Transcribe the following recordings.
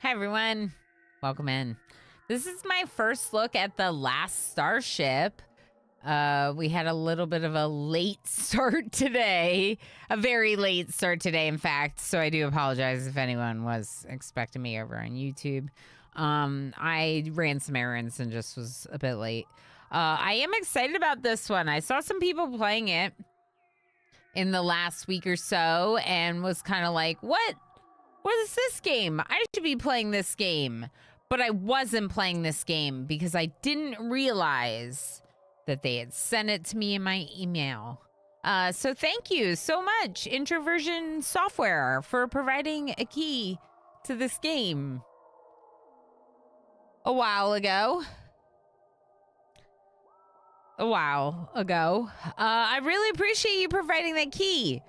Hi, everyone. Welcome in. This is my first look at the Last Starship. We had a little bit of a late start today, a very late start today, in fact. So I do apologize if anyone was expecting me over on YouTube. I ran some errands and just was a bit late. I am excited about this one. I saw some people playing it in the last week or so and was kind of like, what is this game? I should be playing this game. But I wasn't playing this game because I didn't realize that they had sent it to me in my email. So thank you so much, Introversion Software, for providing a key to this game a while ago. I really appreciate you providing that key.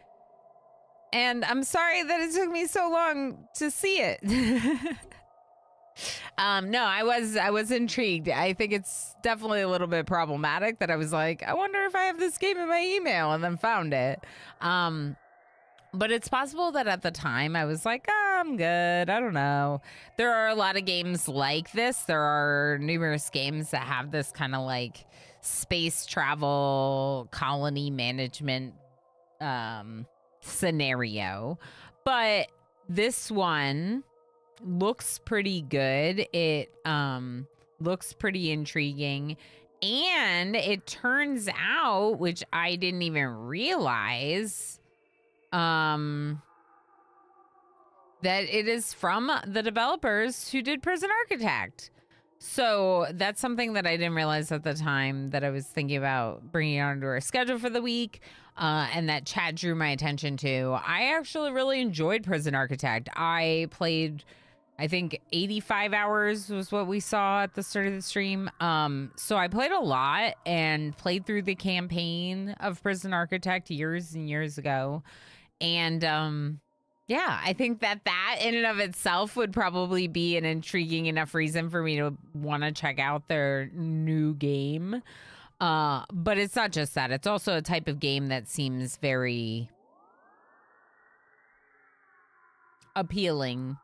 And I'm sorry that it took me so long to see it. No, I was intrigued. I think it's definitely a little bit problematic that I was like, I wonder if I have this game in my email, and then found it. But it's possible that at the time I was like, I'm good. I don't know. There are a lot of games like this. There are numerous games that have this kind of like space travel, colony management scenario. But this one looks pretty good. It looks pretty intriguing, and it turns out, which I didn't even realize, that it is from the developers who did Prison Architect. So that's something that I didn't realize at the time that I was thinking about bringing onto our schedule for the week, and that chat drew my attention to. I actually really enjoyed Prison Architect. I played, I think 85 hours was what we saw at the start of the stream. So I played a lot and played through the campaign of Prison Architect years and years ago. And yeah, I think that in and of itself would probably be an intriguing enough reason for me to want to check out their new game. But it's not just that. It's also a type of game that seems very appealing,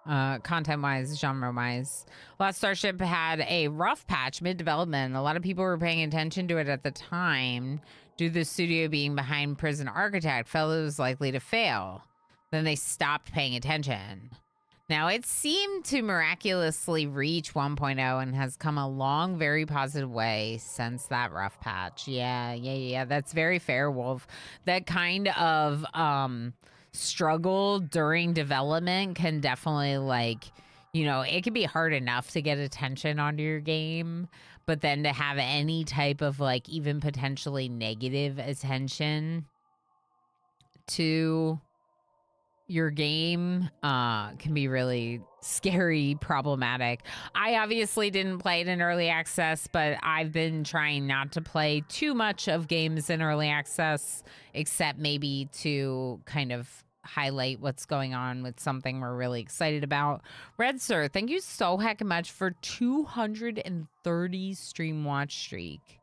content-wise, genre-wise. Last Starship had a rough patch mid-development. A lot of people were paying attention to it at the time due to the studio being behind Prison Architect, felt it was likely to fail. Then they stopped paying attention. Now, it seemed to miraculously reach 1.0 and has come a long, very positive way since that rough patch. Yeah. That's very fair, Wolf. That kind of struggle during development can definitely, like, you know, it can be hard enough to get attention onto your game, but then to have any type of, like, even potentially negative attention to your game can be really scary, problematic. I obviously didn't play it in early access, but I've been trying not to play too much of games in early access, except maybe to kind of highlight what's going on with something we're really excited about. Red Sir, thank you so heckin' much for 230 stream watch streak.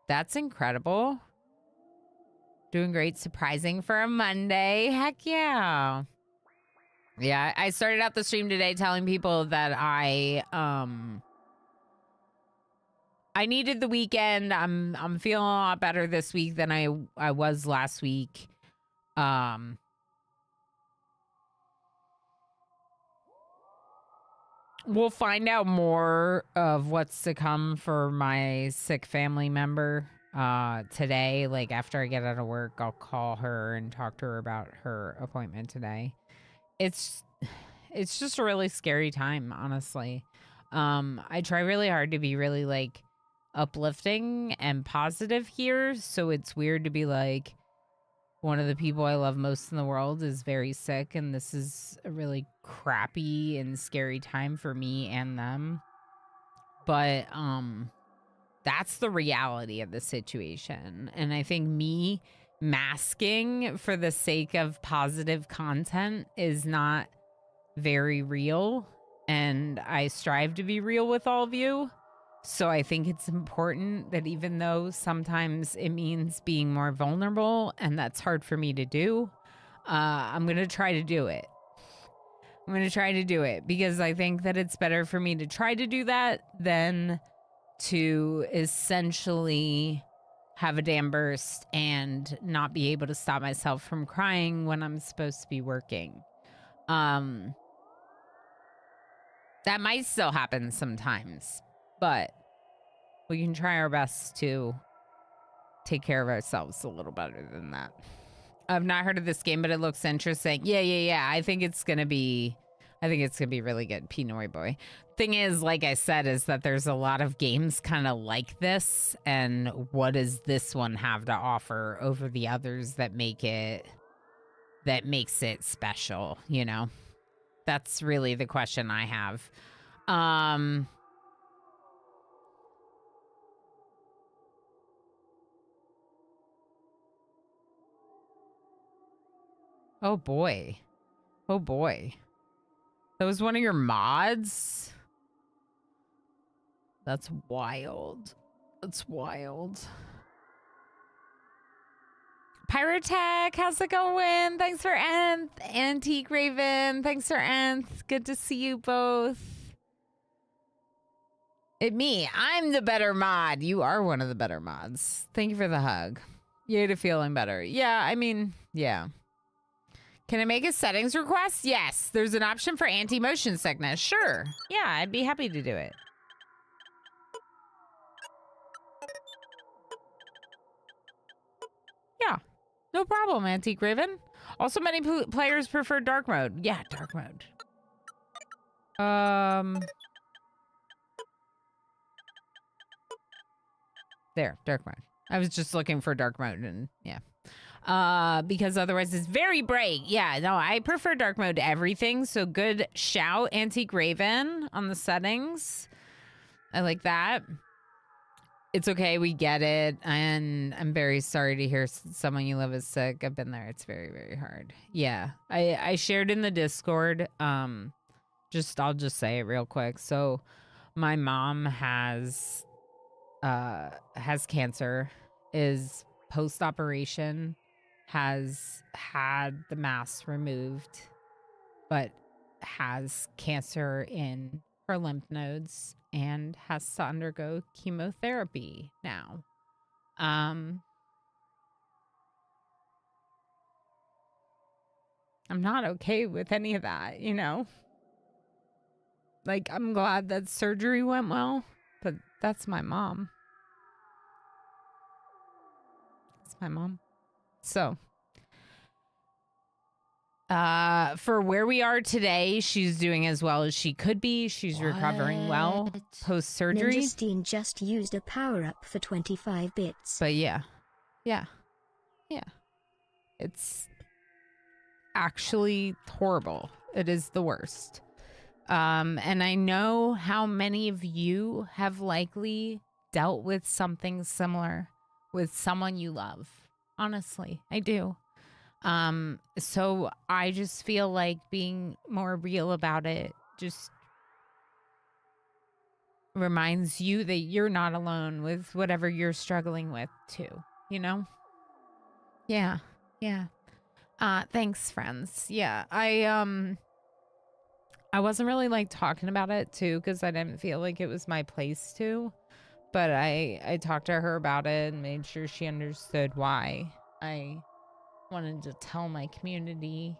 That's incredible. Doing great, surprising for a Monday. Heck yeah. Yeah, I started out the stream today telling people that I needed the weekend. I'm feeling a lot better this week than I was last week. We'll find out more of what's to come for my sick family member today. Like, after I get out of work, I'll call her and talk to her about her appointment today. It's just a really scary time, honestly. I try really hard to be really, like, uplifting and positive here, so it's weird to be like, one of the people I love most in the world is very sick, and this is a really crappy and scary time for me and them. But that's the reality of the situation. And I think me masking for the sake of positive content is not very real. And I strive to be real with all of you. So I think it's important that even though sometimes it means being more vulnerable, and that's hard for me to do, I'm going to try to do it. I'm going to try to do it because I think that it's better for me to try to do that than to essentially have a dam burst and not be able to stop myself from crying when I'm supposed to be working. That might still happen sometimes, but we can try our best to take care of ourselves a little better than that. I've not heard of this game, but it looks interesting. Yeah. I think it's gonna be really good. Pinoy boy. Thing is, like I said, is that there's a lot of games kind of like this, and what does this one have to offer over the others that makes it special? You know, that's really the question I have. Oh boy. That was one of your mods? That's wild. Pyrotech, how's it going? Thanks for Nth. Antique Raven, thanks for Nth. Good to see you both. I'm the better mod. You are one of the better mods. Thank you for the hug. Yay to feeling better. Yeah, I mean, yeah. Can I make a settings request? Yes. There's an option for anti-motion sickness. Sure. Yeah, I'd be happy to do it. Yeah. No problem, Antique Raven. Also, many players prefer dark mode. Yeah, dark mode. There, dark mode. I was just looking for dark mode and yeah. Because otherwise it's very bright. Yeah, no, I prefer dark mode to everything. So good shout, Antique Raven, on the settings. I like that. It's okay, we get it. And I'm very sorry to hear someone you love is sick. I've been there. It's very, very hard. Yeah. I shared in the Discord. I'll just say it real quick. So my mom has cancer, is post-operation, has had the mass removed, but has cancer in her lymph nodes and has to undergo chemotherapy now. I'm not okay with any of that, you know? Like, I'm glad that surgery went well, but that's my mom. That's my mom. So, for where we are today, she's doing as well as she could be. She's recovering well post-surgery. Ninjastine just used a power-up for 25 bits. But yeah. It's actually horrible. It is the worst. And I know how many of you have likely dealt with something similar with someone you love. Honestly, I do. So I just feel like being more real about it just reminds you that you're not alone with whatever you're struggling with too, you know? Yeah. Thanks, friends. Yeah, I wasn't really like talking about it too because I didn't feel like it was my place to, but I talked to her about it and made sure she understood why I wanted to tell my community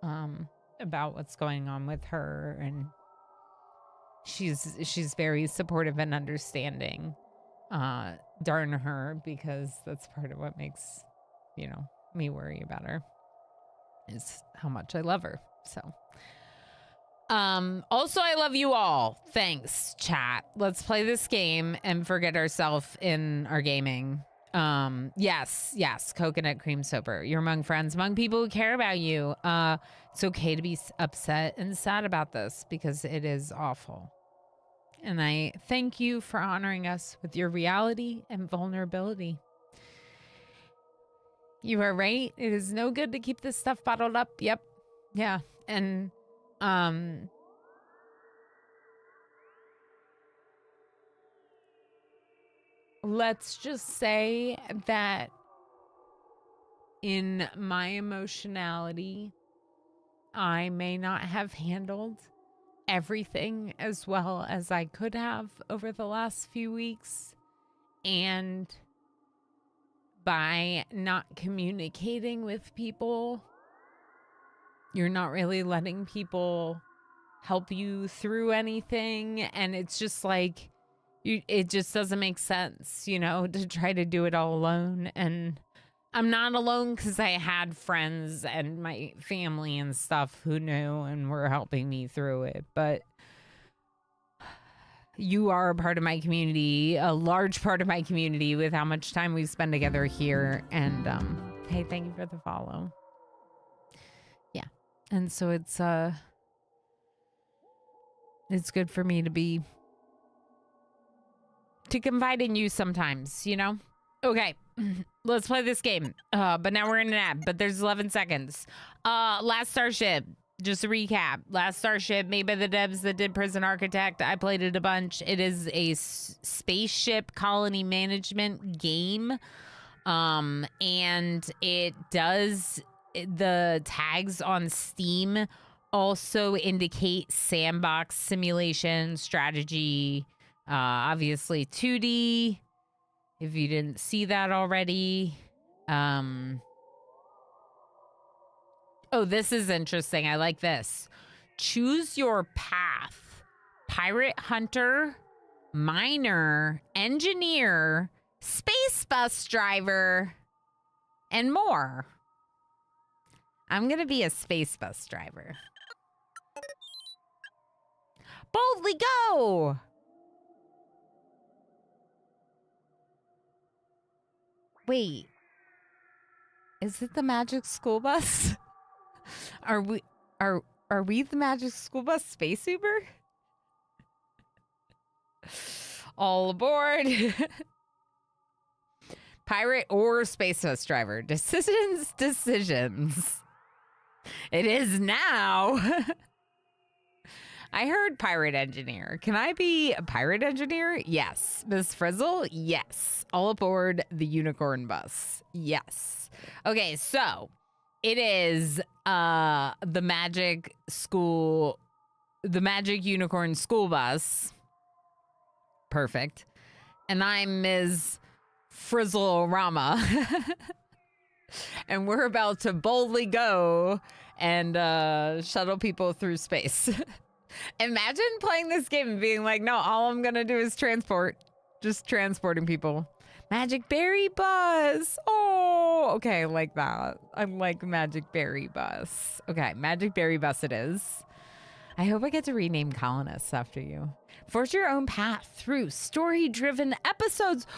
about what's going on with her, and she's very supportive and understanding. Darn her, because that's part of what makes, you know, me worry about her is how much I love her. So also I love you all. Thanks, chat. Let's play this game and forget ourselves in our gaming. Yes, coconut cream sober. You're among friends, among people who care about you. It's okay to be upset and sad about this because it is awful. And I thank you for honoring us with your reality and vulnerability. You are right. It is no good to keep this stuff bottled up. Yep. Yeah. And let's just say that in my emotionality, I may not have handled everything as well as I could have over the last few weeks. And by not communicating with people, you're not really letting people help you through anything. And it's just like, it just doesn't make sense, to try to do it all alone. And I'm not alone because I had friends and my family and stuff who knew and were helping me through it. But you are a part of my community, a large part of my community, with how much time we spend together here. And hey, thank you for the follow. Yeah. And so it's good for me to confide in you sometimes, Okay, let's play this game. But now we're in an ad, but there's 11 seconds. Last Starship, just a recap. Last Starship, made by the devs that did Prison Architect. I played it a bunch. It is a spaceship colony management game. And it does, the tags on Steam also indicate sandbox simulation strategy, obviously 2D. If you didn't see that already. Oh, this is interesting. I like this. Choose your path. Pirate hunter, miner, engineer, space bus driver, and more. I'm going to be a space bus driver. Boldly go! Wait, is it the Magic School Bus? Are we the Magic School Bus Space Uber? All aboard. Pirate or space bus driver. Decisions. It is now. I heard pirate engineer. Can I be a pirate engineer? Yes. Miss Frizzle? Yes. All aboard the unicorn bus. Yes. Okay, so it is the Magic Unicorn School Bus. Perfect. And I'm Ms. Frizzle-Rama. And we're about to boldly go and shuttle people through space. Imagine playing this game and being like, no, all I'm going to do is transport. Just transporting people. Magic Berry Bus. Oh, okay, I like that. I like Magic Berry Bus. Okay, Magic Berry Bus it is. I hope I get to rename colonists after you. Forge your own path through story-driven episodes.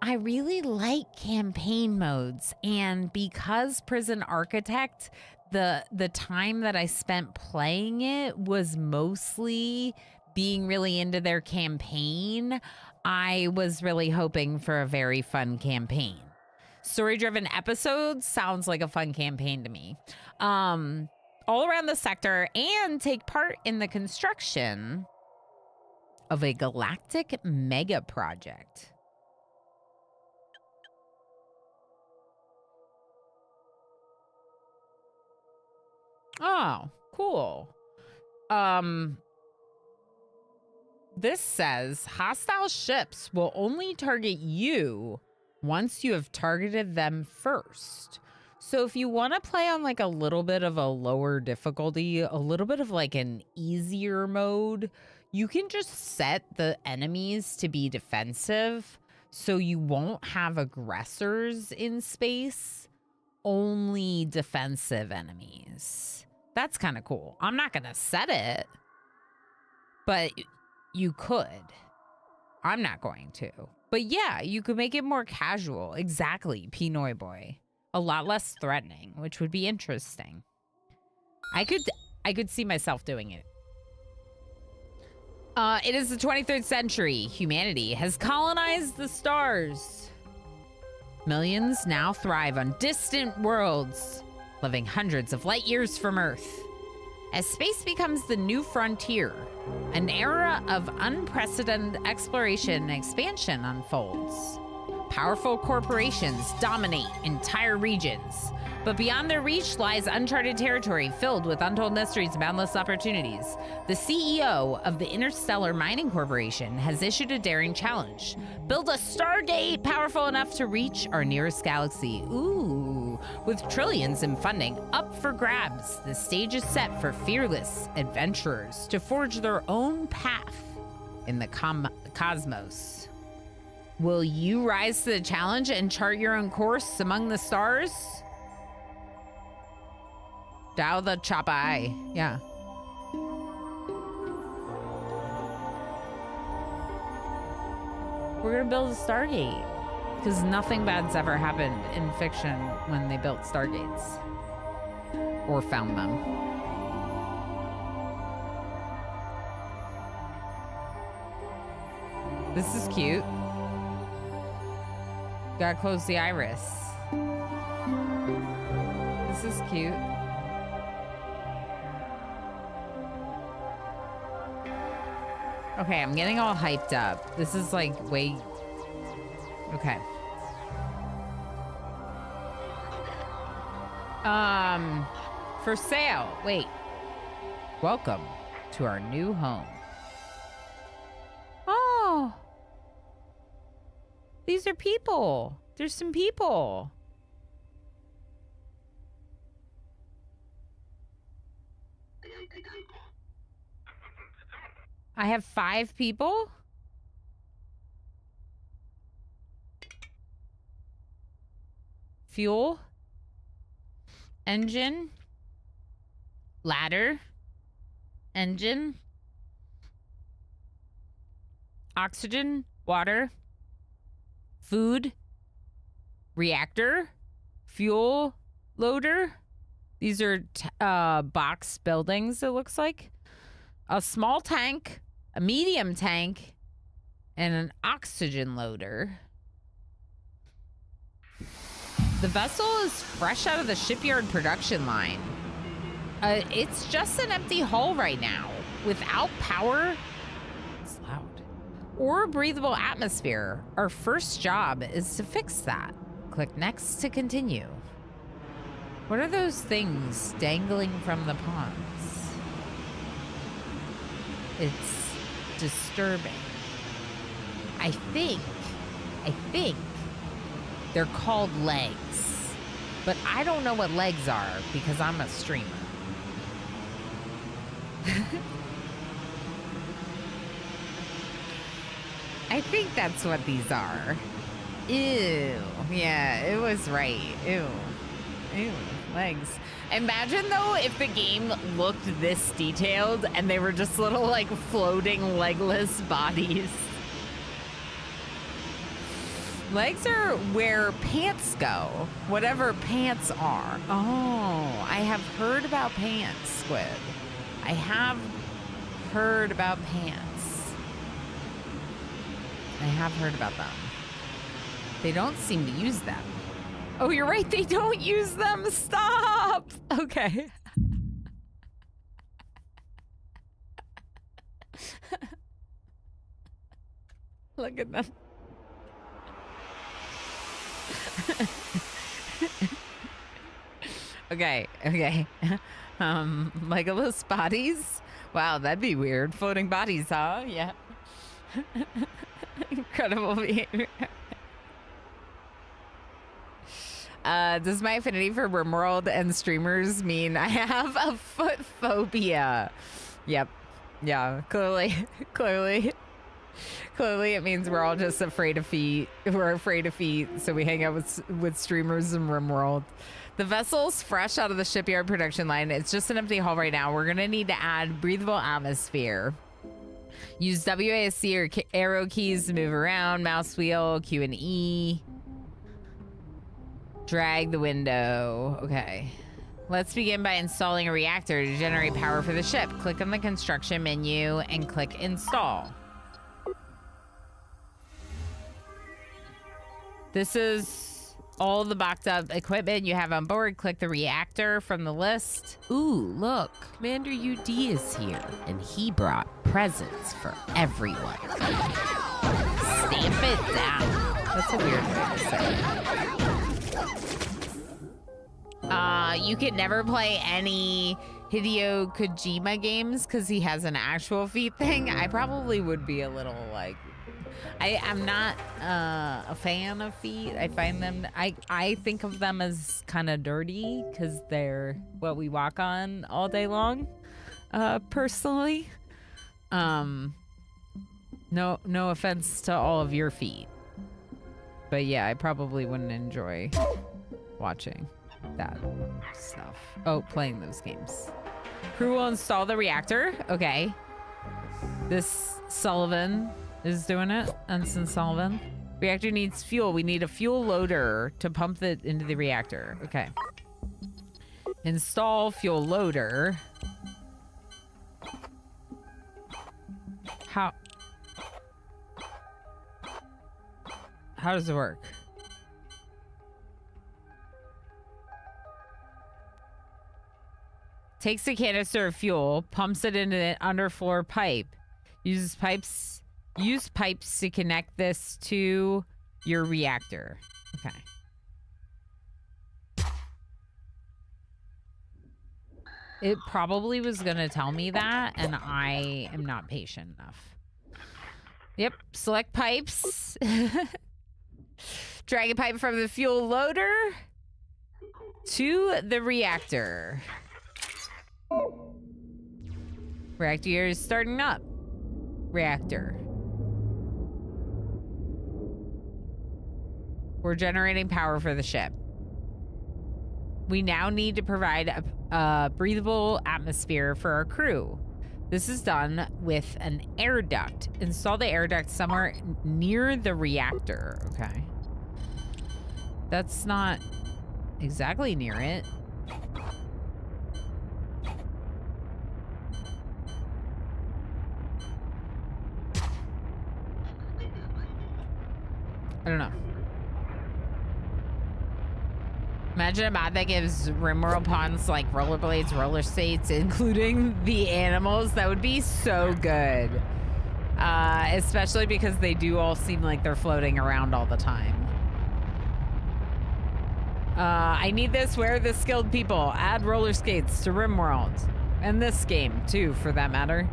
I really like campaign modes. And because Prison Architect, the time that I spent playing it was mostly being really into their campaign, I was really hoping for a very fun campaign. Story-driven episodes sounds like a fun campaign to me. All around the sector, and take part in the construction of a galactic mega project. Oh, cool. This says hostile ships will only target you once you have targeted them first. So if you want to play on like a little bit of a lower difficulty, a little bit of like an easier mode, you can just set the enemies to be defensive so you won't have aggressors in space, only defensive enemies. That's kind of cool. I'm not going to set it, but you could. I'm not going to. But yeah, you could make it more casual. Exactly, Pinoy Boy. A lot less threatening, which would be interesting. I could see myself doing it. It is the 23rd century. Humanity has colonized the stars. Millions now thrive on distant worlds, living hundreds of light years from Earth. As space becomes the new frontier, an era of unprecedented exploration and expansion unfolds. Powerful corporations dominate entire regions, But beyond their reach lies uncharted territory filled with untold mysteries and boundless opportunities. The CEO of the Interstellar Mining Corporation has issued a daring challenge. Build a Stargate powerful enough to reach our nearest galaxy. Ooh. With trillions in funding up for grabs, the stage is set for fearless adventurers to forge their own path in the cosmos. Will you rise to the challenge and chart your own course among the stars? Dial the chop eye. Yeah. We're gonna build a Stargate. Because nothing bad's ever happened in fiction when they built Stargates. Or found them. This is cute. Gotta close the iris. This is cute. Okay, I'm getting all hyped up. This is like way... Okay. For sale. Wait. Welcome to our new home. Oh. These are people. There's some people. I have 5 people? Fuel? Engine? Ladder? Engine? Oxygen? Water? Food? Reactor? Fuel loader? These are box buildings, it looks like. A small tank, a medium tank, and an oxygen loader. The vessel is fresh out of the shipyard production line. It's just an empty hull right now. Without power, it's loud, or a breathable atmosphere. Our first job is to fix that. Click next to continue. What are those things dangling from the ponds? It's disturbing. I think they're called legs. But I don't know what legs are because I'm a streamer. I think that's what these are. Ew. Yeah, it was right. Ew. Ew. Legs. Imagine though if the game looked this detailed and they were just little like floating legless bodies. Legs are where pants go. Whatever pants are. Oh, I have heard about pants, Squid. I have heard about pants. I have heard about them. They don't seem to use them. Oh, you're right. They don't use them. Stop. Okay. Look at them. Okay. Legolas bodies? Wow, that'd be weird. Floating bodies, huh? Yeah. Incredible behavior. Does my affinity for RimWorld and streamers mean I have a foot phobia? Yep. Yeah, clearly it means we're all just afraid of feet. We're afraid of feet, so we hang out with streamers in RimWorld. The vessel's fresh out of the shipyard production line. It's just an empty hull right now. We're gonna need to add breathable atmosphere. Use WASD or arrow keys to move around. Mouse wheel, Q and E. Drag the window. Okay. Let's begin by installing a reactor to generate power for the ship. Click on the construction menu and click install. This is all the boxed up equipment you have on board. Click the reactor from the list. Ooh, look. Commander UD is here, and he brought presents for everyone. Stamp it down. That's a weird way to say it. You can never play any Hideo Kojima games because he has an actual feet thing. I probably would be a little like, I'm not a fan of feet. I find them, I think of them as kind of dirty because they're what we walk on all day long, personally. No offense to all of your feet. But yeah, I probably wouldn't enjoy watching that stuff. Oh, playing those games. Crew will install the reactor. Okay. This Sullivan is doing it. Ensign Sullivan. Reactor needs fuel. We need a fuel loader to pump it into the reactor. Okay. Install fuel loader. How does it work? Takes a canister of fuel, pumps it into an underfloor pipe. Use pipes to connect this to your reactor. Okay. It probably was gonna tell me that, and I am not patient enough. Yep, select pipes. Drag a pipe from the fuel loader to the reactor. Reactor is starting up. Reactor. We're generating power for the ship. We now need to provide a breathable atmosphere for our crew. This is done with an air duct. Install the air duct somewhere near the reactor. Okay. That's not exactly near it. I don't know. Imagine a mod that gives RimWorld ponds like rollerblades, roller skates, including the animals. That would be so good. Especially because they do all seem like they're floating around all the time. I need this. Where are the skilled people? Add roller skates to RimWorld. And this game, too, for that matter.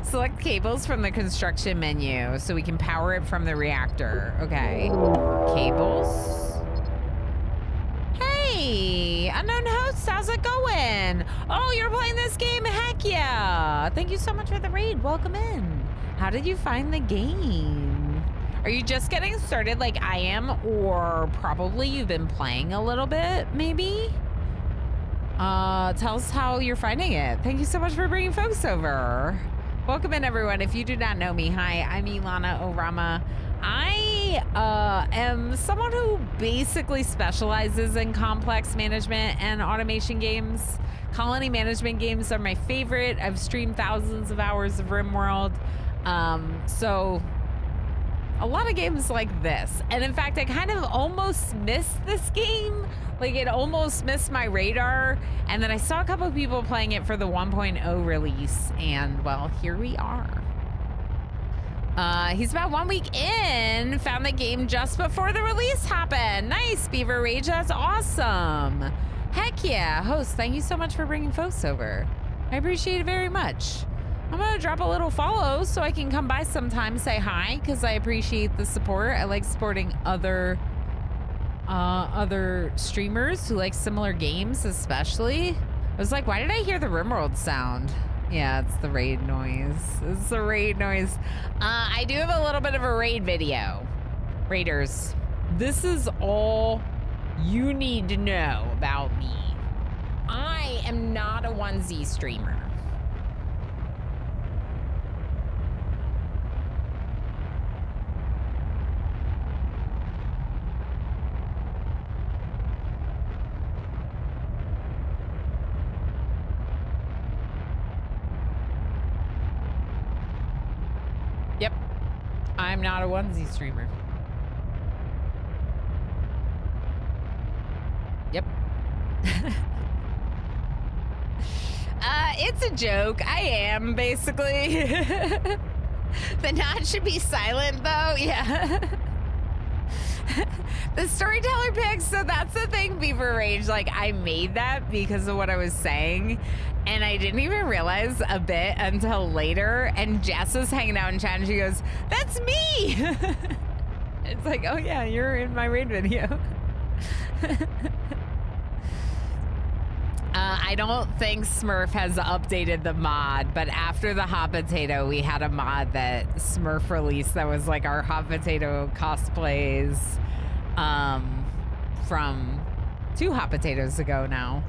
Select cables from the construction menu so we can power it from the reactor. Okay. Cables. Hey, unknown host, how's it going? Oh, you're playing this game? Heck yeah. Thank you so much for the raid. Welcome in. How did you find the game? Are you just getting started like I am, or probably you've been playing a little bit, maybe? Tell us how you're finding it. Thank you so much for bringing folks over. Welcome in, everyone. If you do not know me, hi, I'm Ilana Orama. I am someone who basically specializes in complex management and automation games. Colony management games are my favorite. I've streamed thousands of hours of RimWorld. So a lot of games like this. And in fact, I kind of almost missed this game. Like, it almost missed my radar. And then I saw a couple of people playing it for the 1.0 release. And, well, here we are. He's about 1 week in. Found the game just before the release happened. Nice, Beaver Rage. That's awesome. Heck yeah. Host, thank you so much for bringing folks over. I appreciate it very much. I'm going to drop a little follow so I can come by sometime, say hi, because I appreciate the support. I like supporting other streamers who like similar games, especially. I was like, why did I hear the RimWorld sound? Yeah, it's the raid noise. It's the raid noise. I do have a little bit of a raid video. Raiders, this is all you need to know about me. I am not a 1Z streamer. Yep, I'm not a 1Z streamer. Yep. It's a joke. I am, basically. The nod should be silent, though. Yeah. The storyteller pick, so that's the thing, Beaver Rage. Like, I made that because of what I was saying, and I didn't even realize a bit until later. And Jess is hanging out in chat, and she goes, "That's me!" It's like, oh yeah, you're in my raid video. I don't think Smurf has updated the mod, but after the hot potato, we had a mod that Smurf released that was like our hot potato cosplays from 2 hot potatoes ago now.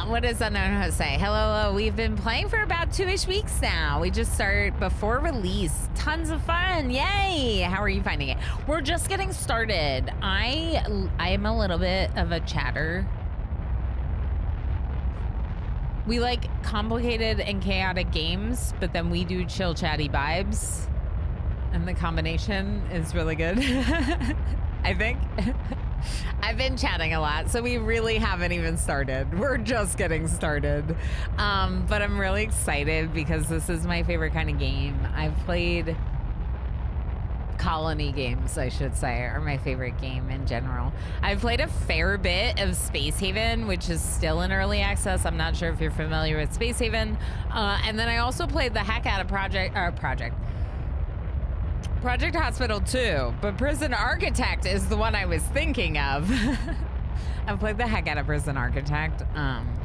What does Unknown Host say? Hello, we've been playing for about 2-ish weeks now. We just started before release. Tons of fun, yay! How are you finding it? We're just getting started. I am a little bit of a chatter. We like complicated and chaotic games, but then we do chill chatty vibes. And the combination is really good, I think. I've been chatting a lot, so we really haven't even started. We're just getting started. But I'm really excited because this is my favorite kind of game. I've played colony games, I should say, are my favorite game in general. I've played a fair bit of Space Haven, which is still in early access. I'm not sure if you're familiar with Space Haven. And then I also played the heck out of Project Hospital 2, but Prison Architect is the one I was thinking of. I've played the heck out of Prison Architect,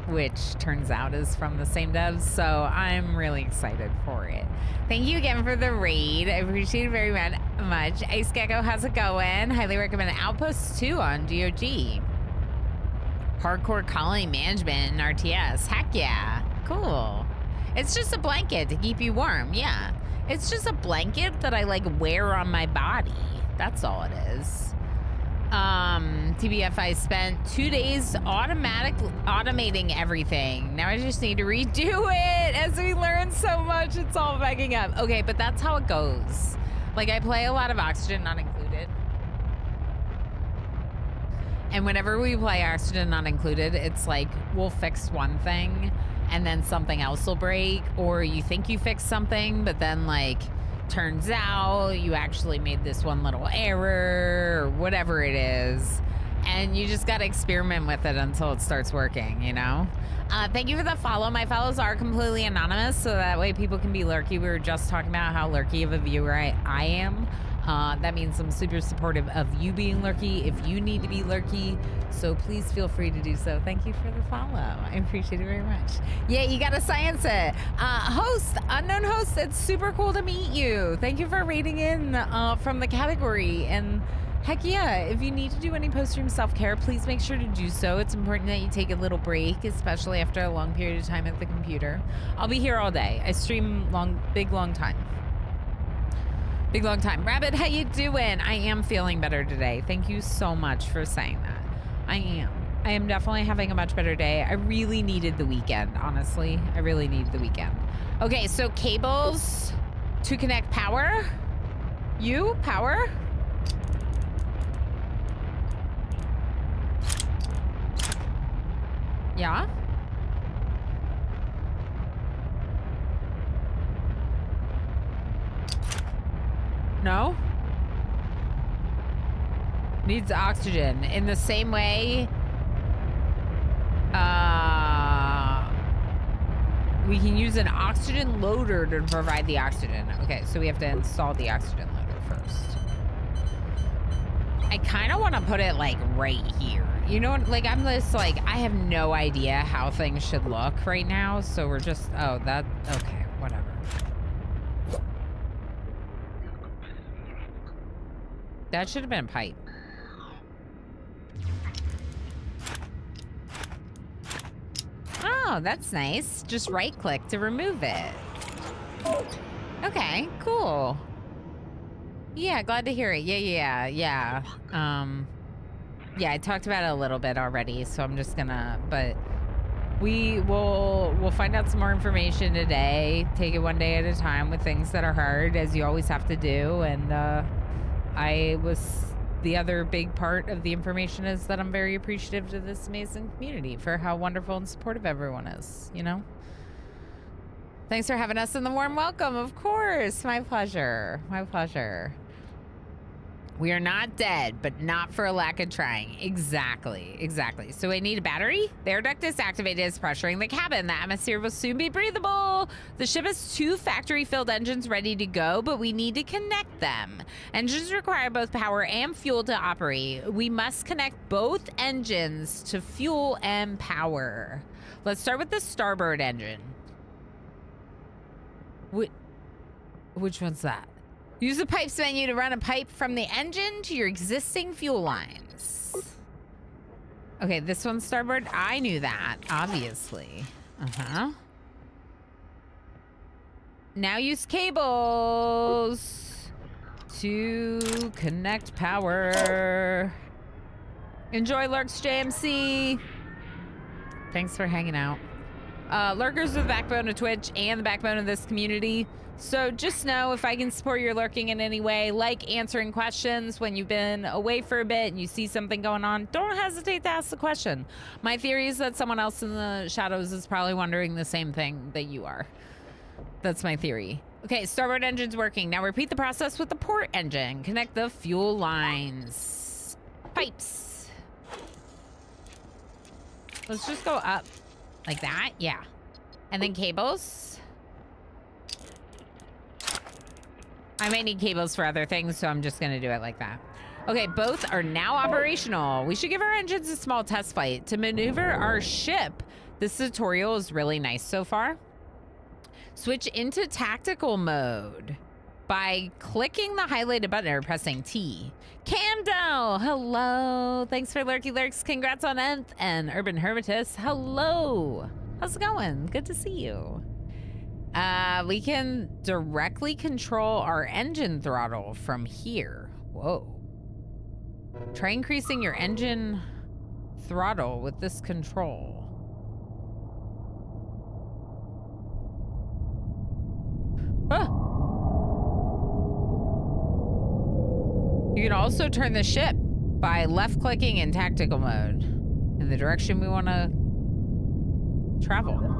which turns out is from the same devs, so I'm really excited for it. Thank you again for the raid. I appreciate it very much. Ice Gecko, how's it going? Highly recommend Outpost 2 on GOG. Hardcore colony management in RTS. Heck yeah. Cool. It's just a blanket to keep you warm, yeah. It's just a blanket that I like wear on my body. That's all it is. TBF, I spent 2 days automating everything. Now I just need to redo it as we learn so much. It's all backing up. Okay, but that's how it goes. Like, I play a lot of Oxygen Not Included. And whenever we play Oxygen Not Included, it's like we'll fix one thing and then something else will break, or you think you fixed something, but then like turns out you actually made this one little error or whatever it is, and you just gotta experiment with it until it starts working, you know? Thank you for the follow. My follows are completely anonymous, so that way people can be lurky. We were just talking about how lurky of a viewer I am. That means I'm super supportive of you being lurky if you need to be lurky, so please feel free to do so. Thank you for the follow. I appreciate it very much. Yeah, you gotta science it. Unknown host, it's super cool to meet you. Thank you for rating in from the category. And heck yeah, if you need to do any post-stream self-care, please make sure to do so. It's important that you take a little break, especially after a long period of time at the computer. I'll be here all day. I stream big long time. Big long time. Rabbit, how you doing? I am feeling better today. Thank you so much for saying that. I am definitely having a much better day. I really needed the weekend, honestly. I really needed the weekend. Okay, so cables to connect power. Power. Yeah. No? Needs oxygen. In the same way, we can use an oxygen loader to provide the oxygen. Okay, so we have to install the oxygen loader first. I kind of want to put it like right here. You know, like I'm just like, I have no idea how things should look right now. So we're just, okay, whatever. That should have been a pipe. Oh, that's nice. Just right click to remove it. Okay, cool. Yeah, glad to hear it. Yeah. Yeah, I talked about it a little bit already, so I'm just gonna, but we'll find out some more information today. Take it one day at a time with things that are hard, as you always have to do, and the other big part of the information is that I'm very appreciative to this amazing community for how wonderful and supportive everyone is, you know? Thanks for having us in the warm welcome, of course. My pleasure. My pleasure. We are not dead, but not for a lack of trying. Exactly. So I need a battery. The air duct is activated, is pressuring the cabin. The atmosphere will soon be breathable. The ship has 2 factory-filled engines ready to go, but we need to connect them. Engines require both power and fuel to operate. We must connect both engines to fuel and power. Let's start with the starboard engine. Which one's that? Use the pipes menu to run a pipe from the engine to your existing fuel lines. Okay, this one's starboard. I knew that, obviously. Now use cables to connect power. Enjoy Lurks JMC. Thanks for hanging out. Lurkers are the backbone of Twitch and the backbone of this community. So just know, if I can support your lurking in any way, like answering questions when you've been away for a bit and you see something going on, don't hesitate to ask the question. My theory is that someone else in the shadows is probably wondering the same thing that you are. That's my theory. Okay, starboard engine's working. Now repeat the process with the port engine. Connect the fuel lines. Pipes. Let's just go up like that. Yeah. And then cables. I might need cables for other things, so I'm just gonna do it like that. Okay, both are now operational. We should give our engines a small test flight to maneuver our ship. This tutorial is really nice so far. Switch into tactical mode by clicking the highlighted button or pressing T. Camdo, hello. Thanks for lurky lurks. Congrats on Nth and Urban Hermitus. Hello. How's it going? Good to see you. We can directly control our engine throttle from here. Whoa. Try increasing your engine throttle with this control. Ah. You can also turn the ship by left clicking in tactical mode in the direction we want to travel.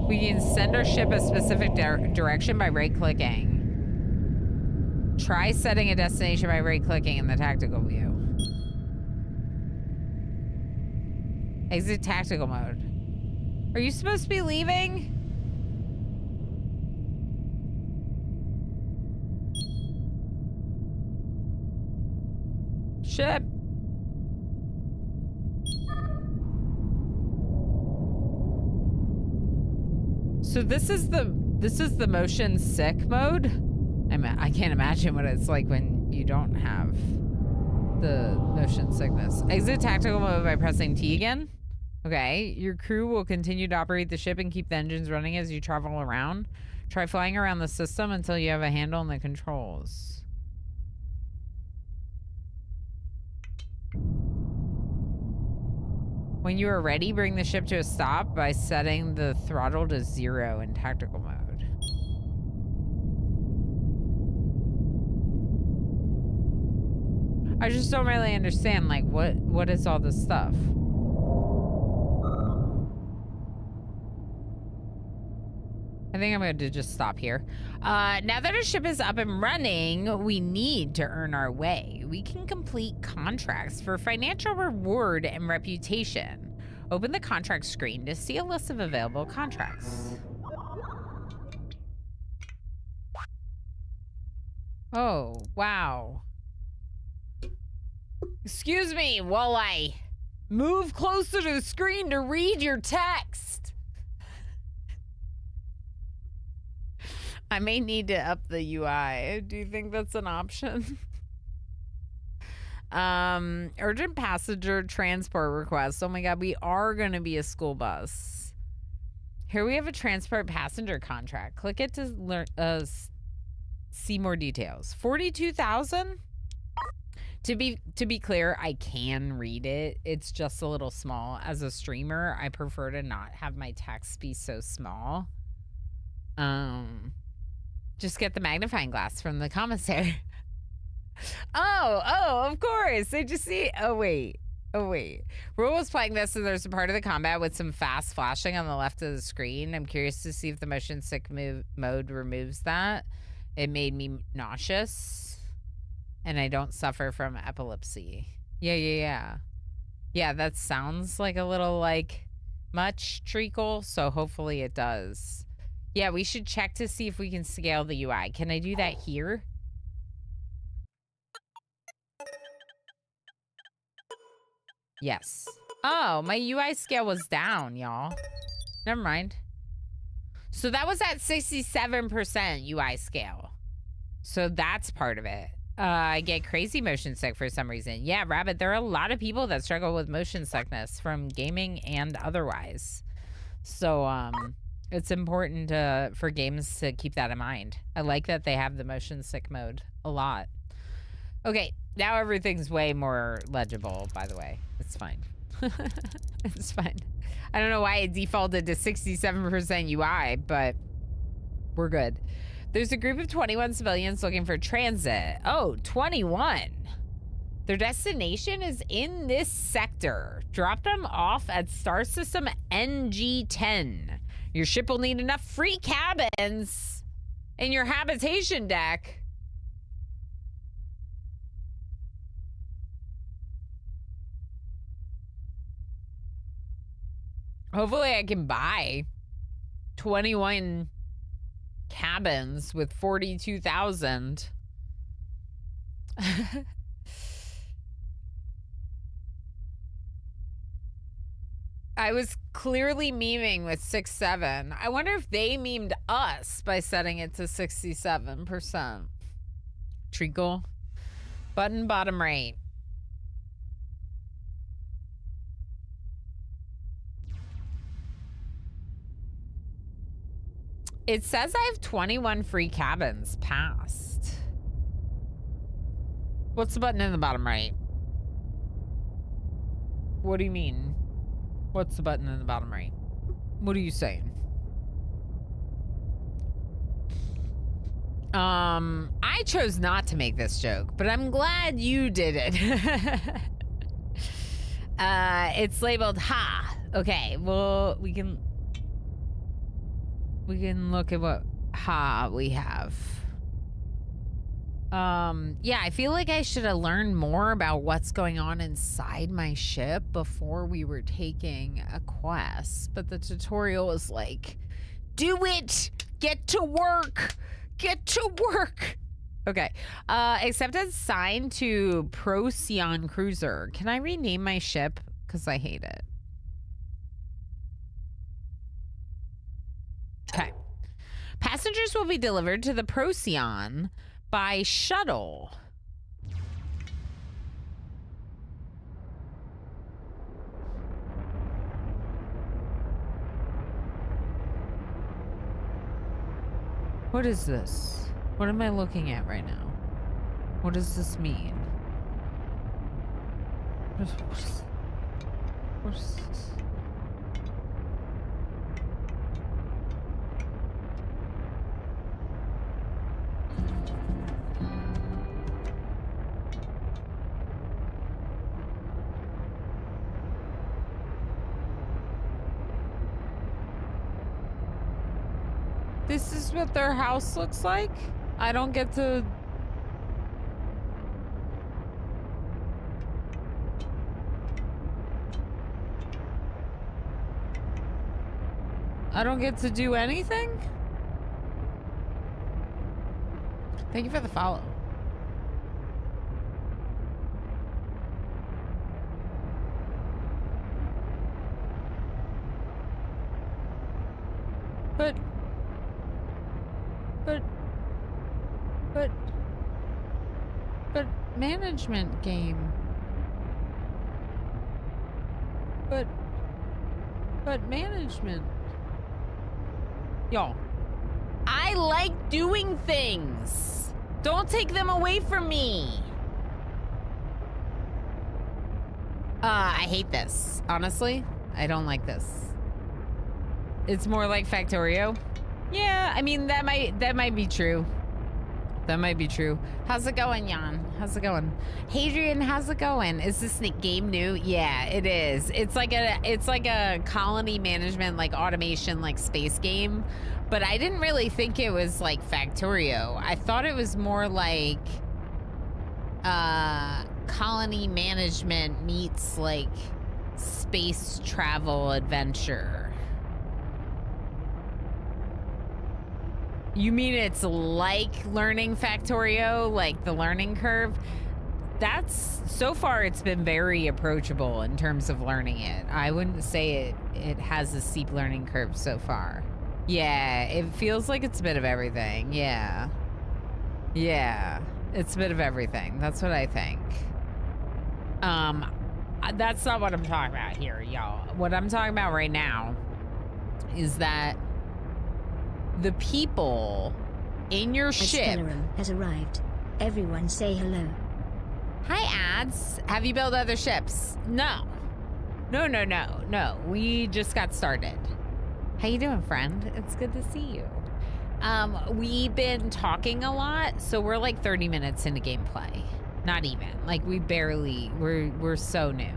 We can send our ship a specific direction by right-clicking. Try setting a destination by right-clicking in the tactical view. Exit tactical mode. Are you supposed to be leaving? Ship. So this is the motion sick mode. I can't imagine what it's like when you don't have the motion sickness. Exit tactical mode by pressing T again. Okay, your crew will continue to operate the ship and keep the engines running as you travel around. Try flying around the system until you have a handle on the controls. When you are ready, bring the ship to a stop by setting the throttle to 0 in tactical mode. I just don't really understand, like, what is all this stuff? I think I'm going to just stop here. Now that our ship is up and running, we need to earn our way. We can complete contracts for financial reward and reputation. Open the contract screen to see a list of available contracts. Oh, wow. Excuse me while I move closer to the screen to read your text. I may need to up the UI. Do you think that's an option? Urgent passenger transport request. Oh my god, we are going to be a school bus. Here we have a transport passenger contract. Click it to learn, see more details. 42,000? To be clear, I can read it. It's just a little small. As a streamer, I prefer to not have my text be so small. Just get the magnifying glass from the commissary. Oh, of course. Did you see? Oh, wait. Oh, wait. Rule was playing this, and there's a part of the combat with some fast flashing on the left of the screen. I'm curious to see if the motion sick mode removes that. It made me nauseous, and I don't suffer from epilepsy. Yeah. Yeah, that sounds like a little, like, much treacle, so hopefully it does. Yeah, we should check to see if we can scale the UI. Can I do that here? Yes. Oh, my UI scale was down, y'all. Never mind. So that was at 67% UI scale. So that's part of it. I get crazy motion sick for some reason. Yeah, Rabbit, there are a lot of people that struggle with motion sickness from gaming and otherwise. So it's important for games to keep that in mind. I like that they have the motion sick mode a lot. Okay, now everything's way more legible, by the way. It's fine. It's fine. I don't know why it defaulted to 67% UI, but we're good. There's a group of 21 civilians looking for transit. Oh, 21. Their destination is in this sector. Drop them off at Star System NG-10. Your ship will need enough free cabins in your habitation deck. Hopefully I can buy 21 cabins with 42,000. I was clearly memeing with 6-7. I wonder if they memed us by setting it to 67%. Treacle. Button bottom right. It says I have 21 free cabins passed. What's the button in the bottom right? What do you mean? What's the button in the bottom right? What are you saying? I chose not to make this joke, but I'm glad you did it. It's labeled ha. Okay, well, we can look at what ha we have. Yeah, I feel like I should have learned more about what's going on inside my ship before we were taking a quest. But the tutorial was like, do it! Get to work! Get to work! Okay. Accepted sign to Procyon Cruiser. Can I rename my ship? Because I hate it. Okay. Passengers will be delivered to the Procyon by shuttle. What is this? What am I looking at right now? What does this mean? What is this? This is what their house looks like? I don't get to... I don't get to do anything? Thank you for the follow. But management game. But management. Y'all, I like doing things. Don't take them away from me. I hate this. Honestly, I don't like this. It's more like Factorio. Yeah, I mean, that might be true. That might be true. How's it going, Jan? How's it going? Hadrian, how's it going? Is this game new? Yeah, it is. It's like a colony management, like automation, like space game. But I didn't really think it was like Factorio. I thought it was more like colony management meets like space travel adventure. You mean it's like learning Factorio, like the learning curve? That's, so far it's been very approachable in terms of learning it. I wouldn't say it has a steep learning curve so far. Yeah, it feels like it's a bit of everything. Yeah. Yeah, it's a bit of everything. That's what I think. That's not what I'm talking about here, y'all. What I'm talking about right now is that the people in your ship has arrived. Everyone say hello. Hi, Ads. Have you built other ships? No. No. We just got started. How you doing, friend? It's good to see you. We've been talking a lot, so we're like 30 minutes into gameplay. Not even. Like we're so new.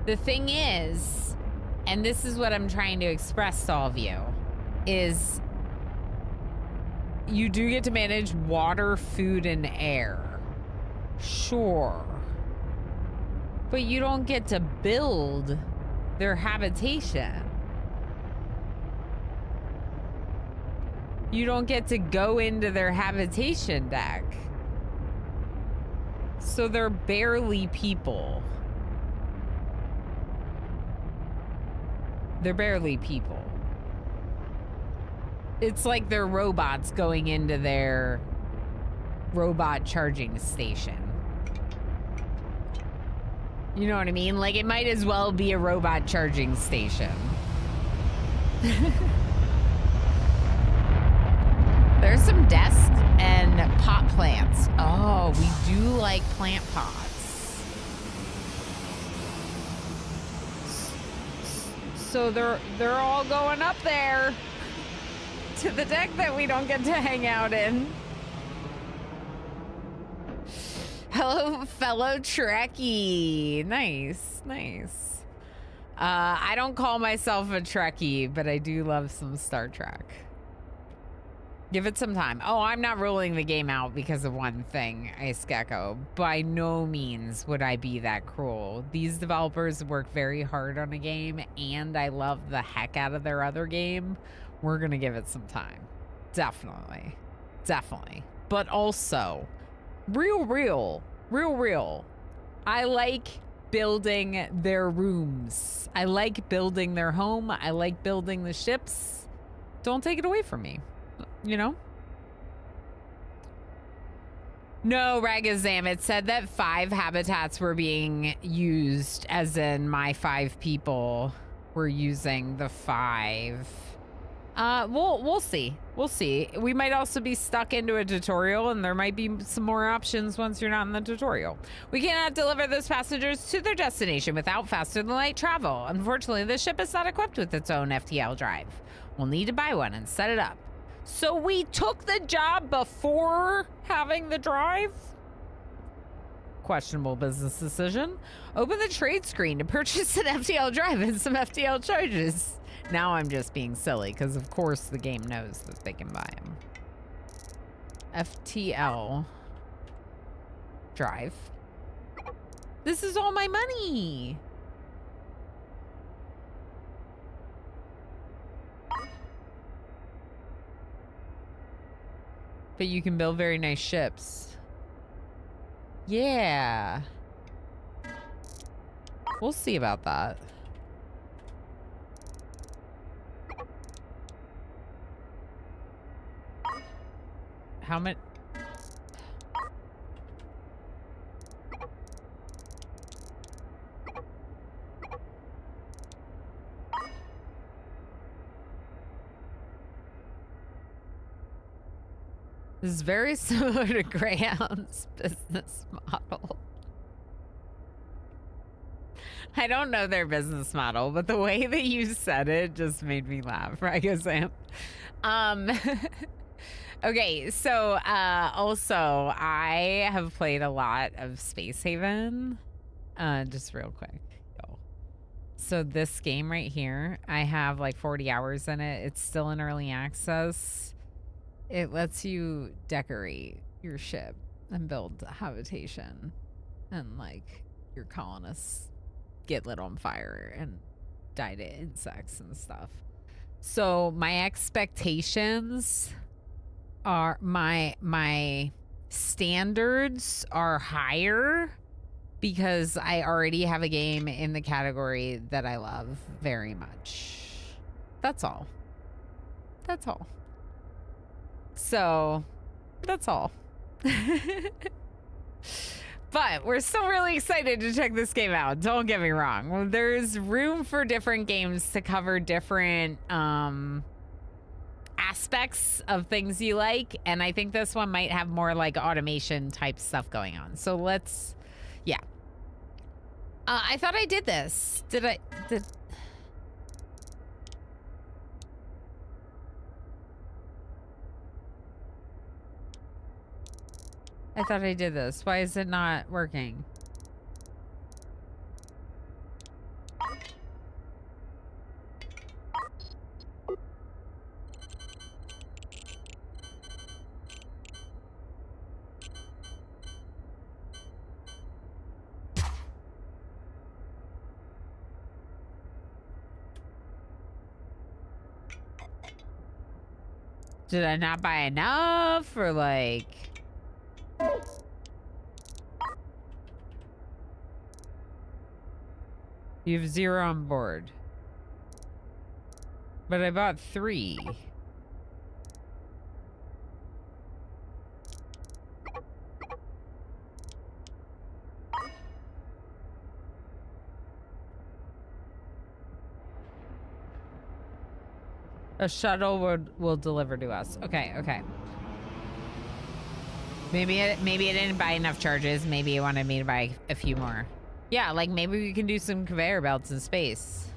The thing is, and this is what I'm trying to express to all of you, is you do get to manage water, food, and air. Sure. But you don't get to build their habitation. You don't get to go into their habitation deck. So they're barely people. They're barely people. It's like they're robots going into their robot charging station. You know what I mean? Like, it might as well be a robot charging station. There's some desks and pot plants. Oh, we do like plant pots. So they're all going up there to the deck that we don't get to hang out in. Hello, fellow Trekkie. Nice. I don't call myself a Trekkie, but I do love some Star Trek. Give it some time. Oh, I'm not ruling the game out because of one thing, Ice Gecko. By no means would I be that cruel. These developers work very hard on a game, and I love the heck out of their other game. We're gonna give it some time. Definitely. But also, real. I like building their rooms. I like building their home. I like building the ships. Don't take it away from me. You know? No, Ragazam, it said that 5 habitats were being used, as in my 5 people were using the 5. We'll see. We might also be stuck into a tutorial, and there might be some more options once you're not in the tutorial. We cannot deliver those passengers to their destination without faster than light travel. Unfortunately, the ship is not equipped with its own FTL drive. We'll need to buy one and set it up. So we took the job before having the drive? Questionable business decision. Open the trade screen to purchase an FTL drive and some FTL charges. Now I'm just being silly, because of course the game knows that they can buy them. FTL drive. This is all my money. But you can build very nice ships. Yeah. We'll see about that. How much? This is very similar to Greyhound's business model. I don't know their business model, but the way that you said it just made me laugh, right, Sam? Okay, so also I have played a lot of Space Haven. Just real quick. Yo. So this game right here, I have like 40 hours in it. It's still in early access. It lets you decorate your ship and build habitation, and like your colonists get lit on fire and die to insects and stuff. So my expectations are my standards are higher because I already have a game in the category that I love very much. That's all. That's all. So, that's all. But we're still really excited to check this game out. Don't get me wrong. There's room for different games to cover different aspects of things you like, and I think this one might have more like automation type stuff going on. So let's, yeah. I thought I did this. Did I? I thought I did this. Why is it not working? Did I not buy enough, or like... You have 0 on board. But I bought 3. A shuttle will deliver to us. Okay, okay. Maybe I didn't buy enough charges. Maybe it wanted me to buy a few more. Yeah, like maybe we can do some conveyor belts in space.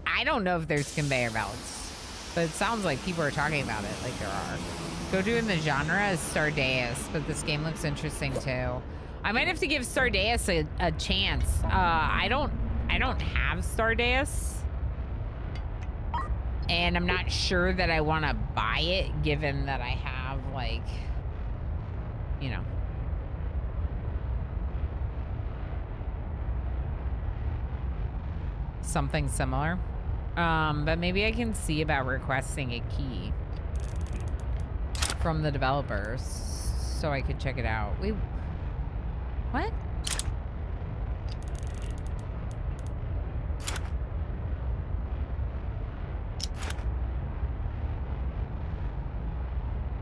I don't know if there's conveyor belts, but it sounds like people are talking about it, like there are. Go do in the genre is Stardeus, but this game looks interesting too. I might have to give Stardeus a chance. I don't have Stardeus. And I'm not sure that I want to buy it, given that I have, like, you know. Something similar. But maybe I can see about requesting a key from the developers so I could check it out. Wait, what?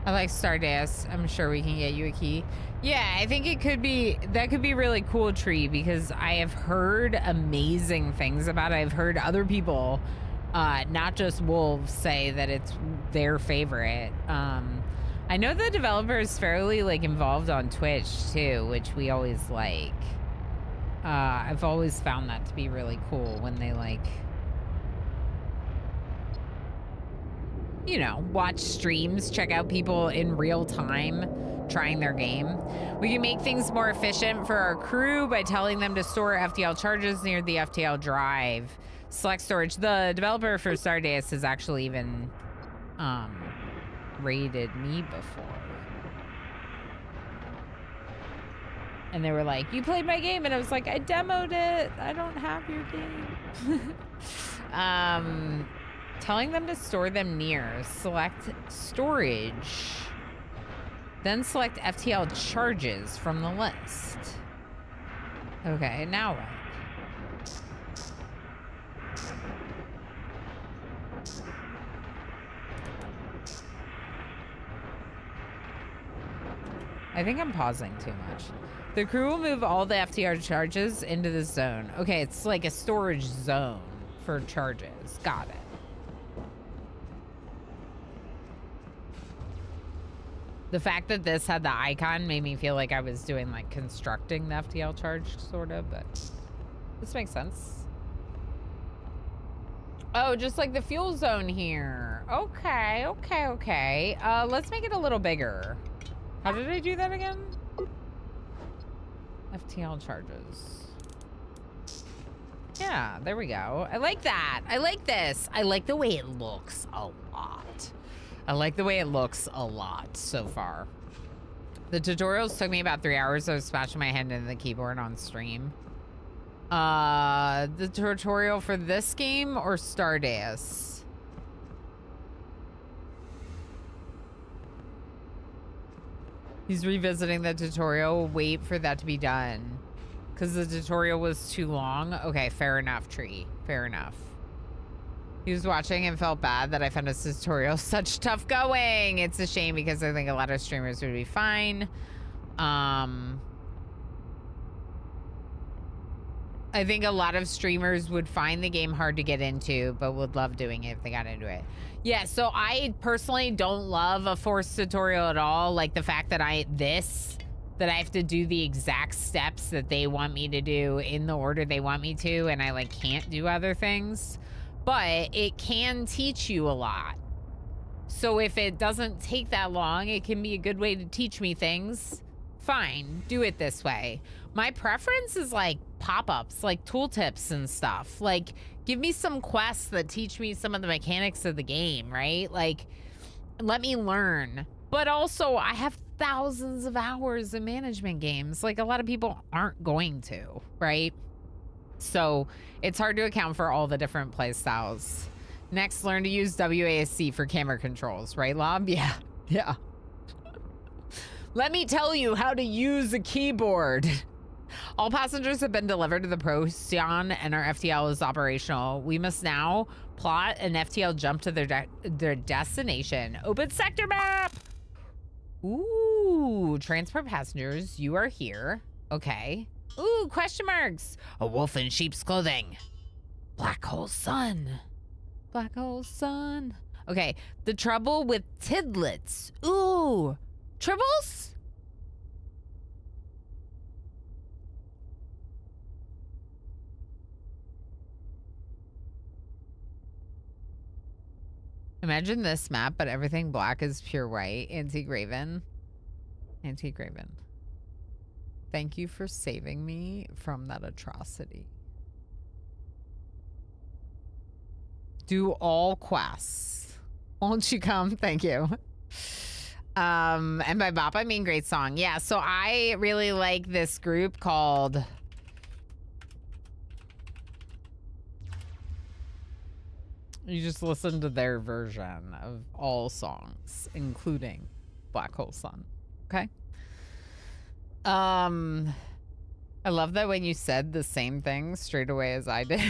I like Stardust. I'm sure we can get you a key. Yeah, I think it could be, that could be really cool, Tree, because I have heard amazing things about it. I've heard other people, not just Wolves, say that it's their favorite. I know the developer is fairly like involved on Twitch too, which we always like. I've always found that to be really cool when they like, you know, watch streams, check out people in real time trying their game. We can make things more efficient for our crew by telling them to store FTL charges near the FTL drive. Select storage. The developer for Stardust has actually even raided me before. And they were like, you played my game, and I was like, I demoed it. I don't have your game. Telling them to store them near. Select storage. Then select FTL charges from the list. Okay, now what? I think I'm pausing too much. The crew will move all the FTR charges into the zone. Okay, it's like a storage zone for charges. Got it. The fact that this had the icon made me feel like I was doing like constructing the FTL charge, sort of, but this makes sense. Oh, just like the fuel zone here. Okay, okay, okay. Let's make it a little bigger. How did I do that again? FTL charges. Yeah, there we go. I like that. I like this. I like the way it looks a lot. I like the way it looks a lot so far. The tutorials took me about 3 hours. I was smashing my hand into the keyboard on stream. The tutorial for this game or Stardust? He's revisiting the tutorial. Wait for that to be done. Because the tutorial was too long. Okay, fair enough, Tree. Fair enough. He was watching and felt bad that I found his tutorial such tough going. It's a shame because I think a lot of streamers would be fine. I think a lot of streamers would find the game hard to get into, but would love doing it if they got into it. Yeah, so I personally don't love a forced tutorial at all. Like the fact that I have to do the exact steps that they want me to do in the order they want me to, and I like can't do other things. But it can teach you a lot. So if it doesn't take that long, it can be a good way to teach me things. Fine, do it this way. My preference is like pop-ups, like tooltips and stuff. Like, give me some quests that teach me some of the mechanics of the game, right? Like, let me learn. But also, I have thousands of hours in management games. Like, a lot of people aren't going to, right? So, it's hard to account for all the different play styles. Next, learn to use WASD for camera controls, right, Lob? Yeah, yeah. Let me tell you how to use a keyboard. All passengers have been delivered to the Procyon and our FTL is operational. We must now plot an FTL jump to their destination. Open sector map! Ooh, transport passengers, you are here. Okay. Ooh, question marks. A wolf in sheep's clothing. Black hole sun. Black hole sun. Okay, the trouble with tidlets. Ooh, tribbles? Imagine this map, but everything black is pure white. Antique Raven. Antique Raven. Thank you for saving me from that atrocity. Do all quests. Won't you come? Thank you. And by bop, I mean great song. Yeah, so I really like this group called... You just listen to their version of all songs, including Black Hole Sun. Okay? I love that when you said the same thing straight away as I did.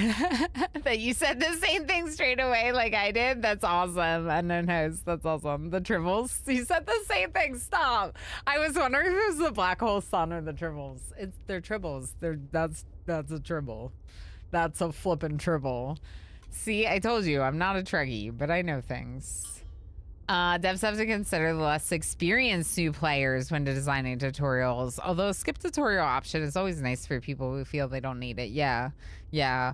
That you said the same thing straight away like I did. That's awesome. Unknown host, that's awesome. The Tribbles. You said the same thing. Stop. I was wondering if it was the Black Hole Sun or the Tribbles. They're Tribbles. That's a Tribble. That's a flippin' Tribble. See, I told you, I'm not a Trekkie, but I know things. Devs have to consider the less experienced new players when designing tutorials. Although a skip tutorial option is always nice for people who feel they don't need it. Yeah, yeah.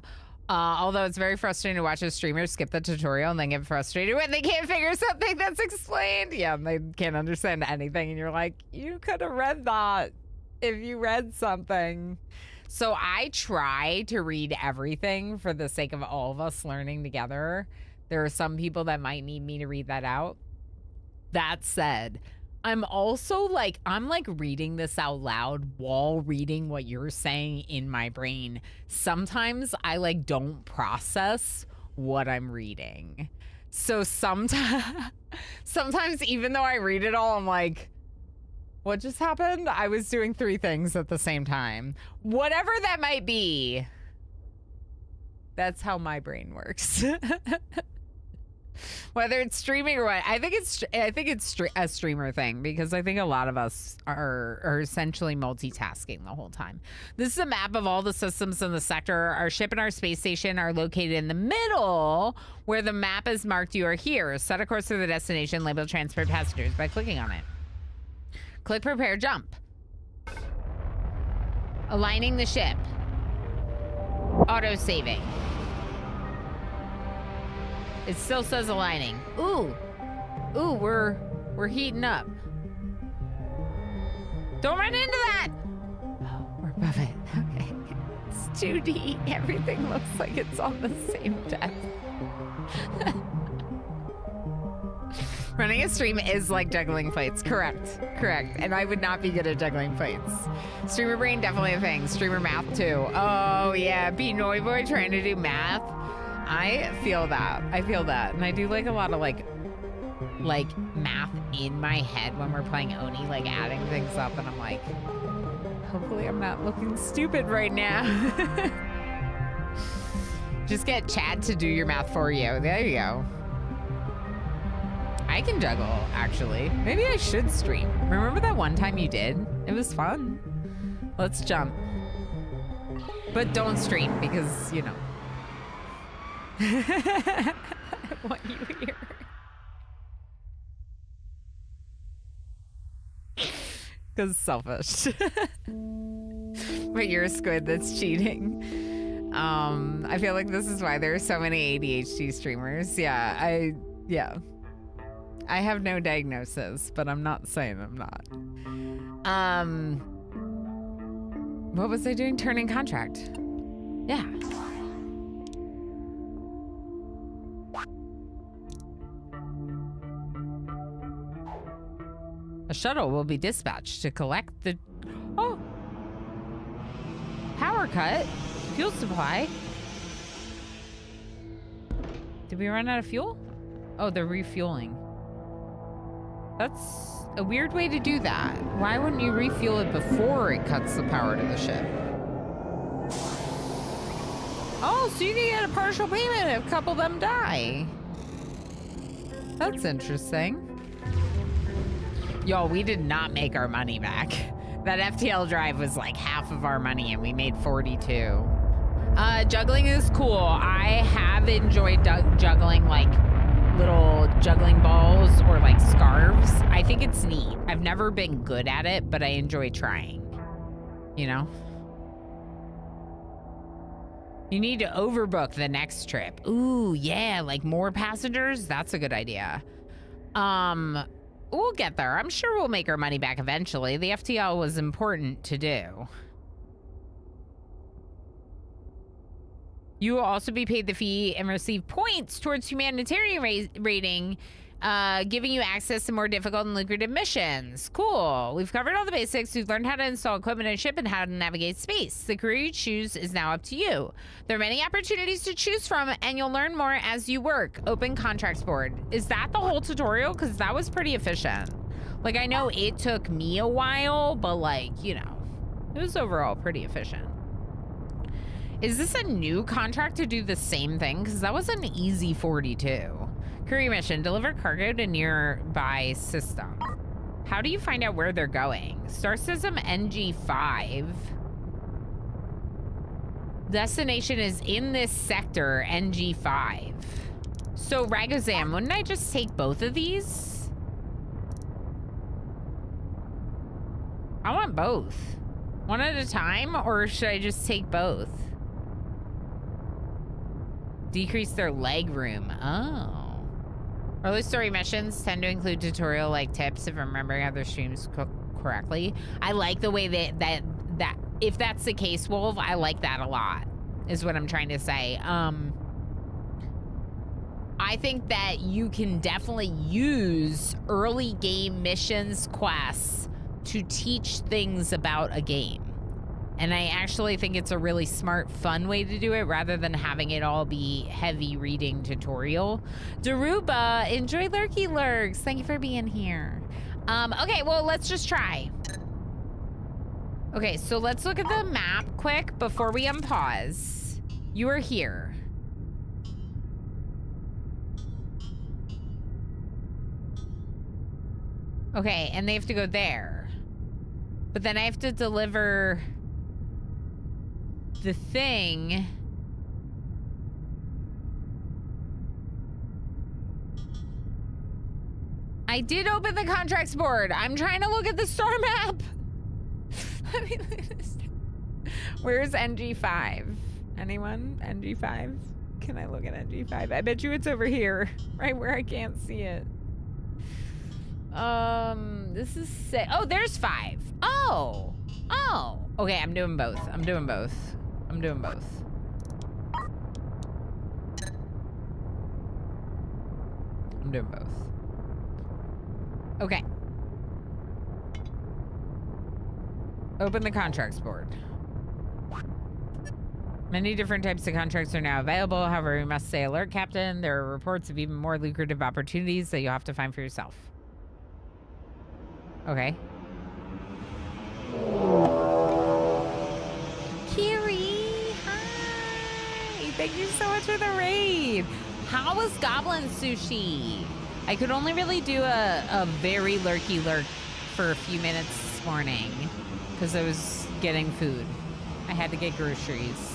Although it's very frustrating to watch a streamer skip the tutorial and then get frustrated when they can't figure something that's explained. Yeah, and they can't understand anything. And you're like, you could have read that if you read something. So I try to read everything for the sake of all of us learning together. There are some people that might need me to read that out. That said, I'm also like, I'm like reading this out loud while reading what you're saying in my brain. Sometimes I like don't process what I'm reading. So sometimes even though I read it all, I'm like, what just happened? I was doing 3 things at the same time. Whatever that might be. That's how my brain works. Whether it's streaming or what, I think it's a streamer thing because I think a lot of us are essentially multitasking the whole time. This is a map of all the systems in the sector. Our ship and our space station are located in the middle where the map is marked you are here. Set a course to the destination, label transport passengers by clicking on it. Click prepare jump. Aligning the ship. Auto saving. It still says aligning. Ooh, we're heating up. Don't run into that. Oh, we're above it. Okay. It's 2D. Everything looks like it's on the same depth. Running a stream is like juggling plates. Correct. And I would not be good at juggling plates. Streamer brain, definitely a thing. Streamer math, too. Oh, yeah. Be Noi Boy trying to do math. I feel that. And I do like a lot of like math in my head when we're playing Oni, like adding things up. And I'm like, hopefully I'm not looking stupid right now. Just get Chad to do your math for you. There you go. I can juggle, actually. Maybe I should stream. Remember that one time you did? It was fun. Let's jump. But don't stream because, you know. I want you here. Because selfish. But you're a squid that's cheating. I feel like this is why there are so many ADHD streamers. Yeah. I have no diagnosis, but I'm not saying I'm not. What was I doing? Turning contract. Yeah. A shuttle will be dispatched to collect the... Oh! Power cut. Fuel supply. Did we run out of fuel? Oh, they're refueling. That's a weird way to do that. Why wouldn't you refuel it before it cuts the power to the ship? Oh, so you can get a partial payment if a couple of them die. That's interesting. Y'all, we did not make our money back. That FTL drive was like half of our money and we made 42. Juggling is cool. I have enjoyed juggling like little juggling balls or like scarves. I think it's neat. I've never been good at it, but I enjoy trying. You know? You need to overbook the next trip. Ooh, yeah, like more passengers? That's a good idea. We'll get there. I'm sure we'll make our money back eventually. The FTL was important to do. You will also be paid the fee and receive points towards humanitarian rating, giving you access to more difficult and lucrative missions. Cool. We've covered all the basics. We've learned how to install equipment and ship and how to navigate space. The career you choose is now up to you. There are many opportunities to choose from, and you'll learn more as you work. Open contracts board. Is that the whole tutorial? Because that was pretty efficient. Like, I know it took me a while, but like, you know, it was overall pretty efficient. Is this a new contract to do the same thing? Because that was an easy 42. Courier mission, deliver cargo to nearby system. How do you find out where they're going? Star system NG5. Destination is in this sector, NG5. So Ragozam, wouldn't I just take both of these? I want both. One at a time, or should I just take both? Decrease their leg room. Oh. Early story missions tend to include tutorial-like tips if I'm remembering other streams correctly. I like the way that if that's the case, Wolf, I like that a lot, is what I'm trying to say. I think that you can definitely use early game missions, quests, to teach things about a game. And I actually think it's a really smart, fun way to do it rather than having it all be heavy reading tutorial. Daruba, enjoy Lurky Lurks. Thank you for being here. Okay, well, let's just try. Okay, so let's look at the map quick before we unpause. You are here. Okay, and they have to go there. But then I have to deliver the thing. I did open the contracts board. I'm trying to look at the star map. Let me look at this. Where's NG5? Anyone? NG5? Can I look at NG5? I bet you it's over here, right where I can't see it. This is 6. Oh, there's 5. Oh. Oh. Okay, I'm doing both. I'm doing both. I'm doing both. I'm doing both. Okay. Open the contracts board. Many different types of contracts are now available. However, we must stay alert, Captain. There are reports of even more lucrative opportunities that you'll have to find for yourself. Okay. Kiri, hi. Thank you so much for the raid. How was Goblin Sushi? I could only really do a very lurky lurk for a few minutes this morning because I was getting food. I had to get groceries.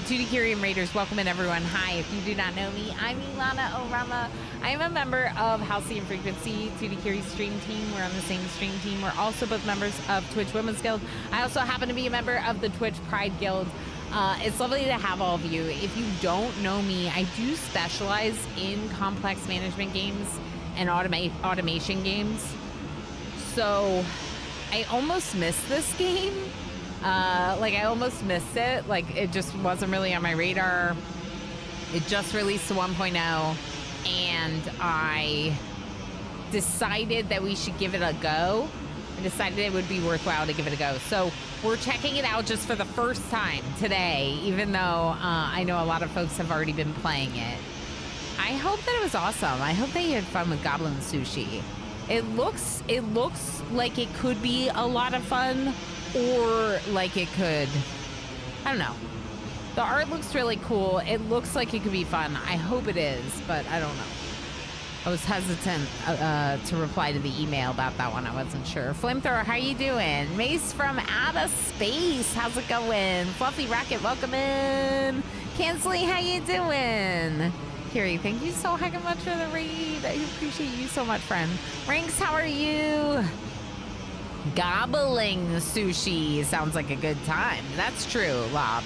Judy Kiri and Raiders, welcome in everyone. Hi, if you do not know me, I'm Ilana Orama. I am a member of Halcyon Frequency, Judy Kiri's stream team. We're on the same stream team. We're also both members of Twitch Women's Guild. I also happen to be a member of the Twitch Pride Guild. It's lovely to have all of you. If you don't know me, I do specialize in complex management games and automation games. So I almost missed this game. I almost missed it. Like, it just wasn't really on my radar. It just released to 1.0, and I decided that we should give it a go. I decided it would be worthwhile to give it a go. So we're checking it out just for the first time today, even though I know a lot of folks have already been playing it. I hope that it was awesome. I hope that you had fun with Goblin Sushi. It looks like it could be a lot of fun, or like it could, I don't know. The art looks really cool. It looks like it could be fun. I hope it is, but I don't know. I was hesitant to reply to the email about that one. I wasn't sure. Flamethrower, how you doing? Mace from outer space, how's it going? Fluffy Rocket, welcome in. Kansley, how you doing? Kiri, thank you so heckin' much for the raid. I appreciate you so much, friend. Ranks, how are you? Gobbling sushi sounds like a good time. That's true, Lob.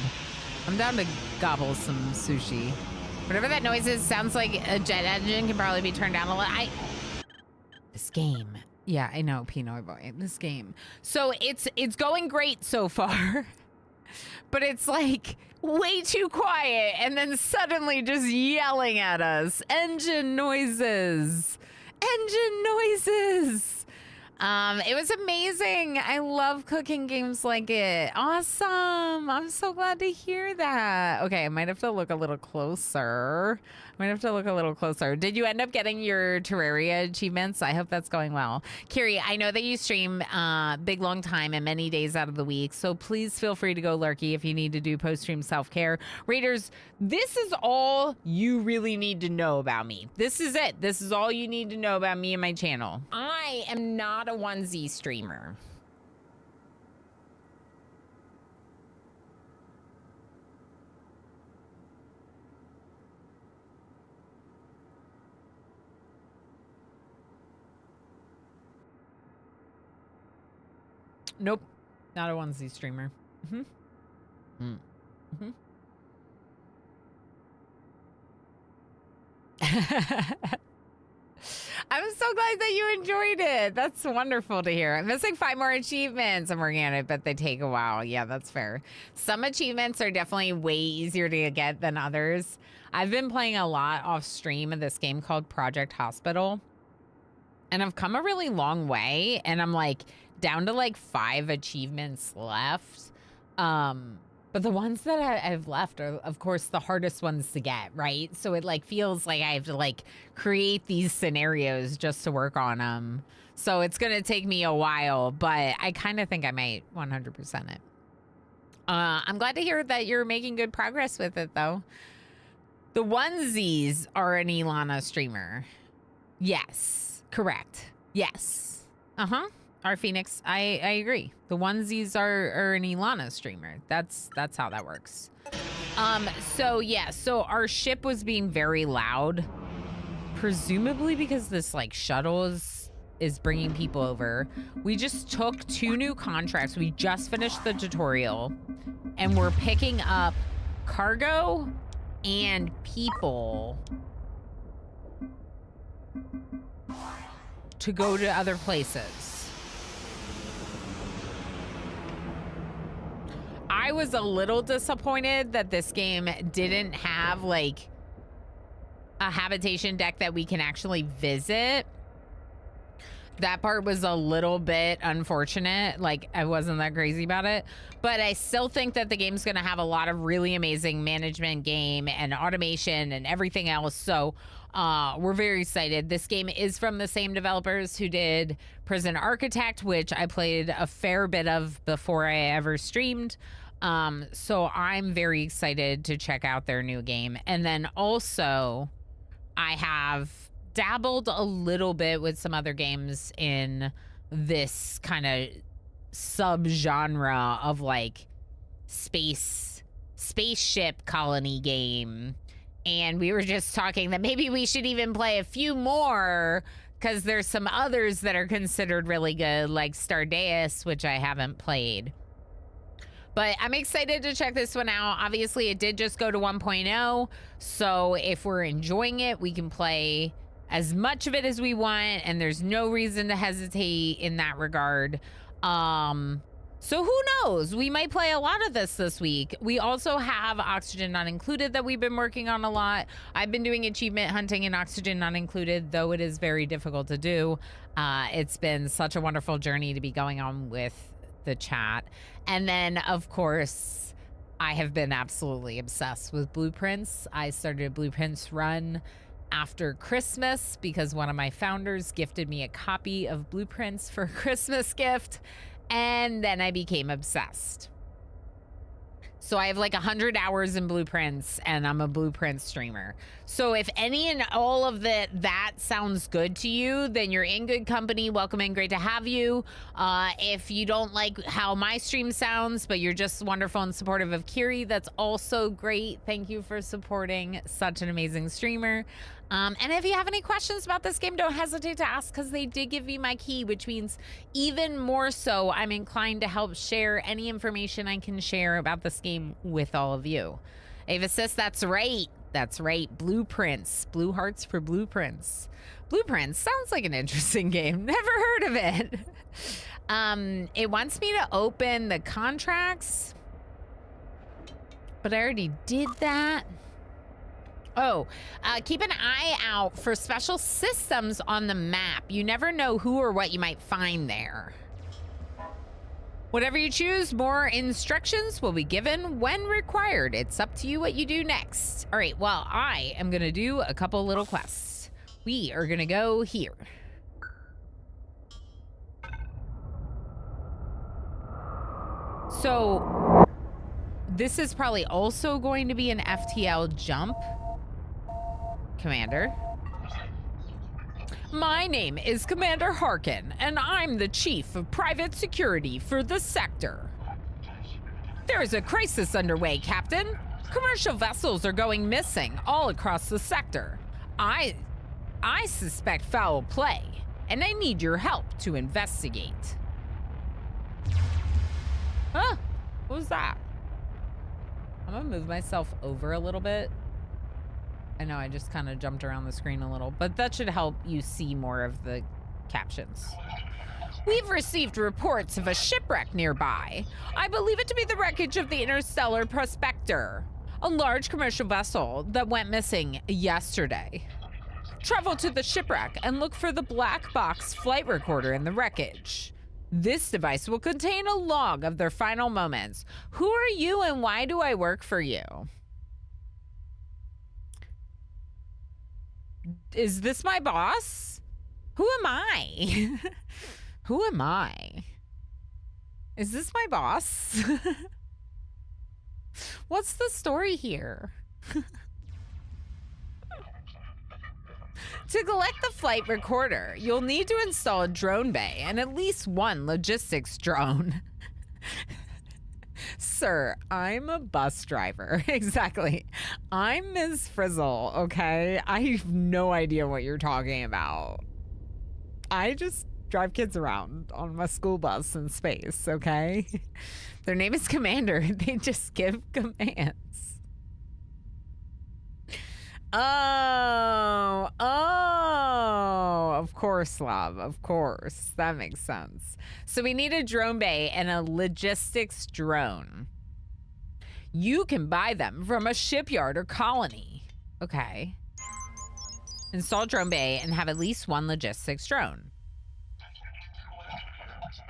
I'm down to gobble some sushi. Whatever that noise is, sounds like a jet engine can probably be turned down a little. This game. Yeah, I know, Pinoy Boy. This game. So it's going great so far. But it's like way too quiet and then suddenly just yelling at us. Engine noises. Engine noises. It was amazing. I love cooking games like it. Awesome. I'm so glad to hear that. Okay, I might have to look a little closer. Did you end up getting your Terraria achievements? I hope that's going well. Kiri, I know that you stream big long time and many days out of the week, so please feel free to go lurky if you need to do post-stream self-care. Raiders, this is all you really need to know about me. This is it. This is all you need to know about me and my channel. I am not a 1Z streamer. Nope, not a 1Z streamer. I'm so glad that you enjoyed it. That's wonderful to hear. I'm missing 5 more achievements. I'm working on it, but they take a while. Yeah, that's fair. Some achievements are definitely way easier to get than others. I've been playing a lot off stream of this game called Project Hospital, and I've come a really long way, and I'm like down to like 5 achievements left. But the ones that I've left are, of course, the hardest ones to get, right? So it like feels like I have to like create these scenarios just to work on them. So it's going to take me a while, but I kind of think I might 100% it. I'm glad to hear that you're making good progress with it, though. The onesies are an Ilana streamer. Yes, correct. Yes. Uh-huh. Our Phoenix, I agree. The onesies are an Ilana streamer. That's how that works. So yeah, so our ship was being very loud, presumably because this like shuttle is bringing people over. We just took 2 new contracts. We just finished the tutorial, and we're picking up cargo and people to go to other places. I was a little disappointed that this game didn't have like a habitation deck that we can actually visit. That part was a little bit unfortunate. Like, I wasn't that crazy about it, but I still think that the game's gonna have a lot of really amazing management game and automation and everything else. So we're very excited. This game is from the same developers who did Prison Architect, which I played a fair bit of before I ever streamed. So I'm very excited to check out their new game. And then also I have dabbled a little bit with some other games in this kind of sub-genre of like spaceship colony game. And we were just talking that maybe we should even play a few more because there's some others that are considered really good, like Stardeus, which I haven't played. But I'm excited to check this one out. Obviously, it did just go to 1.0. So if we're enjoying it, we can play as much of it as we want. And there's no reason to hesitate in that regard. So who knows? We might play a lot of this week. We also have Oxygen Not Included that we've been working on a lot. I've been doing achievement hunting in Oxygen Not Included, though it is very difficult to do. It's been such a wonderful journey to be going on with the chat. And then, of course, I have been absolutely obsessed with Blueprints. I started a Blueprints run after Christmas because one of my founders gifted me a copy of Blueprints for a Christmas gift, and then I became obsessed. So I have like 100 hours in Blueprints, and I'm a Blueprint streamer. So if any and all of that sounds good to you, then you're in good company. Welcome in, great to have you. If you don't like how my stream sounds, but you're just wonderful and supportive of Kiri, that's also great. Thank you for supporting such an amazing streamer. And if you have any questions about this game, don't hesitate to ask, because they did give me my key, which means even more so I'm inclined to help share any information I can share about this game with all of you. Ava says, that's right. That's right. Blueprints. Blue hearts for Blueprints. Blueprints sounds like an interesting game. Never heard of it. It wants me to open the contracts, but I already did that. Oh, keep an eye out for special systems on the map. You never know who or what you might find there. Whatever you choose, more instructions will be given when required. It's up to you what you do next. All right, well, I am going to do a couple little quests. We are going to go here. So this is probably also going to be an FTL jump. Commander. My name is Commander Harkin, and I'm the Chief of Private Security for the sector. There is a crisis underway, Captain. Commercial vessels are going missing all across the sector. I suspect foul play, and I need your help to investigate. Huh? What was that? I'm gonna move myself over a little bit. I know I just kind of jumped around the screen a little, but that should help you see more of the captions. We've received reports of a shipwreck nearby. I believe it to be the wreckage of the Interstellar Prospector, a large commercial vessel that went missing yesterday. Travel to the shipwreck and look for the black box flight recorder in the wreckage. This device will contain a log of their final moments. Who are you and why do I work for you? Is this my boss? Who am I? Who am I? Is this my boss? What's the story here? To collect the flight recorder, you'll need to install a drone bay and at least one logistics drone. Sir, I'm a bus driver. Exactly. I'm Ms. Frizzle, okay? I have no idea what you're talking about. I just drive kids around on my school bus in space, okay? Their name is Commander. They just give commands. Of course, love. Of course. That makes sense. So we need a drone bay and a logistics drone. You can buy them from a shipyard or colony. Okay. Install drone bay and have at least one logistics drone.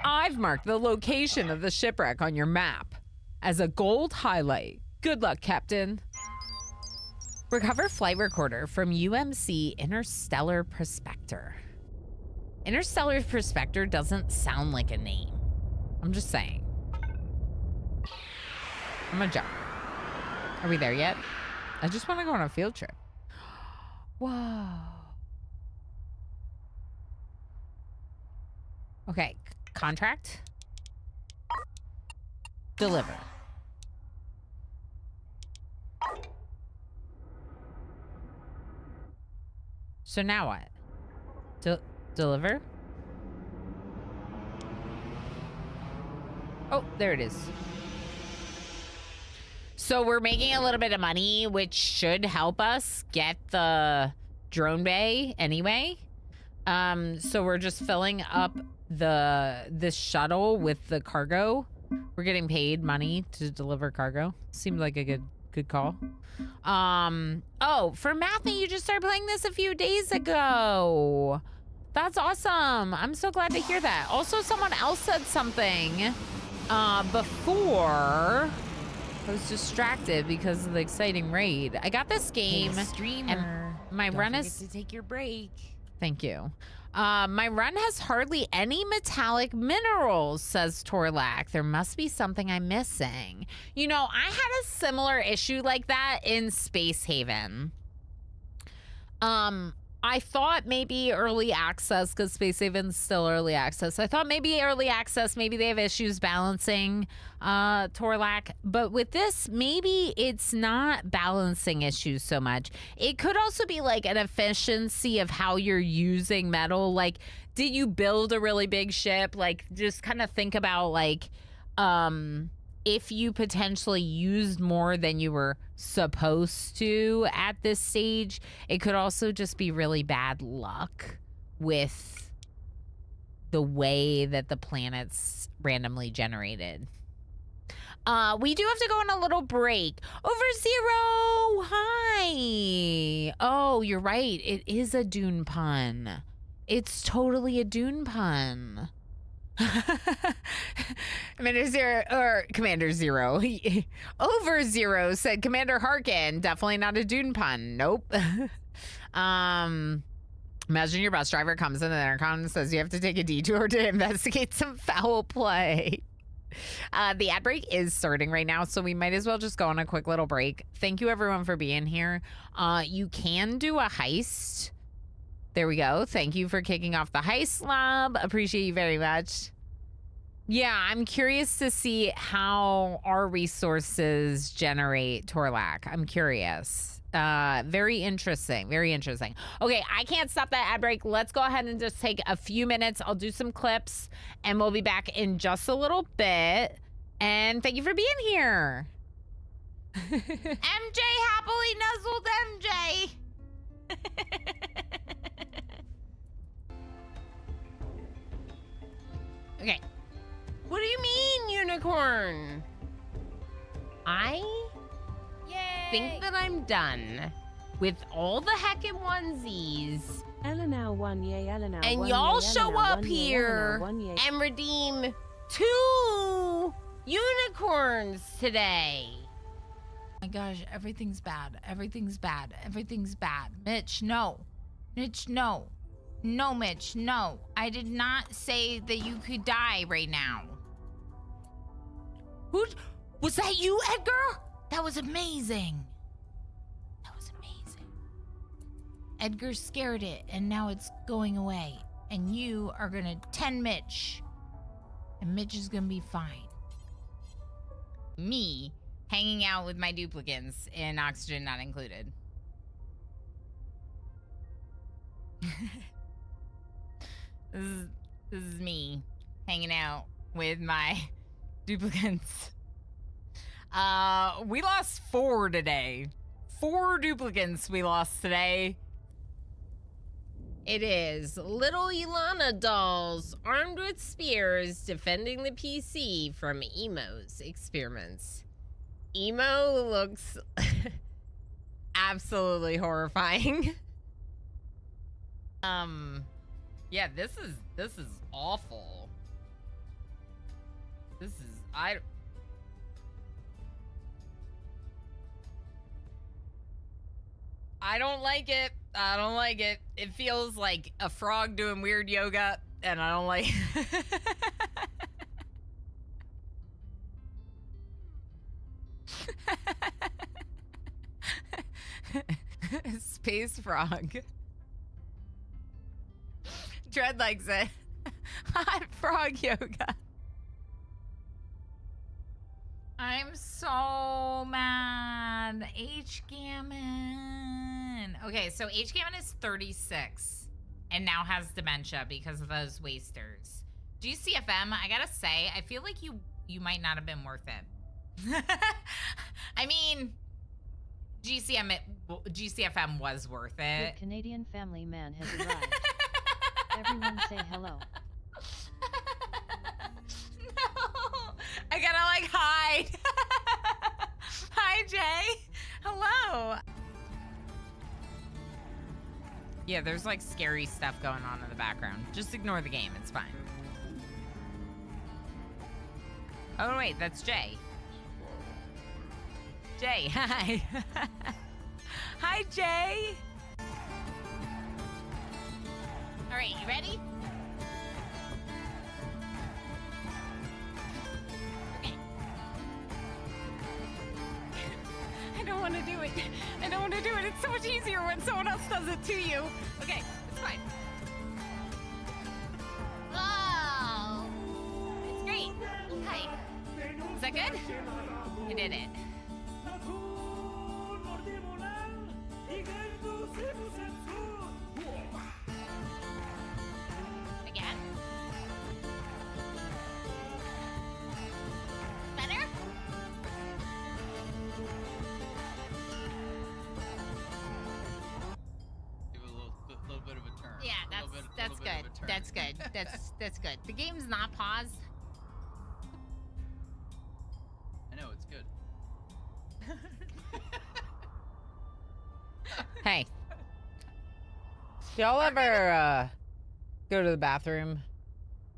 I've marked the location of the shipwreck on your map as a gold highlight. Good luck, Captain. Recover flight recorder from UMC Interstellar Prospector. Interstellar Prospector doesn't sound like a name. I'm just saying. I'm gonna jump. Are we there yet? I just want to go on a field trip. Whoa. Okay, contract. Deliver. So now what? Deliver? Oh, there it is. So we're making a little bit of money, which should help us get the drone bay anyway. So we're just filling up this shuttle with the cargo. We're getting paid money to deliver cargo. Seemed like a good call. Oh, for Matthew, you just started playing this a few days ago. That's awesome. I'm so glad to hear that. Also, someone else said something before. I was distracted because of the exciting raid. I got this game. Hey, streamer. And my run is to take your break. Thank you. My run has hardly any metallic minerals, says Torlak. There must be something I'm missing. You know, I had a similar issue like that in Space Haven. I thought maybe early access, because Space Haven's still early access. I thought maybe early access, maybe they have issues balancing Torlak. But with this, maybe it's not balancing issues so much. It could also be like an efficiency of how you're using metal. Like, did you build a really big ship? Like, just kind of think about like, if you potentially used more than you were supposed to at this stage. It could also just be really bad luck with the way that the planet's randomly generated. We do have to go on a little break. Over Zero, hi. Oh, you're right. It is a Dune pun. It's totally a Dune pun. Commander Zero. Over Zero said Commander Harkin. Definitely not a Dune pun. Nope. Imagine your bus driver comes in the intercom and says you have to take a detour to investigate some foul play. The ad break is starting right now, so we might as well just go on a quick little break. Thank you everyone for being here. You can do a heist. There we go. Thank you for kicking off the heist lab. Appreciate you very much. Yeah, I'm curious to see how our resources generate Torlak. I'm curious. Very interesting. Very interesting. Okay, I can't stop that ad break. Let's go ahead and just take a few minutes. I'll do some clips, and we'll be back in just a little bit. And thank you for being here. MJ, happily nuzzled MJ. Okay. What do you mean, unicorn? I think that I'm done with all the heckin' onesies. And y'all show up here and redeem 2 unicorns today. Oh my gosh, everything's bad. Everything's bad. Everything's bad. Mitch, no. Mitch, no. No, Mitch, no. I did not say that you could die right now. Was that you, Edgar? That was amazing. That was amazing. Edgar scared it, and now it's going away. And you are gonna 10 Mitch. And Mitch is gonna be fine. Me hanging out with my duplicants in Oxygen Not Included. This is me hanging out with my duplicants. We lost 4 today. 4 duplicants we lost today. It is little Ilana dolls armed with spears defending the PC from Emo's experiments. Emo looks absolutely horrifying. Yeah, this is awful. This is I don't like it. I don't like it. It feels like a frog doing weird yoga, and I don't like Space frog. Dread likes it. Hot frog yoga. I'm so mad. H Gammon. Okay, so H Gammon is 36 and now has dementia because of those wasters. GCFM, I gotta say, I feel like you might not have been worth it. I mean, GCFM was worth it. The Canadian family man has arrived. Everyone say hello. No, I gotta like hide. Hi, Jay. Hello. Yeah, there's like scary stuff going on in the background. Just ignore the game. It's fine. Oh, wait, that's Jay. Jay, hi. Hi, Jay. All right, you ready? Okay. I don't want to do it. I don't want to do it. It's so much easier when someone else does it to you. Okay, it's fine. Oh, it's great. Hi. Is that good? I did it. Again. Better? Give it a little bit of a turn. Yeah, that's good. That's good. That's good. The game's not paused. I know, it's good. Hey. Y'all ever go to the bathroom,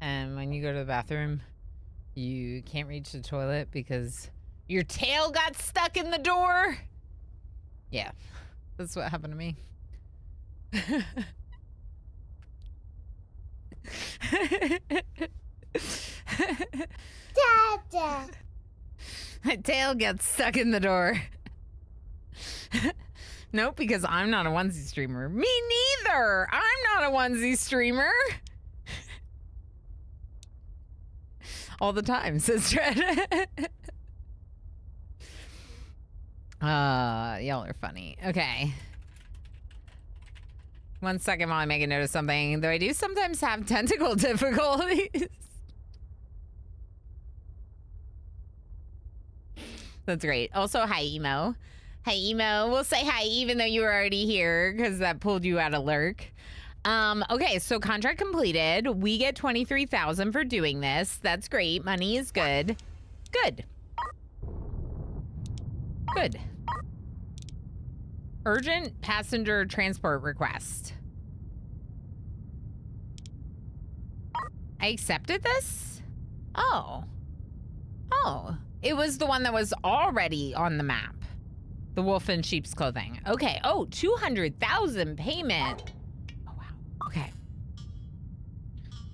and when you go to the bathroom, you can't reach the toilet because your tail got stuck in the door? Yeah, that's what happened to me. Dada. My tail gets stuck in the door. Nope, because I'm not a onesie streamer. Me neither. I'm not a onesie streamer. All the time, says Dread. Y'all are funny. Okay. 1 second while I make a note of something. Though I do sometimes have tentacle difficulties. That's great. Also, hi, Emo. Hi, Emo. We'll say hi even though you were already here because that pulled you out of lurk. Okay, so contract completed. We get 23,000 for doing this. That's great. Money is good. Good. Good. Urgent passenger transport request. I accepted this? Oh. Oh. It was the one that was already on the map. The wolf in sheep's clothing. Okay. Oh, 200,000 payment. Oh, wow. Okay.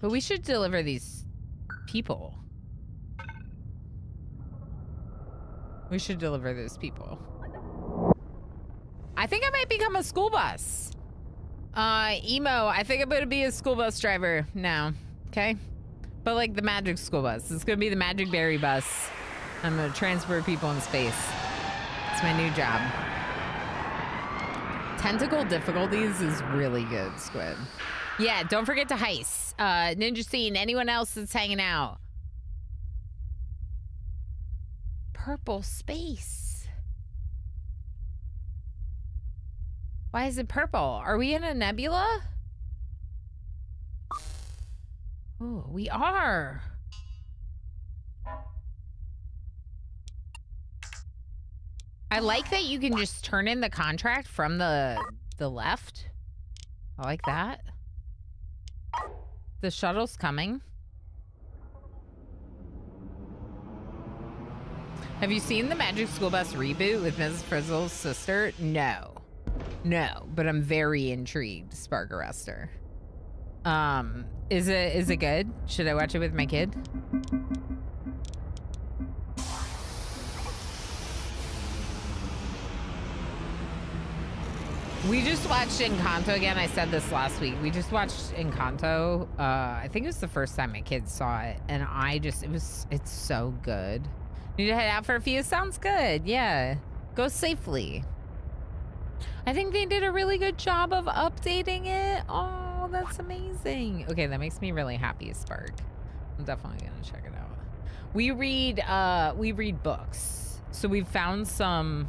But we should deliver these people. We should deliver those people. I think I might become a school bus. Emo, I think I'm gonna be a school bus driver now. Okay? But like the magic school bus. It's gonna be the magic berry bus. I'm gonna transport people in space. It's my new job. Tentacle difficulties is really good, Squid. Yeah, don't forget to heist. Ninja Scene, anyone else that's hanging out. Purple space. Why is it purple? Are we in a nebula? Oh, we are. I like that you can just turn in the contract from the left. I like that. The shuttle's coming. Have you seen the Magic School Bus reboot with Mrs. Frizzle's sister? No. No, but I'm very intrigued, Spark Arrestor. Is it good? Should I watch it with my kid? We just watched Encanto again. I said this last week. We just watched Encanto. I think it was the first time my kids saw it, and it's so good. Need to head out for a few? Sounds good. Yeah. Go safely. I think they did a really good job of updating it. Oh, that's amazing. Okay, that makes me really happy, Spark. I'm definitely gonna check it out. We read books. So we've found some.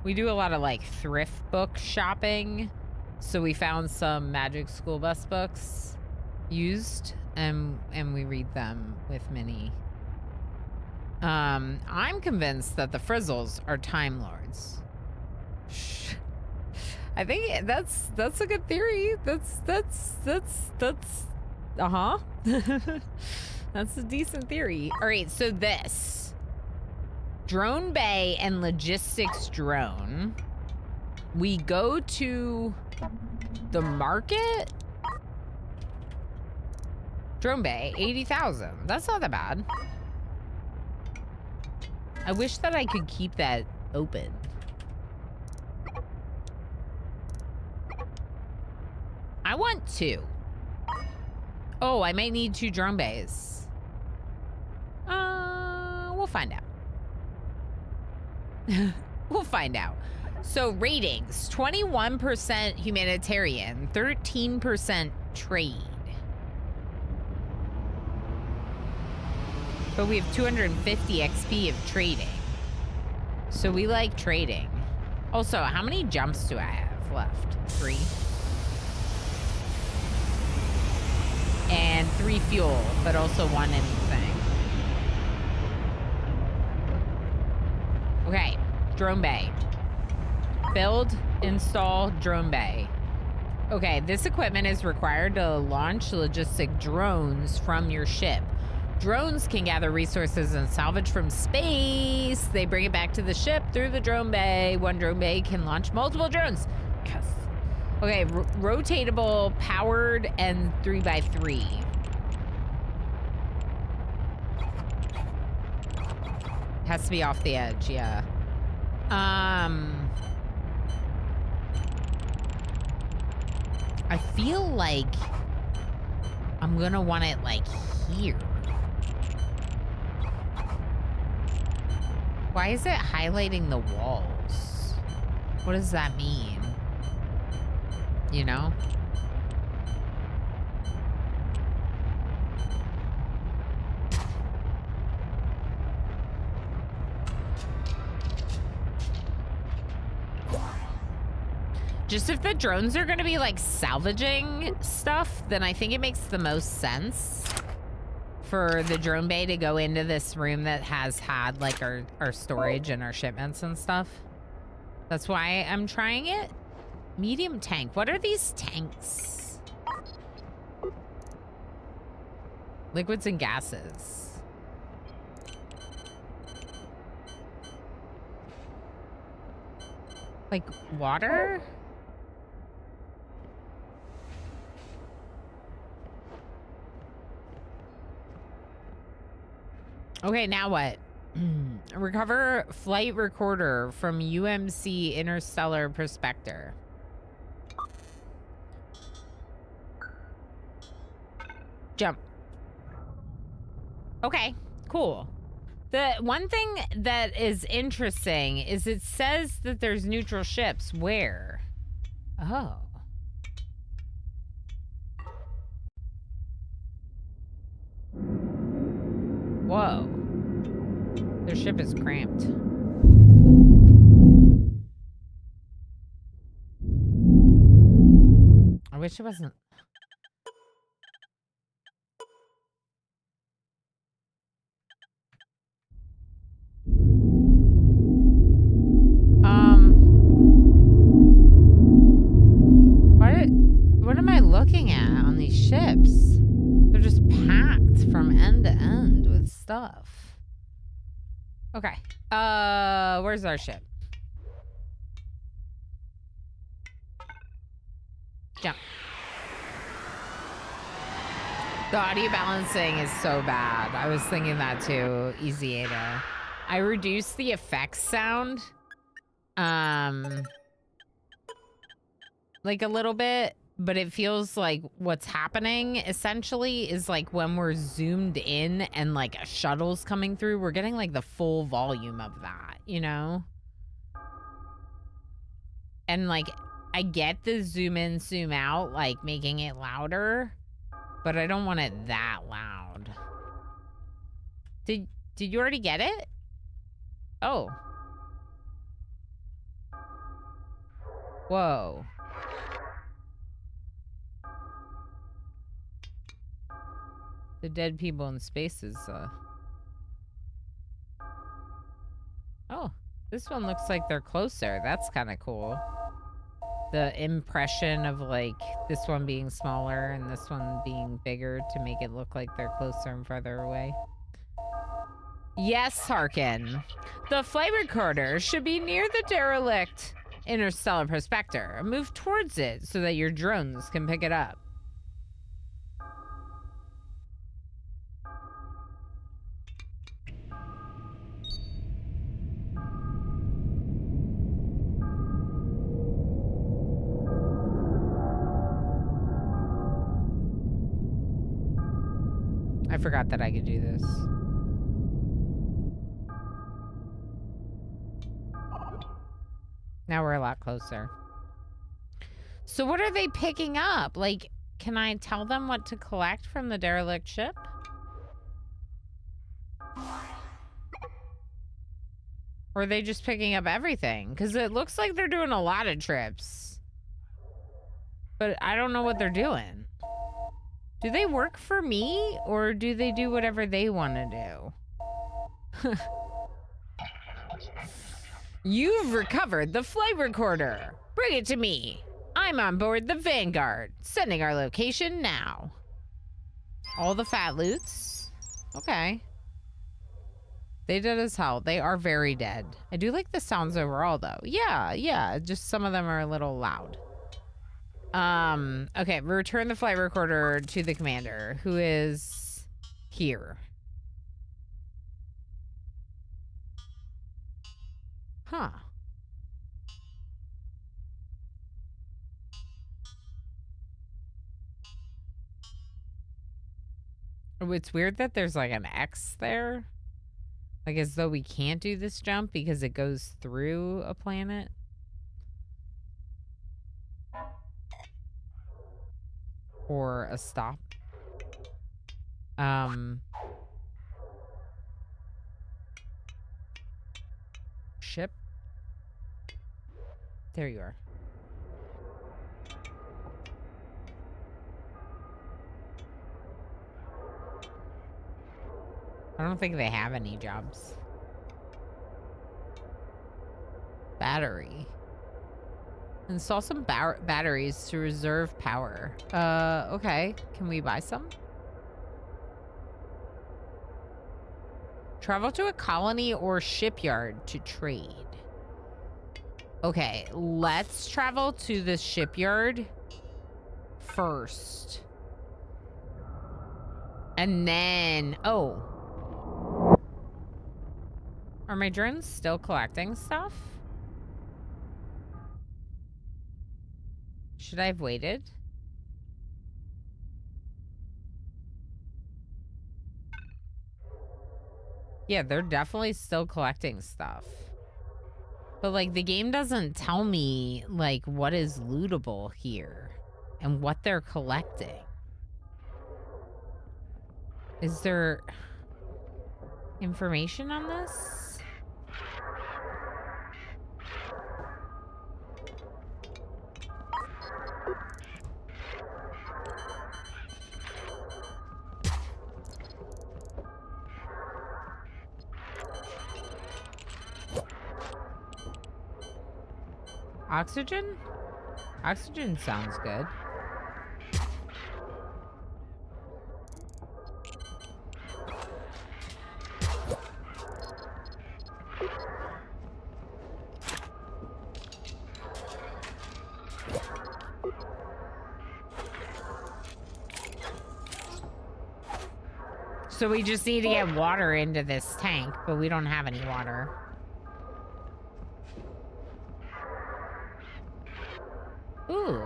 We do a lot of like thrift book shopping. So we found some Magic School Bus books used, and we read them with Minnie. I'm convinced that the Frizzles are Time Lords. I think that's a good theory. That's uh-huh. That's a decent theory. All right, so this Drone Bay and Logistics Drone. We go to the market. Drone Bay, 80,000. That's not that bad. I wish that I could keep that open. I want 2. Oh, I might need 2 drone bays. We'll find out. We'll find out. So ratings, 21% humanitarian, 13% trade. But we have 250 XP of trading. So we like trading. Also, how many jumps do I have left? 3. And 3 fuel, but also 1 anything. Okay, drone bay. Build, install, drone bay. Okay, this equipment is required to launch logistic drones from your ship. Drones can gather resources and salvage from space. They bring it back to the ship through the drone bay. One drone bay can launch multiple drones. Yes. Okay, rotatable, powered, and 3x3. Has to be off the edge, yeah. I feel like I'm gonna want it like here. Why is it highlighting the walls? What does that mean? You know? Just if the drones are gonna be like salvaging stuff, then I think it makes the most sense for the drone bay to go into this room that has had like our storage and our shipments and stuff. That's why I'm trying it. Medium tank. What are these tanks? Liquids and gases. Like water? Okay, now what? Recover flight recorder from UMC Interstellar Prospector. Jump. Okay, cool. The one thing that is interesting is it says that there's neutral ships. Where? Oh. Whoa. Their ship is cramped. wish it wasn't. What am I looking at on these ships? They're just packed from end to end with stuff. Okay. Where's our ship? Jump. The audio balancing is so bad. I was thinking that too. Easy Ada. I reduced the effects sound. Like a little bit, but it feels like what's happening essentially is like when we're zoomed in and like a shuttle's coming through, we're getting like the full volume of that, you know? And like, I get the zoom in, zoom out, like making it louder, but I don't want it that loud. Did you already get it? Oh. Whoa. The dead people in space is, Oh, this one looks like they're closer. That's kind of cool. The impression of, like, this one being smaller and this one being bigger to make it look like they're closer and further away. Yes, Harkin. The flight recorder should be near the derelict interstellar prospector. Move towards it so that your drones can pick it up. I forgot that I could do this. Now we're a lot closer. So what are they picking up? Like, can I tell them what to collect from the derelict ship? Or are they just picking up everything? Because it looks like they're doing a lot of trips. But I don't know what they're doing. Do they work for me? Or do they do whatever they want to do? You've recovered the flight recorder. Bring it to me. I'm on board the Vanguard. Sending our location now. All the fat loots? Okay. They dead as hell. They are very dead. I do like the sounds overall, though. Yeah. Just some of them are a little loud. Okay. Return the flight recorder to the commander, who is here. Huh. Oh, it's weird that there's like an X there. Like as though we can't do this jump because it goes through a planet. Or a stop. Ship. There you are. I don't think they have any jobs. Battery. Install some batteries to reserve power. Okay. Can we buy some? Travel to a colony or shipyard to trade. Okay, let's travel to the shipyard first. And then, oh. Are my drones still collecting stuff? Should I have waited? Yeah, they're definitely still collecting stuff. But, like, the game doesn't tell me, like, what is lootable here and what they're collecting. Is there information on this? Oxygen? Oxygen sounds good. So we just need to get water into this tank, but we don't have any water. Ooh.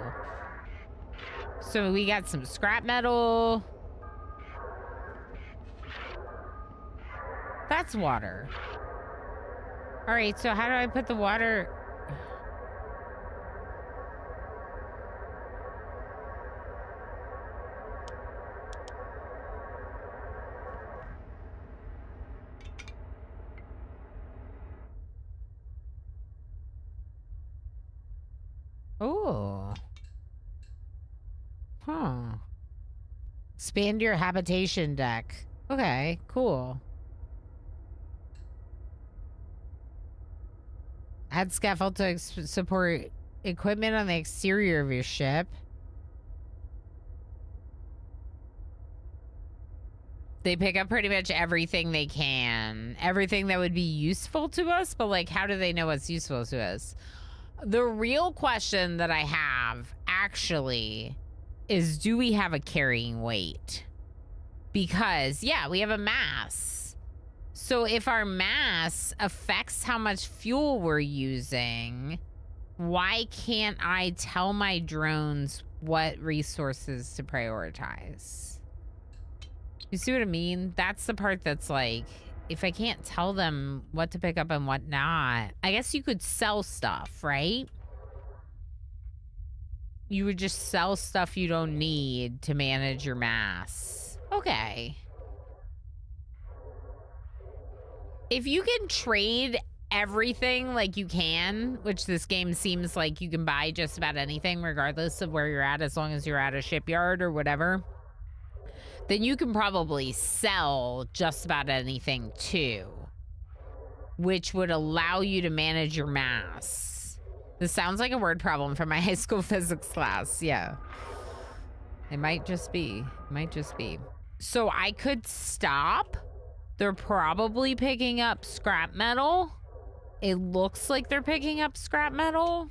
So we got some scrap metal. That's water. All right, so how do I put the water? Oh. Huh. Expand your habitation deck. Okay, cool. Add scaffold to support equipment on the exterior of your ship. They pick up pretty much everything they can. Everything that would be useful to us, but like, how do they know what's useful to us? The real question that I have, actually, is do we have a carrying weight? Because, yeah, we have a mass. So if our mass affects how much fuel we're using, why can't I tell my drones what resources to prioritize? You see what I mean? That's the part that's like, if I can't tell them what to pick up and what not, I guess you could sell stuff, right? You would just sell stuff you don't need to manage your mass. Okay. If you can trade everything like you can, which this game seems like you can buy just about anything regardless of where you're at, as long as you're at a shipyard or whatever, then you can probably sell just about anything too, which would allow you to manage your mass. This sounds like a word problem from my high school physics class. Yeah. It might just be. It might just be. So I could stop. They're probably picking up scrap metal. It looks like they're picking up scrap metal.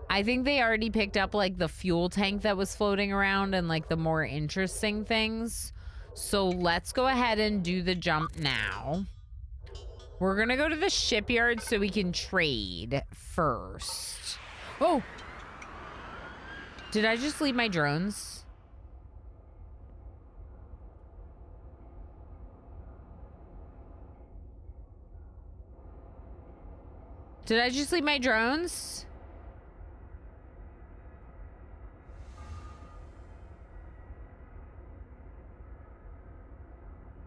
I think they already picked up like the fuel tank that was floating around and like the more interesting things. So let's go ahead and do the jump now. We're gonna go to the shipyard so we can trade first. Oh! Did I just leave my drones? Did I just leave my drones?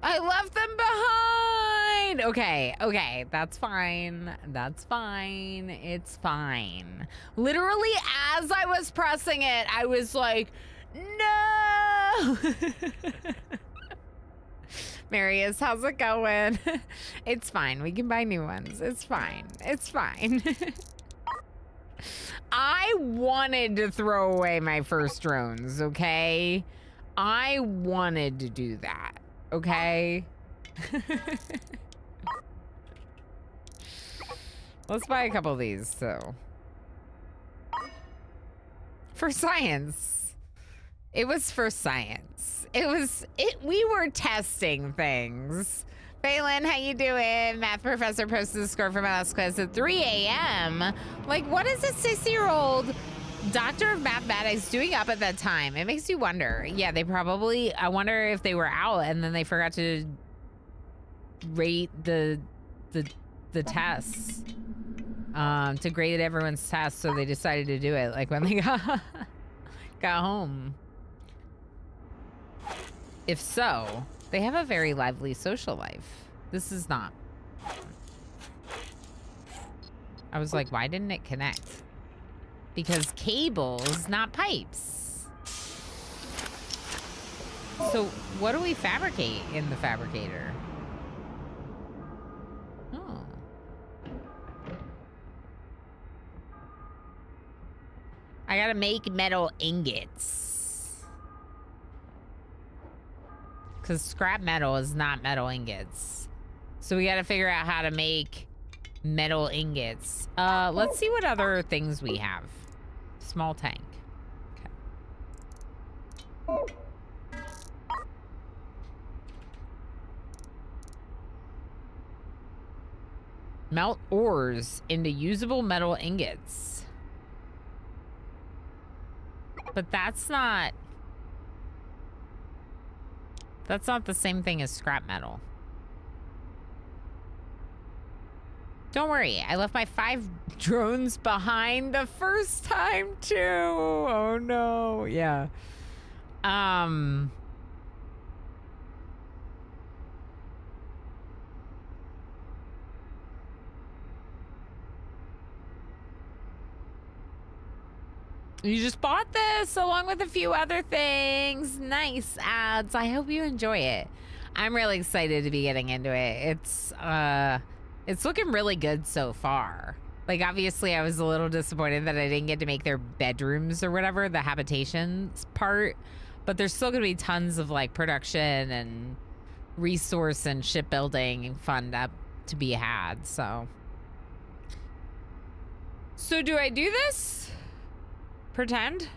I left them behind. Okay, that's fine. That's fine. It's fine. Literally, as I was pressing it, I was like, no. Marius, how's it going? It's fine. We can buy new ones. It's fine. It's fine. I wanted to throw away my first drones, okay? I wanted to do that, okay? Let's buy a couple of these, so. For science. It was for science. We were testing things. Phelan, how you doing? Math professor posted the score for my last class at 3 a.m. Like, what is a 60-year-old doctor of mathematics doing up at that time? It makes you wonder. Yeah, they probably, I wonder if they were out and then they forgot to rate the tests. To grade everyone's tests, so they decided to do it like when they got home. If so, they have a very lively social life. This is not. I was like, why didn't it connect? Because cables, not pipes. So what do we fabricate in the fabricator? Oh. I gotta make metal ingots. Because scrap metal is not metal ingots. So we gotta figure out how to make metal ingots. Let's see what other things we have. Small tank. Okay. Melt ores into usable metal ingots. But that's not the same thing as scrap metal. Don't worry, I left my 5 drones behind the first time too. Oh no, yeah. You just bought this along with a few other things. Nice ads. I hope you enjoy it. I'm really excited to be getting into it. It's looking really good so far. Like, obviously, I was a little disappointed that I didn't get to make their bedrooms or whatever, the habitations part. But there's still going to be tons of, like, production and resource and shipbuilding fun to be had, so. So do I do this? Pretend?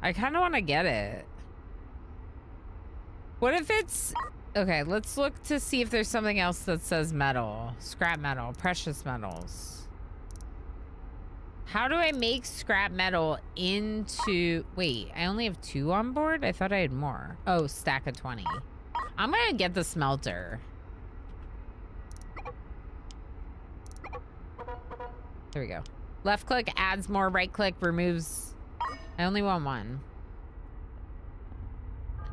I kind of want to get it. What if it's... Okay, let's look to see if there's something else that says metal. Scrap metal, precious metals. How do I make scrap metal into... Wait, I only have 2 on board? I thought I had more. Oh, stack of 20. I'm gonna get the smelter. There we go. Left click adds more, right click removes. I only want 1.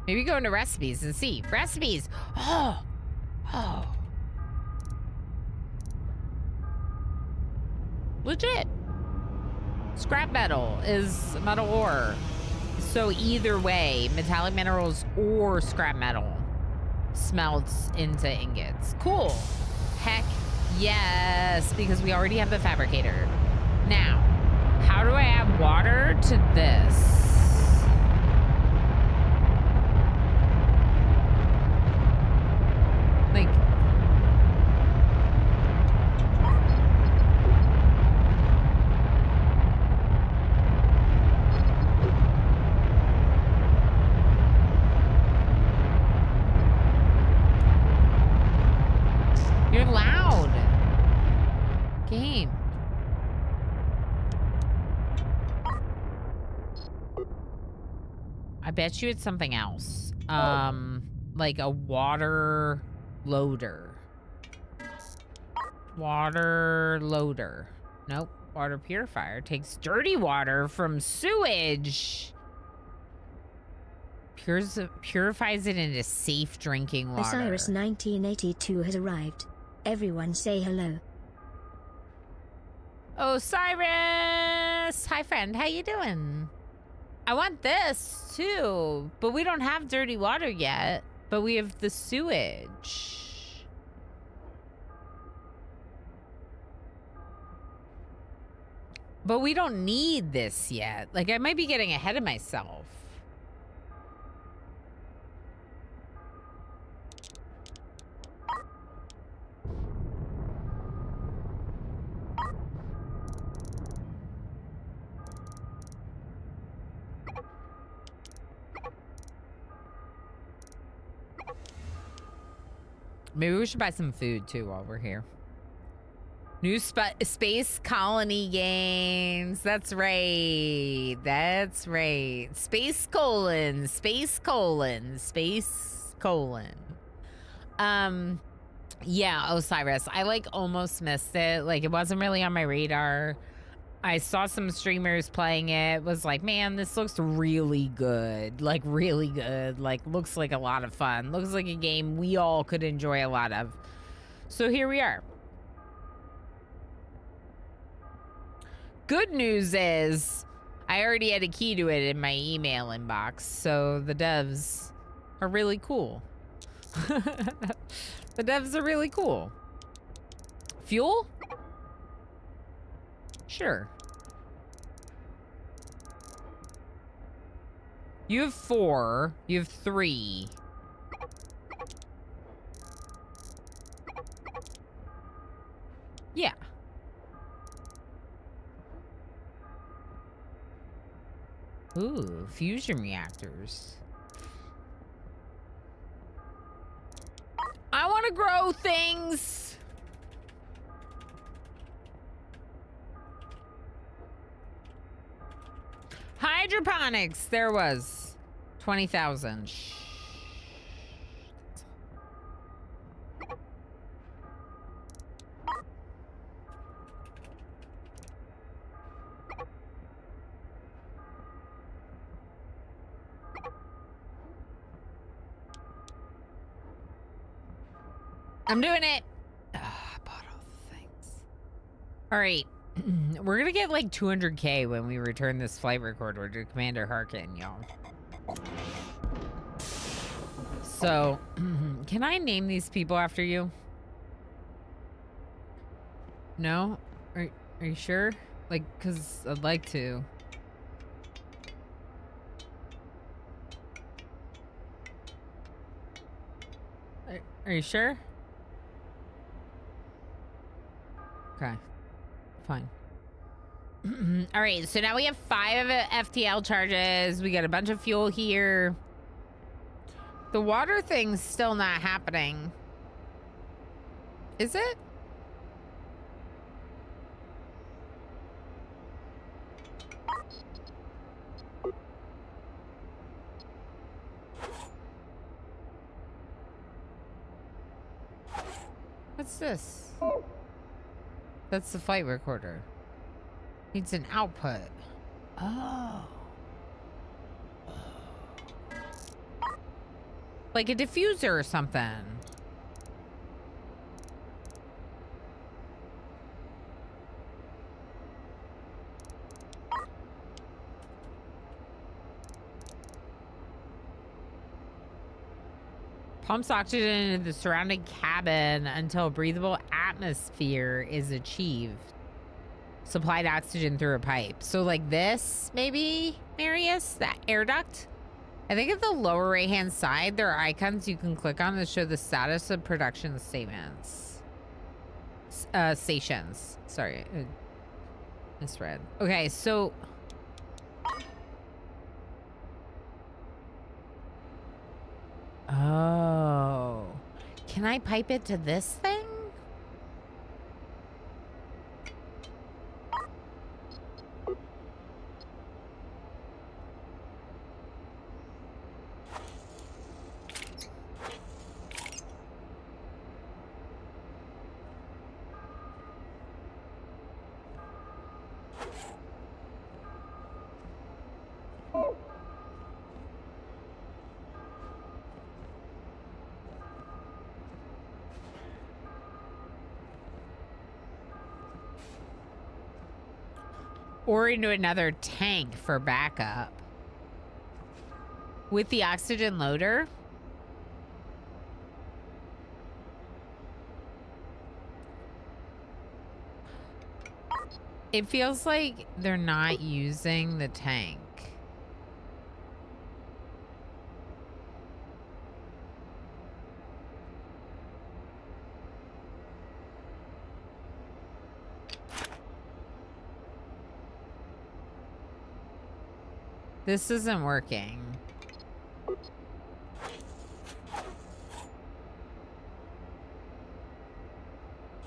Maybe go into recipes and see. Recipes! Oh! Oh. Legit. Scrap metal is metal ore. So either way, metallic minerals or scrap metal smelts into ingots. Cool. Heck yes, because we already have the fabricator. Now, how do I add water to this? Like, you're loud. Game. I bet you it's something else. Like a water loader. Water loader. Nope. Water purifier takes dirty water from sewage. Purifies it into safe drinking water. Osiris 1982 has arrived. Everyone say hello. Osiris! Hi, friend. How you doing? I want this, too. But we don't have dirty water yet. But we have the sewage. But we don't need this yet. Like, I might be getting ahead of myself. Maybe we should buy some food, too, while we're here. New space colony games. That's right. That's right. Space colon. Space colon. Space colon. Yeah, Osiris. I, like, almost missed it. Like, it wasn't really on my radar. I saw some streamers playing it. Was like, man, this looks really good. Like, really good. Like, looks like a lot of fun. Looks like a game we all could enjoy a lot of. So here we are. Good news is I already had a key to it in my email inbox. So the devs are really cool. The devs are really cool. Fuel? Sure. You have 4. You have 3. Yeah. Ooh, fusion reactors. I want to grow things. Hydroponics. There was 20,000. I'm doing it. I bought all the things. All right. We're going to get like 200K when we return this flight recorder to Commander Harkin, y'all. So, can I name these people after you? No? Are you sure? Like, because I'd like to. Are you sure? Okay. Fine. All right, so now we have 5 FTL charges. We got a bunch of fuel here. The water thing's still not happening. Is it? What's this? That's the flight recorder. Needs an output. Oh. Like a diffuser or something. Pumps oxygen into the surrounding cabin until a breathable atmosphere is achieved. Supplied oxygen through a pipe. So like this, maybe, Marius? That air duct? I think at the lower right-hand side, there are icons you can click on to show the status of production statements. Stations. Sorry. Misread. Okay, so... Oh. Can I pipe it to this thing? Or into another tank for backup. With the oxygen loader? It feels like they're not using the tank. This isn't working.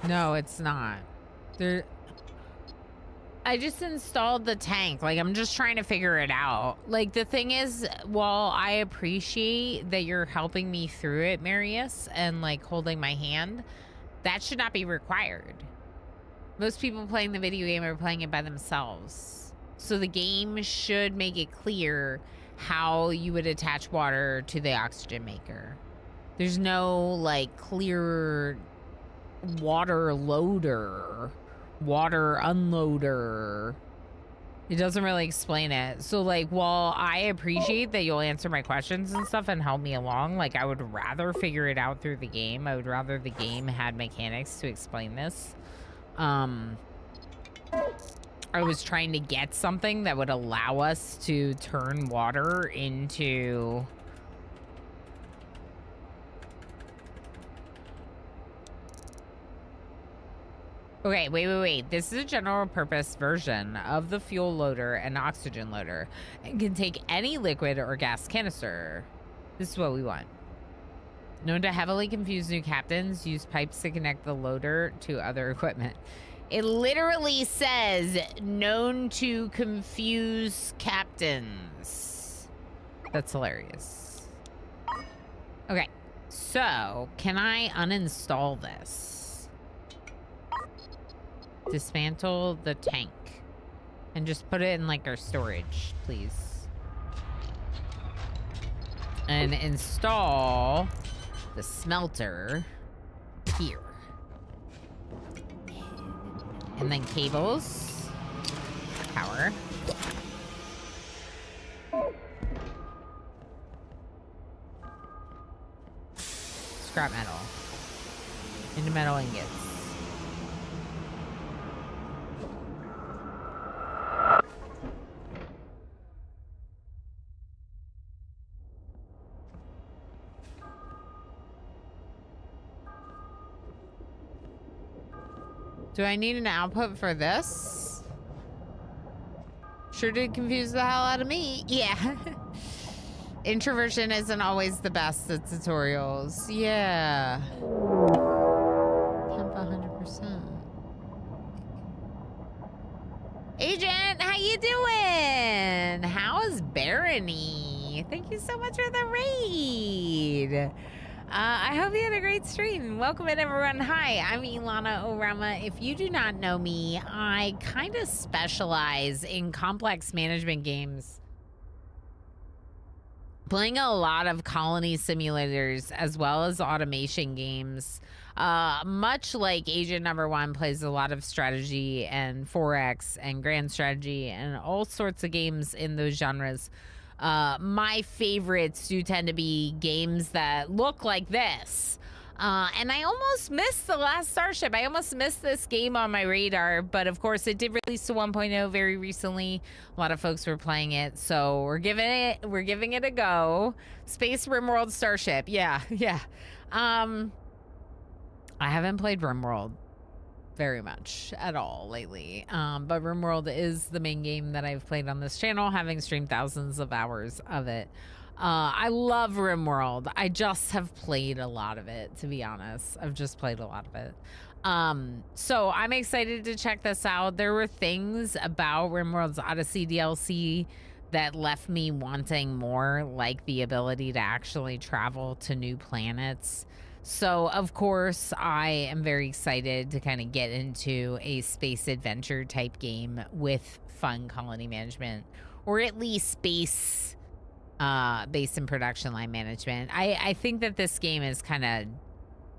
No, it's not. I just installed the tank. Like, I'm just trying to figure it out. Like, the thing is, while I appreciate that you're helping me through it, Marius, and, like, holding my hand, that should not be required. Most people playing the video game are playing it by themselves. So the game should make it clear how you would attach water to the oxygen maker. There's no, like, clear water loader, water unloader. It doesn't really explain it. So, like, while I appreciate that you'll answer my questions and stuff and help me along, like, I would rather figure it out through the game. I would rather the game had mechanics to explain this. I was trying to get something that would allow us to turn water into... Okay, wait. This is a general purpose version of the fuel loader and oxygen loader. It can take any liquid or gas canister. This is what we want. Known to heavily confuse new captains, use pipes to connect the loader to other equipment. It literally says known to confuse captains. That's hilarious. Okay, so can I uninstall this? Dismantle the tank and just put it in like our storage, please. And install the smelter here. And then cables, power. Scrap metal. Into metal ingots. Do I need an output for this? Sure did confuse the hell out of me. Yeah. Introversion isn't always the best at tutorials. Yeah. Temp 100%. Agent, how you doing? How is Barony? Thank you so much for the raid. I hope you had a great stream. Welcome in, everyone. Hi, I'm Ilana Orama. If you do not know me, I kind of specialize in complex management games. Playing a lot of colony simulators as well as automation games. Much like Agent Number One plays a lot of strategy and 4X and grand strategy and all sorts of games in those genres. My favorites do tend to be games that look like this. And I almost missed the Last Starship. I almost missed this game on my radar, but of course it did release to 1.0 very recently. A lot of folks were playing it, so we're giving it a go. Space RimWorld Starship. Yeah. I haven't played RimWorld very much at all lately, but RimWorld is the main game that I've played on this channel, having streamed thousands of hours of it. I love RimWorld. I just have played a lot of it, to be honest. I've just played a lot of it. So I'm excited to check this out. There were things about RimWorld's Odyssey DLC that left me wanting more, like the ability to actually travel to new planets. So, of course, I am very excited to kind of get into a space adventure type game with fun colony management, or at least space base and production line management. I think that this game is kind of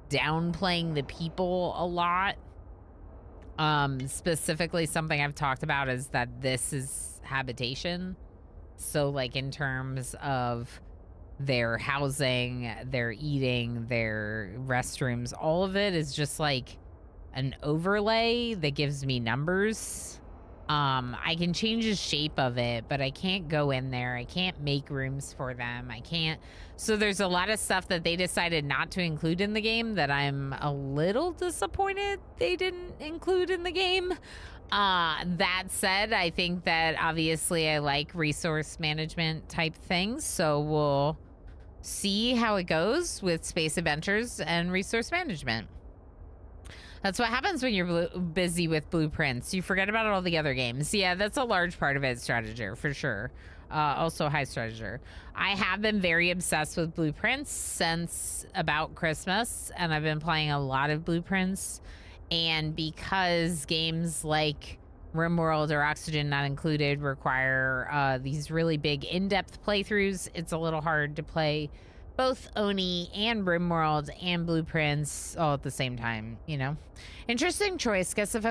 downplaying the people a lot. Specifically, something I've talked about is that this is habitation. So, like, in terms of their housing, their eating, their restrooms, all of it is just like an overlay that gives me numbers. I can change the shape of it, but I can't go in there. I can't make rooms for them. I can't. So there's a lot of stuff that they decided not to include in the game that I'm a little disappointed they didn't include in the game. That said, I think that obviously I like resource management type things, so we'll see how it goes with space adventures and resource management. That's what happens when you're busy with blueprints. You forget about all the other games. Yeah, that's a large part of it, Strateger, for sure. Also High Strateger. I have been very obsessed with blueprints since about Christmas, and I've been playing a lot of blueprints. And because games like RimWorld or Oxygen Not Included require these really big in-depth playthroughs, it's a little hard to play both Oni and RimWorld and blueprints all at the same time, you know? Interesting choice. Guess the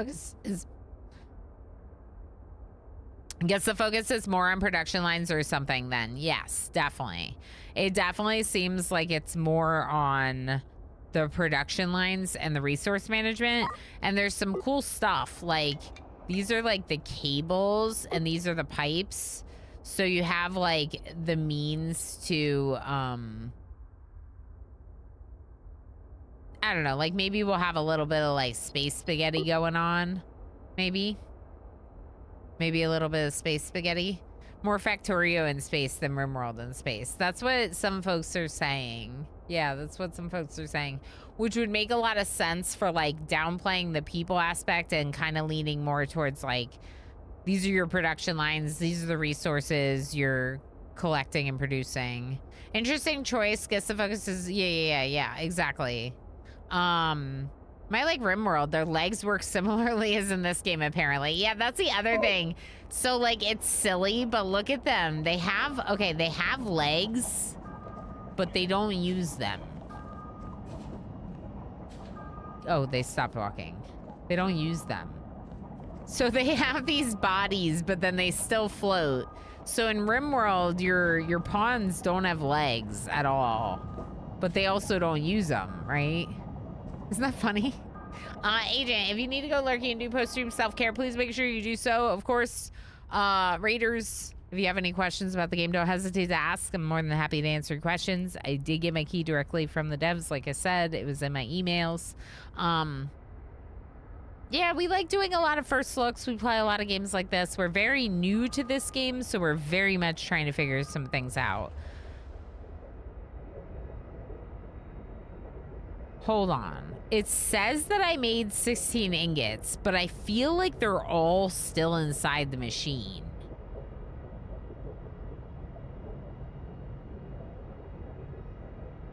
focus is more on production lines or something then. Yes, definitely. It definitely seems like it's more on the production lines and the resource management. And there's some cool stuff like These are like the cables and these are the pipes. So you have like the means to, I don't know, like maybe we'll have a little bit of like space spaghetti going on. Maybe a little bit of space spaghetti. More Factorio in space than RimWorld in space. That's what some folks are saying. Yeah, that's what some folks are saying. Which would make a lot of sense for like downplaying the people aspect and kind of leaning more towards like, these are your production lines. These are the resources you're collecting and producing. Interesting choice. Guess the focus is, yeah, exactly. My like RimWorld, their legs work similarly as in this game, apparently. Yeah, that's the other thing. So like, it's silly, but look at them. They have legs, but they don't use them. Oh, they stopped walking. They don't use them. So they have these bodies, but then they still float. So in RimWorld, your pawns don't have legs at all, but they also don't use them, right? Isn't that funny? Agent, if you need to go lurking and do post-stream self-care, please make sure you do so. Of course, Raiders, if you have any questions about the game, don't hesitate to ask. I'm more than happy to answer questions. I did get my key directly from the devs. Like I said, it was in my emails. Yeah, we like doing a lot of first looks. We play a lot of games like this. We're very new to this game, so we're very much trying to figure some things out. Hold on. It says that I made 16 ingots, but I feel like they're all still inside the machine.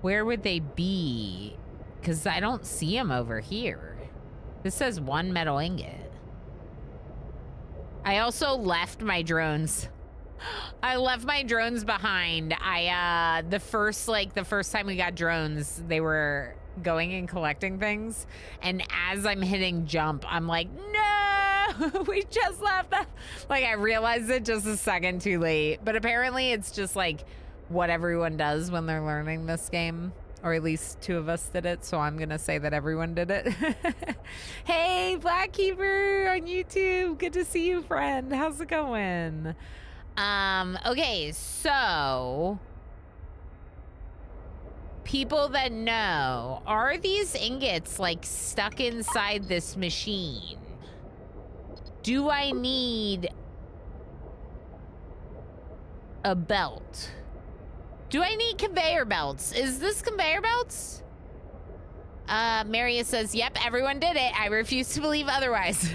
Where would they be? Because I don't see them over here. This says 1 metal ingot. I also left my drones. I left my drones behind. The first time we got drones, they were going and collecting things. And as I'm hitting jump, I'm like, no, we just left that. Like, I realized it just a second too late. But apparently it's just like what everyone does when they're learning this game. Or at least 2 of us did it, so I'm gonna say that everyone did it. Hey, Blackkeeper on YouTube. Good to see you, friend. How's it going? Okay, so people that know, are these ingots like stuck inside this machine? Do I need a belt? Do I need conveyor belts? Is this conveyor belts? Marius says, yep, everyone did it. I refuse to believe otherwise.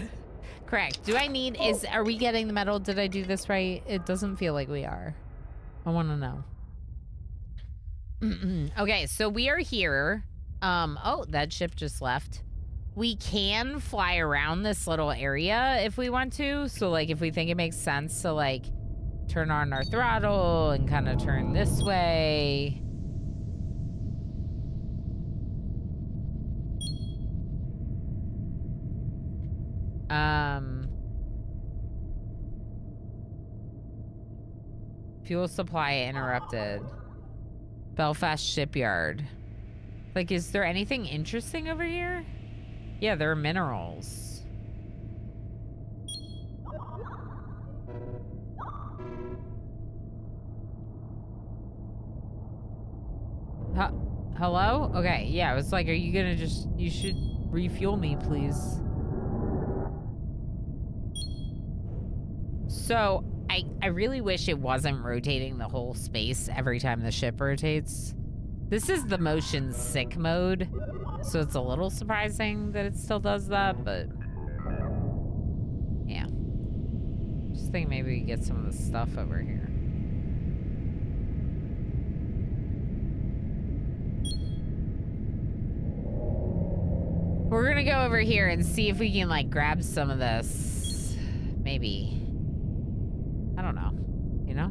Correct. Do I need, are we getting the metal? Did I do this right? It doesn't feel like we are. I want to know. Okay, so we are here. Oh, that ship just left. We can fly around this little area if we want to. So like, if we think it makes sense to like, turn on our throttle and kind of turn this way. Fuel supply interrupted. Belfast shipyard. Like, is there anything interesting over here? Yeah, there are minerals. Hello? Okay, yeah, I was like, are you gonna you should refuel me, please. So, I really wish it wasn't rotating the whole space every time the ship rotates. This is the motion sick mode, so it's a little surprising that it still does that, but yeah. Just think maybe we get some of the stuff over here. We're gonna go over here and see if we can like grab some of this. Maybe. I don't know. You know?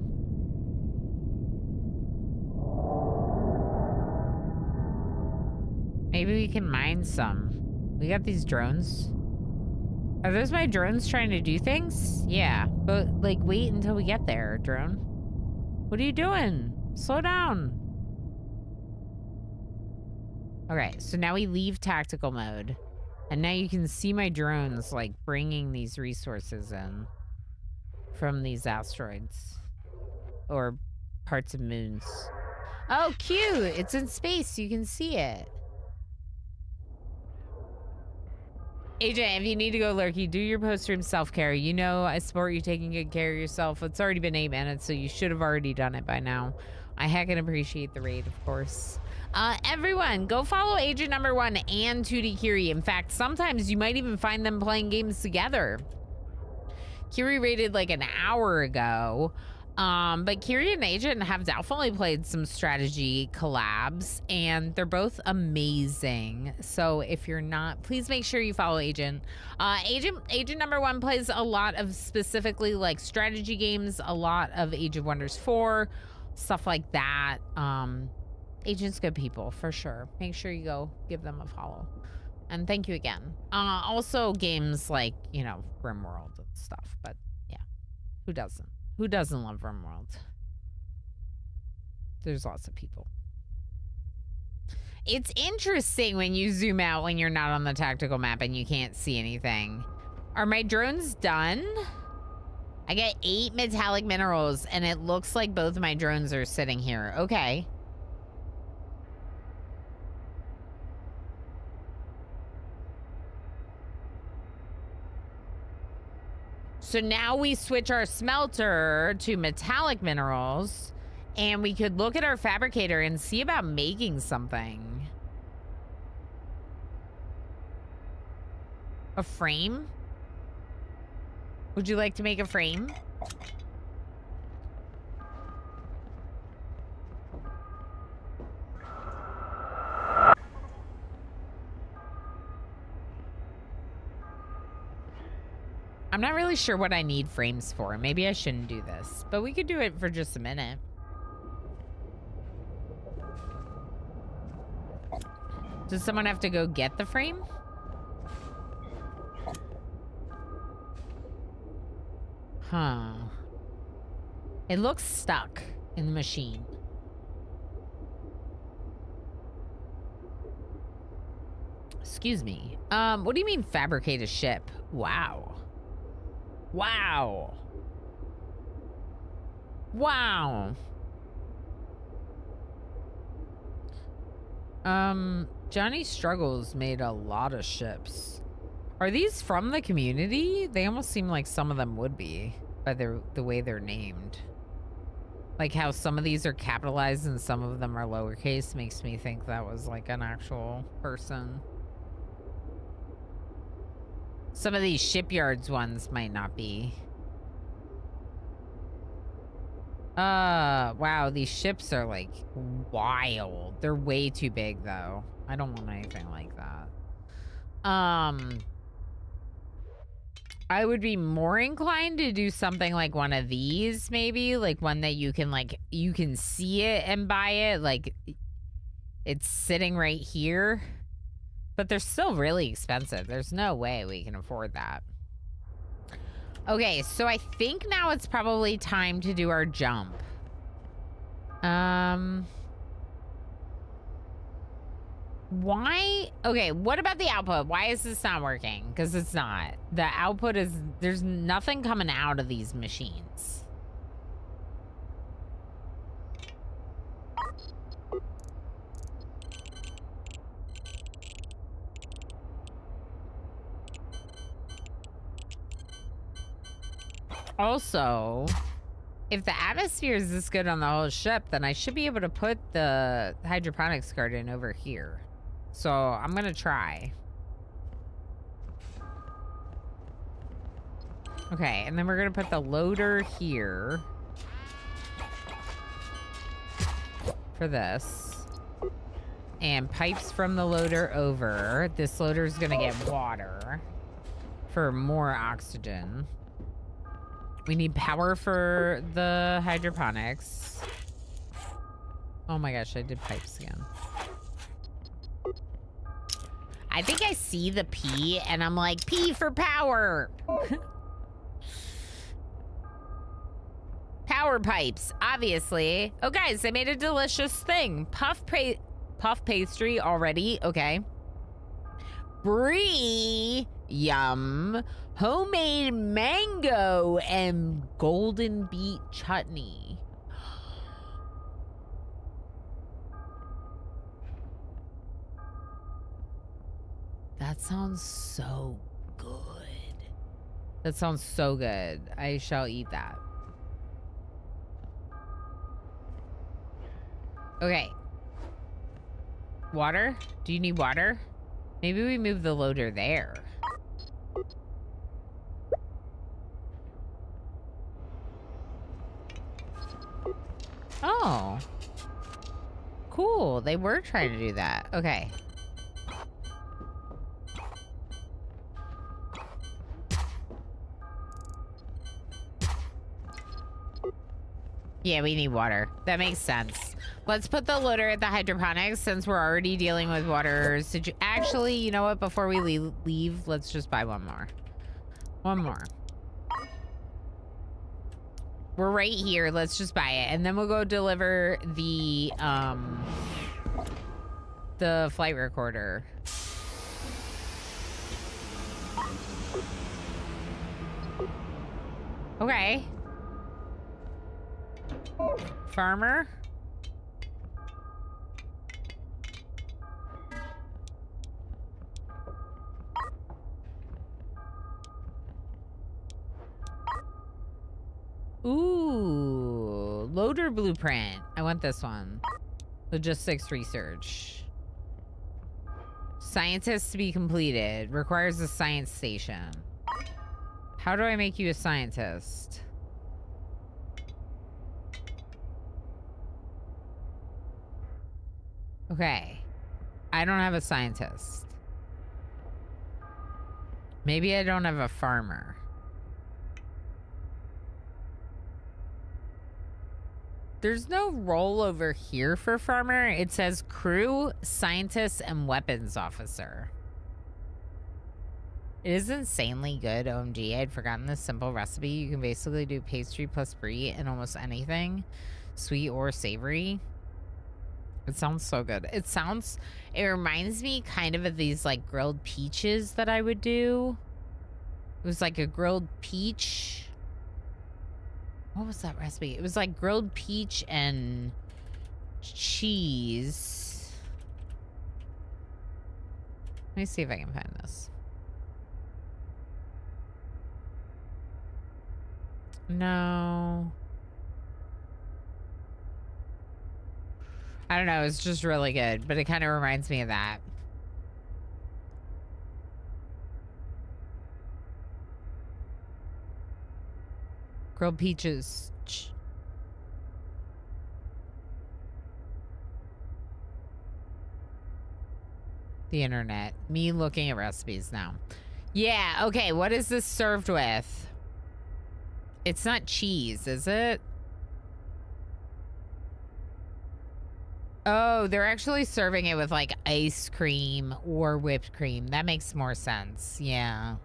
Maybe we can mine some. We got these drones. Are those my drones trying to do things? Yeah, but like wait until we get there, drone. What are you doing? Slow down. Okay, so now we leave tactical mode. And now you can see my drones, like, bringing these resources in from these asteroids. Or parts of moons. Oh, cute! It's in space. You can see it. AJ, if you need to go lurky, do your post-stream self-care. You know I support you taking good care of yourself. It's already been 8 minutes, so you should have already done it by now. I heckin' appreciate the raid, of course. Everyone, go follow Agent Number 1 and 2D Kiri. In fact, sometimes you might even find them playing games together. Kiri raided like an hour ago. But Kiri and Agent have definitely played some strategy collabs, and they're both amazing. So if you're not, please make sure you follow Agent. Agent Number 1 plays a lot of specifically like strategy games, a lot of Age of Wonders 4, stuff like that. Agent's good people for sure. Make sure you go give them a follow. And thank you again. Also games like, you know, RimWorld and stuff, but yeah, who doesn't? Who doesn't love RimWorld? There's lots of people. It's interesting when you zoom out when you're not on the tactical map and you can't see anything. Are my drones done? I get 8 metallic minerals and it looks like both of my drones are sitting here. Okay. So now we switch our smelter to metallic minerals, and we could look at our fabricator and see about making something. A frame? Would you like to make a frame? I'm not really sure what I need frames for. Maybe I shouldn't do this, but we could do it for just a minute. Does someone have to go get the frame? Huh. It looks stuck in the machine. Excuse me. What do you mean fabricate a ship? Wow. Wow. Wow. Johnny Struggles made a lot of ships. Are these from the community? They almost seem like some of them would be by the way they're named. Like how some of these are capitalized and some of them are lowercase makes me think that was like an actual person. Some of these shipyards ones might not be. Wow, these ships are like wild. They're way too big though. I don't want anything like that. I would be more inclined to do something like one of these, maybe like one that you can see it and buy it. Like it's sitting right here. But they're still really expensive. There's no way we can afford that. Okay, so I think now it's probably time to do our jump. Why? Okay, what about the output? Why is this not working? Because it's not. The output is, there's nothing coming out of these machines. Also, if the atmosphere is this good on the whole ship, then I should be able to put the hydroponics garden over here. So I'm gonna try. Okay, and then we're gonna put the loader here for this. And pipes from the loader over. This loader's gonna get water for more oxygen. We need power for the hydroponics. Oh my gosh, I did pipes again. I think I see the P and I'm like, P for power. Power pipes, obviously. Oh guys, I made a delicious thing. Puff pastry already, okay. Brie, yum. Homemade mango and golden beet chutney. That sounds so good. That sounds so good. I shall eat that. Okay. Water? Do you need water? Maybe we move the loader there. Oh. Cool. They were trying to do that. Okay. Yeah, we need water. That makes sense. Let's put the loader at the hydroponics since we're already dealing with water. Actually, you know what? Before we leave, let's just buy one more. One more. We're right here. Let's just buy it. And then we'll go deliver the flight recorder. Okay. Farmer? Ooh, loader blueprint. I want this one. Logistics research. Scientists to be completed. Requires a science station. How do I make you a scientist? Okay. I don't have a scientist. Maybe I don't have a farmer. There's no role over here for farmer. It says crew, scientist, and weapons officer. It is insanely good, OMG. I'd forgotten this simple recipe. You can basically do pastry plus brie and almost anything, sweet or savory. It sounds so good. It reminds me kind of these like grilled peaches that I would do. It was like a grilled peach. What was that recipe? It was like grilled peach and cheese. Let me see if I can find this. No. I don't know. It's just really good, but it kind of reminds me of that. Grilled peaches. The internet. Me looking at recipes now. Yeah, okay. What is this served with? It's not cheese, is it? Oh, they're actually serving it with like ice cream or whipped cream. That makes more sense. Yeah.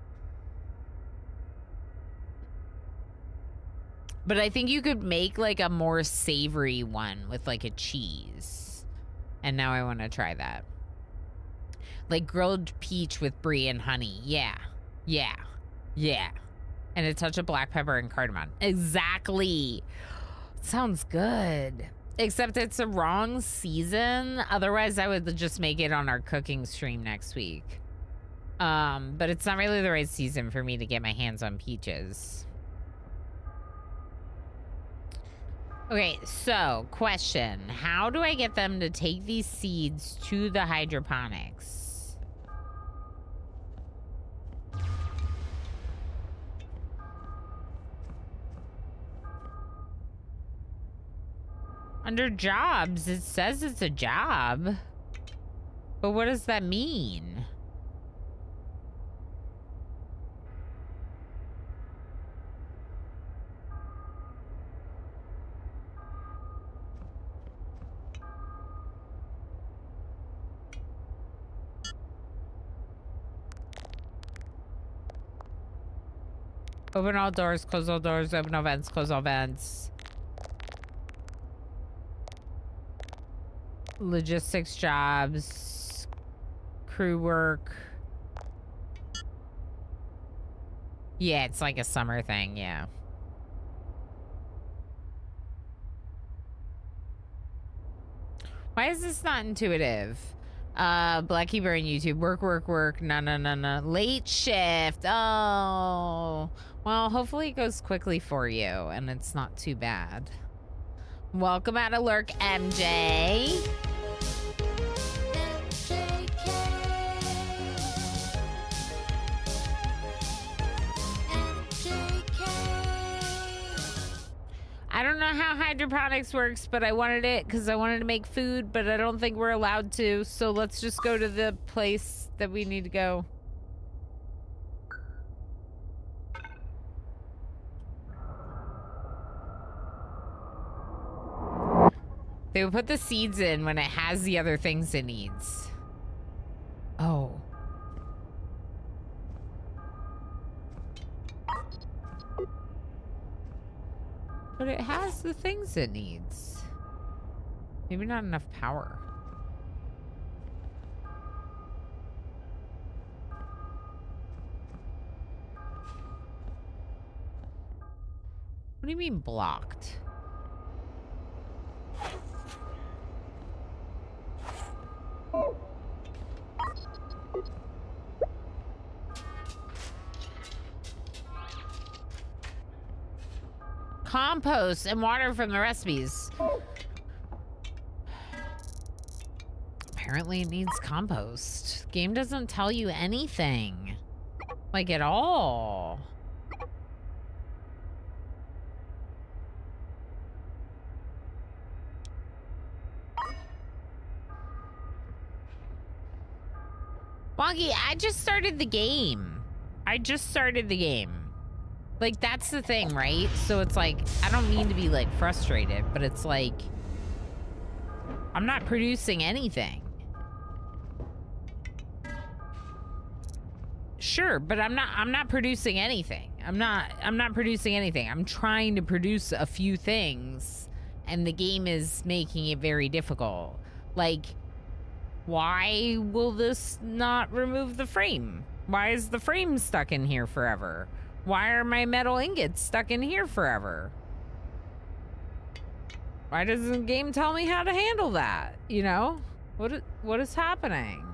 But I think you could make like a more savory one with like a cheese. And now I want to try that. Like grilled peach with brie and honey. Yeah. Yeah. Yeah. And a touch of black pepper and cardamom. Exactly. Sounds good. Except it's a wrong season. Otherwise, I would just make it on our cooking stream next week. But it's not really the right season for me to get my hands on peaches. Okay, so question. How do I get them to take these seeds to the hydroponics? Under jobs, it says it's a job. But what does that mean? Open all doors, close all doors, open all vents, close all vents. Logistics jobs, crew work. Yeah, it's like a summer thing, yeah. Why is this not intuitive? Blackie Burn YouTube. Work. No. Late shift. Oh. Well, hopefully it goes quickly for you and it's not too bad. Welcome out of lurk, MJ. I don't know how hydroponics works, but I wanted it because I wanted to make food, but I don't think we're allowed to. So let's just go to the place that we need to go. They would put the seeds in when it has the other things it needs. Oh. But it has the things it needs. Maybe not enough power. What do you mean blocked? Compost and water from the recipes. Apparently it needs compost. Game doesn't tell you anything. Like at all. Wonky, I just started the game. Like, that's the thing, right? So it's like, I don't mean to be, like, frustrated, but it's like, I'm not producing anything. Sure, but I'm not producing anything. I'm not producing anything. I'm trying to produce a few things, and the game is making it very difficult. Like, why will this not remove the frame? Why is the frame stuck in here forever? Why are my metal ingots stuck in here forever? Why doesn't the game tell me how to handle that? You know? What is happening?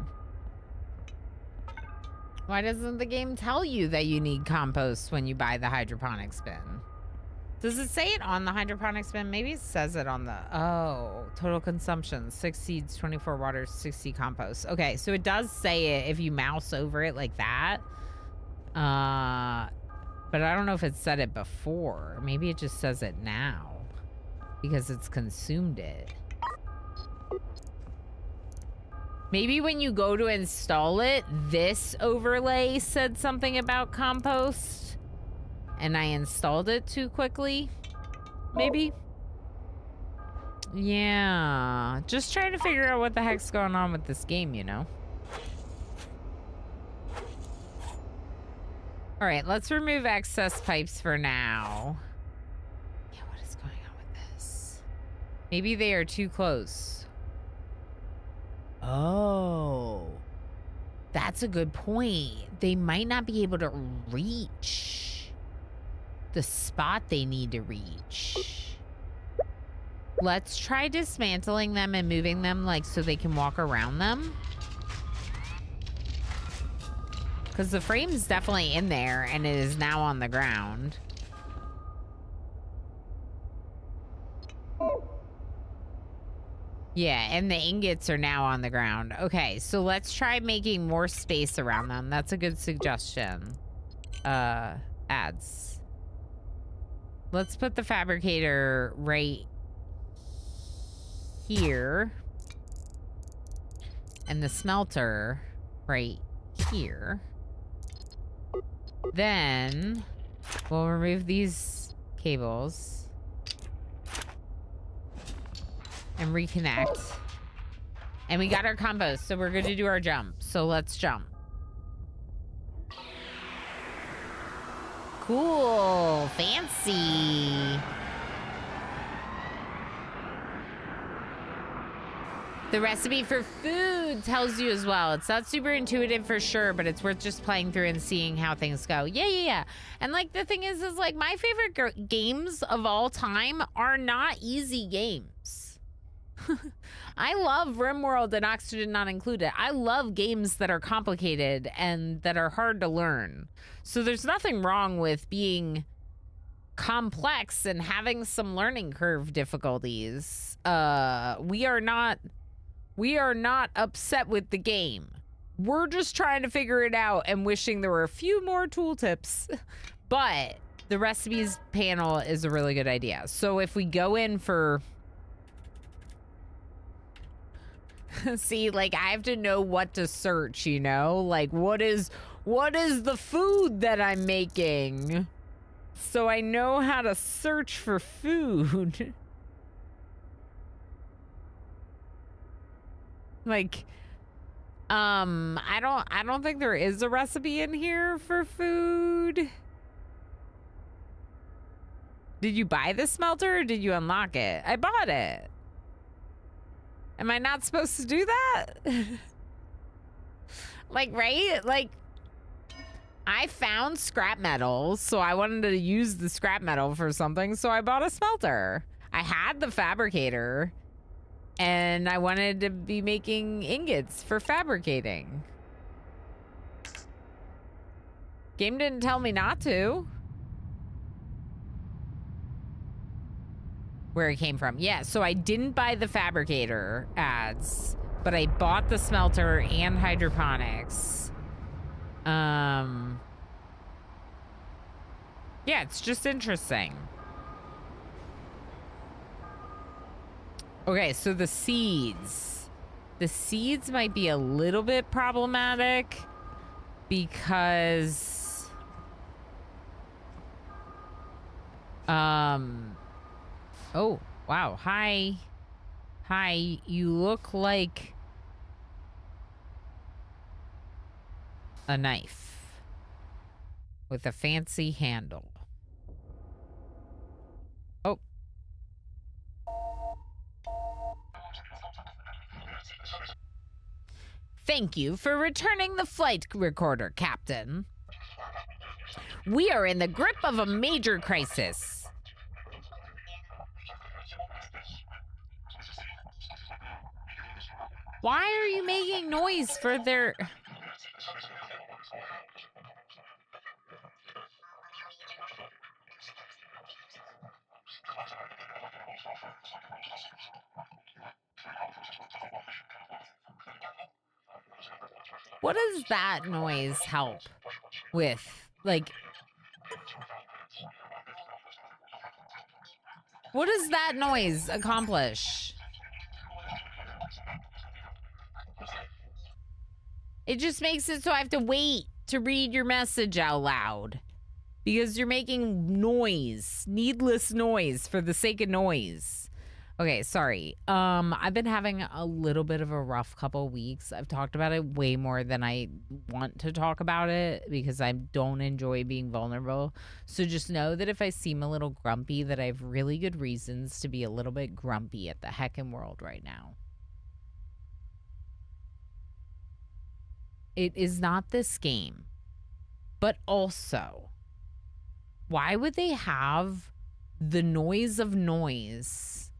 Why doesn't the game tell you that you need compost when you buy the hydroponics bin? Does it say it on the hydroponics bin? Maybe it says it on the... Oh, total consumption. 6 seeds, 24 water, 60 compost. Okay, so it does say it if you mouse over it like that. But I don't know if it said it before. Maybe it just says it now because it's consumed it. Maybe when you go to install it, this overlay said something about compost and I installed it too quickly. Maybe. Yeah. Just trying to figure out what the heck's going on with this game, you know? All right, let's remove excess pipes for now. Yeah, what is going on with this? Maybe they are too close. Oh, that's a good point. They might not be able to reach the spot they need to reach. Let's try dismantling them and moving them like so they can walk around them. Because the frame's definitely in there and it is now on the ground. Yeah, and the ingots are now on the ground. Okay, so let's try making more space around them. That's a good suggestion. Ads. Let's put the fabricator right here. And the smelter right here. Then we'll remove these cables and reconnect. And we got our compost, so we're going to do our jump. So let's jump. Cool. Fancy. The recipe for food tells you as well. It's not super intuitive for sure, but it's worth just playing through and seeing how things go. Yeah. And like the thing is like my favorite games of all time are not easy games. I love RimWorld and Oxygen Not Included. I love games that are complicated and that are hard to learn. So there's nothing wrong with being complex and having some learning curve difficulties. We are not upset with the game. We're just trying to figure it out and wishing there were a few more tooltips. But the recipes panel is a really good idea. So if we go in for see, like I have to know what to search, you know? Like what is the food that I'm making? So I know how to search for food. Like I don't think there is a recipe in here for food. Did you buy the smelter or did you unlock it? I bought it. Am I not supposed to do that? Like, right? Like, I found scrap metal, so I wanted to use the scrap metal for something, so I bought a smelter. I had the fabricator, and I wanted to be making ingots for fabricating. Game didn't tell me not to. Where it came from. Yeah, so I didn't buy the fabricator ads, but I bought the smelter and hydroponics. Yeah, it's just interesting. Okay, so the seeds. The seeds might be a little bit problematic because oh, wow. Hi. Hi, you look like a knife with a fancy handle. Oh. Thank you for returning the flight recorder, Captain. We are in the grip of a major crisis. Why are you making noise for their... What does that noise help with? Like... What does that noise accomplish? It just makes it so I have to wait to read your message out loud. Because you're making noise. Needless noise for the sake of noise. Okay, sorry. I've been having a little bit of a rough couple weeks. I've talked about it way more than I want to talk about it because I don't enjoy being vulnerable. So just know that if I seem a little grumpy, that I have really good reasons to be a little bit grumpy at the heckin' world right now. It is not this game. But also, why would they have the noise of noise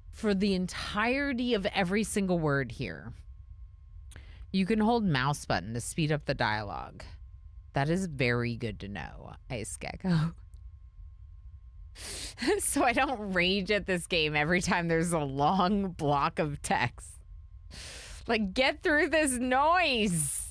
for the entirety of every single word here? You can hold mouse button to speed up the dialogue. That is very good to know, Ice Gecko. So I don't rage at this game every time there's a long block of text. Like, get through this noise.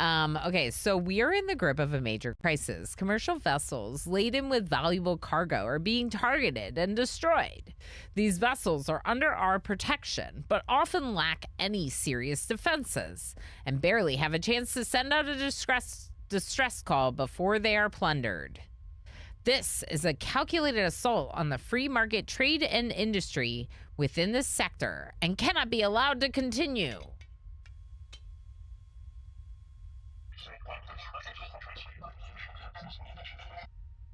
Okay, so we are in the grip of a major crisis. Commercial vessels laden with valuable cargo are being targeted and destroyed. These vessels are under our protection, but often lack any serious defenses and barely have a chance to send out a distress call before they are plundered. This is a calculated assault on the free market trade and industry within this sector and cannot be allowed to continue.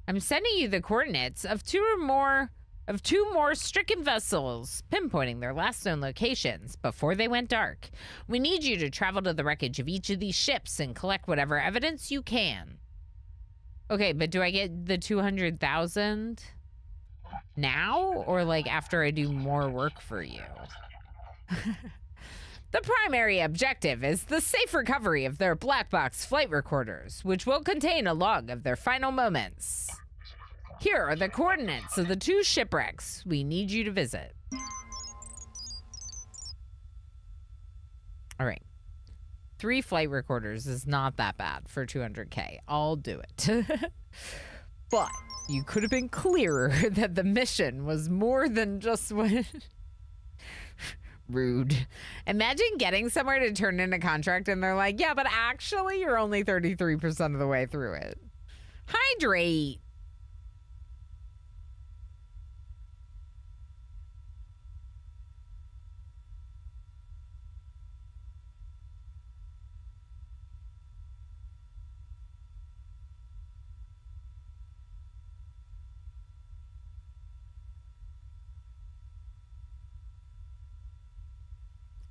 I'm sending you the coordinates of 2 or more of 2 more stricken vessels, pinpointing their last known locations before they went dark. We need you to travel to the wreckage of each of these ships and collect whatever evidence you can. Okay, but do I get the 200,000 now, or like after I do more work for you? The primary objective is the safe recovery of their black box flight recorders, which will contain a log of their final moments. Here are the coordinates of the 2 shipwrecks we need you to visit. All right. 3 flight recorders is not that bad for 200K. I'll do it. But you could have been clearer that the mission was more than just one. Rude. Imagine getting somewhere to turn in a contract and they're like, yeah, but actually you're only 33% of the way through it. Hydrate.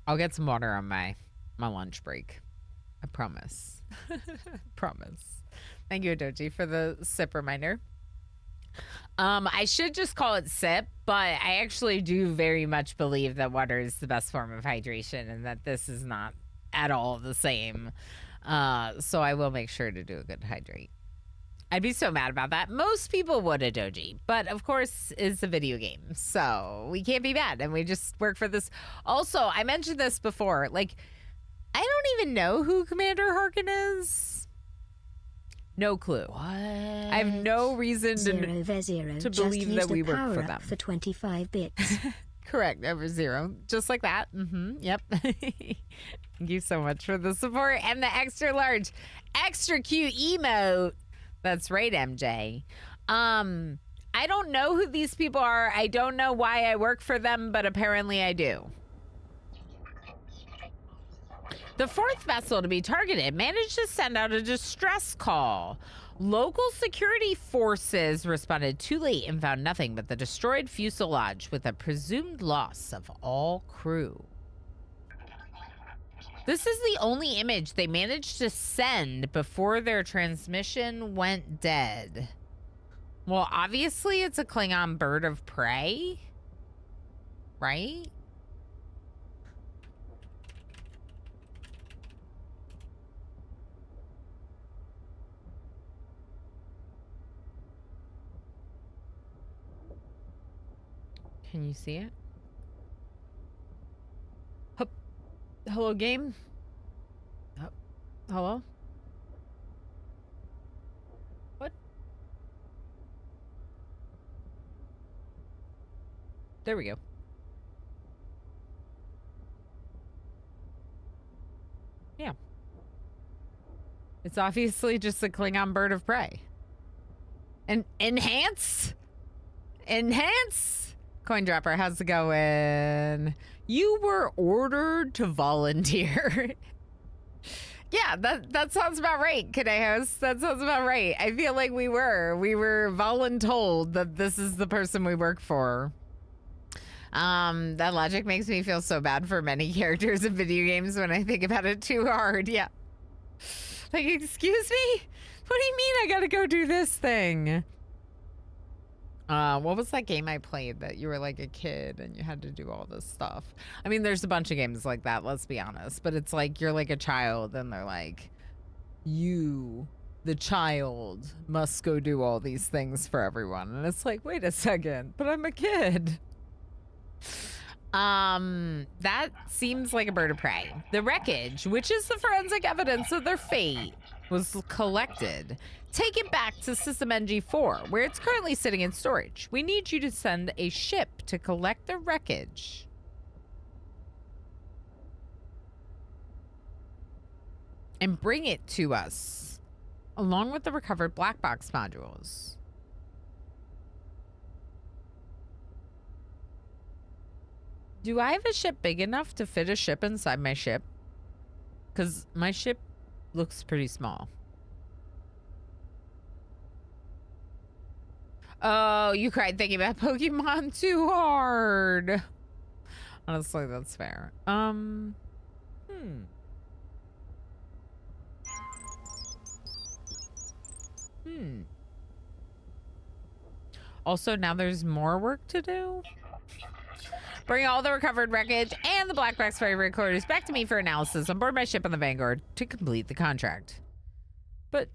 I'll get some water on my lunch break. I promise. Promise. Thank you, Adoji, for the sip reminder. I should just call it sip, but I actually do very much believe that water is the best form of hydration and that this is not at all the same. So I will make sure to do a good hydrate. I'd be so mad about that. Most people would, Adoji, but of course it's a video game, so we can't be mad, and we just work for this. Also, I mentioned this before, like, I don't even know who Commander Harkin is. No clue. What? I have no reason to believe that we work for them. For 25 bits. Correct, over 0. Just like that. Yep. Thank you so much for the support and the extra large, extra cute emote. That's right, MJ. I don't know who these people are. I don't know why I work for them, but apparently I do. The 4th vessel to be targeted managed to send out a distress call. Local security forces responded too late and found nothing but the destroyed fuselage with a presumed loss of all crew. This is the only image they managed to send before their transmission went dead. Well, obviously it's a Klingon bird of prey, right? Can you see it? Hello, game? Hello? What? There we go. Yeah. It's obviously just a Klingon bird of prey. And enhance? Enhance? Coin dropper, how's it going? You were ordered to volunteer. Yeah, that sounds about right, Kadeos. That sounds about right. I feel like we were voluntold that this is the person we work for. That logic makes me feel so bad for many characters in video games when I think about it too hard. Yeah. Like, excuse me? What do you mean I gotta go do this thing? What was that game I played that you were like a kid and you had to do all this stuff? I mean, there's a bunch of games like that, let's be honest, but it's like you're like a child and they're like, you, the child, must go do all these things for everyone. And it's like, wait a second, but I'm a kid. That seems like a bird of prey. The wreckage, which is the forensic evidence of their fate, was collected. Take it back to System NG4, where it's currently sitting in storage. We need you to send a ship to collect the wreckage. And bring it to us, along with the recovered black box modules. Do I have a ship big enough to fit a ship inside my ship? Because my ship looks pretty small. Oh, you cried thinking about Pokemon too hard. Honestly, that's fair. Also, now there's more work to do. Bring all the recovered wreckage and the Black Box fire recorders back to me for analysis on board my ship on the Vanguard to complete the contract. But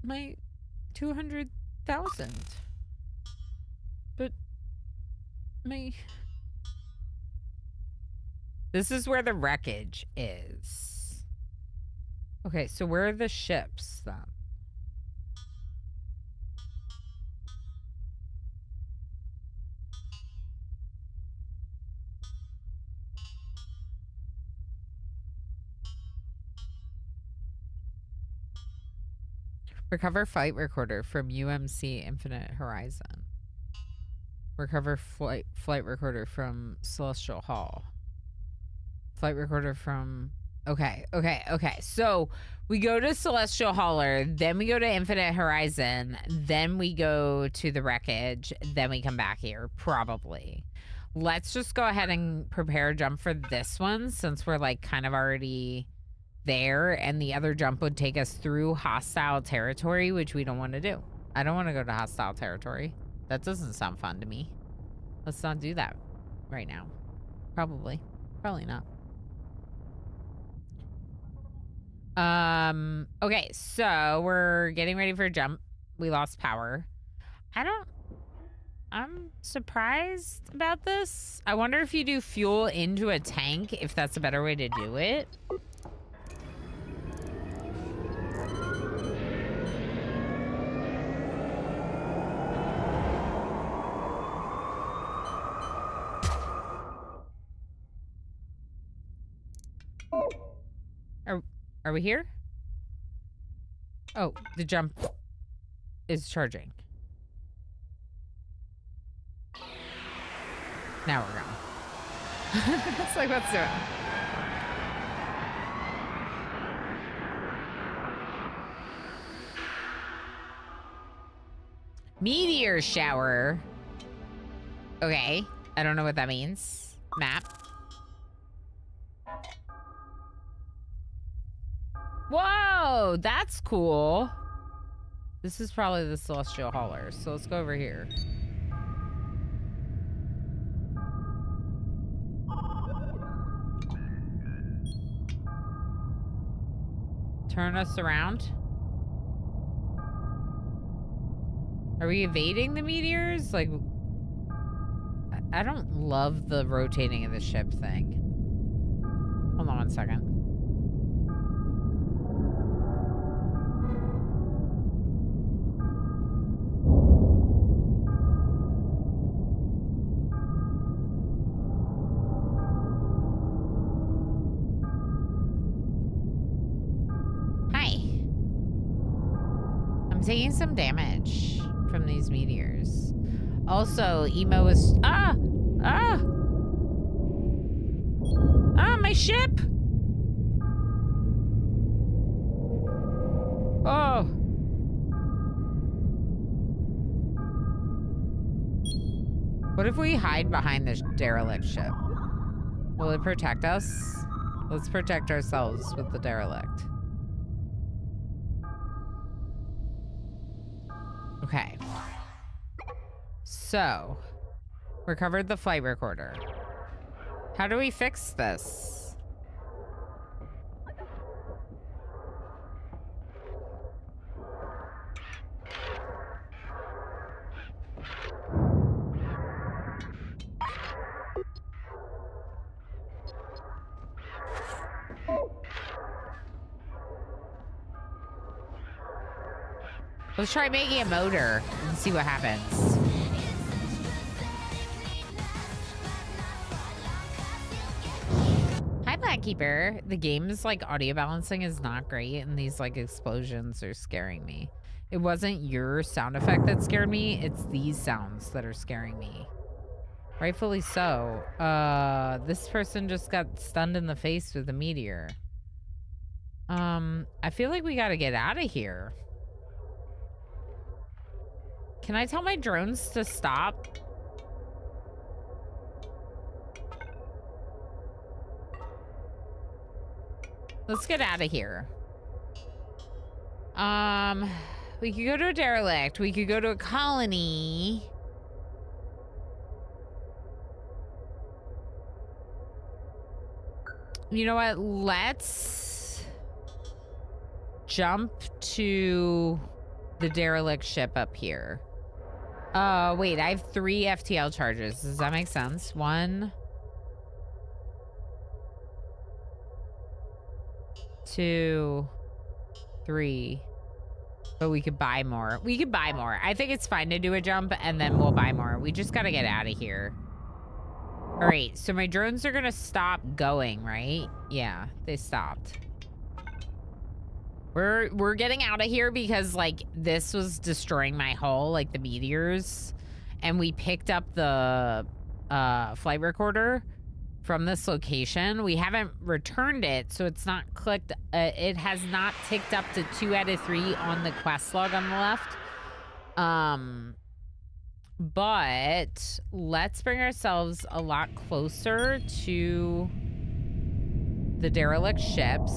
my 200,000. But my... This is where the wreckage is. Okay, so where are the ships then? Recover flight recorder from UMC Infinite Horizon. Recover flight recorder from Celestial Hall. Flight recorder from... Okay. So we go to Celestial Hauler, then we go to Infinite Horizon, then we go to the wreckage, then we come back here, probably. Let's just go ahead and prepare a jump for this one, since we're like kind of already there, and the other jump would take us through hostile territory, which we don't want to do. I don't want to go to hostile territory. That doesn't sound fun to me. Let's not do that right now. Probably not. Okay, so we're getting ready for a jump. We lost power. I'm surprised about this. I wonder if you do fuel into a tank, if that's a better way to do it. Are we here? Oh, the jump is charging. Now we're going. It's like, let's do it. Meteor shower. Okay. I don't know what that means. Map. Whoa, that's cool. This is probably the Celestial Hauler, so let's go over here. Turn us around. Are we evading the meteors? Like, I don't love the rotating of the ship thing. Hold on one second. Taking some damage from these meteors. Also, Emo is... Ah, my ship! Oh. What if we hide behind this derelict ship? Will it protect us? Let's protect ourselves with the derelict. Okay. So, recovered the flight recorder. How do we fix this? Let's try making a motor and see what happens. Hi, Blackkeeper. The game's like audio balancing is not great, and these like explosions are scaring me. It wasn't your sound effect that scared me, it's these sounds that are scaring me. Rightfully so. This person just got stunned in the face with a meteor. I feel like we gotta get out of here. Can I tell my drones to stop? Let's get out of here. We could go to a derelict. We could go to a colony. You know what? Let's jump to the derelict ship up here. Wait, I have 3 FTL charges. Does that make sense? 1, 2, 3. But we could buy more. We could buy more. I think it's fine to do a jump and then we'll buy more. We just gotta get out of here. All right, so my drones are gonna stop going, right? Yeah, they stopped. We're getting out of here because like this was destroying my hull, like the meteors, and we picked up the flight recorder from this location. We haven't returned it, so it's not clicked. It has not ticked up to 2 out of 3 on the quest log on the left. But let's bring ourselves a lot closer to the derelict ships.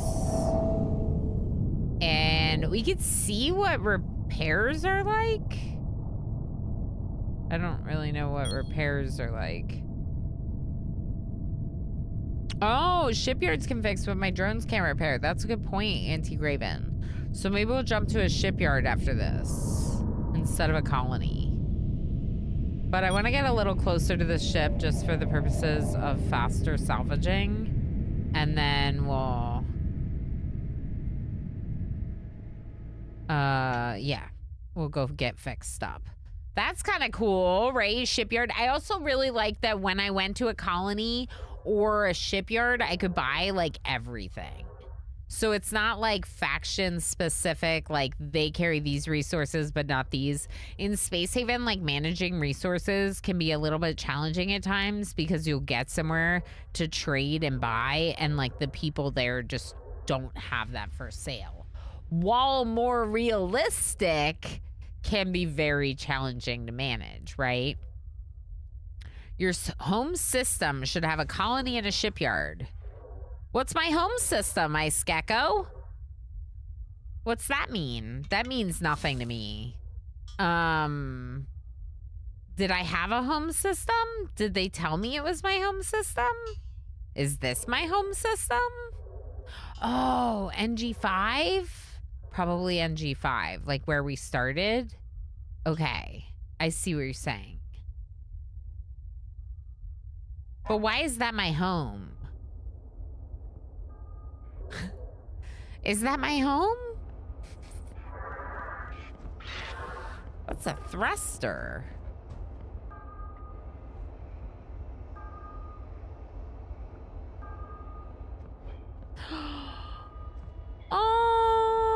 And we could see what repairs are like. I don't really know what repairs are like. Oh, shipyards can fix what my drones can't repair. That's a good point, Anti-Graven. So maybe we'll jump to a shipyard after this instead of a colony. But I want to get a little closer to the ship just for the purposes of faster salvaging. And then we'll... yeah. We'll go get fixed up. That's kind of cool, right? Shipyard. I also really like that when I went to a colony or a shipyard, I could buy, like, everything. So it's not, like, faction specific, like, they carry these resources, but not these. In Space Haven, like, managing resources can be a little bit challenging at times because you'll get somewhere to trade and buy, and, like, the people there just don't have that for sale. While more realistic, can be very challenging to manage, right? Your home system should have a colony and a shipyard. What's my home system, Ice Gecko? What's that mean? That means nothing to me. Did I have a home system? Did they tell me it was my home system? Is this my home system? Oh, NG5? Probably NG5, like where we started. Okay, I see what you're saying. But why is that my home? Is that my home? What's a thruster? Oh,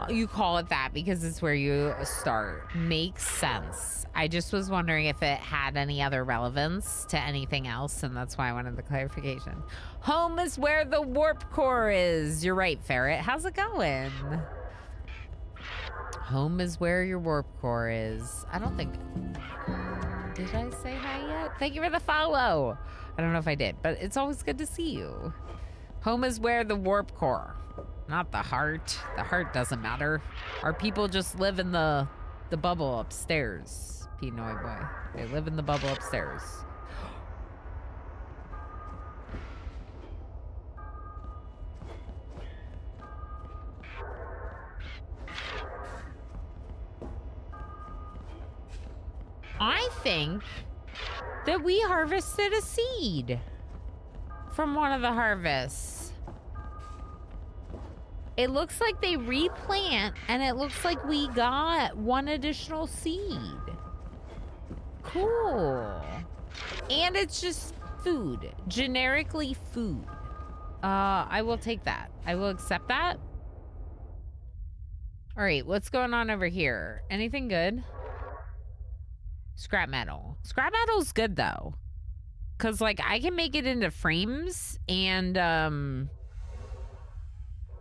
you call it that because it's where you start. Makes sense. I just was wondering if it had any other relevance to anything else, and that's why I wanted the clarification. Home is where the warp core is. You're right, Ferret. How's it going? Home is where your warp core is. I don't think... Did I say hi yet? Thank you for the follow. I don't know if I did, but it's always good to see you. Home is where the warp core, not the heart. The heart doesn't matter. Our people just live in the bubble upstairs. Pinoy boy. They live in the bubble upstairs. I think that we harvested a seed from one of the harvests. It looks like they replant, and it looks like we got one additional seed. Cool. And it's just food. Generically food. I will take that. I will accept that. All right, what's going on over here? Anything good? Scrap metal. Scrap metal's good, though. Because, like, I can make it into frames, and,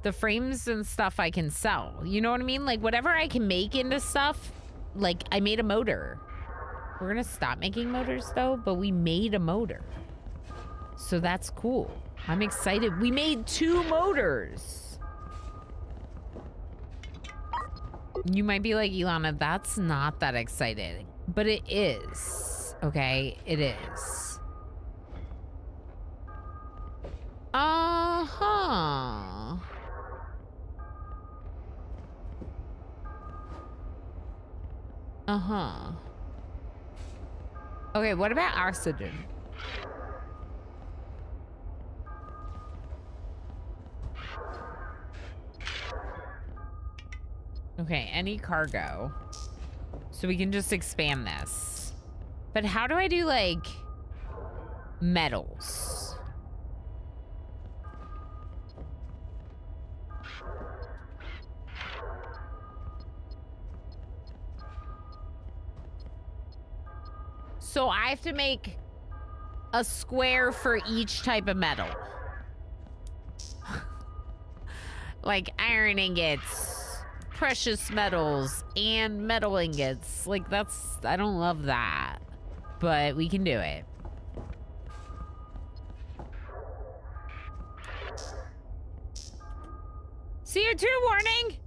the The frames and stuff I can sell. You know what I mean? Like, whatever I can make into stuff, like, I made a motor. We're gonna stop making motors, though, but we made a motor. So that's cool. I'm excited. We made 2 motors. You might be like, Ilana, that's not that exciting. But it is. Okay? It is. Uh-huh. Uh-huh. Okay, what about oxygen? Okay, any cargo. So we can just expand this. But how do I do, like, metals? So I have to make a square for each type of metal. Like iron ingots, precious metals, and metal ingots. Like that's, I don't love that. But we can do it. CO2 warning!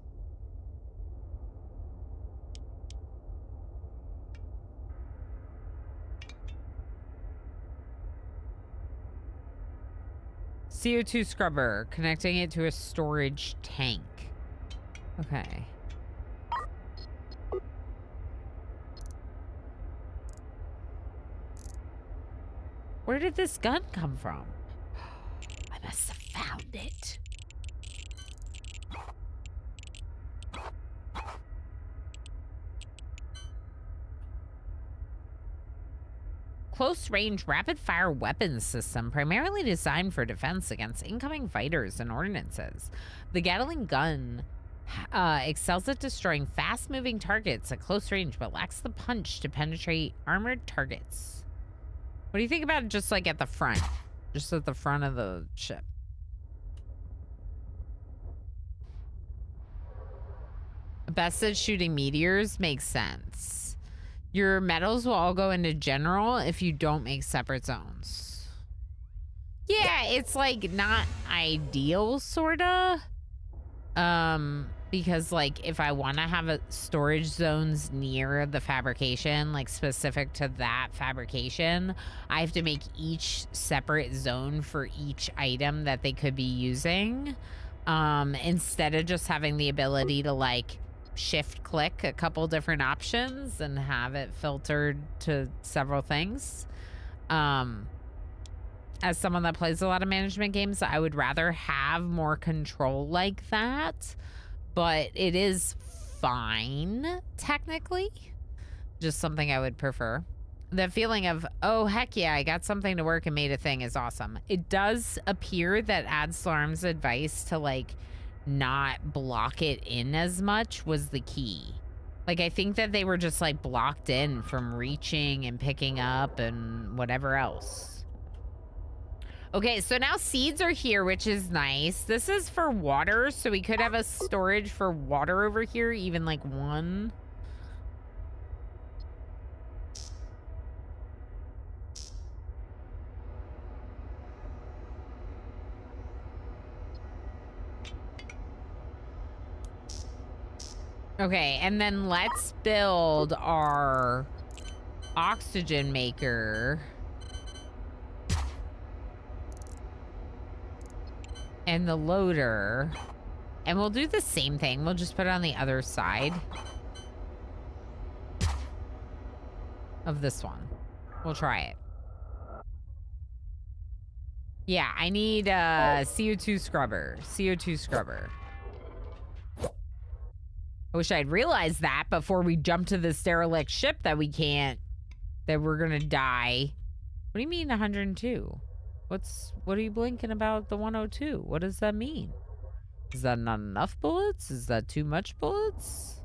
CO2 scrubber, connecting it to a storage tank. Okay. Where did this gun come from? I must have found it. Close-range, rapid-fire weapons system primarily designed for defense against incoming fighters and ordnances. The Gatling gun excels at destroying fast-moving targets at close range, but lacks the punch to penetrate armored targets. What do you think about just like at the front? Just at the front of the ship. Best at shooting meteors makes sense. Your metals will all go into general if you don't make separate zones. Yeah, it's like not ideal, sorta. Because like if I want to have a storage zones near the fabrication, like specific to that fabrication, I have to make each separate zone for each item that they could be using. Instead of just having the ability to like shift click a couple different options and have it filtered to several things. As someone that plays a lot of management games, I would rather have more control like that, but it is fine technically. Just something I would prefer. The feeling of, oh heck yeah, I got something to work and made a thing is awesome. It does appear that Adslarm's advice to like not block it in as much was the key. Like I think that they were just like blocked in from reaching and picking up and whatever else. Okay, so now seeds are here, which is nice. This is for water, so we could have a storage for water over here, even like one. Okay, and then let's build our oxygen maker. And the loader. And we'll do the same thing. We'll just put it on the other side of this one. We'll try it. Yeah, I need a CO2 scrubber. CO2 scrubber. I wish I'd realized that before we jump to this derelict ship that we can't, that we're gonna die. What do you mean 102? What are you blinking about the 102? What does that mean? Is that not enough bullets? Is that too much bullets?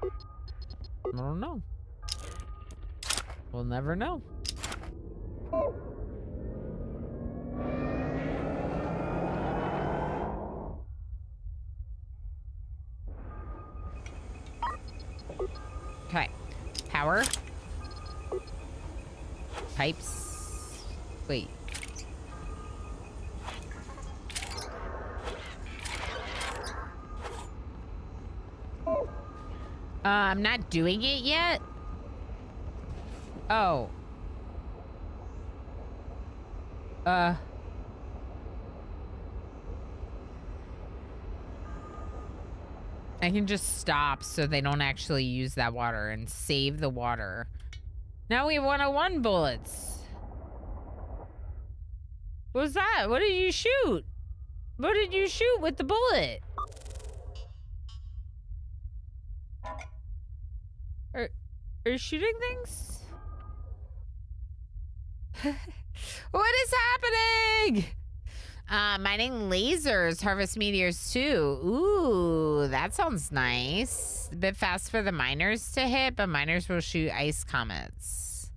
I don't know. We'll never know. Power. Pipes. Wait. I'm not doing it yet. Oh. I can just stop so they don't actually use that water and save the water. Now we have 101 bullets. What was that? What did you shoot? What did you shoot with the bullet? Are you shooting things? What is happening? Mining lasers, harvest meteors too. Ooh, that sounds nice. A bit fast for the miners to hit, but miners will shoot ice comets.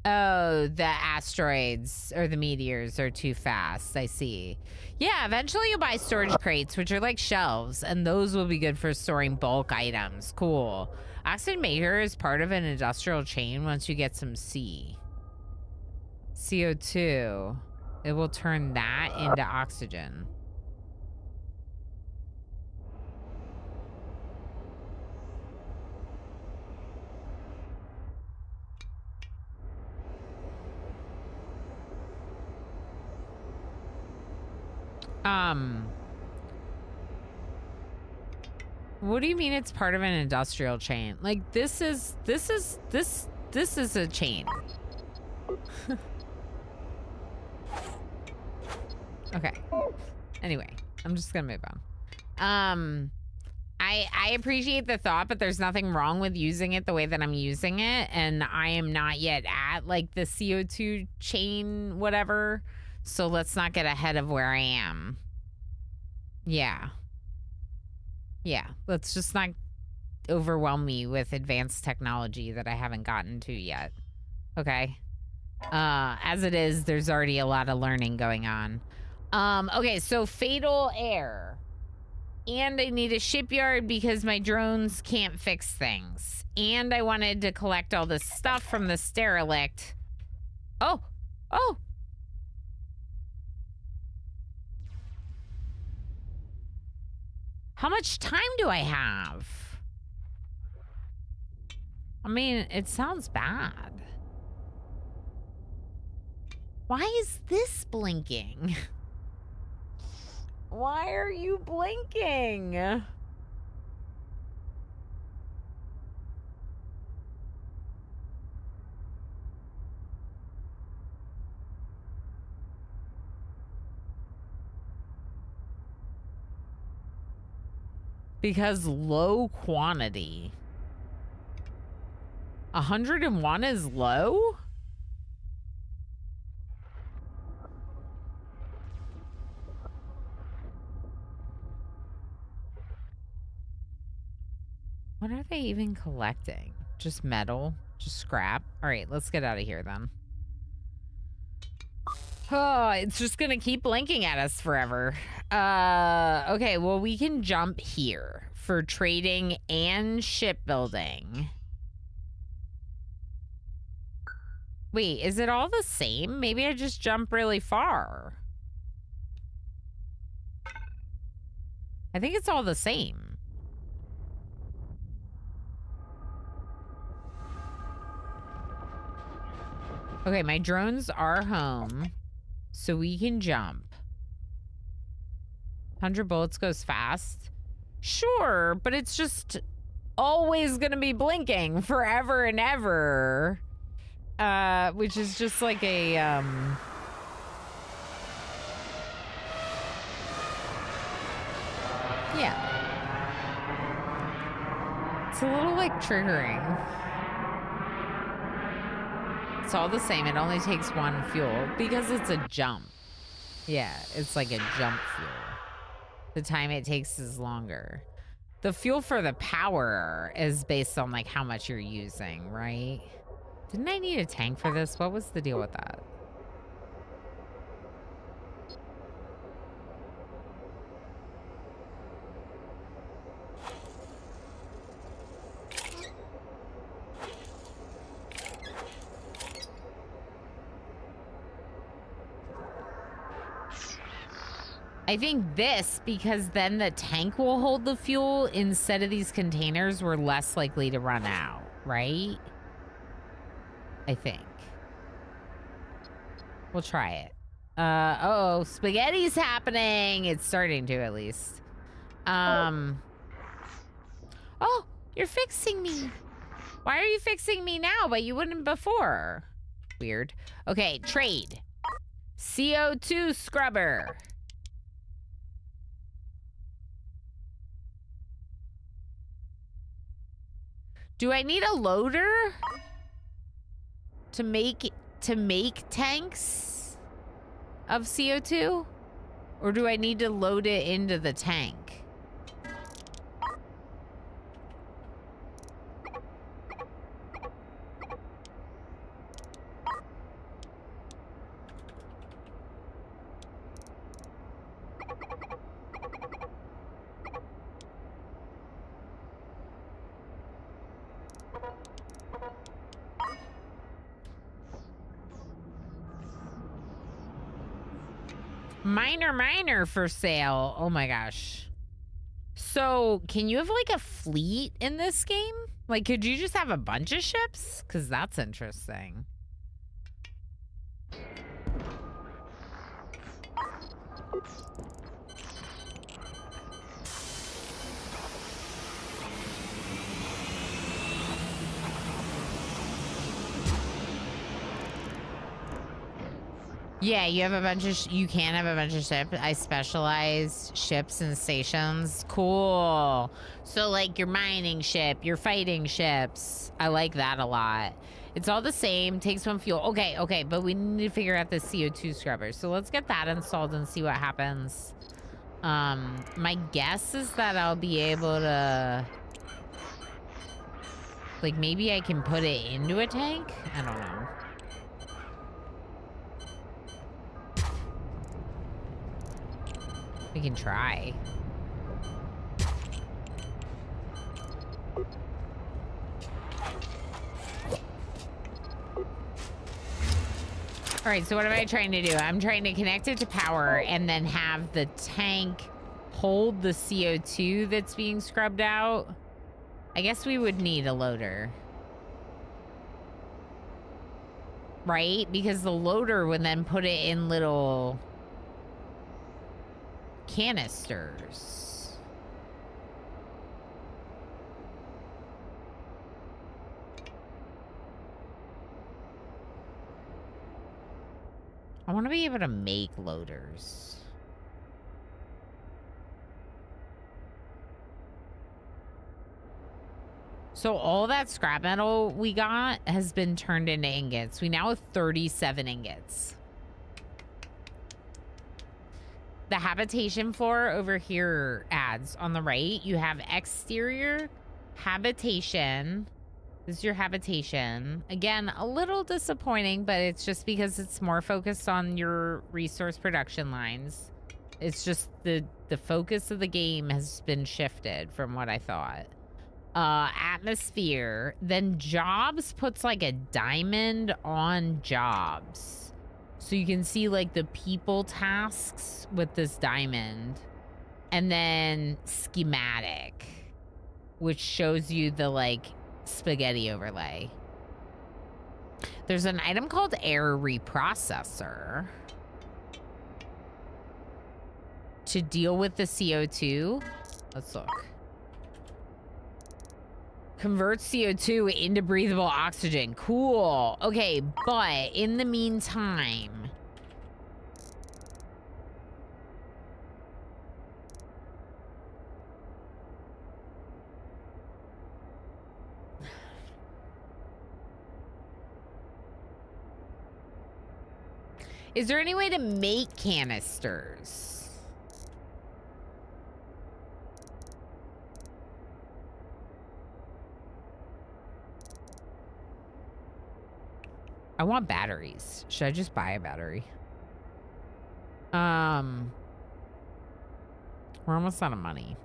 Oh, the asteroids or the meteors are too fast. I see. Yeah, eventually you'll buy storage crates, which are like shelves, and those will be good for storing bulk items. Cool. Oxygen maker is part of an industrial chain once you get some CO2. It will turn that into oxygen. What do you mean it's part of an industrial chain? Like this is a chain. Okay. Anyway, I'm just gonna move on. I appreciate the thought, but there's nothing wrong with using it the way that I'm using it, and I am not yet at like the CO2 chain, whatever. So let's not get ahead of where I am. Yeah. Yeah. Let's just not overwhelm me with advanced technology that I haven't gotten to yet. Okay. As it is, there's already a lot of learning going on. Okay, so fatal error. And I need a shipyard because my drones can't fix things. And I wanted to collect all this stuff from the derelict. Oh! How much time do I have? I mean, it sounds bad. Why is this blinking? Why are you blinking? Because low quantity. 101 is low? What are they even collecting? Just metal? Just scrap? All right, let's get out of here then. Oh, it's just gonna keep blinking at us forever. Okay, well, we can jump here for trading and shipbuilding. Wait, is it all the same? Maybe I just jump really far. I think it's all the same. Okay, my drones are home, so we can jump. 100 bullets goes fast. Sure, but it's just always gonna be blinking forever and ever. Which is just like a, yeah. It's a little like triggering. It's all the same. It only takes one fuel because it's a jump. Yeah, it's like a jump fuel. The time it takes is longer. The fuel for the power is based on like how much you're using, right? Didn't I need a tank for this? What was the deal with that? I think this, because then the tank will hold the fuel instead of these containers, we're less likely to run out, right? I think. We'll try it. Uh-oh, spaghetti's happening. It's starting to, at least. Oh, you're fixing me. Why are you fixing me now, but you wouldn't before? Weird. Okay, trade. CO2 scrubber. Do I need a loader to make tanks of CO2? Or do I need to load it into the tank? Miner for sale. Oh my gosh. So, can you have like a fleet in this game? Like, could you just have a bunch of ships? Because that's interesting. Yeah, you have a bunch of, you can have a bunch of ships. I specialize ships and stations. Cool. So like your mining ship, your fighting ships. I like that a lot. It's all the same, takes one fuel. Okay, but we need to figure out the CO2 scrubber. So let's get that installed and see what happens. My guess is that I'll be able to, like maybe I can put it into a tank? I don't know. We can try. All right, so what am I trying to do? I'm trying to connect it to power and then have the tank hold the CO2 that's being scrubbed out. I guess we would need a loader. Right? Because the loader would then put it in little canisters. I want to be able to make loaders. So all that scrap metal we got has been turned into ingots. We now have 37 ingots. The habitation floor over here adds on the right. You have exterior habitation. This is your habitation. Again, a little disappointing, but it's just because it's more focused on your resource production lines. It's just the focus of the game has been shifted from what I thought. Atmosphere. Then jobs puts like a diamond on jobs. So you can see like the people tasks with this diamond. And then schematic, which shows you the like spaghetti overlay. There's an item called air reprocessor to deal with the CO2. Let's look. Convert CO2 into breathable oxygen. Cool. Okay, but in the meantime, is there any way to make canisters? I want batteries. Should I just buy a battery? We're almost out of money.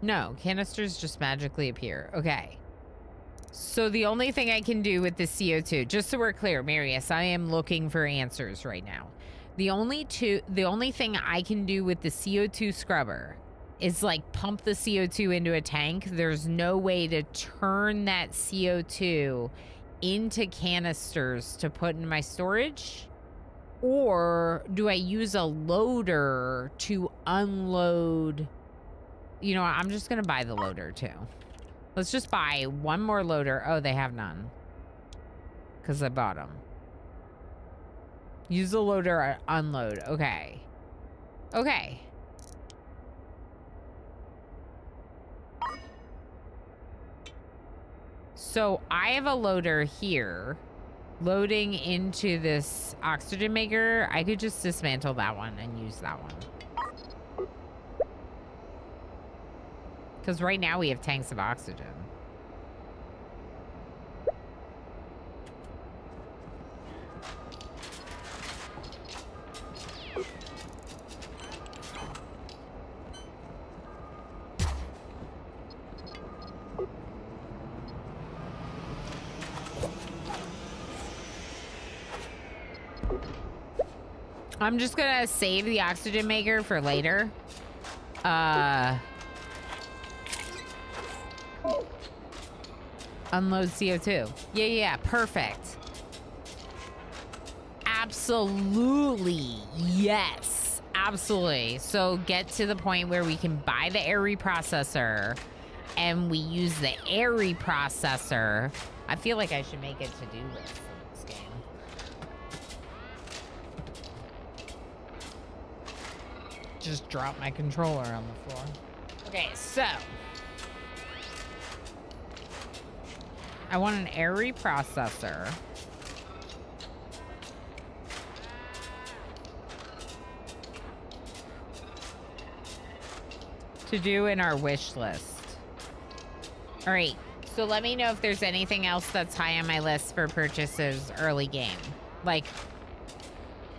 No, canisters just magically appear. Okay. So the only thing I can do with the CO2, just so we're clear, Marius, I am looking for answers right now. The only thing I can do with the CO2 scrubber is like pump the CO2 into a tank. There's no way to turn that CO2 into canisters to put in my storage. Or do I use a loader to unload? You know what? I'm just going to buy the loader too. Let's just buy one more loader. Oh, they have none. Because I bought them. Use the loader or unload. Okay. Okay. So I have a loader here. Loading into this oxygen maker. I could just dismantle that one and use that one. Because right now we have tanks of oxygen. I'm just gonna save the oxygen maker for later. Unload CO2. Yeah, perfect. Absolutely. Yes. Absolutely. So get to the point where we can buy the air reprocessor and we use the air reprocessor. I feel like I should make a to-do list in this game. Just drop my controller on the floor. Okay, so I want an air reprocessor. To do in our wish list. All right, so let me know if there's anything else that's high on my list for purchases early game. Like,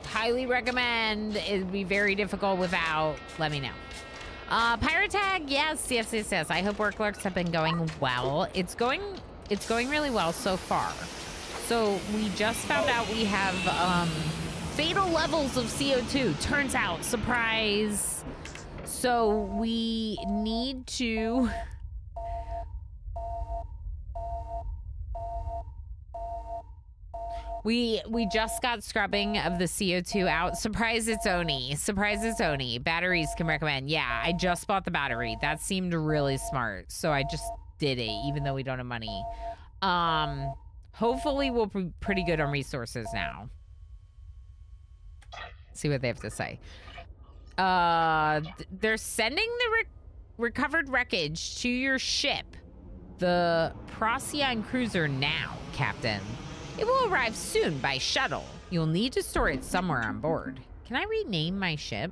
highly recommend. It'd be very difficult without. Let me know. Pirate tag, yes. I hope work lurks have been going well. It's going really well so far. So we just found out we have fatal levels of CO2. Turns out, surprise. So we need to. We just got scrubbing of the CO2 out. Surprise, it's Oni. Surprise, it's Oni. Batteries can recommend. Yeah, I just bought the battery. That seemed really smart. So I just did it, even though we don't have money. Hopefully we'll be pretty good on resources now. See what they have to say. They're sending the recovered wreckage to your ship, the Procyon Cruiser, now, Captain. It will arrive soon by shuttle. You'll need to store it somewhere on board. Can I rename my ship?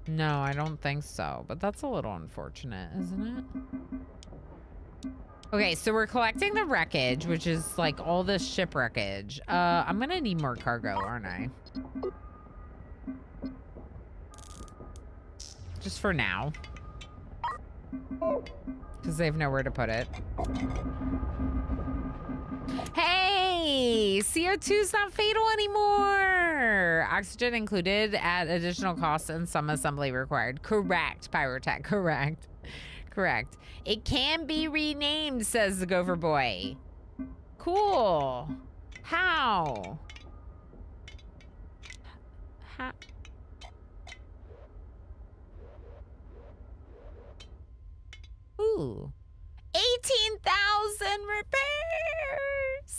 No, I don't think so, but that's a little unfortunate, isn't it? Okay, so we're collecting the wreckage, which is like all this ship wreckage. I'm gonna need more cargo, aren't I? Just for now. Because they have nowhere to put it. Hey! CO2's not fatal anymore! Oxygen included at additional costs and some assembly required. Correct, Pyrotech. Correct. Correct. It can be renamed, says the Gopher Boy. Cool. How? How? Ooh. 18,000 repairs.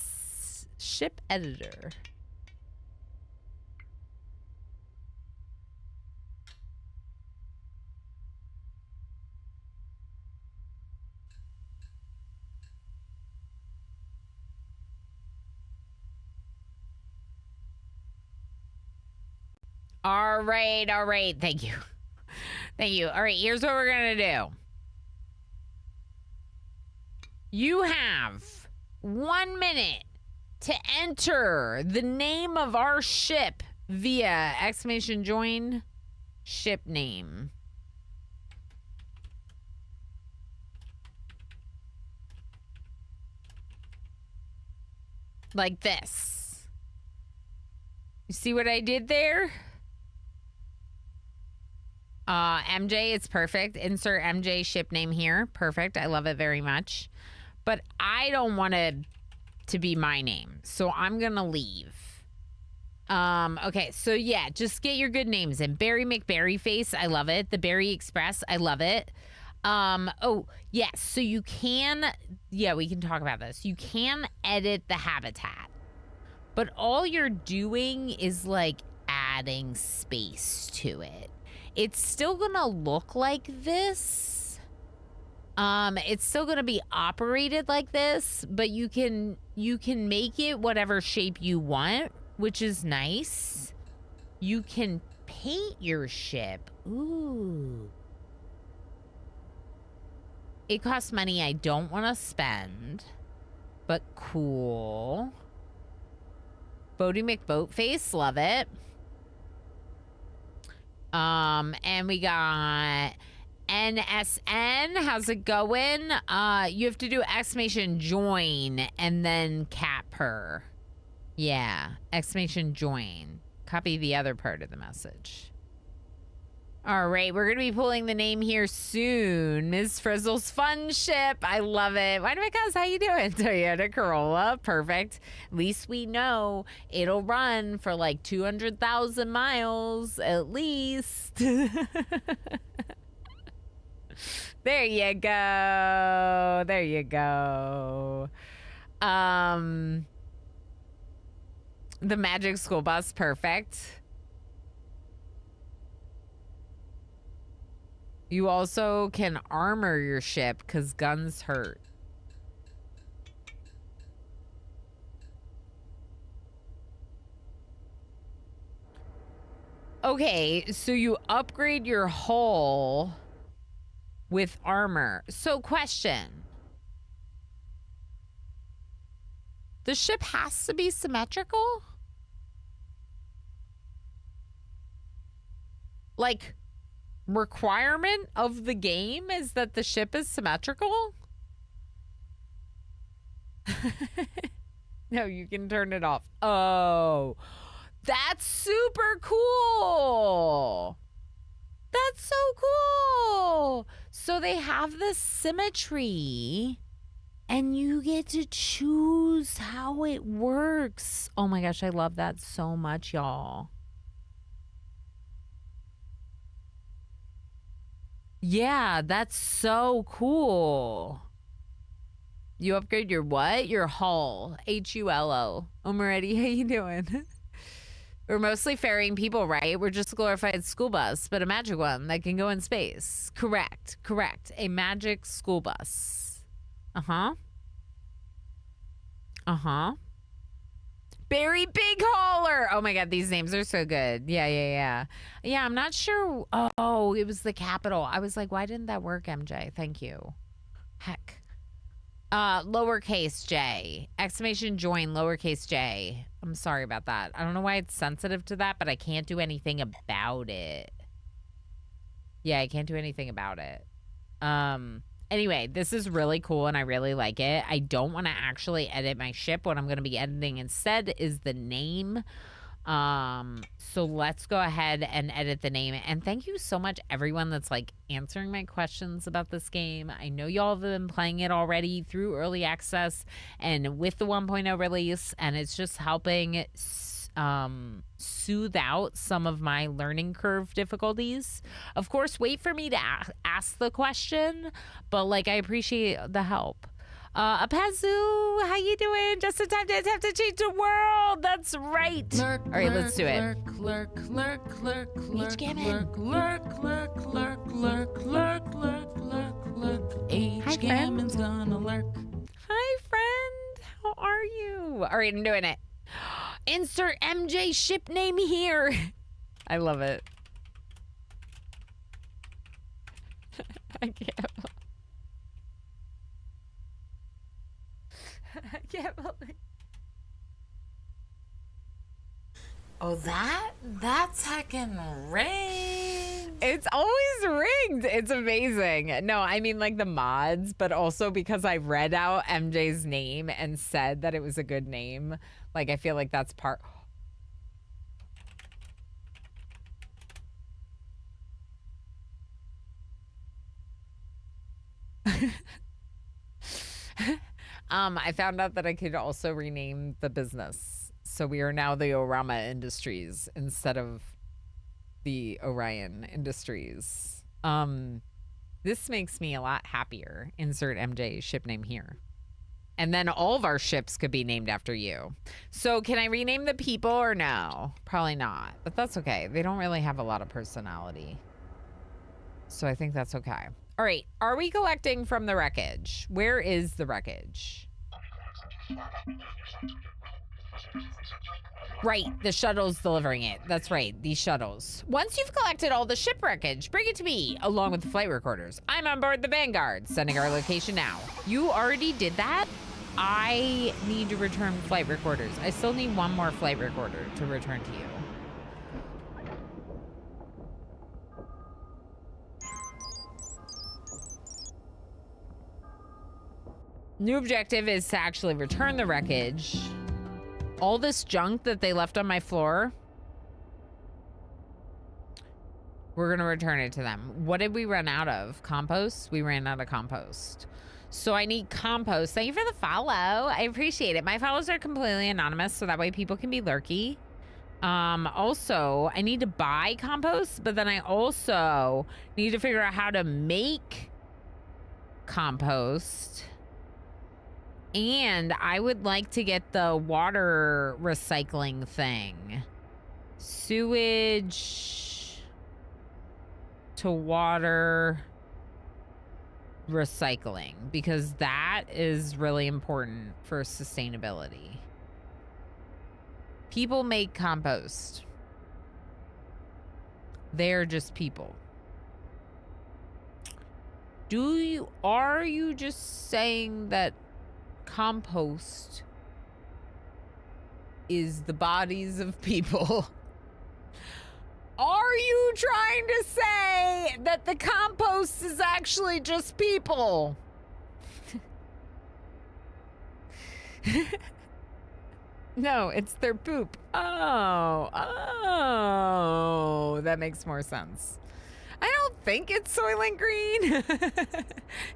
Ship editor. All right. Thank you. Thank you. All right, here's what we're going to do. You have 1 minute to enter the name of our ship via ! Join ship name. Like this. You see what I did there? MJ, it's perfect. Insert MJ ship name here. Perfect. I love it very much. But I don't want it to be my name, so I'm gonna leave. Okay, so yeah, just get your good names in. Barry McBarryface, I love it. The Berry Express, I love it. Oh, yes, so you can, yeah, we can talk about this. You can edit the habitat, but all you're doing is like adding space to it. It's still gonna look like this. It's still gonna be operated like this, but you can make it whatever shape you want, which is nice. You can paint your ship. Ooh. It costs money I don't want to spend, but cool. Bodie McBoatface, love it. And we got NSN, how's it going? You have to do exclamation join and then cat purr. Yeah, exclamation join. Copy the other part of the message. All right, we're going to be pulling the name here soon. Ms. Frizzle's Fun Ship. I love it. Why how you doing? Toyota Corolla. Perfect. At least we know it'll run for like 200,000 miles at least. There you go. There you go. The Magic School Bus. Perfect. You also can armor your ship because guns hurt. Okay, so you upgrade your hull with armor. So question. The ship has to be symmetrical? Like, requirement of the game is that the ship is symmetrical? No, you can turn it off. Oh, that's super cool. That's so cool. So they have this symmetry and you get to choose how it works. Oh my gosh, I love that so much, y'all. Yeah, that's so cool. You upgrade your what? Your hull. H-U-L-O. Omaretti, how you doing? We're mostly ferrying people, right? We're just a glorified school bus, but a magic one that can go in space. Correct. Correct. A magic school bus. Uh-huh. Uh-huh. Barry Big Hauler. Oh my God, these names are so good. Yeah, I'm not sure. Oh, it was the capital. I was like, why didn't that work, MJ? Thank you. Heck. Lowercase J. Exclamation join, lowercase J. I'm sorry about that. I don't know why it's sensitive to that, but I can't do anything about it. Yeah, I can't do anything about it. Anyway, this is really cool and I really like it. I don't want to actually edit my ship. What I'm going to be editing instead is the name. So let's go ahead and edit the name. And thank you so much, everyone that's like answering my questions about this game. I know y'all have been playing it already through early access and with the 1.0 release, and it's just helping soothe out some of my learning curve difficulties. Of course, wait for me to ask the question, but like I appreciate the help. Apazu, how you doing? Just in time to attempt to change the world. That's right. Lurk, all right, let's do it. Lurk, lurk, lurk, H. Gammon. lurk, lurk, lurk, lurk, lurk, lurk, lurk, lurk, lurk. H. Gammon's gonna lurk. Hi, friend. How are you? All right, I'm doing it. Insert MJ ship name here. I love it. I can't. I can't believe. Oh, that's heckin' rigged. It's always rigged. It's amazing. No, I mean like the mods, but also because I read out MJ's name and said that it was a good name. Like I feel like that's part. I found out that I could also rename the business. So we are now the Orama Industries instead of the Orion Industries. This makes me a lot happier. Insert MJ ship name here. And then all of our ships could be named after you. So can I rename the people or no? Probably not, but that's okay. They don't really have a lot of personality. So I think that's okay. All right, are we collecting from the wreckage? Where is the wreckage? Right, the shuttle's delivering it. That's right, these shuttles. Once you've collected all the ship wreckage, bring it to me, along with the flight recorders. I'm on board the Vanguard, sending our location now. You already did that? I need to return flight recorders. I still need one more flight recorder to return to you. New objective is to actually return the wreckage. All this junk that they left on my floor, we're gonna return it to them. What did we run out of? Compost? We ran out of compost. So I need compost. Thank you for the follow. I appreciate it. My follows are completely anonymous, so that way people can be lurky. Also, I need to buy compost, but then I also need to figure out how to make compost. And I would like to get the water recycling thing. Sewage to water recycling, because that is really important for sustainability. People make compost. They're just people. Are you just saying that compost is the bodies of people? Are you trying to say that the compost is actually just people? No, it's their poop. Oh, that makes more sense. I don't think it's Soylent Green.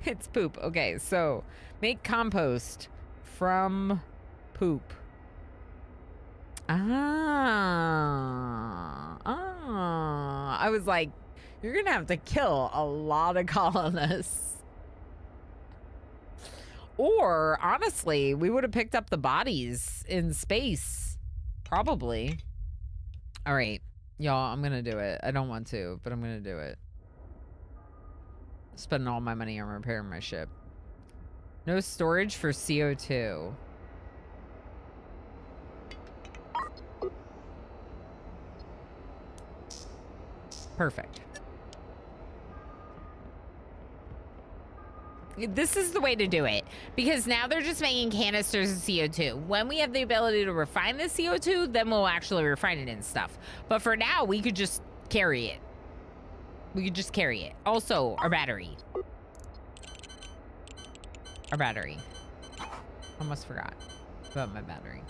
It's poop. Okay, so make compost from poop. I was like, you're gonna have to kill a lot of colonists. Or, honestly, we would have picked up the bodies in space. Probably. All right, y'all, I'm gonna do it. I don't want to, but I'm gonna do it. Spending all my money on repairing my ship. No storage for CO2. Perfect. This is the way to do it, because now they're just making canisters of CO2. When we have the ability to refine the CO2, then we'll actually refine it and stuff. But for now, we could just carry it. We could just carry it. Also, our battery. Our battery. Almost forgot about my battery.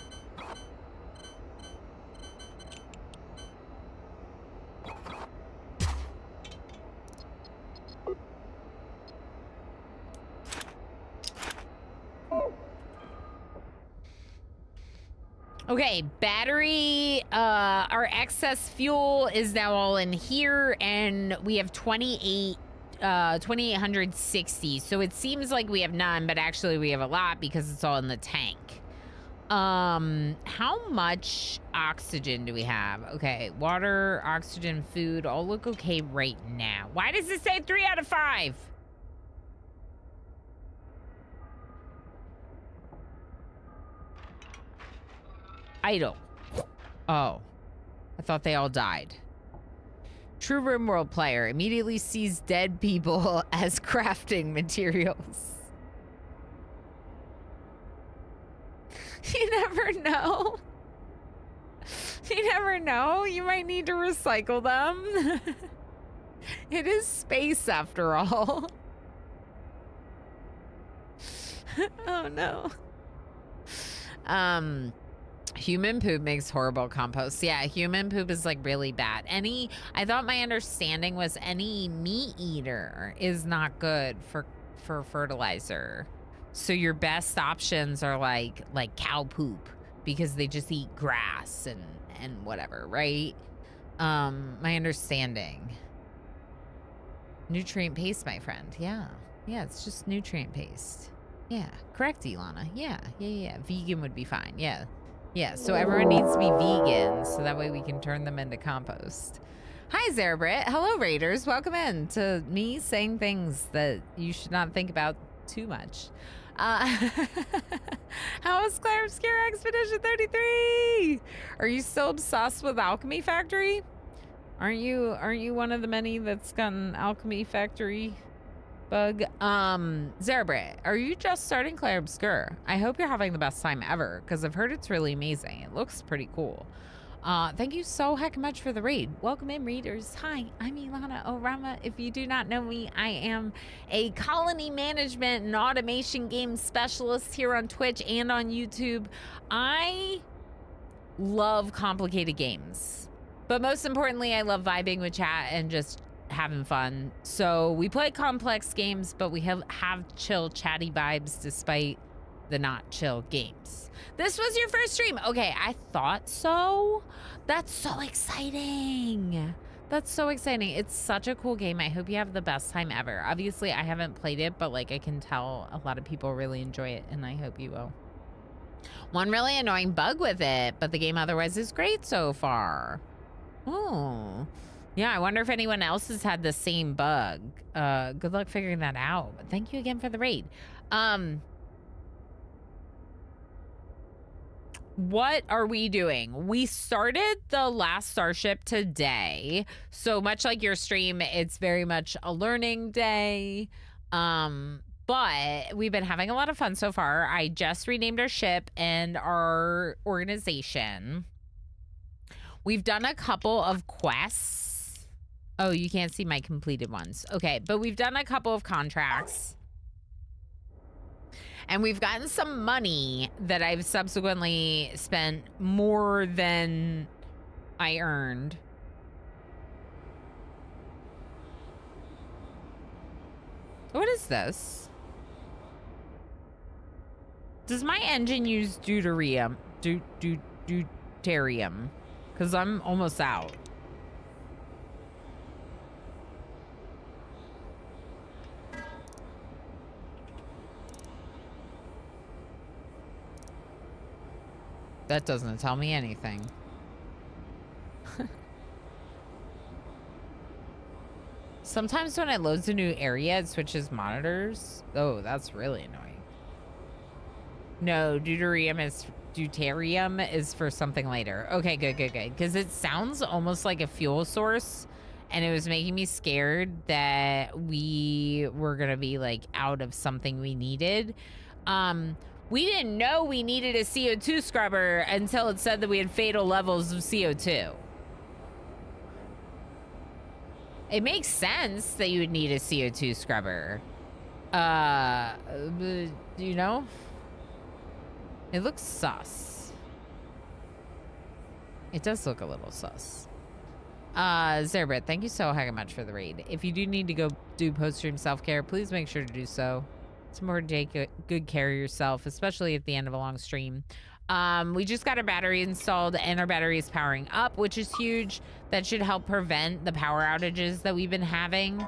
Okay, battery, our excess fuel is now all in here, and we have 2,860. So it seems like we have none, but actually we have a lot because it's all in the tank. How much oxygen do we have? Okay, water, oxygen, food, all look okay right now. Why does it say 3 out of 5? Idle. Oh, I thought they all died. True RimWorld player immediately sees dead people as crafting materials. You never know. You never know. You might need to recycle them. It is space after all. Oh no. Human poop makes horrible compost. Yeah, human poop is like really bad. I thought my understanding was any meat eater is not good for fertilizer. So your best options are like cow poop because they just eat grass and whatever, right? My understanding. Nutrient paste, my friend. Yeah, it's just nutrient paste. Yeah, correct, Ilana. Yeah. Vegan would be fine. Yeah, so everyone needs to be vegan so that way we can turn them into compost. Hi, Zerbrit. Hello, Raiders. Welcome in to me saying things that you should not think about too much. How is Claire Obscure Expedition 33? Are you still obsessed with Alchemy Factory? Aren't you one of the many that's gotten Alchemy Factory bug? Zerbrit, are you just starting Claire Obscure? I hope you're having the best time ever, because I've heard it's really amazing. It looks pretty cool. Thank you so heck much for the raid. Welcome in, readers. Hi, I'm Ilana Orama. If you do not know me, I am a colony management and automation game specialist here on Twitch and on YouTube. I love complicated games, but most importantly, I love vibing with chat and just having fun. So we play complex games, but we have chill, chatty vibes despite the not chill games. This was your first stream. Okay, I thought so. That's so exciting. That's so exciting. It's such a cool game. I hope you have the best time ever. Obviously, I haven't played it, but like I can tell a lot of people really enjoy it, and I hope you will. One really annoying bug with it, but the game otherwise is great so far. Oh. Yeah, I wonder if anyone else has had the same bug. Good luck figuring that out. But thank you again for the raid. What are we doing? We started the Last Starship today. So much like your stream, it's very much a learning day. But we've been having a lot of fun so far. I just renamed our ship and our organization. We've done a couple of quests. Oh, you can't see my completed ones. Okay, but we've done a couple of contracts. And we've gotten some money that I've subsequently spent more than I earned. What is this? Does my engine use deuterium? Deuterium? Because I'm almost out. That doesn't tell me anything. Sometimes when it loads a new area, it switches monitors. Oh, that's really annoying. No, deuterium is for something later. Okay, good. Because it sounds almost like a fuel source, and it was making me scared that we were gonna be like out of something we needed. We didn't know we needed a CO2 scrubber until it said that we had fatal levels of CO2. It makes sense that you would need a CO2 scrubber. You know? It looks sus. It does look a little sus. Zerbrit, thank you so heck much for the raid. If you do need to go do post-stream self-care, please make sure to do so. It's important to take good care of yourself, especially at the end of a long stream. We just got our battery installed and our battery is powering up, which is huge. That should help prevent the power outages that we've been having.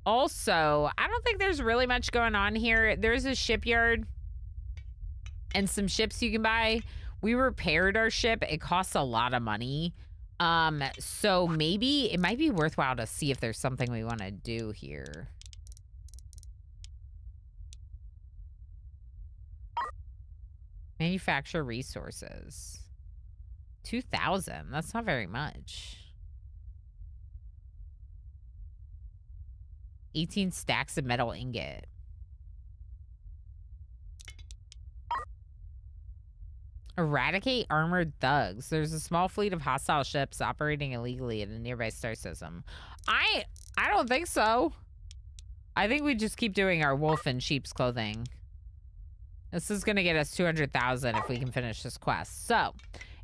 Also, I don't think there's really much going on here. There's a shipyard and some ships you can buy. We repaired our ship. It costs a lot of money. So maybe it might be worthwhile to see if there's something we want to do here. Manufacture resources. 2,000. That's not very much. 18 stacks of metal ingot. Eradicate armored thugs. There's a small fleet of hostile ships operating illegally in a nearby star system. I I don't think so. I think we just keep doing our wolf and sheep's clothing. This is going to get us 200,000 if we can finish this quest. So,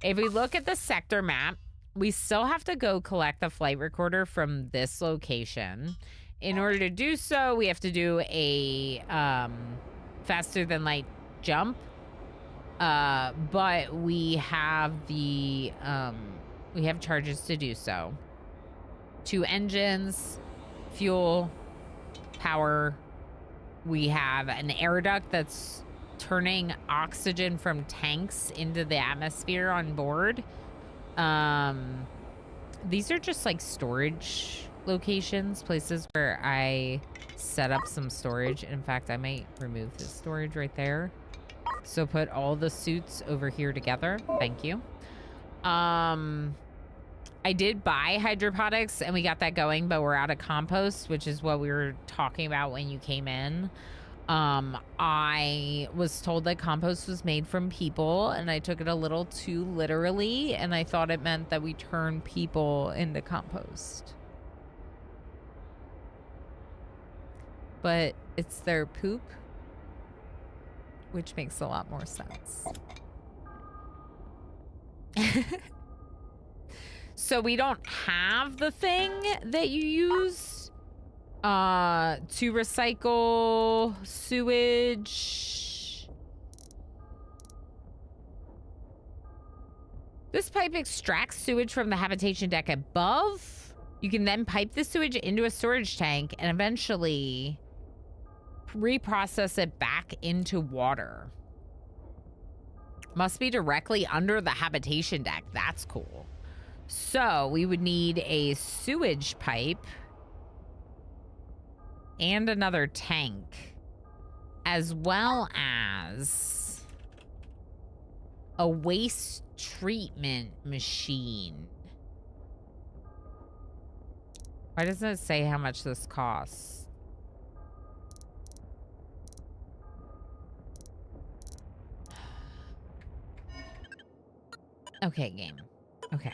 if we look at the sector map, we still have to go collect the flight recorder from this location. In order to do so, we have to do a faster than light jump. But we have the we have charges to do so. 2 engines, fuel, power. We have an air duct that's turning oxygen from tanks into the atmosphere on board. These are just like storage locations, places where I set up some storage. In fact, I might remove this storage right there. So put all the suits over here together. Thank you. I did buy hydroponics and we got that going, but we're out of compost, which is what we were talking about when you came in. I was told that compost was made from people and I took it a little too literally, and I thought it meant that we turn people into compost. But it's their poop, which makes a lot more sense. So we don't have the thing that you use to recycle sewage. This pipe extracts sewage from the habitation deck above. You can then pipe the sewage into a storage tank and eventually reprocess it back into water. Must be directly under the habitation deck. That's cool. So we would need a sewage pipe and another tank, as well as a waste treatment machine. Why doesn't it say how much this costs? Okay, game. Okay.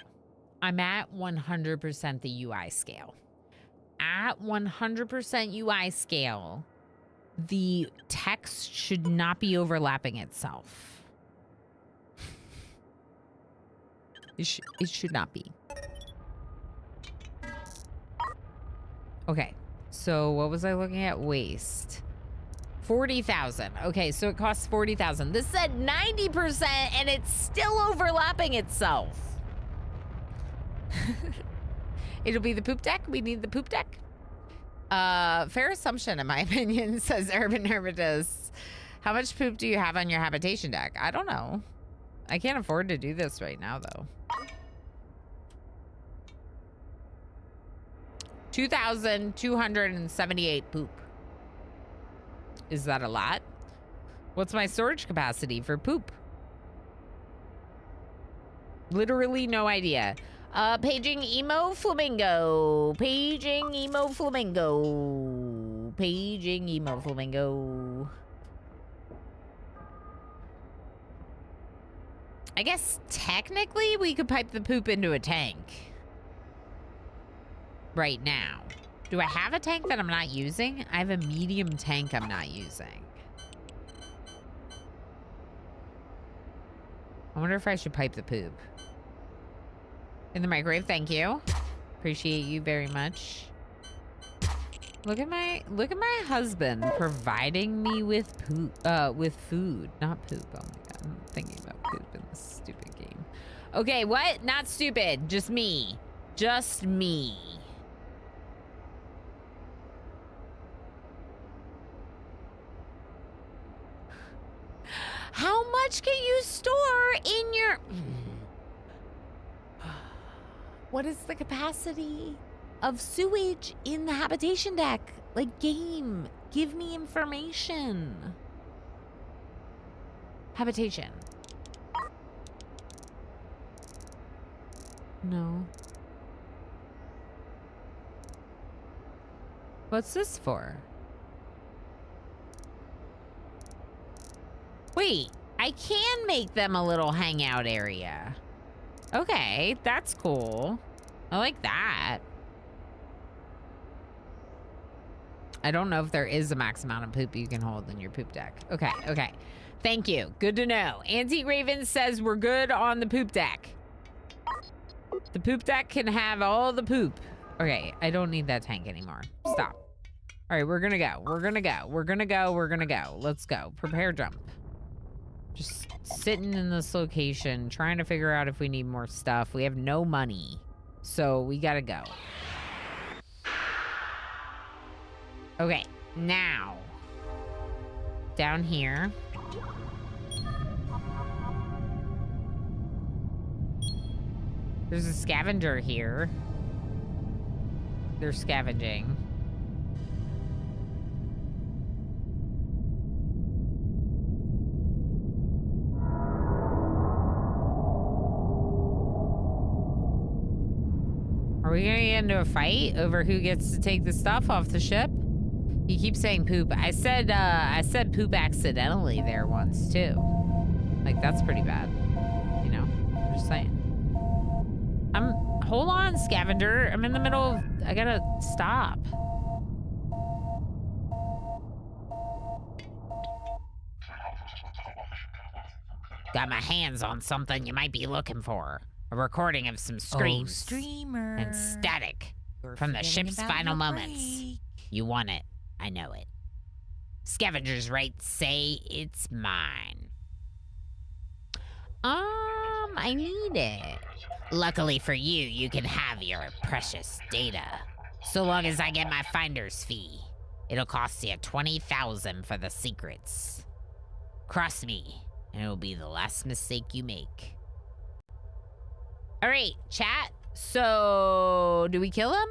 I'm at 100% the UI scale. At 100% UI scale, the text should not be overlapping itself. It should not be. Okay, so what was I looking at? Waste. 40,000. Okay, so it costs 40,000. This said 90% and it's still overlapping itself. It'll be the poop deck. We need the poop deck. Fair assumption, in my opinion, says Urban Herbitus. How much poop do you have on your habitation deck? I don't know. I can't afford to do this right now, though. 2,278 poop. Is that a lot? What's my storage capacity for poop? Literally no idea. Paging emo flamingo. Paging emo flamingo. Paging emo flamingo. I guess technically we could pipe the poop into a tank. Right now. Do I have a tank that I'm not using? I have a medium tank I'm not using. I wonder if I should pipe the poop. In the microwave, thank you. Appreciate you very much. Look at my husband providing me with poop, with food, not poop. Oh my god, I'm thinking about poop in this stupid game. Okay, what? Not stupid, just me. Just me. How much can you store in your... What is the capacity of sewage in the habitation deck? Like, game, give me information. Habitation. No. What's this for? Wait, I can make them a little hangout area. Okay, that's cool. I like that. I don't know if there is a max amount of poop you can hold in your poop deck. Okay, okay. Thank you. Good to know. Antique Raven says we're good on the poop deck. The poop deck can have all the poop. Okay, I don't need that tank anymore. Stop. All right, we're gonna go. We're gonna go. We're gonna go. We're gonna go. Let's go. Prepare jump. Just sitting in this location, trying to figure out if we need more stuff. We have no money, so we gotta go. Okay, now. Down here. There's a scavenger here. They're scavenging. Are we gonna get into a fight over who gets to take the stuff off the ship? You keep saying poop. I said poop accidentally there once too. Like, that's pretty bad. You know? I'm just saying. Hold on, scavenger. I'm in the middle of, I gotta stop. Got my hands on something you might be looking for. A recording of some screams. Oh, streamer. And static You're from the forgetting ship's about final your moments. break. You want it. I know it. Scavenger's rights say it's mine. I need it. Luckily for you, you can have your precious data. So long as I get my finder's fee. It'll cost you 20,000 for the secrets. Cross me, and it'll be the last mistake you make. All right, chat. So, do we kill him?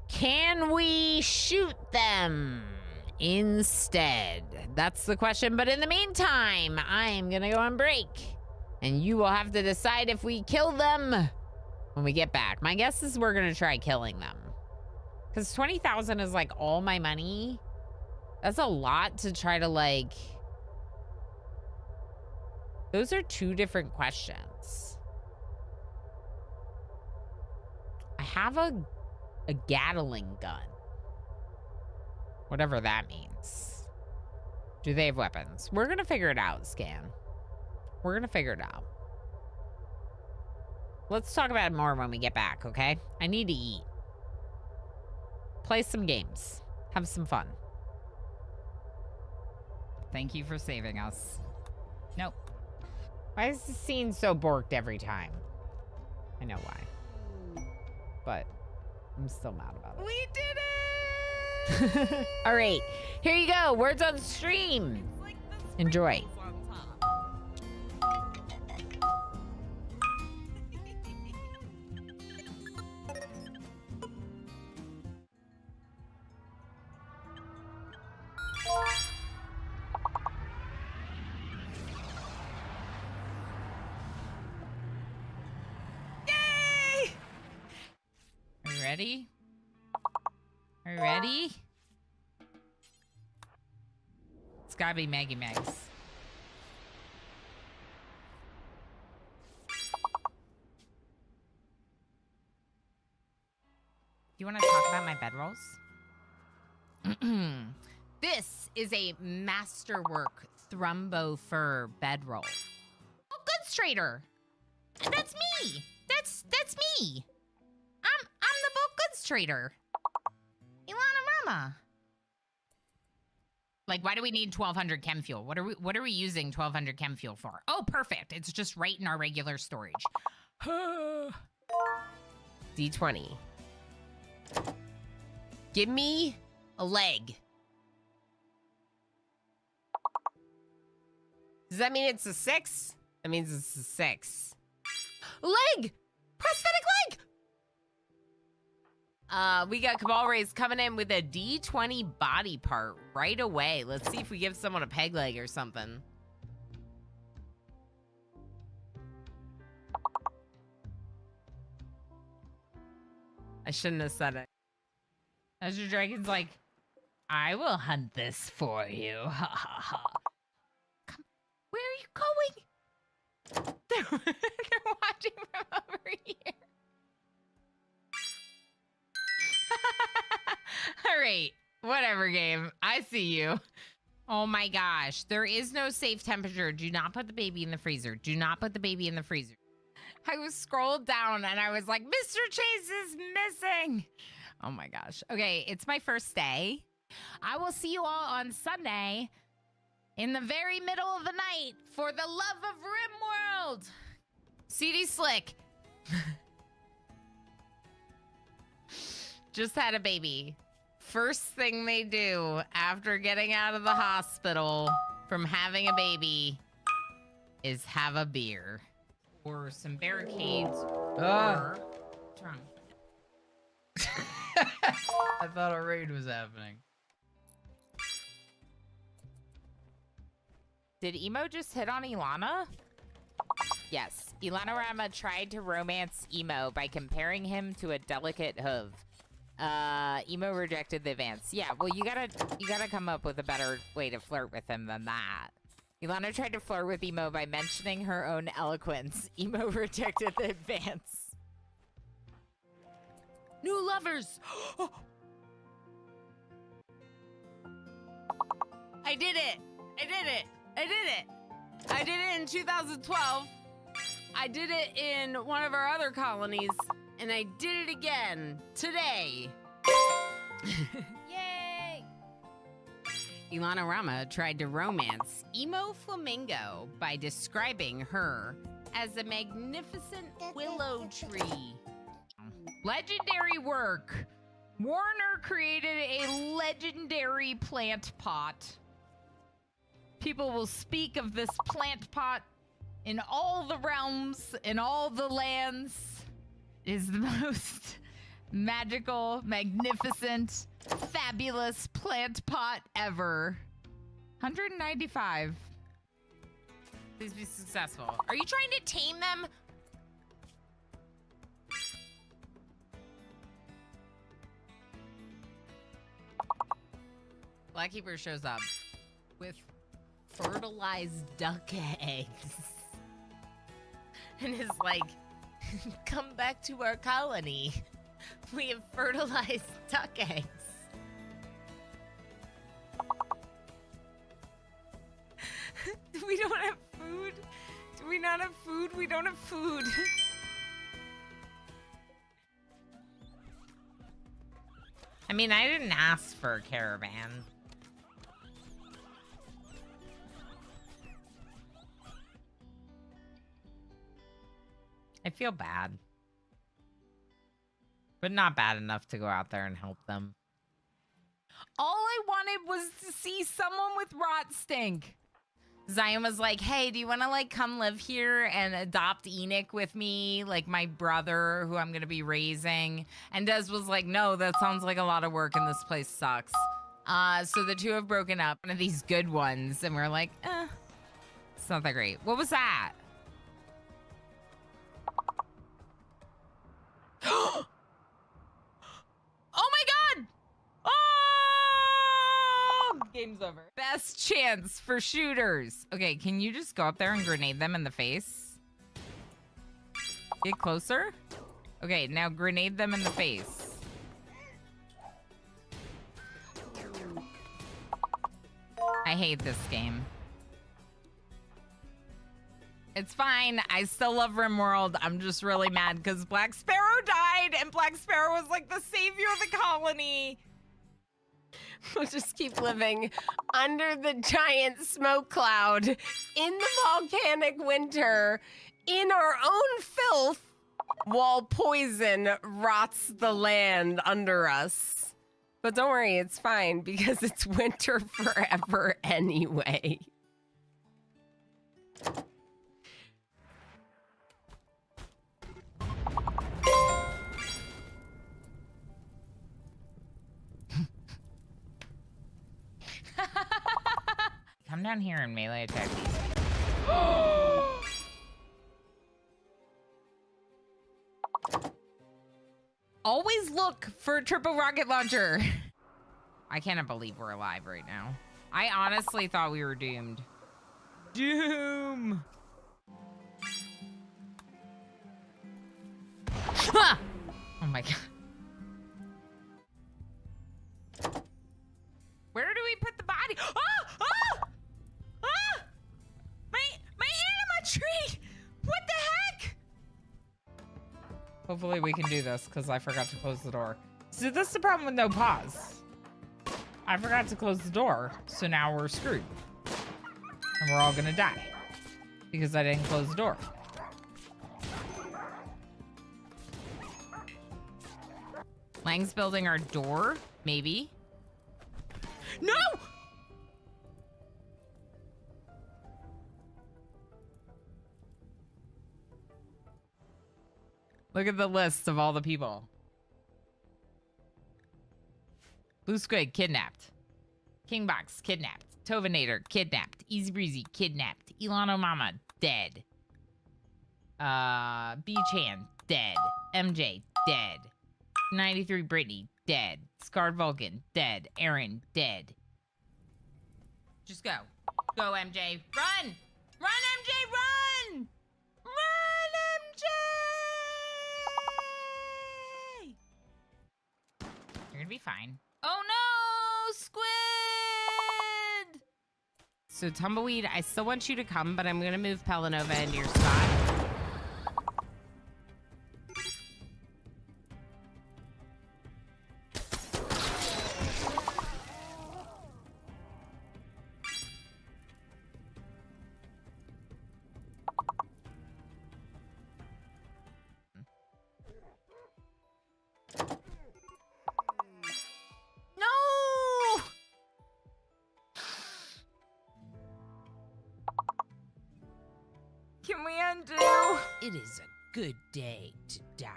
Can we shoot them instead? That's the question. But in the meantime, I'm gonna go on break. And you will have to decide if we kill them when we get back. My guess is we're gonna try killing them. Because 20,000 is like all my money. That's a lot to try to like... Those are two different questions. I have a Gatling gun. Whatever that means. Do they have weapons? We're gonna figure it out, Scan. We're gonna figure it out. Let's talk about it more when we get back, okay? I need to eat. Play some games. Have some fun. Thank you for saving us. Nope. Why is the scene so borked every time? I know why. But I'm still mad about it. We did it! All right, here you go. Words on stream. Enjoy. Yay! Are you ready? Are you ready? It's gotta be Maggie Megs. Do you want to talk about my bedrolls? This is a masterwork Thrumbo fur bedroll. Oh, goods trader. That's me. That's me. I'm the bulk goods trader. Ilana Mama. Like, why do we need 1,200 chem fuel? What are we using 1,200 chem fuel for? Oh, perfect. It's just right in our regular storage. D20. Give me a leg. Does that mean it's a 6? That means it's a 6. Leg! Prosthetic leg! We got Cabal Rays coming in with a D20 body part right away. Let's see if we give someone a peg leg or something. I shouldn't have said it. Azure Dragon's like, I will hunt this for you. Ha ha ha. Come, where are you going? They're watching from over here. All right. Whatever, game. I see you. Oh my gosh. There is no safe temperature. Do not put the baby in the freezer. Do not put the baby in the freezer. I was scrolled down and I was like, Mr. Chase is missing. Oh my gosh. Okay, it's my first day. I will see you all on Sunday in the very middle of the night for the love of RimWorld. CD Slick. Just had a baby. First thing they do after getting out of the hospital from having a baby is have a beer. Or some barricades. Or... What's wrong? I thought a raid was happening. Did Emo just hit on Ilana? Yes. Ilana Rama tried to romance Emo by comparing him to a delicate hoof. Emo rejected the advance. Yeah, well, you gotta come up with a better way to flirt with him than that. Ilana tried to flirt with Emo by mentioning her own eloquence. Emo rejected the advance. New lovers! I did it! I did it! I did it! I did it in 2012. I did it in one of our other colonies. And I did it again today. Yay! Ilana Rama tried to romance Emo Flamingo by describing her as a magnificent willow tree. Legendary work. Warner created a legendary plant pot. People will speak of this plant pot in all the realms, in all the lands. It is the most magical, magnificent, fabulous plant pot ever. 195. Please be successful. Are you trying to tame them? Blackkeeper shows up with fertilized duck eggs. And is like, come back to our colony. We have fertilized duck eggs. We don't have food. Do we not have food? We don't have food. I mean, I didn't ask for a caravan. I feel bad. But not bad enough to go out there and help them. All I wanted was to see someone with rot stink. Zion was like, hey, do you want to like come live here and adopt Enoch with me? Like my brother who I'm going to be raising. And Des was like, no, that sounds like a lot of work and this place sucks. So the two have broken up. One of these good ones. And we're like, it's not that great. What was that? Oh my god! Oh! Game's over. Best chance for shooters. Okay, can you just go up there and grenade them in the face? Get closer. Okay, now grenade them in the face. I hate this game. It's fine. I still love RimWorld. I'm just really mad because Black Sparrow died and Black Sparrow was like the savior of the colony. We'll just keep living under the giant smoke cloud in the volcanic winter in our own filth while poison rots the land under us. But don't worry, it's fine because it's winter forever anyway. Come down here and melee attack these. Always look for a triple rocket launcher. I cannot believe we're alive right now. I honestly thought we were doomed. Doom! Oh my god. me. Oh! Oh! Ah! My anima tree! What the heck? Hopefully we can do this because I forgot to close the door. So this is the problem with no pause. I forgot to close the door, so now we're screwed. And we're all gonna die because I didn't close the door. Lang's building our door? Maybe. No! Look at the list of all the people. Blue Squid, kidnapped. Kingbox, kidnapped. Tovinator, kidnapped. Easy Breezy, kidnapped. Ilano Mama, dead. B-Chan, dead. MJ, dead. 93 Brittany, dead. Scarred Vulcan, dead. Aaron, dead. Just go. Go, MJ. Run! Run, MJ, run! Run, MJ! You're gonna be fine. Oh no, Squid! So Tumbleweed, I still want you to come, but I'm gonna move Pelanova into your spot. No! Can we undo? It is a good day to die.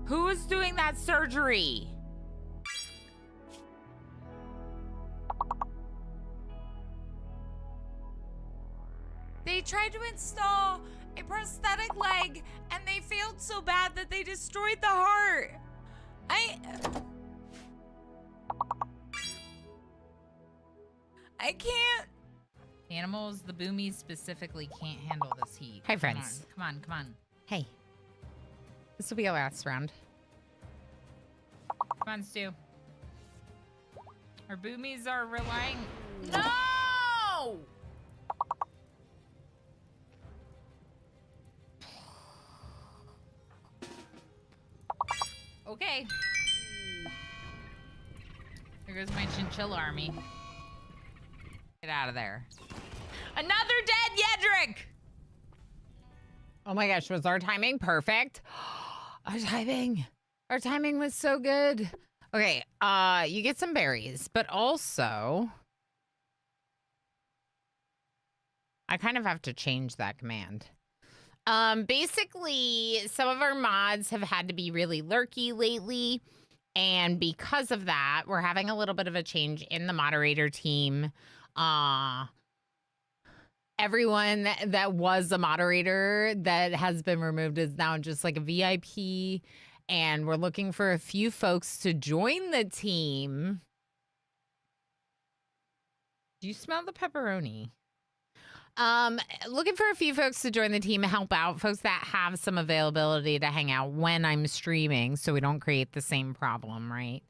Who was doing that surgery? They tried to install a prosthetic leg and they failed so bad that they destroyed the heart. I can't. Animals, the boomies specifically can't handle this heat. Hi, friends. Come on, come on. Hey. This will be our last round. Come on, Stu. Our boomies are relying... No! Okay. There goes my chinchilla army. Get out of there. Another dead Yedrick! Oh my gosh, was our timing perfect? Our timing was so good. Okay, you get some berries, but also I kind of have to change that command. Basically, some of our mods have had to be really lurky lately, and because of that, we're having a little bit of a change in the moderator team. Everyone that was a moderator that has been removed is now just like a VIP, and we're looking for a few folks to join the team. Do you smell the pepperoni? Looking for a few folks to join the team and help out, folks that have some availability to hang out when I'm streaming so we don't create the same problem, right?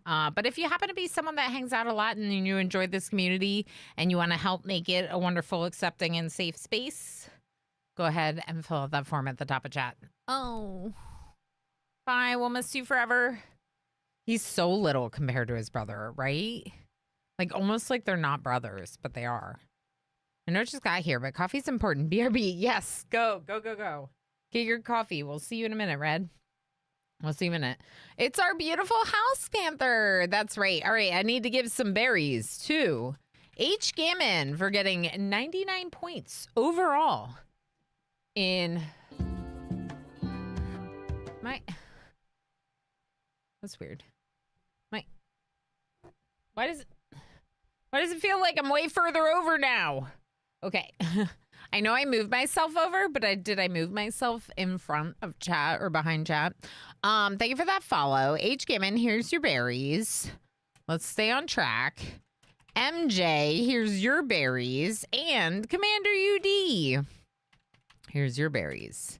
But if you happen to be someone that hangs out a lot and you enjoy this community and you want to help make it a wonderful, accepting, and safe space, go ahead and fill out that form at the top of chat. Oh, bye. We'll miss you forever. He's so little compared to his brother, right? Like almost like they're not brothers, but they are. I know it just got here, but coffee's important. BRB, yes. Go, go, go, go. Get your coffee. We'll see you in a minute, Red. We'll see you in a minute. It's our beautiful house panther. That's right. All right, I need to give some berries, too. H. Gammon for getting 99 points overall in my... That's weird. Why does it feel like I'm way further over now? Okay. I know I moved myself over, but did I move myself in front of chat or behind chat? Thank you for that follow. H. Gammon, here's your berries. Let's stay on track. MJ, here's your berries. And Commander UD, here's your berries.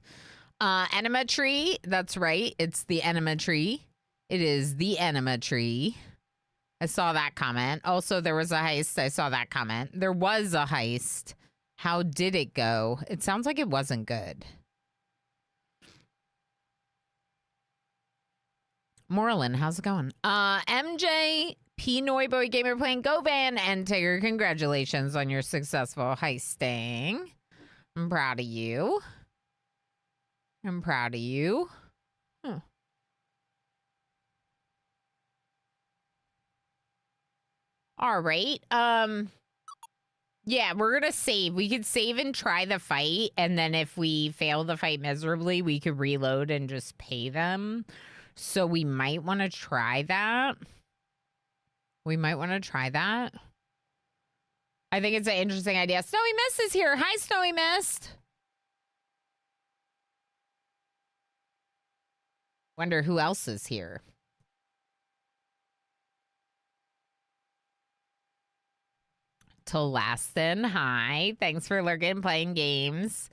Enema tree. That's right. It's the enema tree. It is the enema tree. I saw that comment. Also, there was a heist. I saw that comment. There was a heist. How did it go? It sounds like it wasn't good. Moreland, how's it going? MJ, P. Noiboy Gamer playing Go Van, and Tigger, congratulations on your successful heisting. I'm proud of you. I'm proud of you. Huh. All right. Yeah, we're gonna save. We could save and try the fight, and then if we fail the fight miserably, we could reload and just pay them. So we might want to try that. We might want to try that. I think it's an interesting idea. Snowy Mist is here. Hi, Snowy Mist. Wonder who else is here. Lastin, hi. Thanks for lurking, playing games.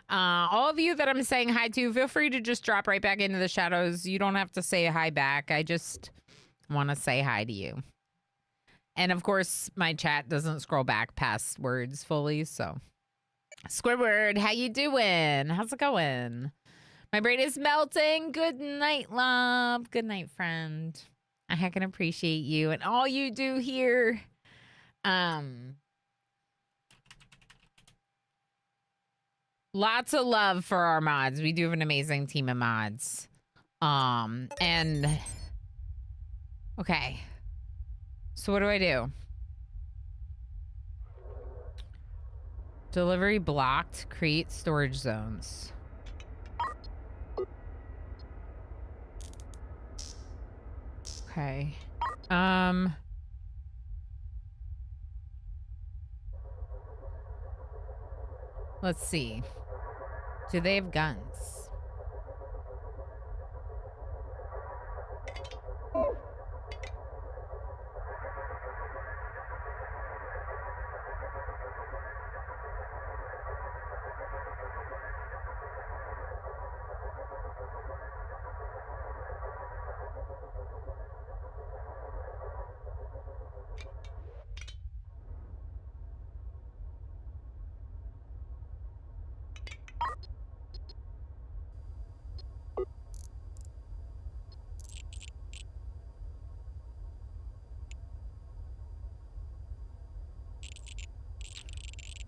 All of you that I'm saying hi to, feel free to just drop right back into the shadows. You don't have to say hi back. I just want to say hi to you. And of course, my chat doesn't scroll back past words fully, so. Squidward, how you doing? How's it going? My brain is melting. Good night, love. Good night, friend. I heckin' appreciate you and all you do here. Lots of love for our mods. We do have an amazing team of mods. And okay. So what do I do? Delivery blocked. Create storage zones. Okay. Let's see. Do they have guns?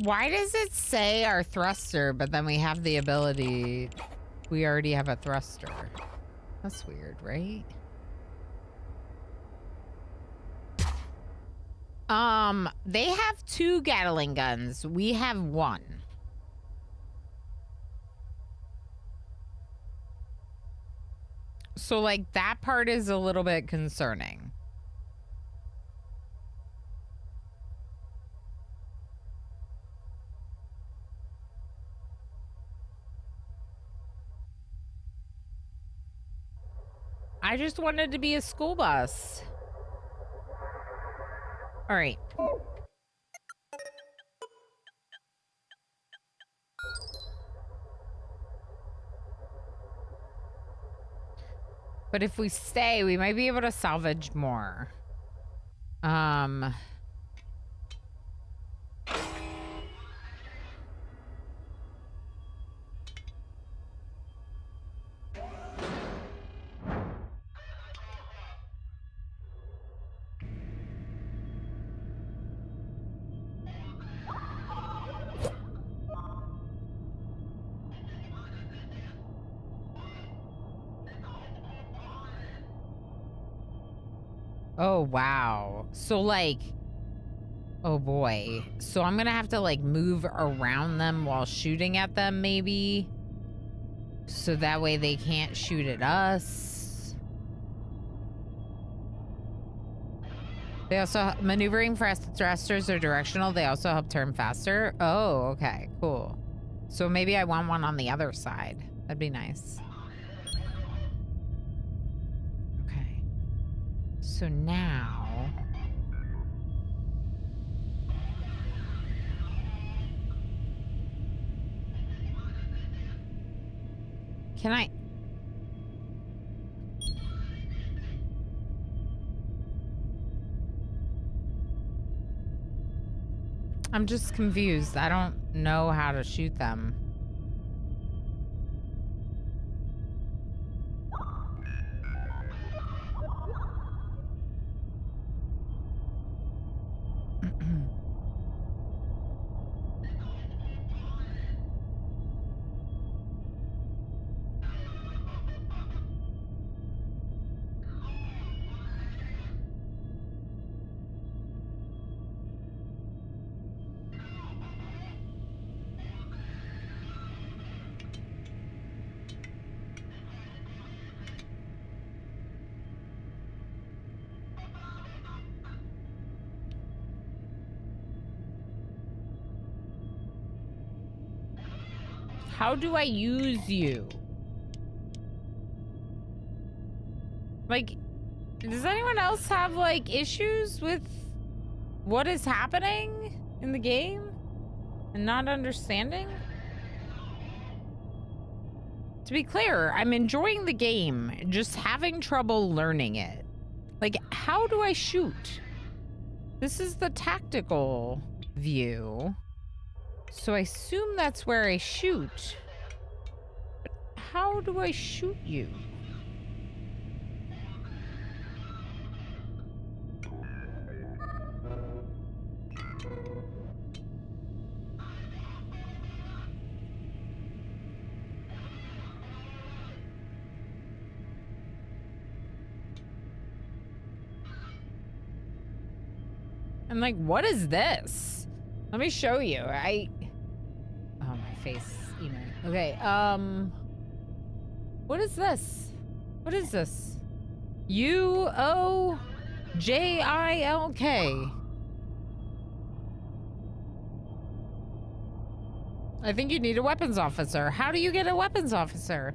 Why does it say our thruster, but then we have the ability... We already have a thruster. That's weird, right? They have 2 Gatling guns. We have 1. So, like, that part is a little bit concerning. I just wanted to be a school bus. All right. But if we stay, we might be able to salvage more. Oh, wow. So, like... Oh, boy. So I'm gonna have to, like, move around them while shooting at them, maybe? So that way they can't shoot at us. They also... Maneuvering fast thrusters are directional. They also help turn faster. Oh, okay. Cool. So maybe I want one on the other side. That'd be nice. So now... Can I? I'm just confused. I don't know how to shoot them. How do I use you? Like, does anyone else have, like, issues with what is happening in the game and not understanding? To be clear, I'm enjoying the game, just having trouble learning it. Like, how do I shoot? This is the tactical view. So I assume that's where I shoot. But how do I shoot you? And like, what is this? Let me show you. Oh, my face. Okay, what is this? What is this? UOJILK. I think you need a weapons officer. How do you get a weapons officer?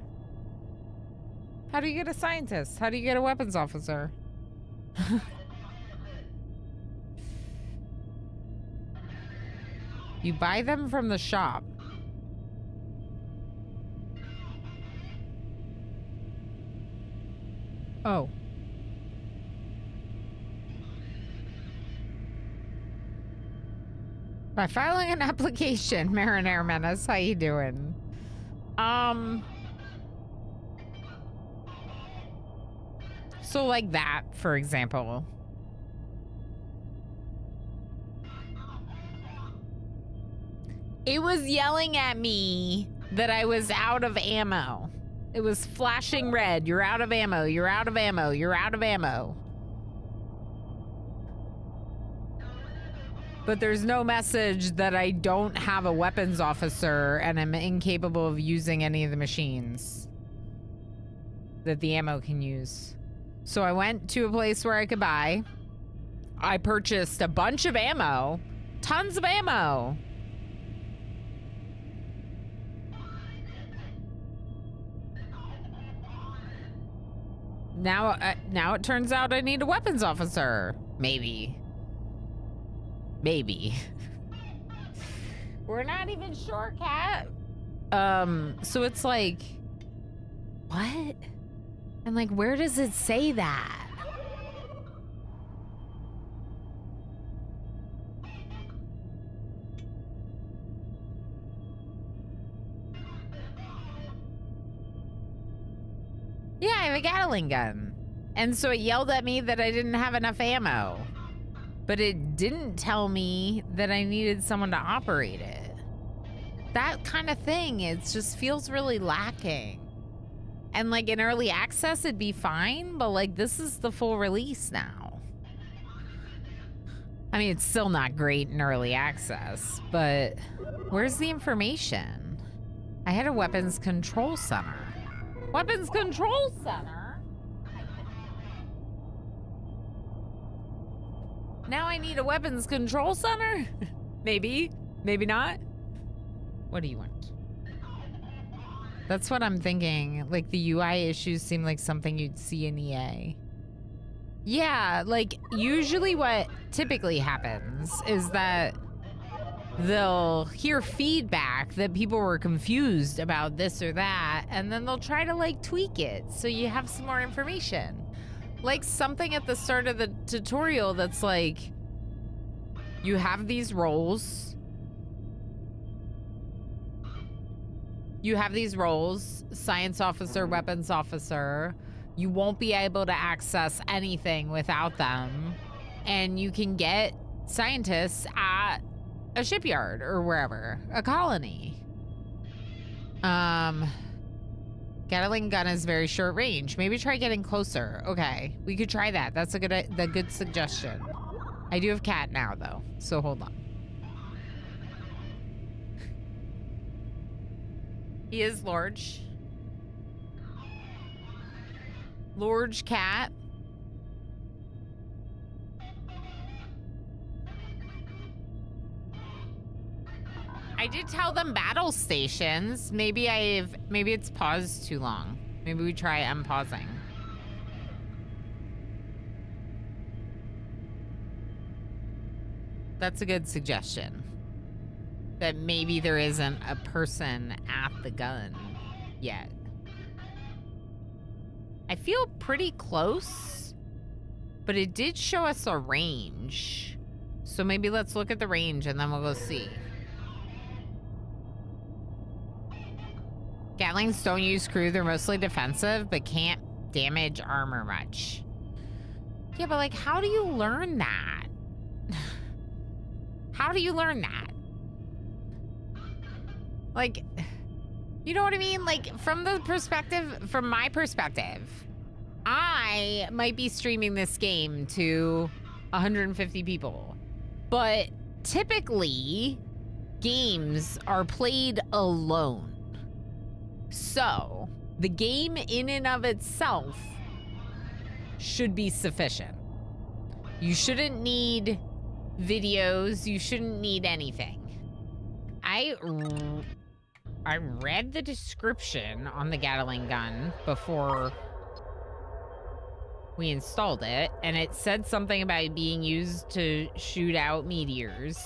How do you get a scientist? How do you get a weapons officer? You buy them from the shop. Oh. By filing an application, Marinere Menace, how you doing? So like that, for example. It was yelling at me that I was out of ammo. It was flashing red. You're out of ammo. You're out of ammo. You're out of ammo. But there's no message that I don't have a weapons officer and I'm incapable of using any of the machines that the ammo can use. So I went to a place where I could buy. I purchased a bunch of ammo. Tons of ammo. Now it turns out I need a weapons officer. Maybe. We're not even sure, Cat. So it's like, what? And like, where does it say that? Yeah, I have a Gatling gun. And so it yelled at me that I didn't have enough ammo. But it didn't tell me that I needed someone to operate it. That kind of thing, it just feels really lacking. And like in early access, it'd be fine, but like this is the full release now. I mean, it's still not great in early access, but where's the information? I had a weapons control center. Weapons control center? Now I need a weapons control center? Maybe, maybe not. What do you want? That's what I'm thinking. Like the UI issues seem like something you'd see in EA. Yeah, like usually what typically happens is that they'll hear feedback that people were confused about this or that, and then they'll try to like tweak it so you have some more information. Like something at the start of the tutorial that's like, you have these roles. You have these roles, science officer, weapons officer. You won't be able to access anything without them. And you can get scientists at a shipyard or wherever, a colony. Gatling gun is very short range. Maybe try getting closer. Okay, we could try that. That's a good suggestion. I do have cat now though, so hold on. He is large. Large cat. I did tell them battle stations. Maybe it's paused too long. Maybe we try unpausing. That's a good suggestion. That maybe there isn't a person at the gun yet. I feel pretty close, but it did show us a range. So maybe let's look at the range and then we'll go see. Gatlings don't use crew. They're mostly defensive, but can't damage armor much. Yeah, but like, how do you learn that? How do you learn that? Like, you know what I mean? Like, from my perspective, I might be streaming this game to 150 people, but typically games are played alone. So, the game in and of itself should be sufficient. You shouldn't need videos. You shouldn't need anything. I read the description on the Gatling gun before we installed it, and it said something about being used to shoot out meteors.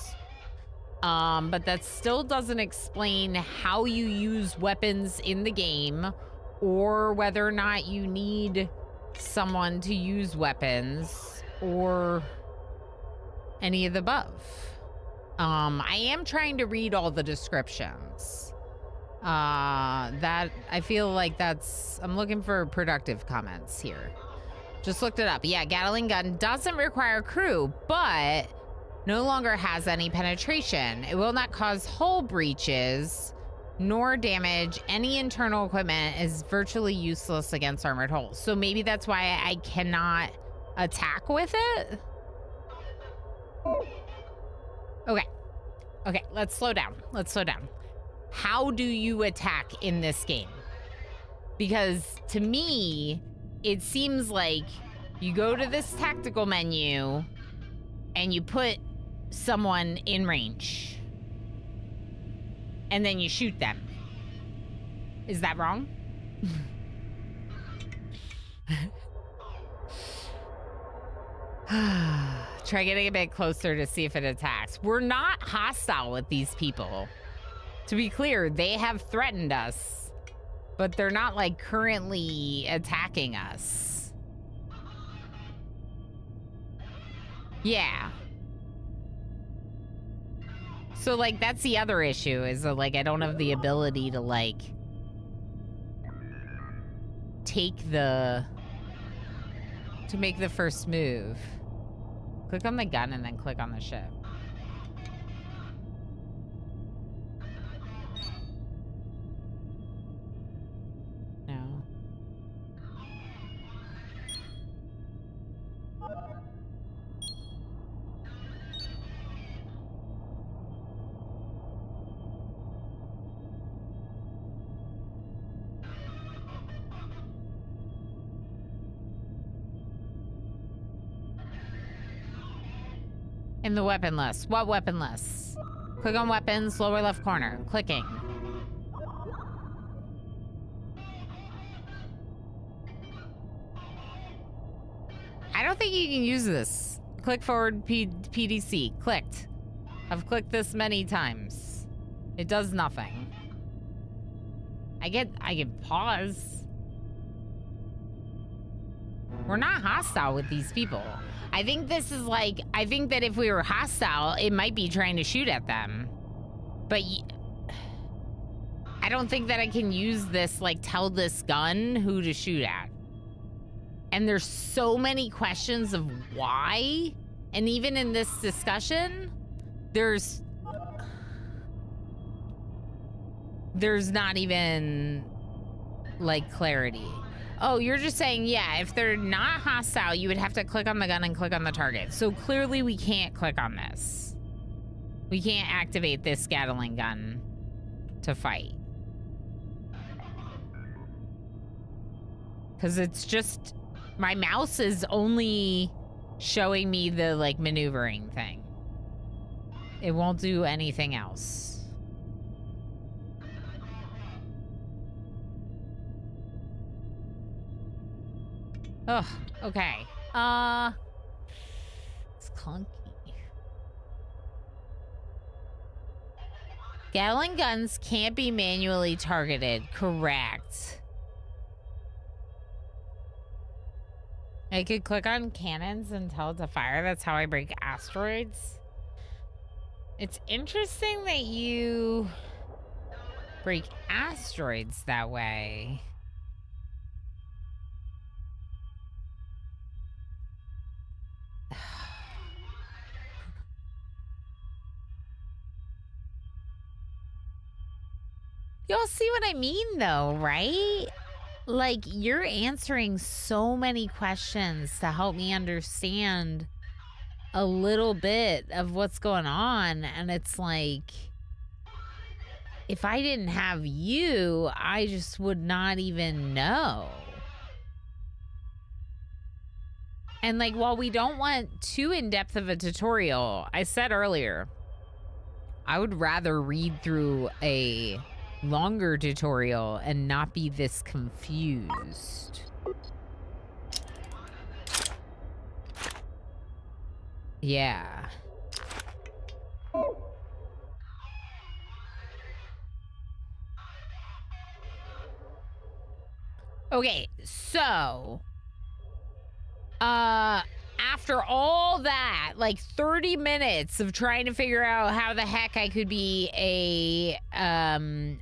But that still doesn't explain how you use weapons in the game, or whether or not you need someone to use weapons, or any of the above. I am trying to read all the descriptions. That I feel like I'm looking for productive comments here. Just looked it up. Yeah, Gatling gun doesn't require crew, but no longer has any penetration. It will not cause hull breaches, nor damage any internal equipment. Is virtually useless against armored hulls. So maybe that's why I cannot attack with it. Okay, let's slow down. How do you attack in this game? Because to me, it seems like you go to this tactical menu and you put someone in range. And then you shoot them. Is that wrong? Try getting a bit closer to see if it attacks. We're not hostile with these people. To be clear, they have threatened us, but they're not like currently attacking us. Yeah. So like, that's the other issue, is that like, I don't have the ability to like make the first move. Click on the gun and then click on the ship. No. In the weapon list. What weapon list? Click on weapons, lower left corner. Clicking. I don't think you can use this. Click forward PDC. Clicked. I've clicked this many times. It does nothing. I can pause. We're not hostile with these people. I think this is like, I think that if we were hostile, it might be trying to shoot at them. But I don't think that I can use this, like, tell this gun who to shoot at. And there's so many questions of why. And even in this discussion, there's not even, like, clarity. Oh, you're just saying, yeah, if they're not hostile, you would have to click on the gun and click on the target. So clearly we can't click on this. We can't activate this Gatling gun to fight. Because it's just, my mouse is only showing me the, like, maneuvering thing. It won't do anything else. Ugh, okay. It's clunky. Gatling guns can't be manually targeted. Correct. I could click on cannons and tell it to fire. That's how I break asteroids. It's interesting that you break asteroids that way. Y'all see what I mean, though, right? Like, you're answering so many questions to help me understand a little bit of what's going on. And it's like, if I didn't have you, I just would not even know. And, like, while we don't want too in-depth of a tutorial, I said earlier, I would rather read through a longer tutorial and not be this confused. Yeah. Okay, so after all that, like 30 minutes of trying to figure out how the heck I could be a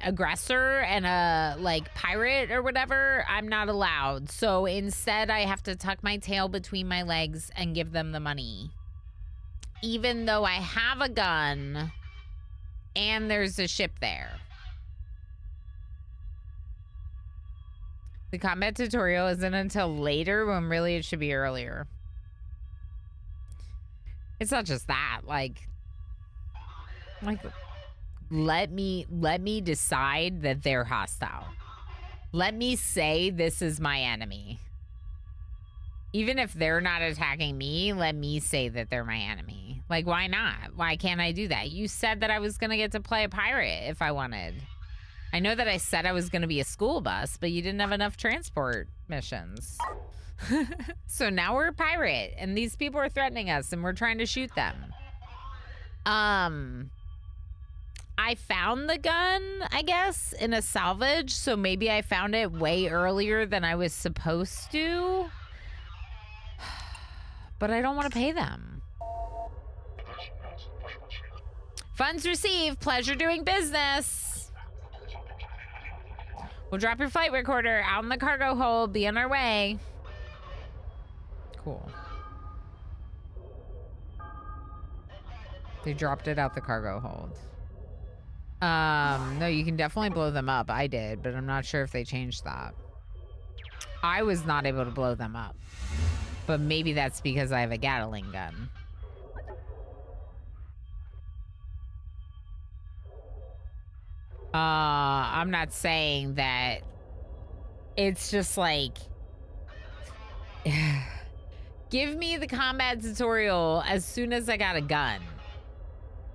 aggressor and a, like, pirate or whatever, I'm not allowed. So instead I have to tuck my tail between my legs and give them the money. Even though I have a gun and there's a ship there. The combat tutorial isn't until later when really it should be earlier. It's not just that, like let me decide that they're hostile. Let me say this is my enemy. Even if they're not attacking me, let me say that they're my enemy. Like, why not? Why can't I do that? You said that I was gonna get to play a pirate if I wanted. I know that I said I was gonna be a school bus, but you didn't have enough transport missions. So now we're a pirate, and these people are threatening us, and we're trying to shoot them. I found the gun, I guess, in a salvage, so maybe I found it way earlier than I was supposed to. But I don't want to pay them. Funds received. Pleasure doing business. We'll drop your flight recorder out in the cargo hold. Be on our way. Cool. They dropped it out the cargo hold. No, you can definitely blow them up. I did, but I'm not sure if they changed that. I was not able to blow them up. But maybe that's because I have a Gatling gun. I'm not saying that. It's just like, give me the combat tutorial as soon as I got a gun.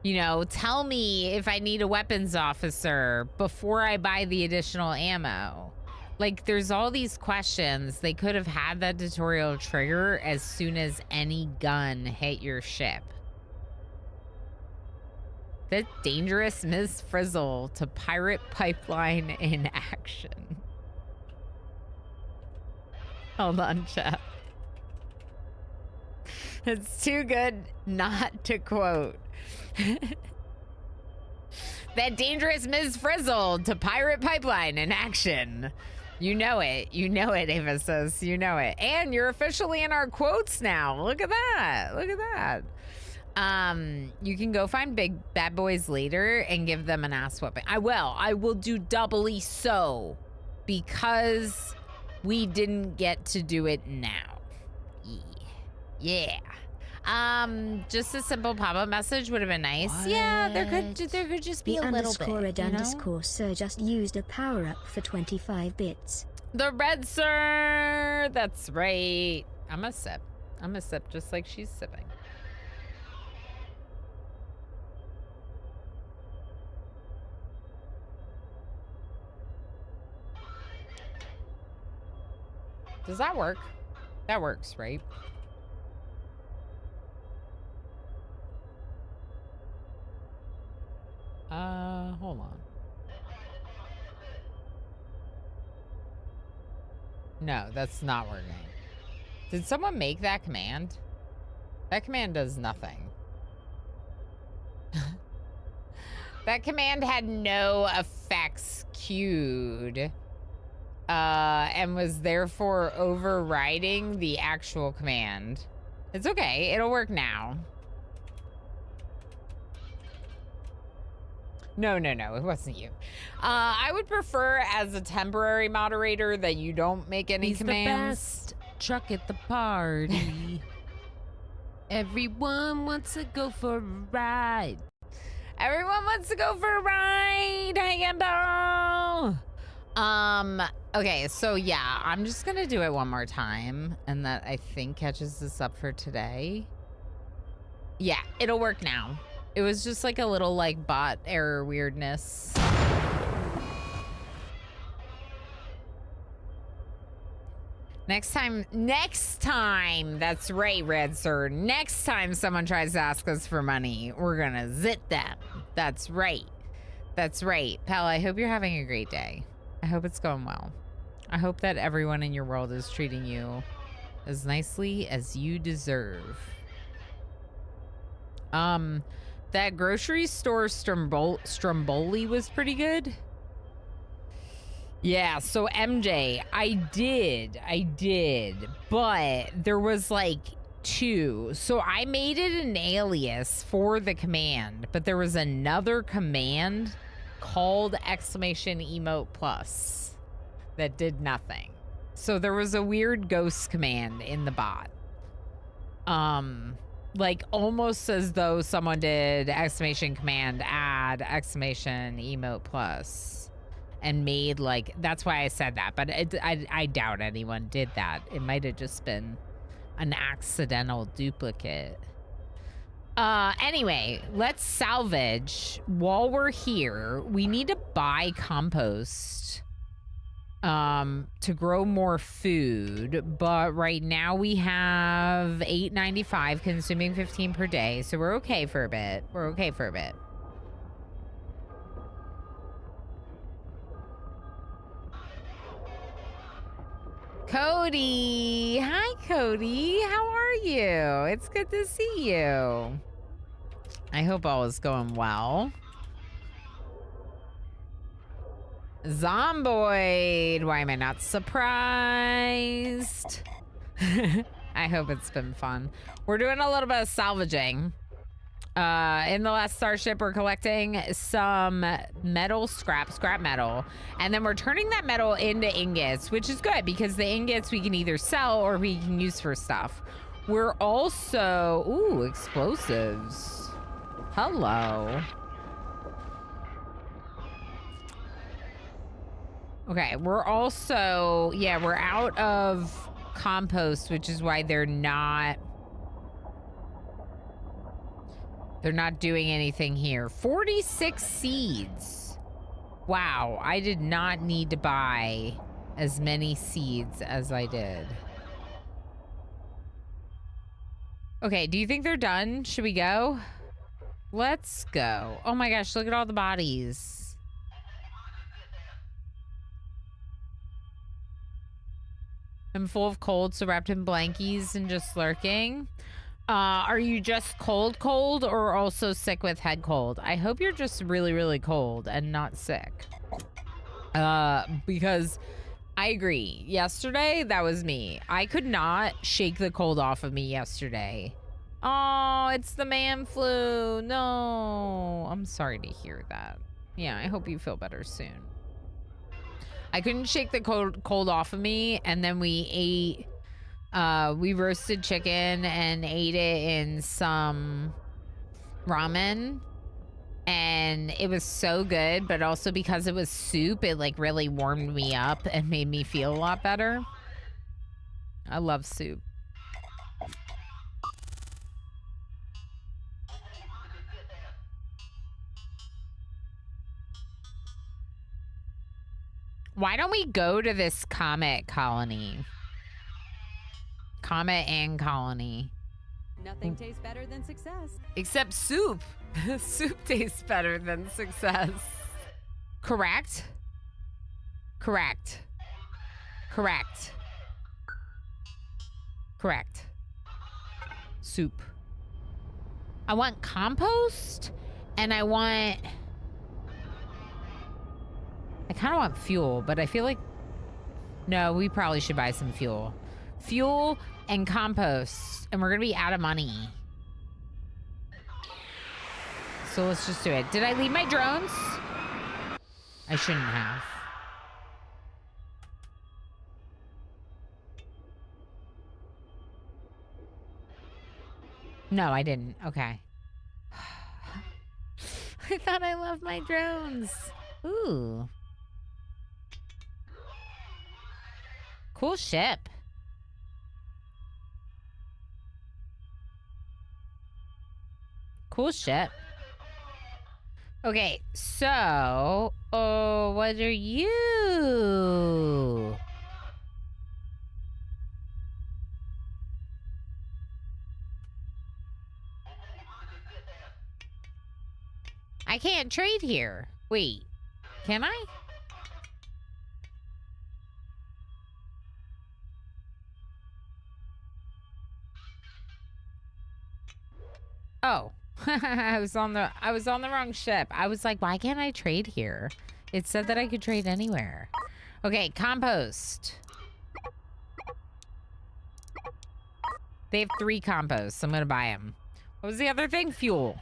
You know, tell me if I need a weapons officer before I buy the additional ammo. Like, there's all these questions. They could have had that tutorial trigger as soon as any gun hit your ship. The dangerous Ms. Frizzle to pirate pipeline in action. Hold on, chat. It's too good not to quote. That dangerous Ms. Frizzle to pirate pipeline in action. You know it. You know it, Ava says. You know it. And you're officially in our quotes now. Look at that. Look at that. You can go find big bad boys later and give them an ass whooping. I will. I will do doubly so because we didn't get to do it now. Yeah. Just a simple pop-up message would have been nice. What? Yeah, there could just be The a little bit. _red you know? _ sir just used a power-up for 25 bits. The red sir. That's right. I'm a sip just like she's sipping. Does that work? That works, right? Hold on. No, that's not working. Did someone make that command? That command does nothing. That command had no effects queued. And was therefore overriding the actual command. It's okay. It'll work now. No, it wasn't you. I would prefer as a temporary moderator that you don't make any He's commands. the best truck at the party. Everyone wants to go for a ride. Everyone wants to go for a ride. Hi, Embo. Okay, so yeah, I'm just gonna do it one more time, and that I think catches this up for today. Yeah, it'll work now. It was just like a little like bot error weirdness. Next time, that's right, Red Sir. Next time someone tries to ask us for money, we're gonna zit them. That's right. That's right. Pal, I hope you're having a great day. I hope it's going well. I hope that everyone in your world is treating you as nicely as you deserve. That grocery store Stromboli was pretty good. Yeah, so MJ, I did, but there was like 2. So I made it an alias for the command, but there was another command called !emote plus that did nothing. So there was a weird ghost command in the bot. Like almost as though someone did ! command add ! emote plus and made like, that's why I said that, but I doubt anyone did that. It might have just been an accidental duplicate. Anyway, let's salvage. While we're here, we need to buy compost to grow more food, but right now we have 8.95 consuming 15 per day, so we're okay for a bit. Cody, hi Cody, how are you? It's good to see you. I hope all is going well. Zomboid, why am I not surprised? I hope it's been fun. We're doing a little bit of salvaging. In the Last Starship, we're collecting some metal, scrap metal, and then we're turning that metal into ingots, which is good because the ingots we can either sell or we can use for stuff. We're also, ooh, explosives. Hello. Okay, we're also, yeah, we're out of compost, which is why they're not doing anything here. 46 seeds. Wow, I did not need to buy as many seeds as I did. Okay, do you think they're done? Should we go? Let's go. Oh my gosh, look at all the bodies. I'm full of cold, so wrapped in blankies and just lurking. Are you just cold or also sick with head cold? I hope you're just really, really cold and not sick. Because I agree. Yesterday, that was me. I could not shake the cold off of me yesterday. Oh, it's the man flu. No. I'm sorry to hear that. Yeah, I hope you feel better soon. I couldn't shake the cold off of me, and then we ate, we roasted chicken and ate it in some ramen, and it was so good, but also because it was soup, it like really warmed me up and made me feel a lot better. I love soup. Why don't we go to this comet colony? Comet and colony. Nothing tastes better than success. Except soup. Soup tastes better than success. Correct? Correct. Correct. Correct. Soup. I want compost, and I kind of want fuel, but I feel like... No, we probably should buy some fuel. Fuel and compost, and we're gonna be out of money. So let's just do it. Did I leave my drones? I shouldn't have. No, I didn't. Okay. I thought I loved my drones. Ooh. Cool ship. Cool ship. Okay, so... Oh, what are you? I can't trade here. Wait, can I? Oh. I was on the wrong ship. I was like, why can't I trade here? It said that I could trade anywhere. Okay, compost. They have 3 composts. I'm gonna buy them. What was the other thing? Fuel.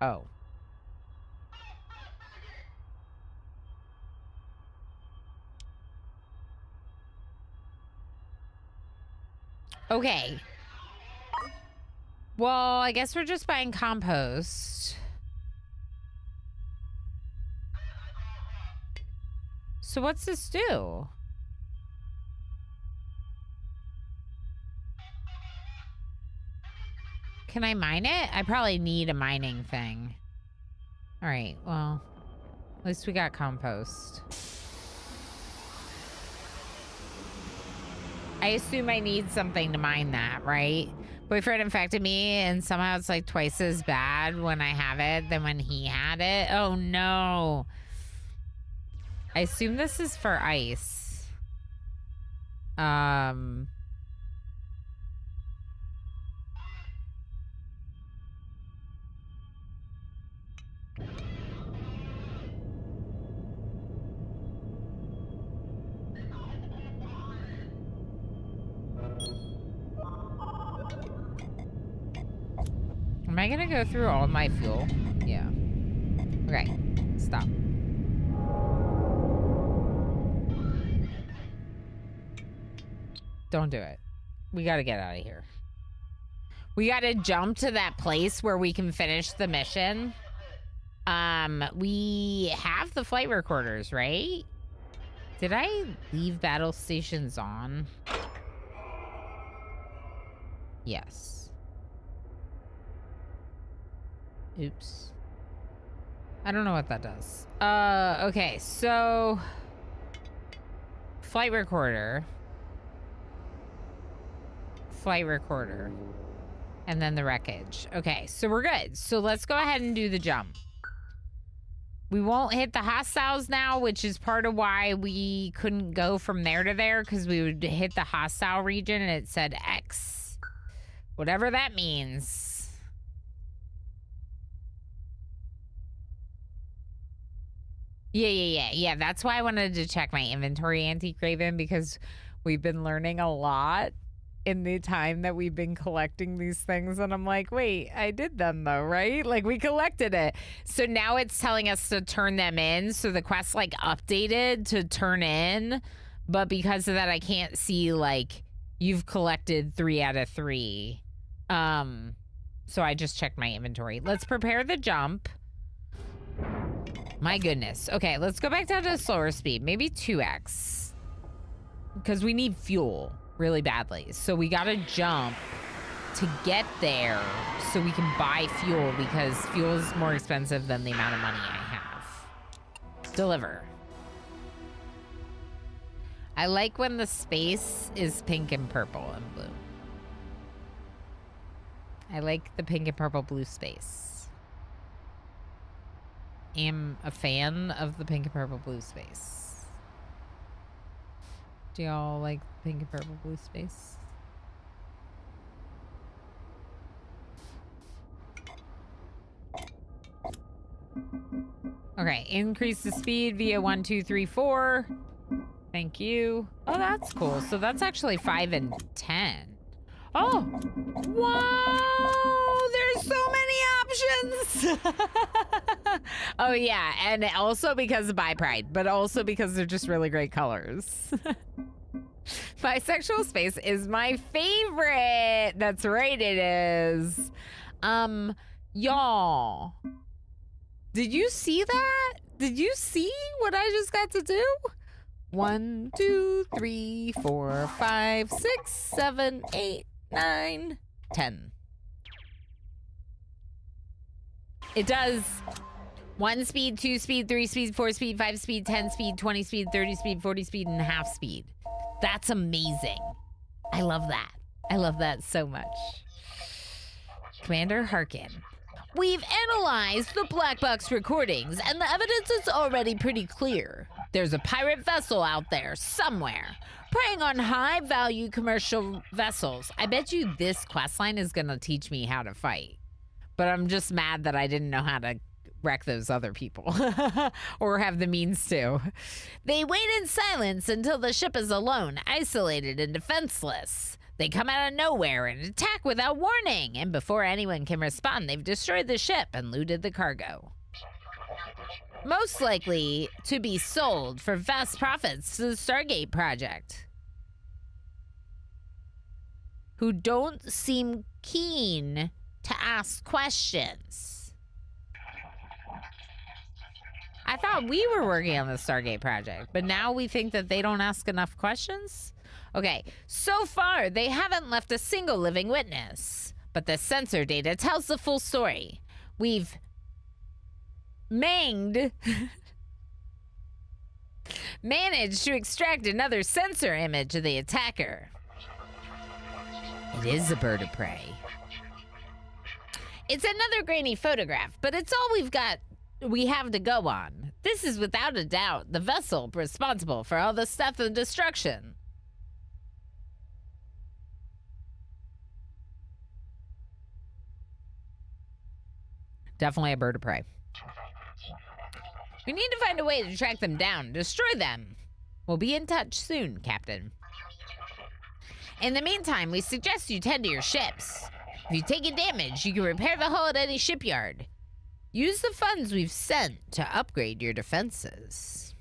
Oh. Okay. Well, I guess we're just buying compost. So what's this do? Can I mine it? I probably need a mining thing. All right, well, at least we got compost. I assume I need something to mine that, right? Boyfriend infected me, and somehow it's like twice as bad when I have it than when he had it. Oh no. I assume this is for ice. Am I gonna go through all my fuel? Yeah. Okay, stop. Don't do it. We gotta get out of here. We gotta jump to that place where we can finish the mission. We have the flight recorders, right? Did I leave battle stations on? Yes. Oops. I don't know what that does. Okay, so... Flight recorder. Flight recorder. And then the wreckage. Okay, so we're good. So let's go ahead and do the jump. We won't hit the hostiles now, which is part of why we couldn't go from there to there, because we would hit the hostile region and it said X. Whatever that means. Yeah. That's why I wanted to check my inventory, Antique Raven, because we've been learning a lot in the time that we've been collecting these things. And I'm like, wait, I did them though, right? Like we collected it. So now it's telling us to turn them in. So the quest like updated to turn in. But because of that, I can't see like you've collected 3 out of 3. So I just checked my inventory. Let's prepare the jump. My goodness. Okay, let's go back down to slower speed. Maybe 2x. Because we need fuel really badly. So we gotta jump to get there so we can buy fuel, because fuel is more expensive than the amount of money I have. Deliver. I like when the space is pink and purple and blue. I like the pink and purple blue space. Am a fan of the pink and purple blue space. Do y'all like pink and purple blue space? Okay, increase the speed via 1, 2, 3, 4. Thank you. Oh, that's cool. So that's actually 5 and 10. Oh, wow, there's so many options. Oh yeah, and also because of Bi Pride, but also because they're just really great colors. Bisexual space is my favorite. That's right, it is. Y'all, did you see that? Did you see what I just got to do? 1, 2, 3, 4, 5, 6, 7, 8, 9, 10. It does 1 speed, 2 speed, 3 speed, 4 speed, 5 speed, 10 speed, 20 speed, 30 speed, 40 speed, and half speed. That's amazing. I love that. I love that so much. Commander Harkin. We've analyzed the black box recordings, and the evidence is already pretty clear. There's a pirate vessel out there somewhere, preying on high-value commercial vessels. I bet you this questline is gonna teach me how to fight. But I'm just mad that I didn't know how to wreck those other people or have the means to. They wait in silence until the ship is alone, isolated and defenseless. They come out of nowhere and attack without warning, and before anyone can respond, they've destroyed the ship and looted the cargo. Most likely to be sold for vast profits to the Stargate Project, who don't seem keen to ask questions. I thought we were working on the Stargate Project, but now we think that they don't ask enough questions? Okay, so far they haven't left a single living witness, but the sensor data tells the full story. We've managed to extract another sensor image of the attacker. It is a bird of prey. It's another grainy photograph, but it's all we have to go on. This is without a doubt the vessel responsible for all the stuff and destruction. Definitely a bird of prey. We need to find a way to track them down, destroy them. We'll be in touch soon, Captain. In the meantime, we suggest you tend to your ships. If you take a damage, you can repair the hull at any shipyard. Use the funds we've sent to upgrade your defenses.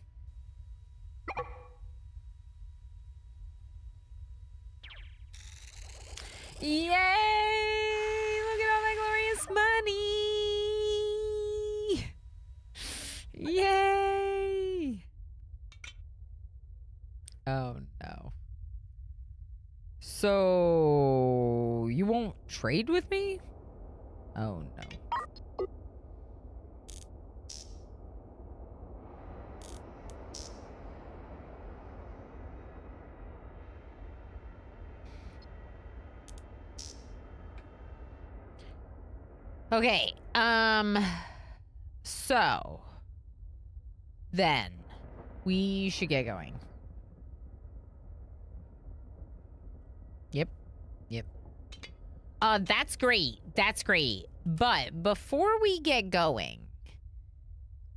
Yay! Look at all that glorious money! Yay! Oh no. So, you won't trade with me? Oh no. Okay. So then we should get going. Yep. That's great. That's great. But before we get going,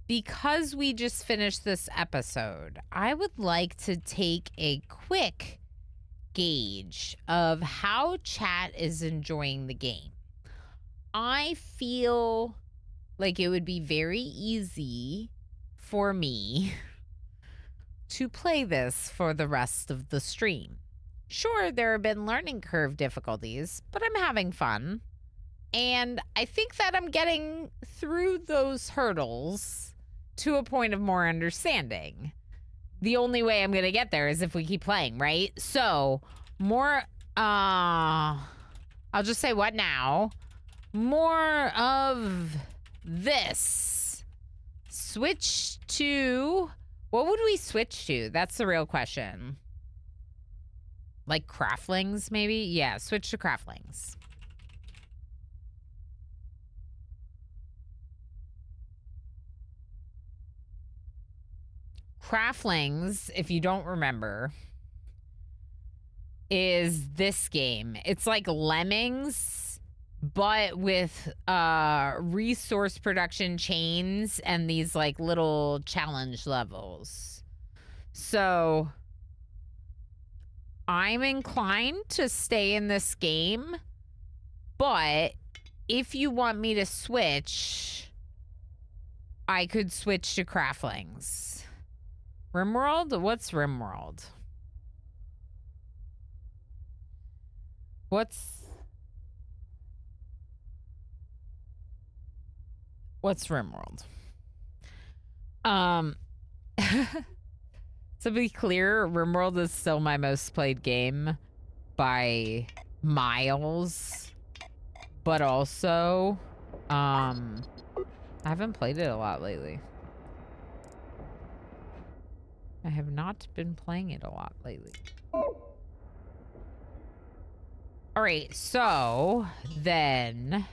because we just finished this episode, I would like to take a quick gauge of how chat is enjoying the game. I feel like it would be very easy for me to play this for the rest of the stream. Sure, there have been learning curve difficulties, but I'm having fun. And I think that I'm getting through those hurdles to a point of more understanding. The only way I'm going to get there is if we keep playing, right? So, I'll just say what now? More of this. Switch to... What would we switch to? That's the real question. Like craftlings, maybe? Yeah, switch to craftlings. Craftlings, if you don't remember, is this game. It's like Lemmings, but with resource production chains and these like little challenge levels. So I'm inclined to stay in this game, but if you want me to switch, I could switch to craftlings. RimWorld? What's RimWorld? What's RimWorld? To be clear, RimWorld is still my most played game by miles, but also, I haven't played it a lot lately. I have not been playing it a lot lately. All right, so then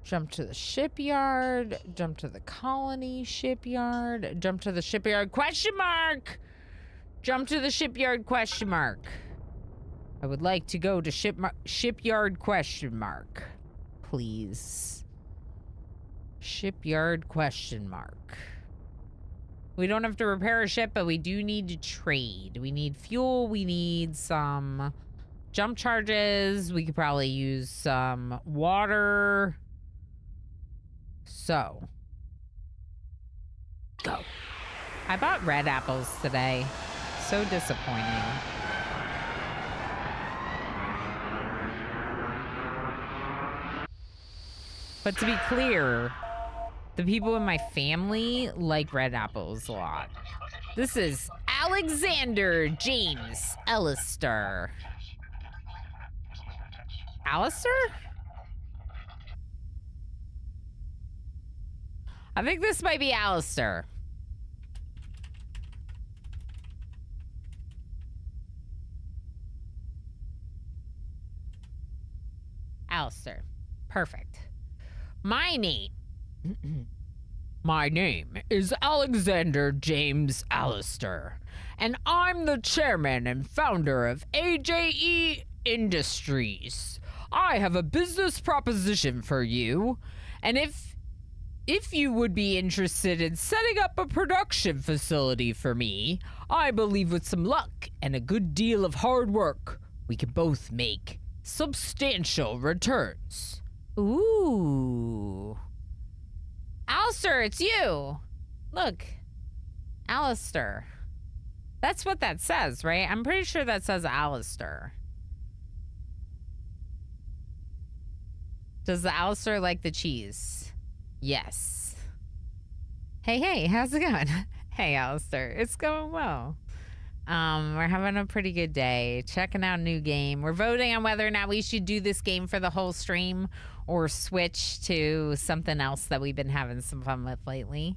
jump to the shipyard, jump to the colony shipyard, jump to the shipyard question mark. Jump to the shipyard question mark. I would like to go to shipyard question mark, please. Shipyard question mark. We don't have to repair a ship, but we do need to trade. We need fuel. We need some jump charges. We could probably use some water. So, go. I bought red apples today. So disappointing. But to be clear, the people in my family like red apples a lot. This is Alexander James Allister. Allister? I think this might be Allister. Allister. Perfect. My name is Alexander James Allister, and I'm the chairman and founder of AJE Industries. I have a business proposition for you, and if you would be interested in setting up a production facility for me, I believe with some luck and a good deal of hard work, we can both make substantial returns. Ooh. Alistair, it's you. Look. Alistair. That's what that says, right? I'm pretty sure that says Alistair. Does the Alistair like the cheese? Yes. Hey, how's it going? Hey, Alistair. It's going well. We're having a pretty good day. Checking out a new game. We're voting on whether or not we should do this game for the whole stream or switch to something else that we've been having some fun with lately.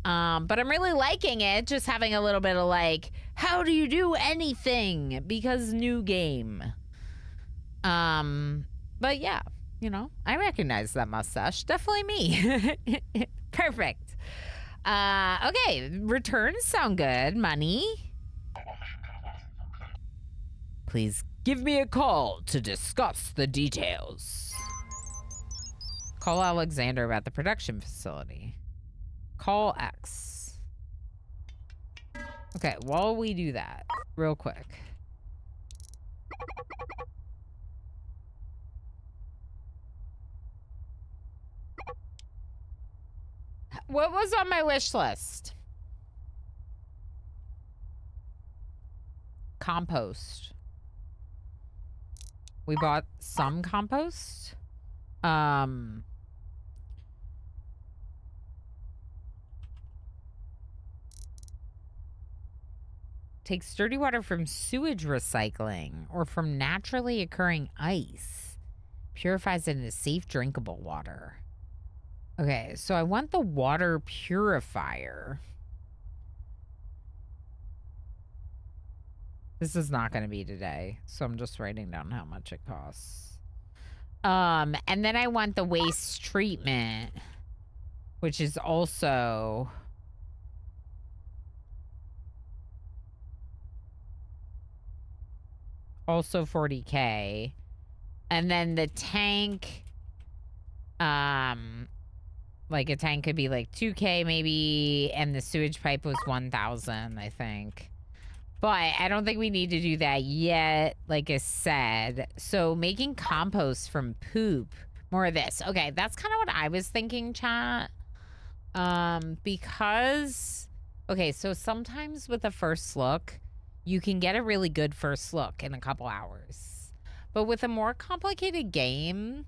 But I'm really liking it. Just having a little bit of like, how do you do anything? Because new game. But yeah, you know, I recognize that mustache. Definitely me. Perfect. Okay, returns sound good. Money. Please give me a call to discuss the details. Call Alexander about the production facility. Call X. Okay, while we do that, real quick. What was on my wish list? Compost. We bought some compost. Takes dirty water from sewage recycling or from naturally occurring ice. Purifies it into safe drinkable water. Okay, so I want the water purifier. This is not going to be today, so I'm just writing down how much it costs. And then I want the waste treatment, which is also $40K. And then the tank, like a tank could be like $2K maybe, and the sewage pipe was $1,000, I think. But I don't think we need to do that yet, like I said. So making compost from poop, more of this. Okay, that's kind of what I was thinking, chat. Because, okay, so sometimes with a first look, you can get a really good first look in a couple hours. But with a more complicated game,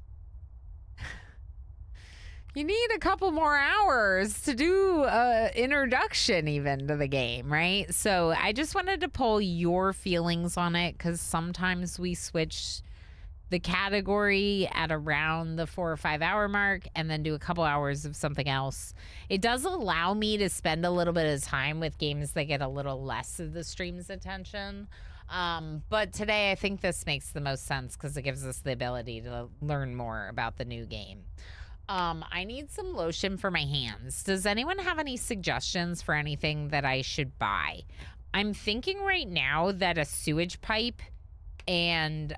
you need a couple more hours to do an introduction even to the game, right? So I just wanted to pull your feelings on it, because sometimes we switch the category at around the 4 or 5 hour mark and then do a couple hours of something else. It does allow me to spend a little bit of time with games that get a little less of the stream's attention. But today I think this makes the most sense because it gives us the ability to learn more about the new game. I need some lotion for my hands. Does anyone have any suggestions for anything that I should buy? I'm thinking right now that a sewage pipe and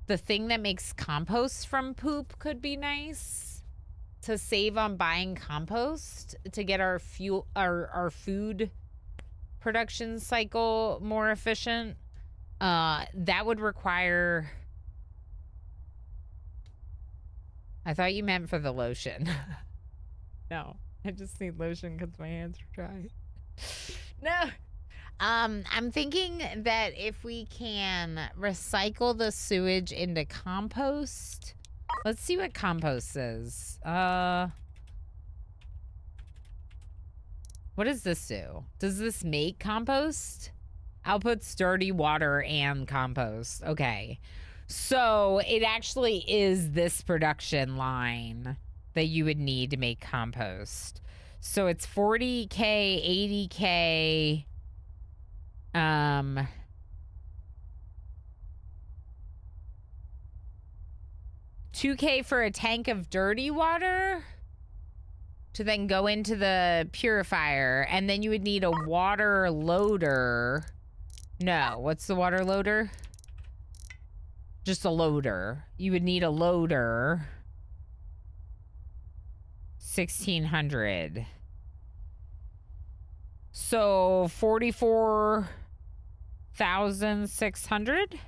the thing that makes compost from poop could be nice to save on buying compost to get our food production cycle more efficient. That would require... I thought you meant for the lotion. No, I just need lotion because my hands are dry. No. I'm thinking that if we can recycle the sewage into compost. Let's see what compost is. What does this do? Does this make compost? Outputs dirty water and compost. Okay. So it actually is this production line that you would need to make compost. So it's 40K, 80K, 2K for a tank of dirty water to then go into the purifier, and then you would need a water loader. No, what's the water loader? Just a loader. You would need a loader. 1,600. So 44,600.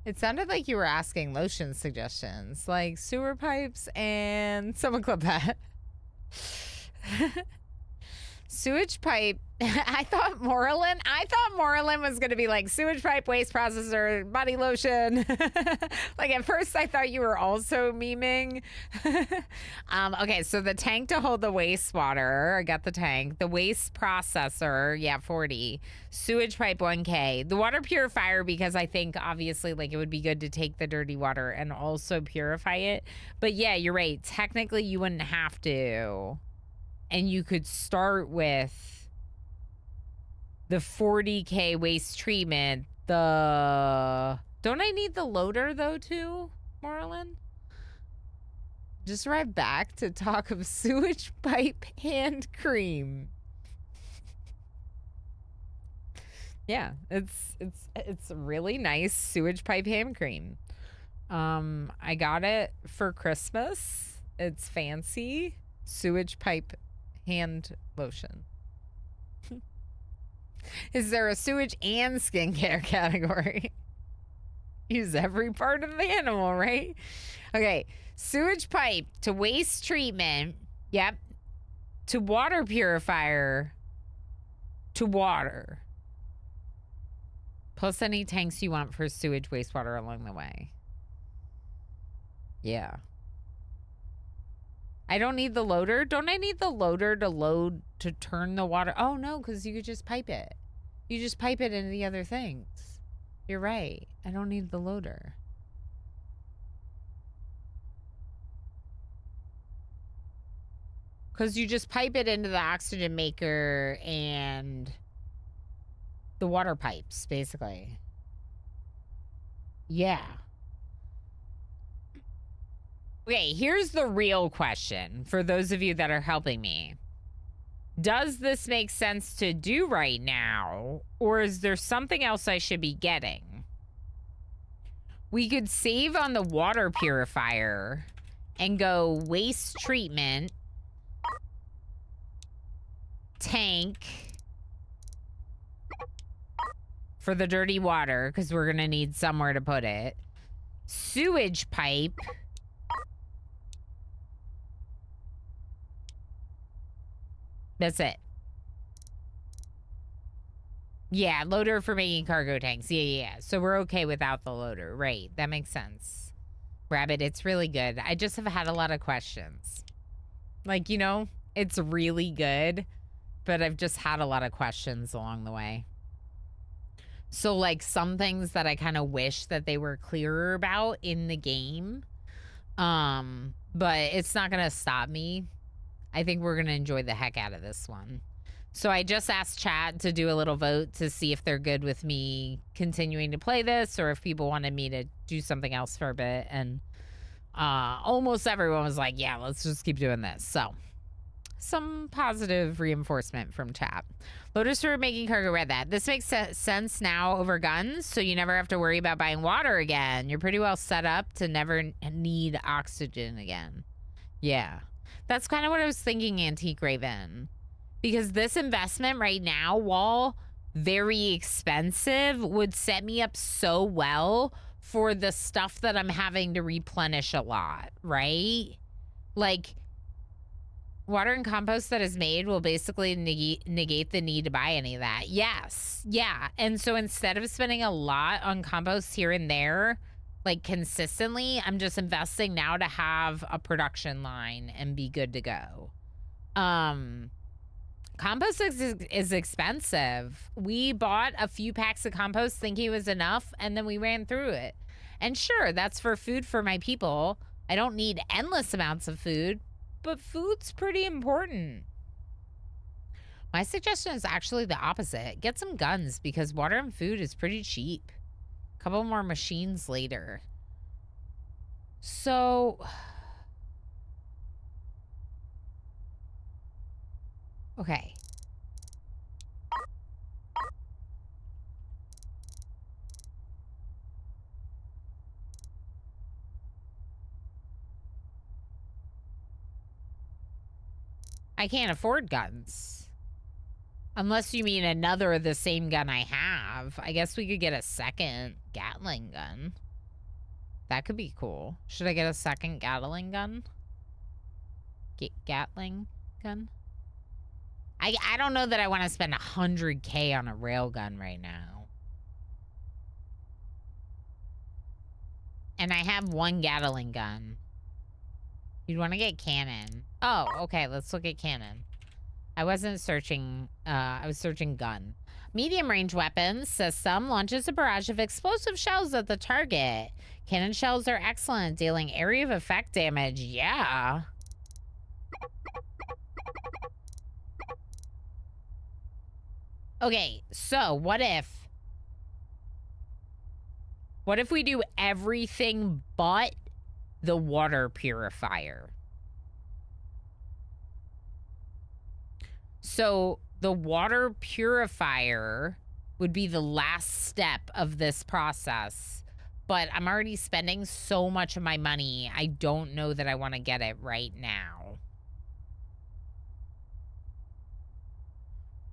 It sounded like you were asking lotion suggestions, like sewer pipes and someone clip that. Sewage pipe. I thought Moreland was going to be like sewage pipe, waste processor, body lotion. Like at first I thought you were also memeing. Okay, so the tank to hold the wastewater. I got the tank. The waste processor, yeah, 40. Sewage pipe 1K. The water purifier, because I think obviously like it would be good to take the dirty water and also purify it. But yeah, you're right. Technically you wouldn't have to. And you could start with the 40K waste treatment. Don't I need the loader though too, Marlon? Just arrived back to talk of sewage pipe hand cream. Yeah, it's really nice sewage pipe hand cream. I got it for Christmas. It's fancy sewage pipe hand lotion. Is there a sewage and skincare category? Use every part of the animal, right? Okay, sewage pipe to waste treatment. Yep. To water purifier. To water. Plus any tanks you want for sewage wastewater along the way. Yeah. I don't need the loader. Don't I need the loader to turn the water? Oh, no, because you could just pipe it. You just pipe it into the other things. You're right. I don't need the loader. Because you just pipe it into the oxygen maker and the water pipes, basically. Yeah. Okay, here's the real question for those of you that are helping me. Does this make sense to do right now, or is there something else I should be getting? We could save on the water purifier and go waste treatment, tank for the dirty water, because we're going to need somewhere to put it, sewage pipe, that's it. Yeah, loader for making cargo tanks. Yeah. So we're okay without the loader. Right. That makes sense. Rabbit, it's really good. I just have had a lot of questions. Like, you know, it's really good, but I've just had a lot of questions along the way. So, like, some things that I kind of wish that they were clearer about in the game. But it's not going to stop me. I think we're going to enjoy the heck out of this one. So I just asked chat to do a little vote to see if they're good with me continuing to play this or if people wanted me to do something else for a bit. And almost everyone was like, yeah, let's just keep doing this. So some positive reinforcement from chat. Lotus for making cargo read that. This makes sense now over guns, so you never have to worry about buying water again. You're pretty well set up to never need oxygen again. Yeah. That's kind of what I was thinking, Antique Raven. Because this investment right now, while very expensive, would set me up so well for the stuff that I'm having to replenish a lot, right? Like, water and compost that is made will basically negate the need to buy any of that. Yes. Yeah. And so instead of spending a lot on compost here and there, like consistently, I'm just investing now to have a production line and be good to go. Compost is expensive. We bought a few packs of compost thinking it was enough, and then we ran through it. And sure, that's for food for my people. I don't need endless amounts of food, but food's pretty important. My suggestion is actually the opposite. Get some guns because water and food is pretty cheap. A couple more machines later. So, okay. I can't afford guns. Unless you mean another of the same gun I have. I guess we could get a second Gatling gun. That could be cool. Should I get a second Gatling gun? Gatling gun? I don't know that I want to spend 100K on a railgun right now. And I have one Gatling gun. You'd want to get cannon. Oh, okay. Let's look at cannon. I wasn't searching. I was searching gun. Medium range weapons, says some, launches a barrage of explosive shells at the target. Cannon shells are excellent, dealing area of effect damage. Yeah. Okay, so what if we do everything but the water purifier? So the water purifier would be the last step of this process, but I'm already spending so much of my money. I don't know that I want to get it right now.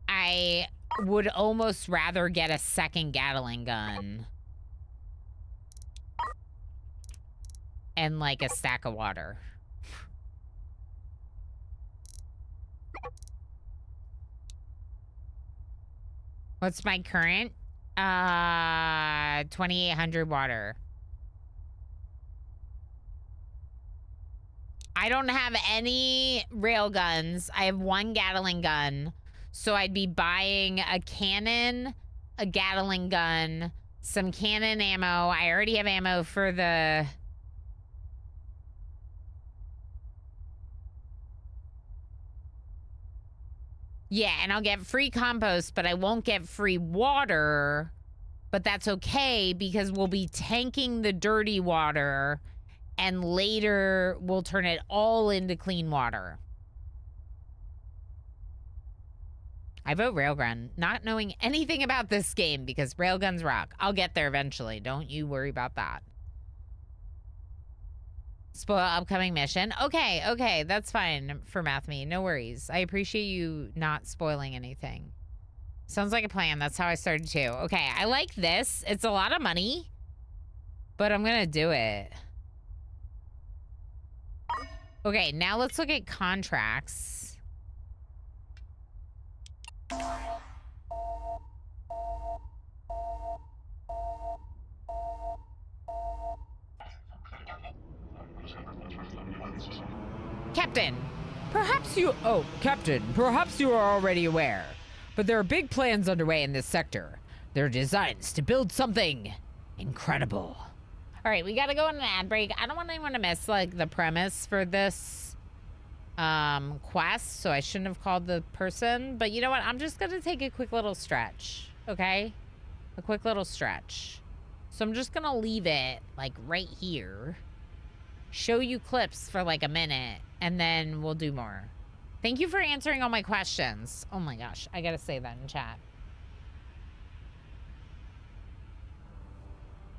I would almost rather get a second Gatling gun and like a stack of water. What's my current? 2,800 water. I don't have any rail guns. I have one Gatling gun. So I'd be buying a cannon, a Gatling gun, some cannon ammo. I already have ammo for the... Yeah, and I'll get free compost, but I won't get free water. But that's okay because we'll be tanking the dirty water and later we'll turn it all into clean water. I vote railgun, not knowing anything about this game because railguns rock. I'll get there eventually. Don't you worry about that. Spoil upcoming mission. Okay, okay, that's fine for Math Me. No worries. I appreciate you not spoiling anything. Sounds like a plan. That's how I started too. Okay, I like this. It's a lot of money, but I'm gonna do it. Okay, now let's look at contracts. Captain, perhaps you are already aware, but there are big plans underway in this sector. There are designs to build something incredible. All right, we gotta go on an ad break. I don't want anyone to miss like the premise for this quest, so I shouldn't have called the person, but you know what? I'm just gonna take a quick little stretch, okay? A quick little stretch. So I'm just gonna leave it like right here, show you clips for like a minute, and then we'll do more. Thank you for answering all my questions. Oh my gosh, I gotta say that in chat.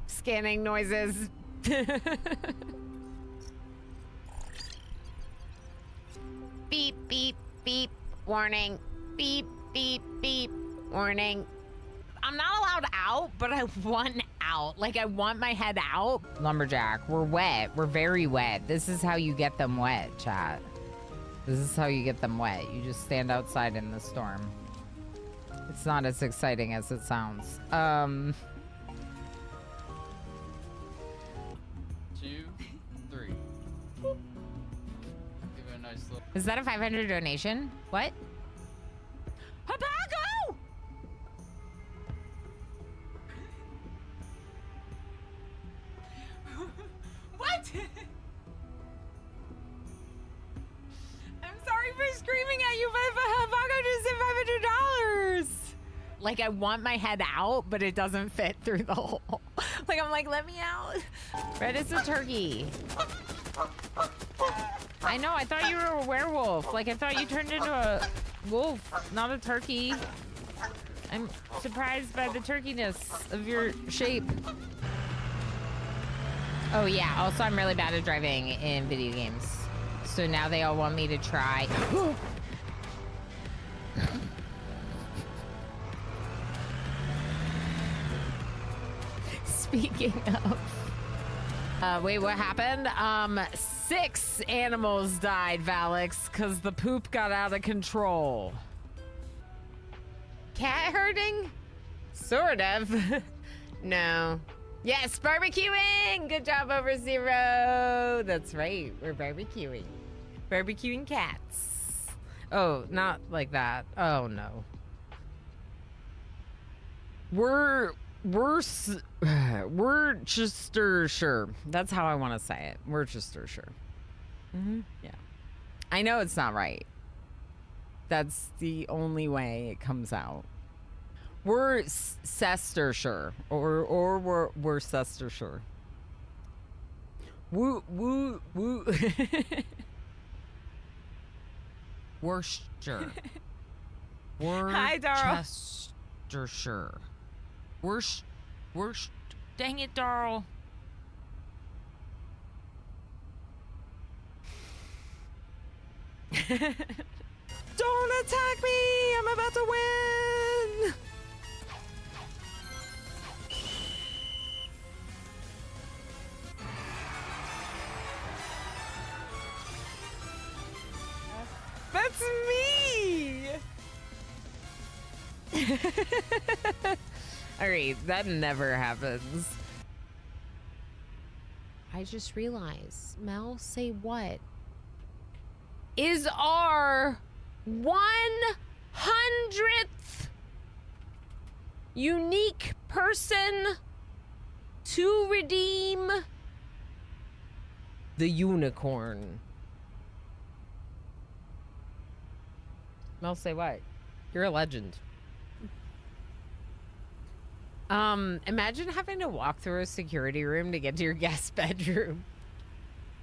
Scanning noises. Beep, beep, beep, warning. Beep, beep, beep, warning. I'm not allowed out, but I want out. Like, I want my head out. Lumberjack, we're wet. We're very wet. This is how you get them wet, chat. This is how you get them wet. You just stand outside in the storm. It's not as exciting as it sounds. 2, 3. Give it a nice little... Is that a 500 donation? What? Habago! What? I'm sorry for screaming at you, but Habago just said $500. Like, I want my head out, but it doesn't fit through the hole. Like, I'm like, let me out. Red is a turkey. I know, I thought you were a werewolf. Like, I thought you turned into a wolf, not a turkey. I'm surprised by the turkeyness of your shape. Oh, yeah. Also, I'm really bad at driving in video games. So now they all want me to try. Speaking of... wait, what happened? 6 animals died, Valix, because the poop got out of control. cat herding? Sort of. No. Yes, barbecuing! Good job, Over Zero. That's right, we're barbecuing. Barbecuing cats. Oh, not like that. Oh, no. Worcestershire. That's how I want to say it. Worcestershire. Yeah. I know it's not right. That's the only way it comes out. Worcestershire or Worcestershire. Woo. Worcestershire. Hi, Darl. Worcestershire. Dang it, Darl. Don't attack me! I'm about to win! That's me! Alright, that never happens. I just realized, Mel, say what? Is our 100th unique person to redeem the unicorn. Mel, say what? You're a legend. Imagine having to walk through a security room to get to your guest bedroom.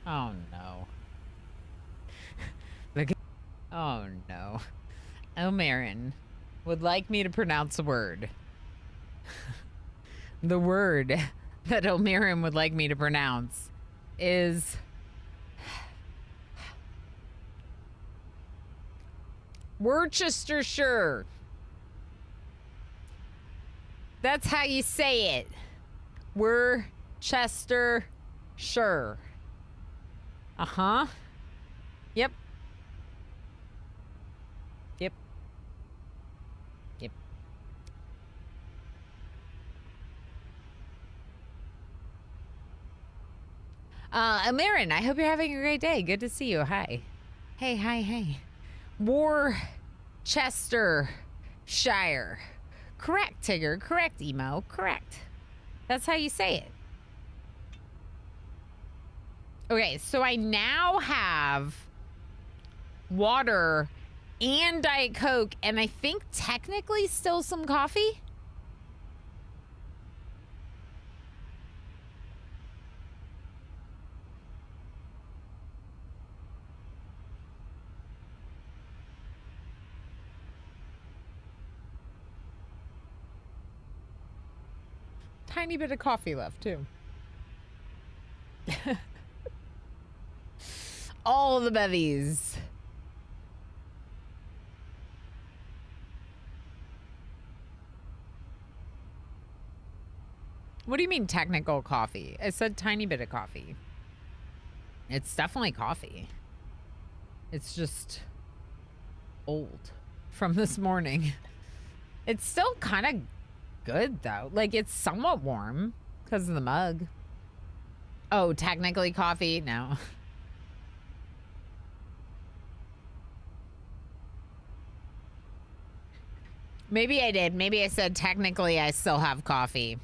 Oh no. Oh no. Omarin would like me to pronounce a word. The word that Omarin would like me to pronounce is Worcestershire. That's how you say it. Worcestershire. Uh-huh. Yep. Yep. Yep. Marin, I hope you're having a great day. Good to see you. Hi. Hey, hi. Worcestershire. Correct, Tigger. Correct, Emo. Correct. That's how you say it. Okay, so I now have water and Diet Coke, and I think technically still some coffee. Tiny bit of coffee left, too. All the bevies. What do you mean technical coffee? I said tiny bit of coffee. It's definitely coffee. It's just old from this morning. It's still kind of good though. Like it's somewhat warm because of the mug. Oh, technically coffee? No. Maybe I did. Maybe I said technically I still have coffee.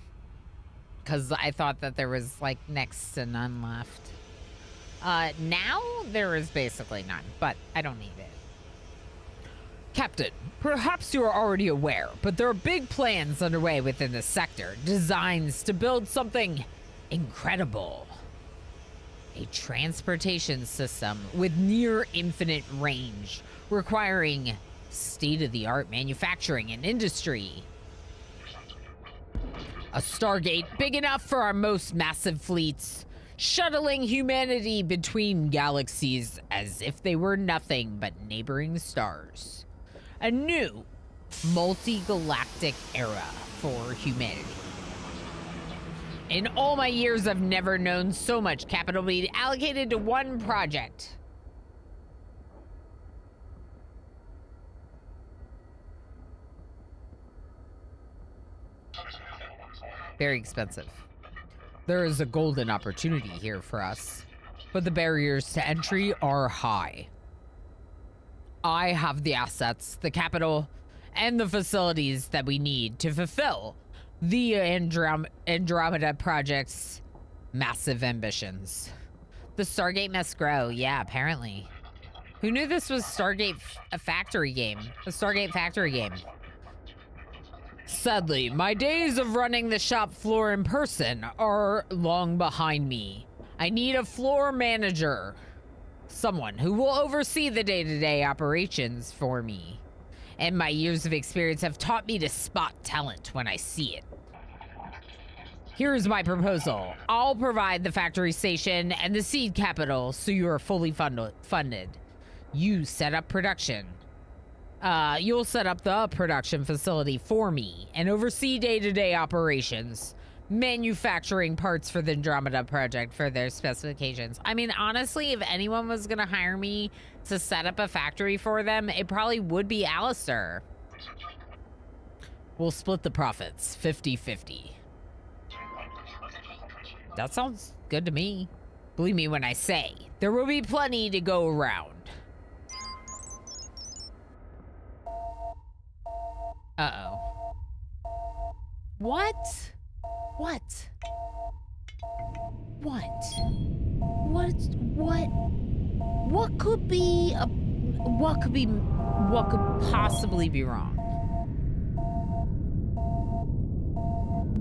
Because I thought that there was like next to none left. Now there is basically none, but I don't need it. Captain, perhaps you are already aware, but there are big plans underway within the sector, designs to build something incredible. A transportation system with near infinite range, requiring state-of-the-art manufacturing and industry. A Stargate big enough for our most massive fleets, shuttling humanity between galaxies as if they were nothing but neighboring stars. A new multi-galactic era for humanity. In all my years, I've never known so much capital be allocated to one project. Very expensive. There is a golden opportunity here for us, but the barriers to entry are high. I have the assets, the capital, and the facilities that we need to fulfill the Andromeda Project's massive ambitions. The Stargate must grow. Yeah, apparently. Who knew this was a factory game? A Stargate factory game. Sadly, my days of running the shop floor in person are long behind me. I need a floor manager. Someone who will oversee the day-to-day operations for me. And my years of experience have taught me to spot talent when I see it. Here's my proposal. I'll provide the factory station and the seed capital so you are fully funded. You set up production. You'll set up the production facility for me and oversee day-to-day operations, manufacturing parts for the Andromeda Project for their specifications. I mean, honestly, if anyone was gonna hire me to set up a factory for them, it probably would be Alistair. We'll split the profits, 50-50. That sounds good to me. Believe me when I say, there will be plenty to go around. Uh-oh. What? What? What could be a... What could possibly be wrong?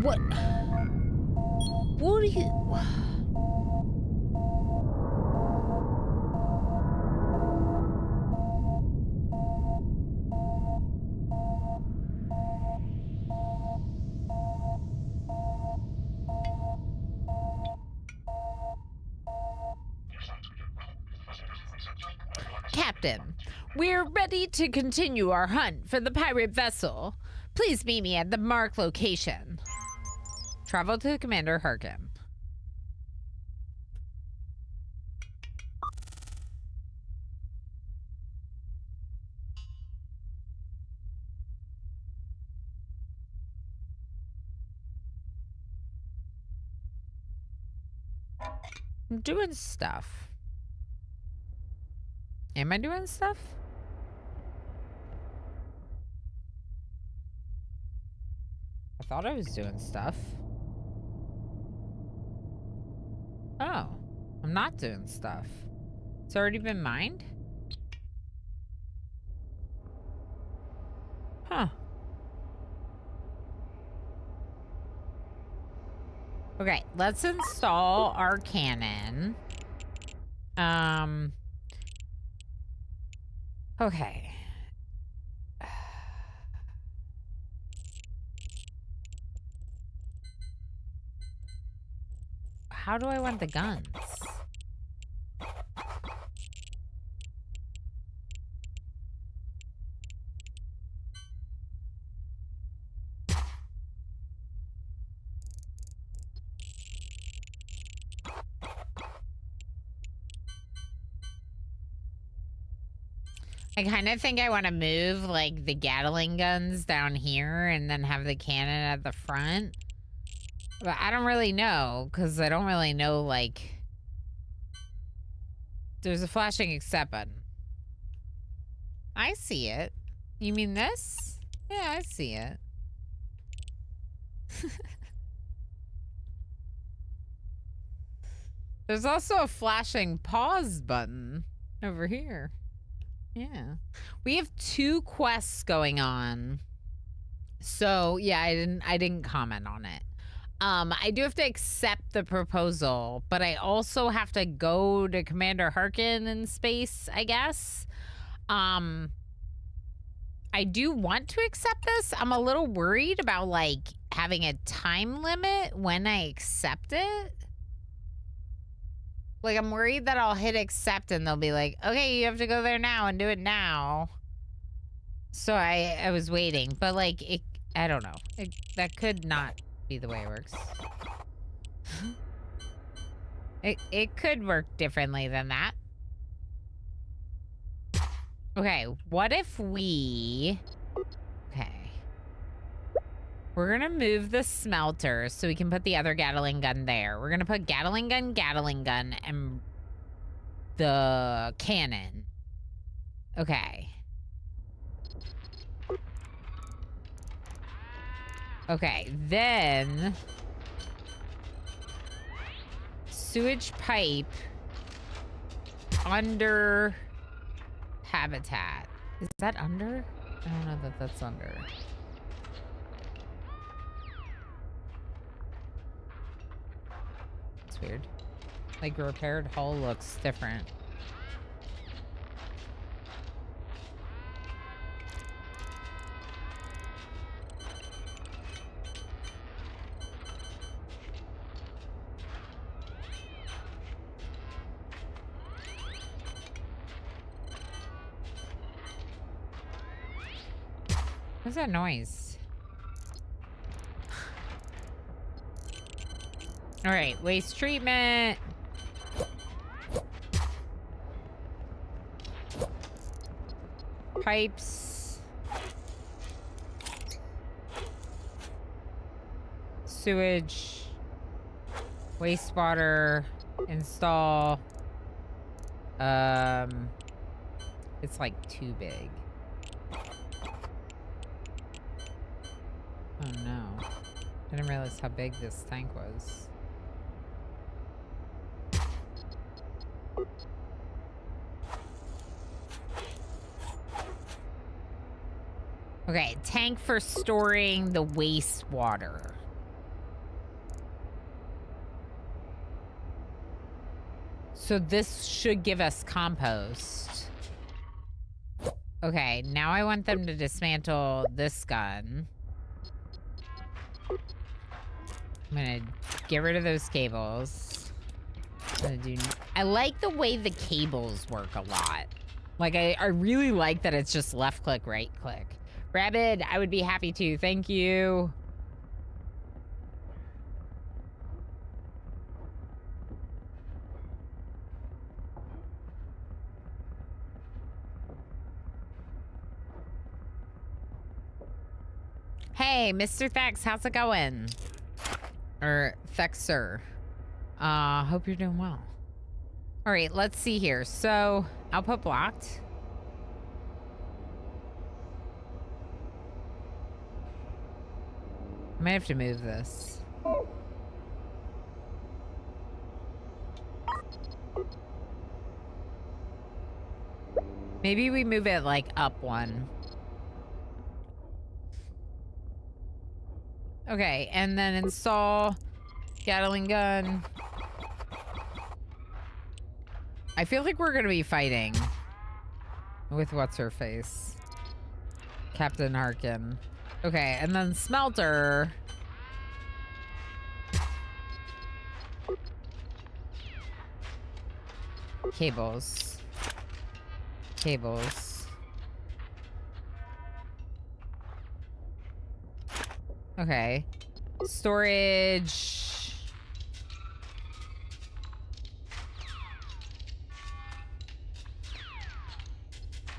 What do you... Captain, we're ready to continue our hunt for the pirate vessel. Please meet me at the marked location. Travel to Commander Harkin. I'm doing stuff. Am I doing stuff? I thought I was doing stuff. Oh, I'm not doing stuff. It's already been mined? Huh. Okay, let's install our cannon. Okay. How do I want the guns? I kind of think I want to move, like, the Gatling guns down here and then have the cannon at the front. But I don't really know, because I don't really know, like... There's a flashing accept button. I see it. You mean this? Yeah, I see it. There's also a flashing pause button over here. Yeah. We have 2 quests going on. So, yeah, I didn't comment on it. I do have to accept the proposal, but I also have to go to Commander Harkin in space, I guess. I do want to accept this. I'm a little worried about, like, having a time limit when I accept it. Like, I'm worried that I'll hit accept and they'll be like, okay, you have to go there now and do it now. So I was waiting, but, like, I don't know. That could not be the way it works. It could work differently than that. Okay, what if we... Okay. We're gonna move the smelter so we can put the other Gatling gun there. We're gonna put Gatling gun, and the cannon. Okay. Okay, then sewage pipe under habitat. Is that under? I don't know that that's under. It's weird. Like, repaired hull looks different. What's that noise? All right, waste treatment. Pipes. Sewage. Wastewater. Install. It's like too big. Oh no. I didn't realize how big this tank was. Okay, tank for storing the wastewater. So this should give us compost. Okay, now I want them to dismantle this gun. I'm gonna get rid of those cables. I like the way the cables work a lot. Like, I really like that it's just left click, right click. Rabbit, I would be happy to. Thank you. Hey, Mr. Thex, how's it going? Or Thexer. Hope you're doing well. All right, let's see here. So, output blocked. I might have to move this. Maybe we move it like up one. Okay, and then install Gatling gun. I feel like we're gonna be fighting with what's her face, Captain Harkin. Okay, and then smelter. Cables. Cables. Okay. Storage.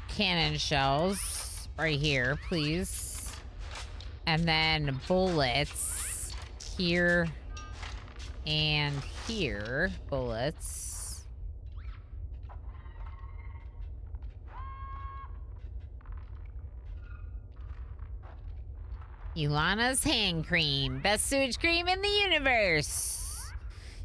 Cannon shells right here, please. And then bullets here and here. Bullets. Ilana's hand cream. Best sewage cream in the universe.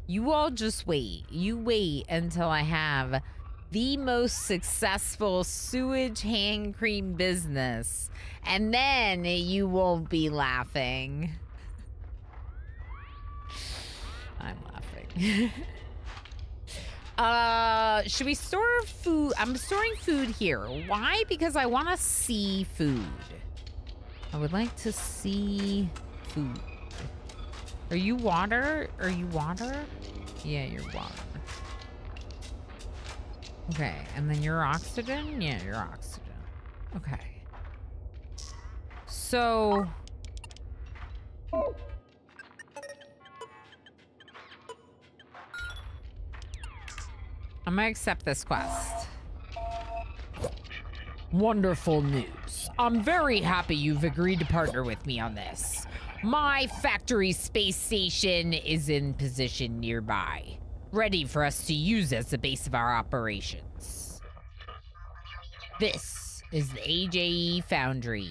You all just wait. You wait until I have the most successful sewage hand cream business. And then you won't be laughing. I'm laughing. Should we store food? I'm storing food here. Why? Because I want to see food. I would like to see food. Are you water? Are you water? Yeah, you're water. Okay, and then you're oxygen? Yeah, you're oxygen. Okay. So... I'm gonna accept this quest. Wonderful news. I'm very happy you've agreed to partner with me on this. My factory space station is in position nearby, ready for us to use as the base of our operations. This is the AJE Foundry,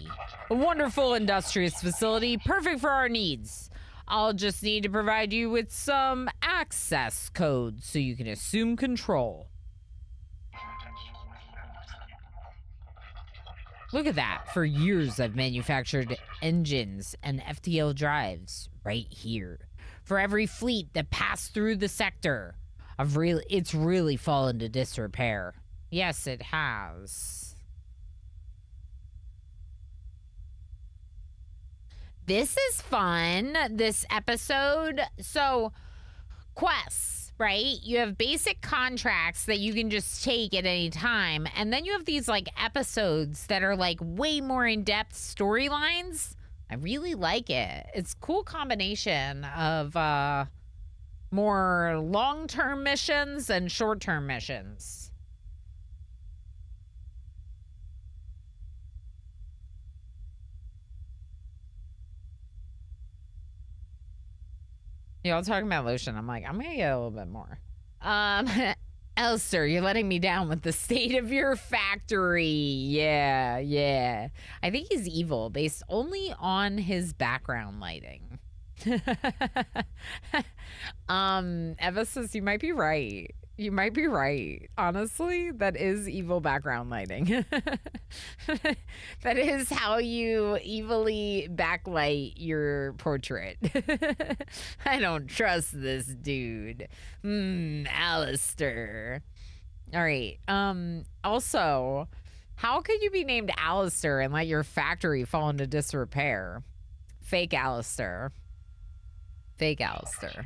a wonderful industrious facility perfect for our needs. I'll just need to provide you with some access codes so you can assume control. Look at that. For years, I've manufactured engines and FTL drives right here. For every fleet that passed through the sector, it's really fallen to disrepair. Yes, it has. This is fun, this episode. So, quests, right? You have basic contracts that you can just take at any time. And then you have these like episodes that are like way more in-depth storylines. I really like it. It's a cool combination of more long-term missions and short-term missions. Y'all talking about lotion. I'm like, I'm gonna get a little bit more. Elster, you're letting me down with the state of your factory. Yeah. I think he's evil based only on his background lighting. Eva says you might be right. You might be right. Honestly, that is evil background lighting. That is how you evilly backlight your portrait. I don't trust this dude. Alistair. All right. Also, how could you be named Alistair and let your factory fall into disrepair? Fake Alistair. Fake Alistair.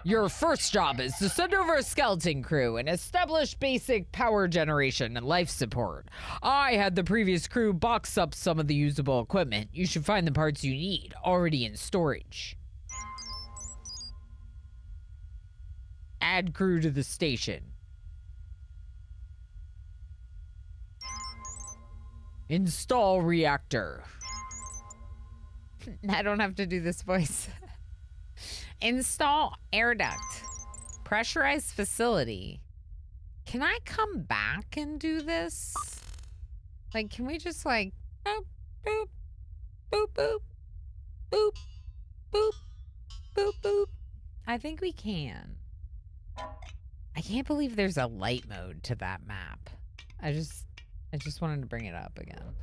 Your first job is to send over a skeleton crew and establish basic power generation and life support. I had the previous crew box up some of the usable equipment. You should find the parts you need already in storage. Add crew to the station. Install reactor. I don't have to do this voice. Install air duct. Pressurized facility. Can I come back and do this? Like, can we just like boop, boop, boop, boop, boop, boop, boop, boop? I think we can. I can't believe there's a light mode to that map. I just wanted to bring it up again.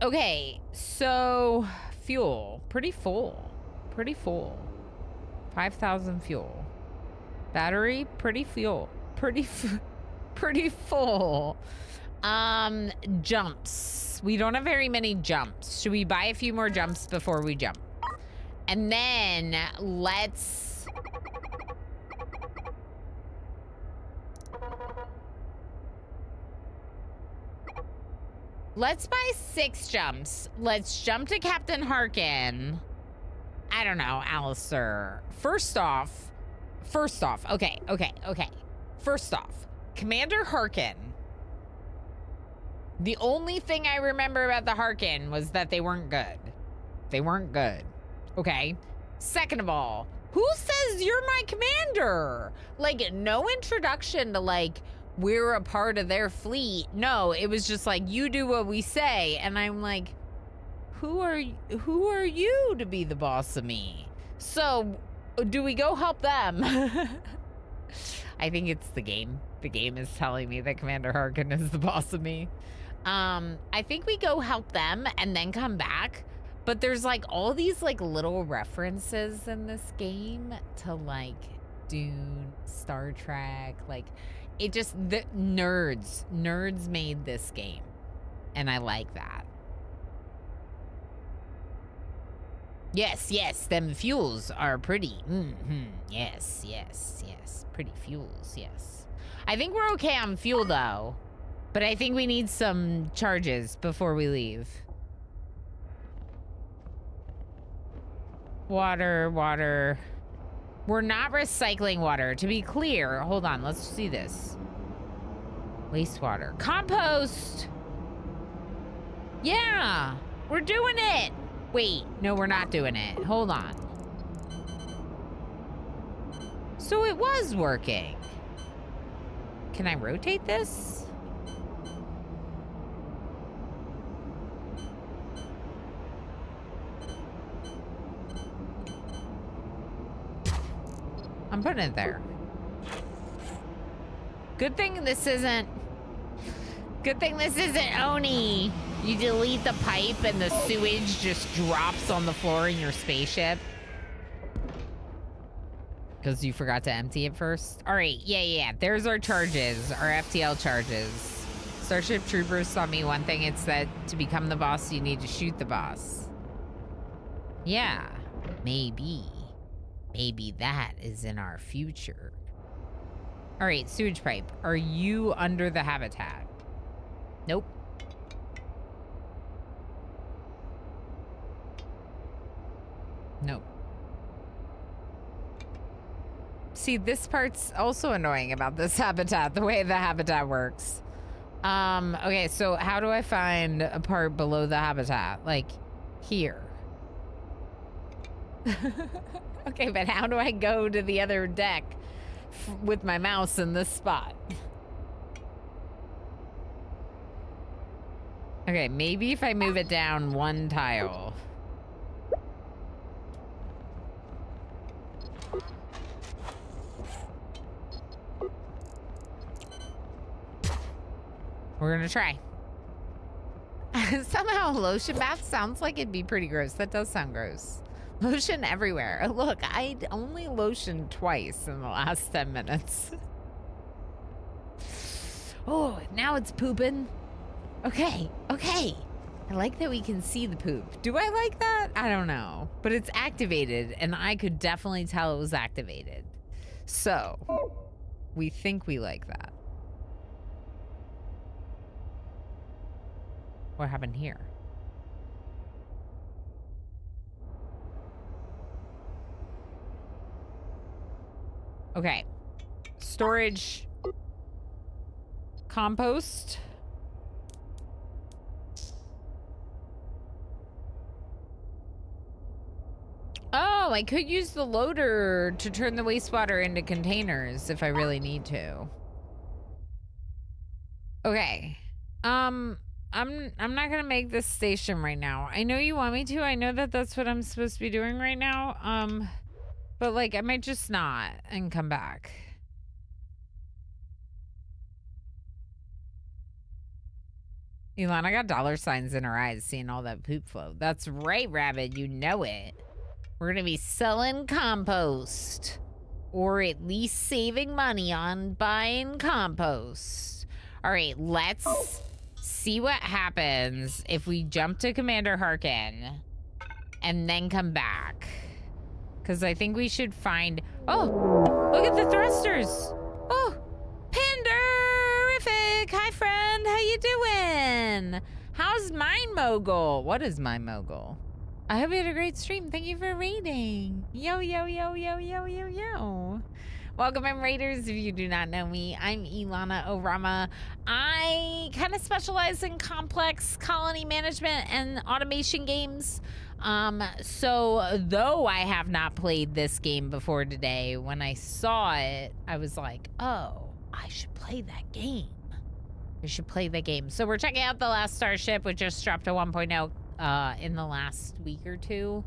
Okay, so fuel, pretty full. 5,000 fuel. Battery, pretty full. Pretty full. Jumps. We don't have very many jumps. Should we buy a few more jumps before we jump? And then let's buy 6 jumps. Let's jump to Captain Harkin. I don't know, Alistair. First off, okay. First off, Commander Harkin. The only thing I remember about the Harkin was that they weren't good. Okay? Second of all, who says you're my commander? Like, no introduction to, like, we're a part of their fleet. No, it was just like, you do what we say. And I'm like, who are you to be the boss of me? So, do we go help them? I think it's the game. The game is telling me that Commander Harkin is the boss of me. I think we go help them and then come back. But there's like all these like little references in this game to like Dune, Star Trek, like it just, the nerds made this game. And I like that. Yes, them fuels are pretty. Yes. Pretty fuels, yes. I think we're okay on fuel though. But I think we need some charges before we leave. Water. We're not recycling water. To be clear, hold on, let's see this. Wastewater. Compost! Yeah! We're doing it. Wait, no, we're not doing it. Hold on. So it was working. Can I rotate this? I'm putting it there. Good thing this isn't Oni. You delete the pipe and the sewage just drops on the floor in your spaceship. Because you forgot to empty it first. All right, yeah. There's our charges, our FTL charges. Starship Troopers taught me one thing. It's that to become the boss, you need to shoot the boss. Yeah, maybe. Maybe that is in our future. All right, sewage pipe. Are you under the habitat? Nope. Nope. See, this part's also annoying about this habitat, the way the habitat works. Okay, so how do I find a part below the habitat? Like, here. Okay, but how do I go to the other deck with my mouse in this spot? Okay, maybe if I move it down one tile. We're gonna try. Somehow lotion bath sounds like it'd be pretty gross. That does sound gross. Lotion everywhere. Look, I only lotioned twice in the last 10 minutes. Oh, now it's pooping. Okay. I like that we can see the poop. Do I like that? I don't know. But it's activated, and I could definitely tell it was activated. So, we think we like that. What happened here? Okay. Storage. Compost. Oh, I could use the loader to turn the wastewater into containers if I really need to. Okay. I'm not gonna make this station right now. I know you want me to. I know that that's what I'm supposed to be doing right now. But like I might just not and come back. Elon, I got dollar signs in her eyes seeing all that poop flow. That's right, Rabbit. You know it. We're gonna be selling compost. Or at least saving money on buying compost. All right, let's see what happens if we jump to Commander Harkin and then come back. Because I think we should find... Oh, look at the thrusters. Oh, Panderific. Hi, friend. How you doing? How's Mine Mogul? What is Mine Mogul? I hope you had a great stream. Thank you for raiding. Yo. Welcome in, Raiders. If you do not know me, I'm Ilana Orama. I kind of specialize in complex colony management and automation games. So though I have not played this game before today, when I saw it, I was like, oh, I should play that game. So we're checking out the Last Starship, which just dropped to 1.0 in the last week or two.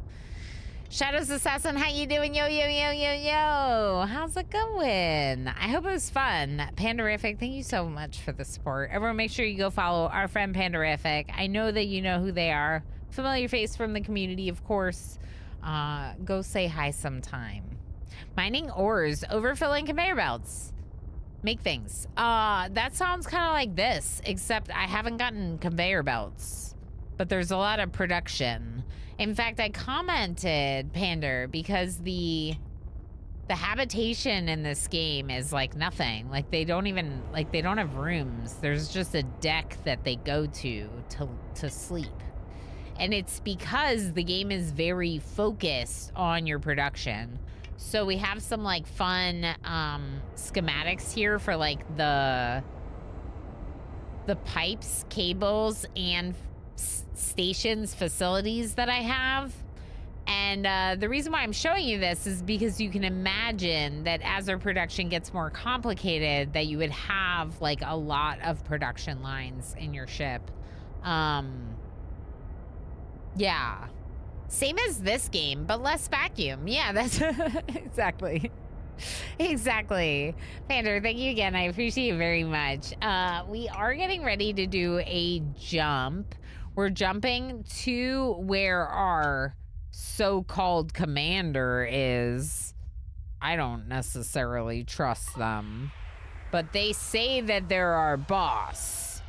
Shadows Assassin, how you doing? Yo. How's it going? I hope it was fun. Panderific, thank you so much for the support. Everyone make sure you go follow our friend Panderific. I know that you know who they are. Familiar face from the community, of course. Go say hi sometime. Mining ores, overfilling conveyor belts. Make things. That sounds kind of like this, except I haven't gotten conveyor belts. But there's a lot of production. In fact, I commented, Pander, because the habitation in this game is like nothing. Like they don't have rooms. There's just a deck that they go to sleep. And it's because the game is very focused on your production. So we have some like fun schematics here for like the pipes, cables, and stations, facilities that I have. And the reason why I'm showing you this is because you can imagine that as our production gets more complicated, that you would have like a lot of production lines in your ship. Yeah. Same as this game, but less vacuum. Yeah, that's exactly. Exactly. Pander, thank you again. I appreciate it very much. We are getting ready to do a jump. We're jumping to where our so-called commander is. I don't necessarily trust them, but they say that they're our boss.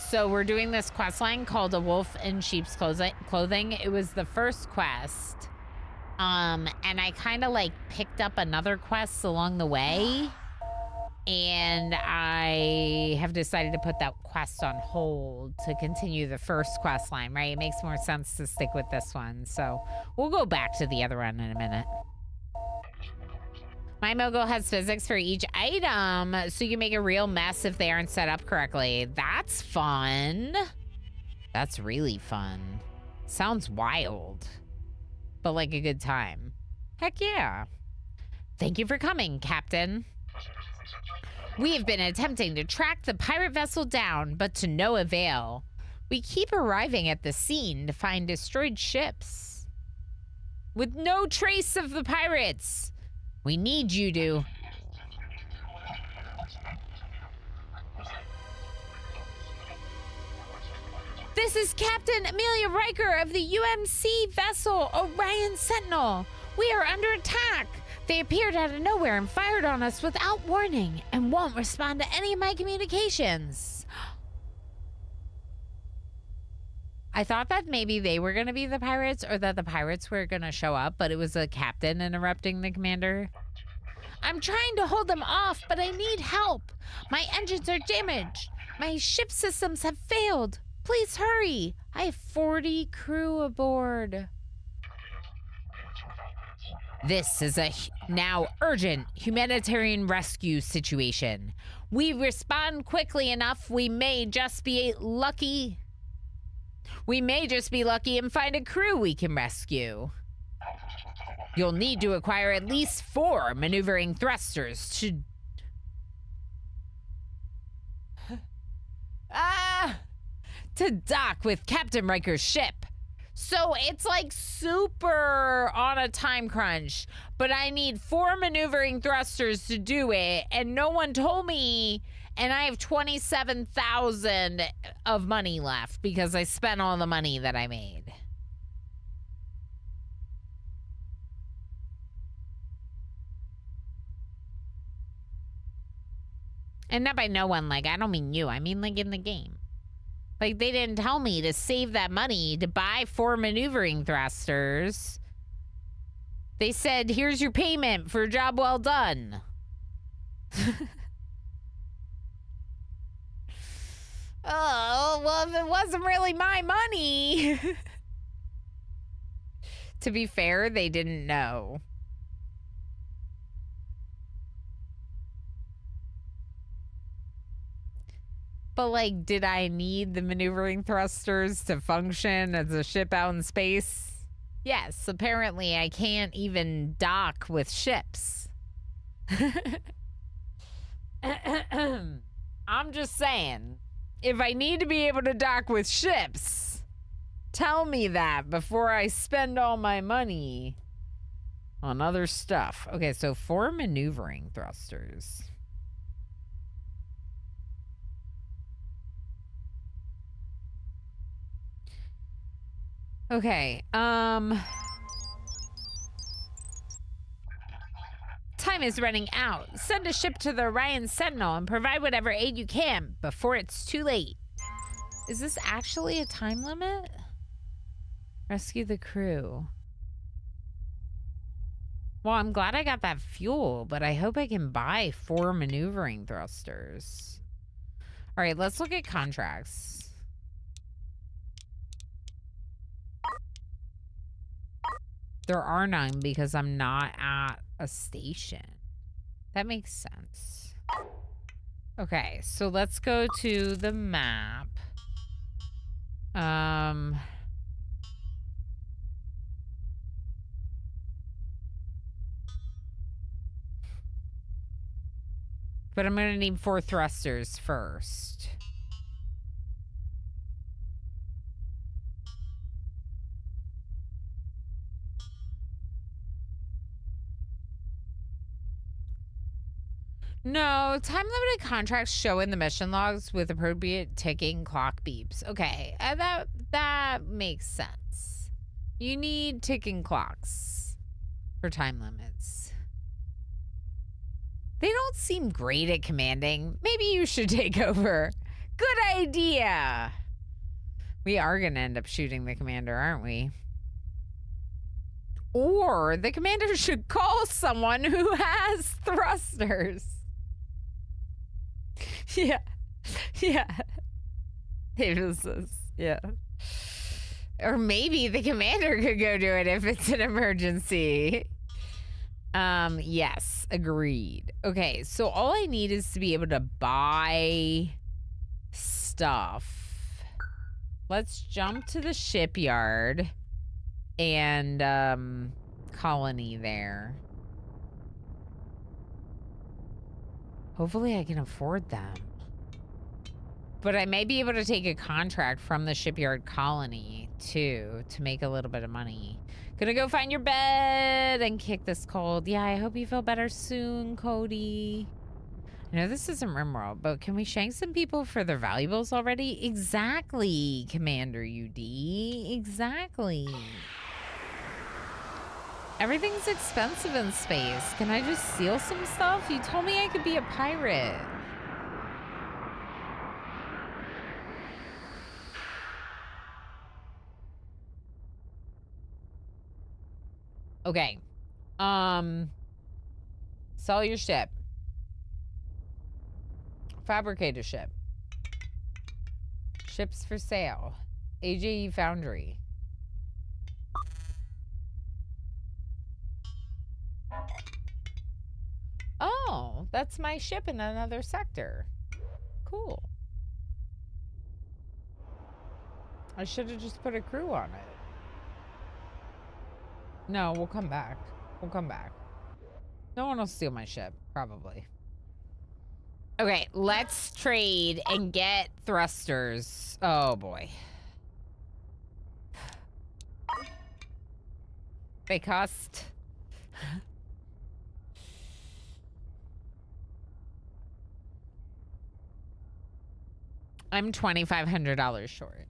So we're doing this quest line called A Wolf in Sheep's Clothing. It was the first quest. And I kind of like picked up another quest along the way, and I have decided to put that quest on hold to continue the first quest line, right? It makes more sense to stick with this one. So we'll go back to the other one in a minute. My Mogo has physics for each item, so you can make a real mess if they aren't set up correctly. That's fun. That's really fun. Sounds wild, but like a good time. Heck yeah. Thank you for coming, Captain. We have been attempting to track the pirate vessel down, but to no avail. We keep arriving at the scene to find destroyed ships with no trace of the pirates. We need you to... This is Captain Amelia Riker of the UMC vessel Orion Sentinel. We are under attack. They appeared out of nowhere and fired on us without warning and won't respond to any of my communications. I thought that maybe they were going to be the pirates, or that the pirates were going to show up, but it was a captain interrupting the commander. I'm trying to hold them off, but I need help. My engines are damaged. My ship systems have failed. Please hurry. I have 40 crew aboard. This is a now urgent humanitarian rescue situation. We respond quickly enough, we may just be lucky and find a crew we can rescue. You'll need to acquire at least 4 maneuvering thrusters to dock with Captain Riker's ship. So it's like super on a time crunch, but I need 4 maneuvering thrusters to do it, and no one told me, and I have 27,000 of money left because I spent all the money that I made. And not by no one, like, I don't mean you, I mean like in the game. Like, they didn't tell me to save that money to buy 4 maneuvering thrusters. They said, here's your payment for a job well done. Oh, well, if it wasn't really my money. To be fair, they didn't know. But, like, did I need the maneuvering thrusters to function as a ship out in space? Yes, apparently I can't even dock with ships. I'm just saying, if I need to be able to dock with ships, tell me that before I spend all my money on other stuff. Okay, so 4 maneuvering thrusters. Okay, time is running out. Send a ship to the Orion Sentinel and provide whatever aid you can before it's too late. Is this actually a time limit? Rescue the crew. Well, I'm glad I got that fuel, but I hope I can buy 4 maneuvering thrusters. All right, let's look at contracts. There are none because I'm not at a station. That makes sense. Okay, so let's go to the map. But I'm gonna need 4 thrusters first. No, time limited contracts show in the mission logs with appropriate ticking clock beeps. Okay, that makes sense. You need ticking clocks for time limits. They don't seem great at commanding. Maybe you should take over. Good idea. We are going to end up shooting the commander, aren't we? Or the commander should call someone who has thrusters. Yeah. Yeah. Yeah. Or maybe the commander could go do it if it's an emergency. Yes, agreed. Okay, so all I need is to be able to buy stuff. Let's jump to the shipyard and colony there. Hopefully I can afford them. But I may be able to take a contract from the shipyard colony too to make a little bit of money. Gonna go find your bed and kick this cold. Yeah, I hope you feel better soon, Cody. I know this isn't RimWorld, but can we shank some people for their valuables already? Exactly, Commander UD. Exactly. Everything's expensive in space. Can I just steal some stuff? You told me I could be a pirate. Okay. Sell your ship. Fabricate a ship. Ships for sale. AJE Foundry. Oh, that's my ship in another sector. Cool. I should have just put a crew on it. No, we'll come back. We'll come back. No one will steal my ship, probably. Okay, let's trade and get thrusters. Oh, boy. They cost... I'm $2,500 short.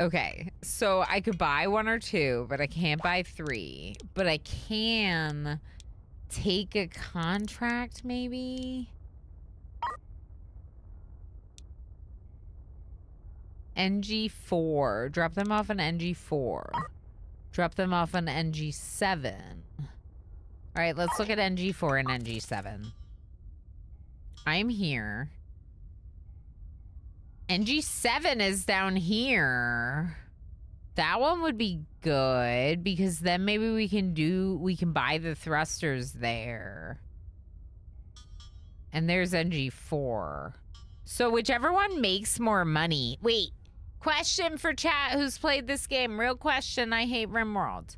Okay, so I could buy 1 or 2, but I can't buy 3. But I can take a contract, maybe? NG4. Drop them off an NG4. Drop them off an NG7. All right, let's look at NG4 and NG7. I'm here. NG7 is down here. That one would be good because then maybe we can buy the thrusters there. And there's NG4. So whichever one makes more money. Wait, question for chat who's played this game. Real question, I hate RimWorld.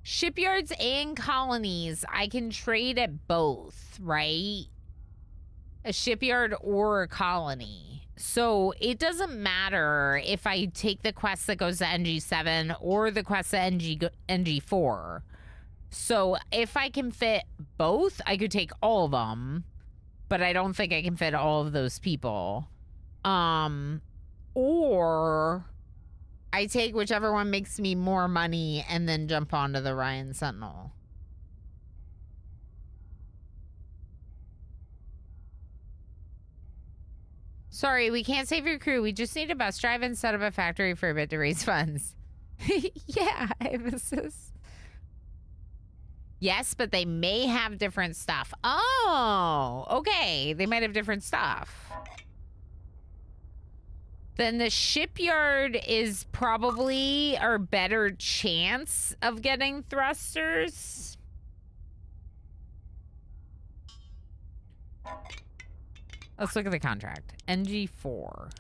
Shipyards and colonies, I can trade at both, right? A shipyard or a colony. So it doesn't matter if I take the quest that goes to NG7 or the quest to NG4. So if I can fit both, I could take all of them, but I don't think I can fit all of those people. Or I take whichever one makes me more money and then jump onto the Ryan Sentinel. Sorry, we can't save your crew. We just need a bus drive and set up a factory for a bit to raise funds. Yeah, Evasis. Yes, but they may have different stuff. Oh, okay. They might have different stuff. then the shipyard is probably our better chance of getting thrusters. Let's look at the contract. NG4.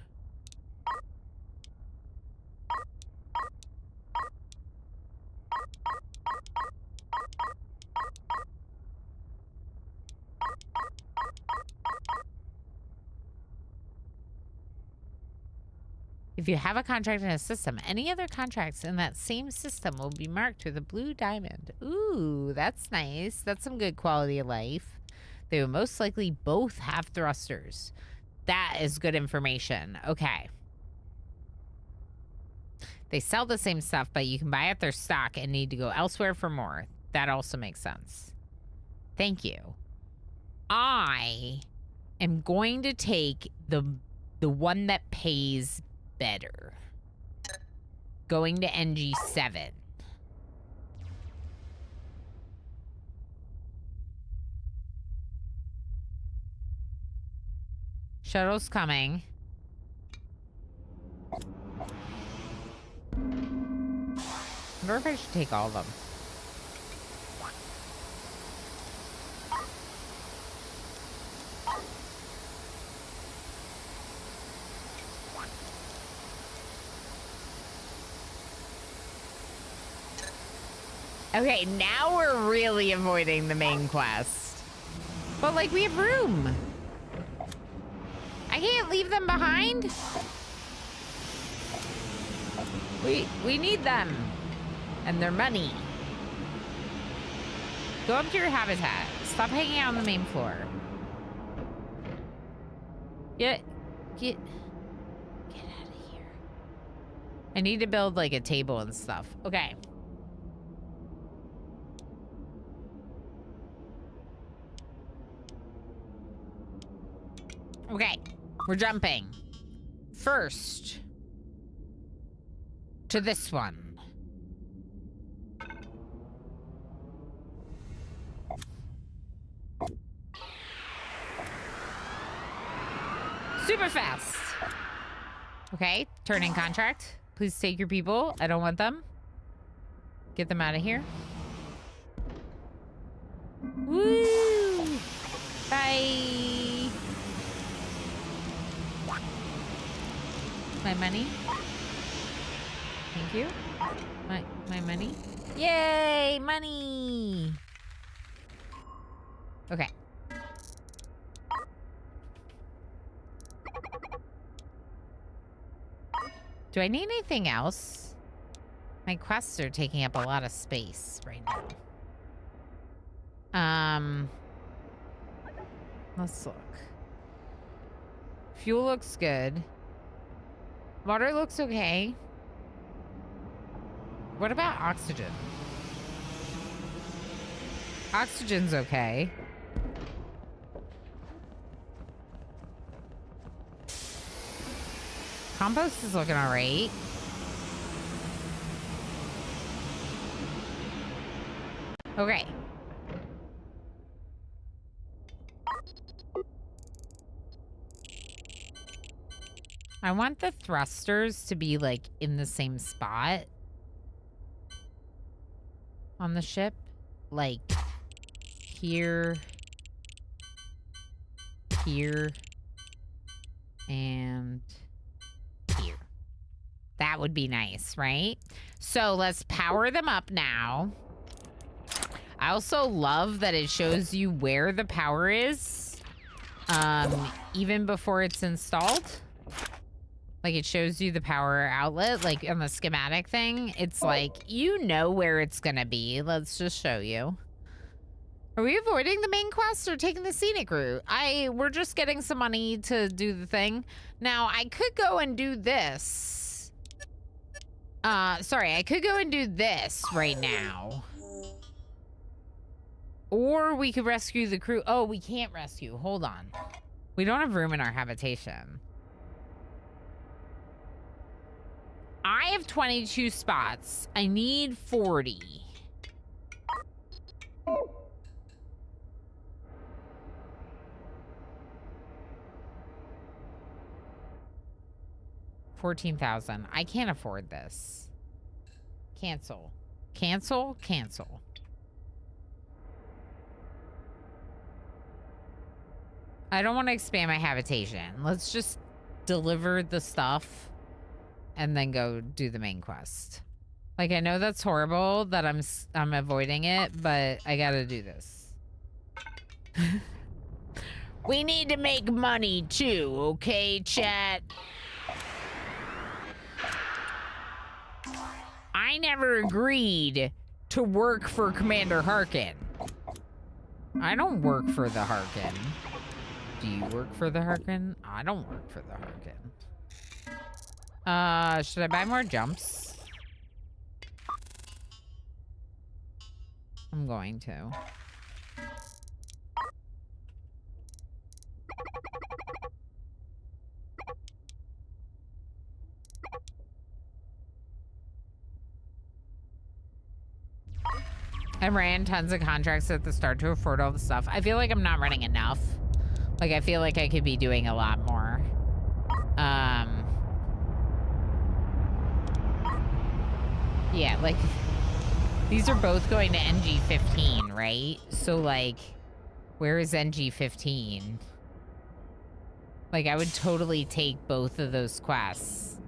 If you have a contract in a system, any other contracts in that same system will be marked with a blue diamond. Ooh, that's nice. That's some good quality of life. They will most likely both have thrusters. That is good information. Okay. They sell the same stuff, but you can buy up their stock and need to go elsewhere for more. That also makes sense. Thank you. I am going to take the one that pays better. Going to NG7. Shuttle's coming. I wonder if I should take all of them. Okay, now we're really avoiding the main quest. But, like, we have room. I can't leave them behind. We need them. And their money. Go up to your habitat. Stop hanging out on the main floor. Get out of here. I need to build, like, a table and stuff. Okay. Okay, we're jumping. First, to this one. Super fast. Okay, turning contract. Please take your people. I don't want them. Get them out of here. Woo! Bye. My money. Thank you. My money. Yay, money. Okay. Do I need anything else? My quests are taking up a lot of space right now. Let's look. Fuel looks good. Water looks okay. What about oxygen? Oxygen's okay. Compost is looking all right. Okay. I want the thrusters to be, like, in the same spot on the ship. Like, here, here, and here. That would be nice, right? So let's power them up now. I also love that it shows you where the power is, even before it's installed. Like, it shows you the power outlet, like, on the schematic thing. It's like, you know where it's gonna be. Let's just show you. Are we avoiding the main quest or taking the scenic route? We're just getting some money to do the thing. Now, I could go and do this. Sorry, I could go and do this right now. Or we could rescue the crew. Oh, we can't rescue. Hold on. We don't have room in our habitation. I have 22 spots. I need 40. 14,000. I can't afford this. Cancel. Cancel. Cancel. I don't want to expand my habitation. Let's just deliver the stuff and then go do the main quest. Like, I know that's horrible that I'm avoiding it, but I gotta do this. We need to make money too, okay, chat? I never agreed to work for Commander Harkin. I don't work for the Harkin. Do you work for the Harkin? I don't work for the Harkin. Should I buy more jumps? I'm going to. I ran tons of contracts at the start to afford all the stuff. I feel like I'm not running enough. Like, I feel like I could be doing a lot more. Yeah, like, these are both going to NG15, right? So, like, where is NG15? Like, I would totally take both of those quests.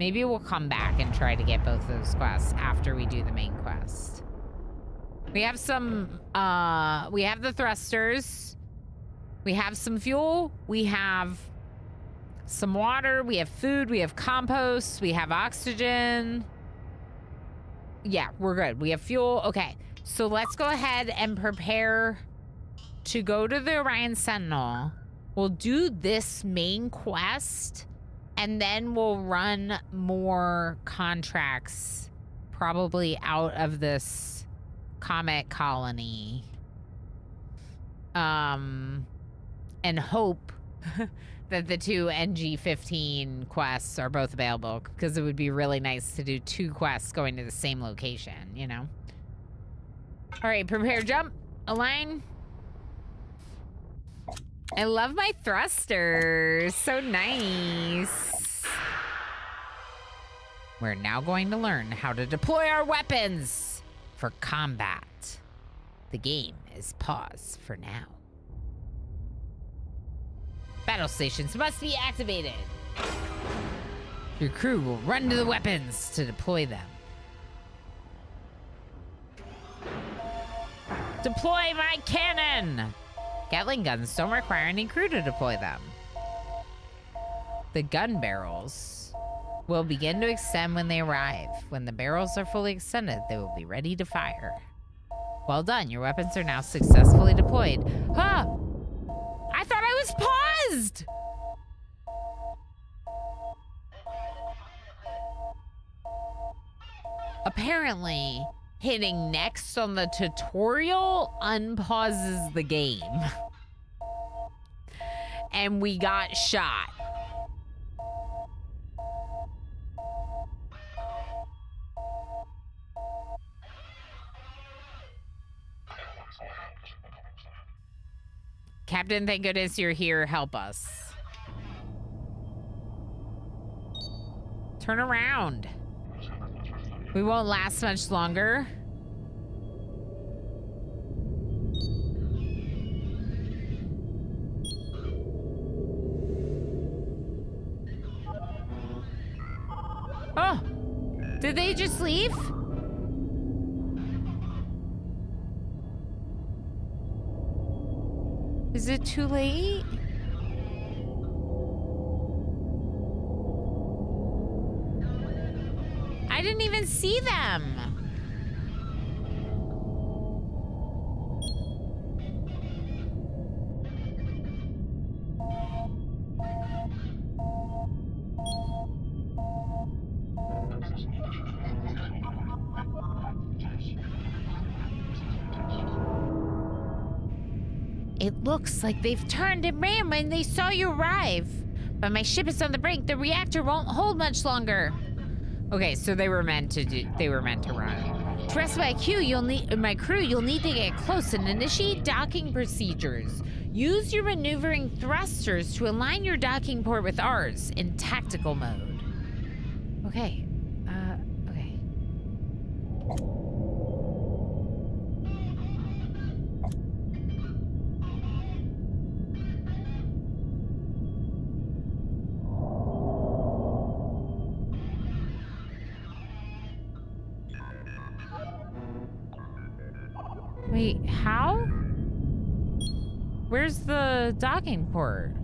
Maybe we'll come back and try to get both of those quests after we do the main quest. We have some, we have the thrusters. We have some fuel. We have some water. We have food. We have compost. We have oxygen. Yeah, we're good. We have fuel. Okay, so let's go ahead and prepare to go to the Orion Sentinel. We'll do this main quest, and then we'll run more contracts probably out of this comet colony. And hope that the two NG15 quests are both available, because it would be really nice to do two quests going to the same location, you know? All right, prepare jump, align. I love my thrusters, so nice. We're now going to learn how to deploy our weapons for combat. The game is paused for now. Battle stations must be activated. Your crew will run to the weapons to deploy them. Deploy my cannon! Gatling guns don't require any crew to deploy them. The gun barrels will begin to extend when they arrive. When the barrels are fully extended, they will be ready to fire. Well done, your weapons are now successfully deployed. Huh! I thought I was paused! Apparently, hitting next on the tutorial unpauses the game. And we got shot. Captain, thank goodness you're here. Help us. Turn around. We won't last much longer. Oh, did they just leave? Is it too late? I didn't even see them. It looks like they've turned and ran when they saw you arrive. But my ship is on the brink. The reactor won't hold much longer. Okay, so they were meant to run. To rescue my crew, you'll need to get close and initiate docking procedures. Use your maneuvering thrusters to align your docking port with ours in tactical mode. Okay. Okay. Wait, how? Where's the docking port?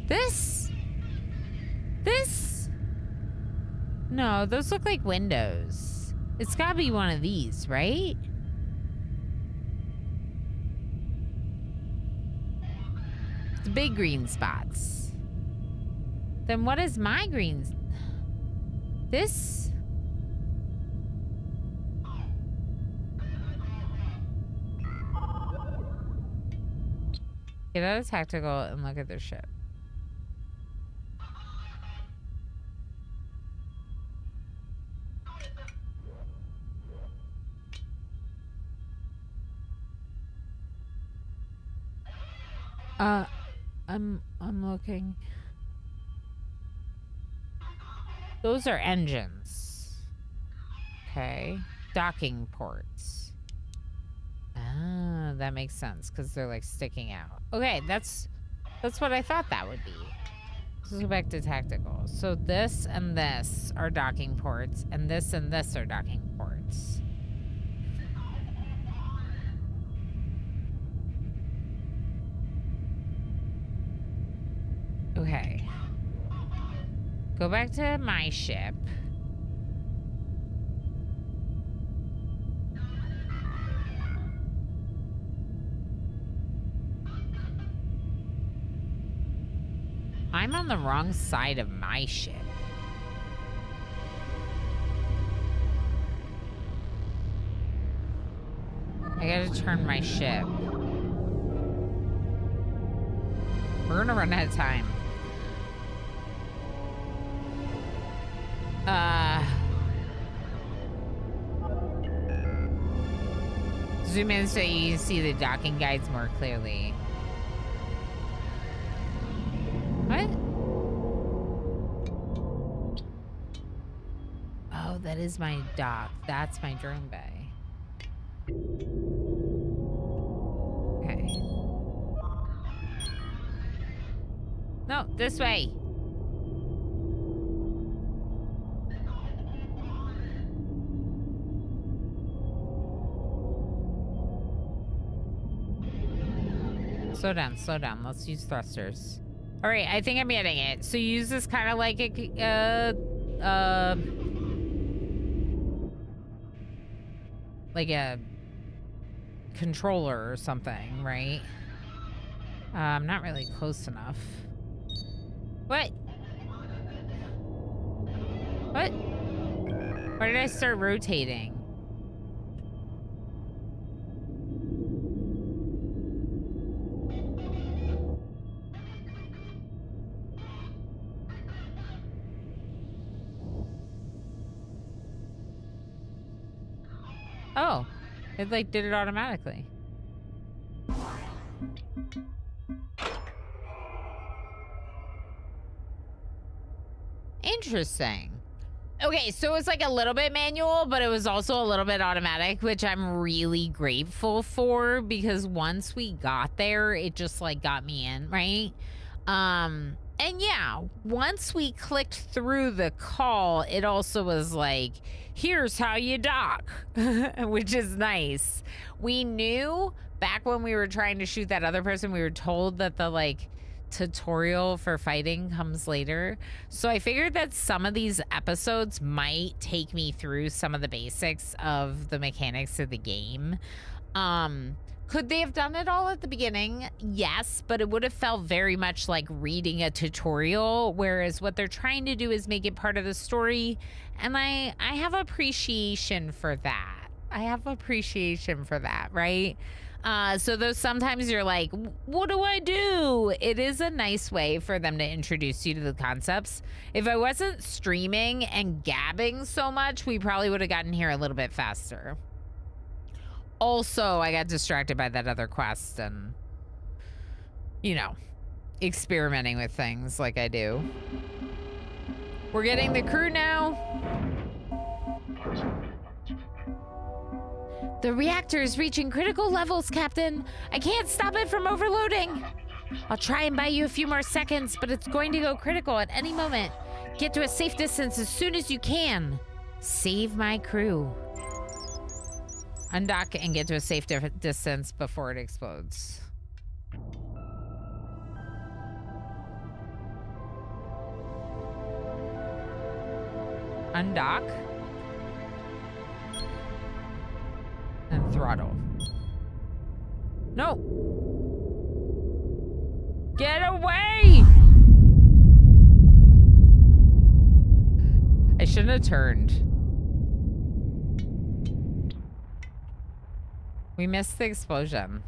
This? No, those look like windows. It's gotta be one of these, right? The big green spots. Then what is my green? This? Get out of tactical and look at their ship. I'm looking. Those are engines. Okay. Docking ports. Ah, that makes sense because they're like sticking out. Okay, that's what I thought that would be. Let's go back to tactical. So this and this are docking ports, and this are docking ports. Okay. Go back to my ship. I'm on the wrong side of my ship. I gotta turn my ship. We're gonna run out of time. Zoom in so you can see the docking guides more clearly. What? Oh, that is my dock. That's my drone bay. Okay. No, this way. Slow down. Let's use thrusters. All right, I think I'm getting it. So you use this kind of like a controller or something, right? I'm not really close enough. What? What? Why did I start rotating? Oh, it like did it automatically. Interesting. Okay, so it was like a little bit manual, but it was also a little bit automatic, which I'm really grateful for because once we got there, it just like got me in, right? And yeah, once we clicked through the call, it also was like, here's how you dock, which is nice. We knew back when we were trying to shoot that other person, we were told that the like tutorial for fighting comes later. So I figured that some of these episodes might take me through some of the basics of the mechanics of the game. Could they have done it all at the beginning? Yes, but it would have felt very much like reading a tutorial, whereas what they're trying to do is make it part of the story, and I have appreciation for that. I have appreciation for that, right? So those sometimes you're like, what do I do? It is a nice way for them to introduce you to the concepts. If I wasn't streaming and gabbing so much, we probably would have gotten here a little bit faster. Also, I got distracted by that other quest and, you know, experimenting with things like I do. We're getting the crew now. The reactor is reaching critical levels, Captain. I can't stop it from overloading. I'll try and buy you a few more seconds, but it's going to go critical at any moment. Get to a safe distance as soon as you can. Save my crew. Undock and get to a safe distance before it explodes. Undock. And throttle. No! Get away! I shouldn't have turned. We missed the explosion.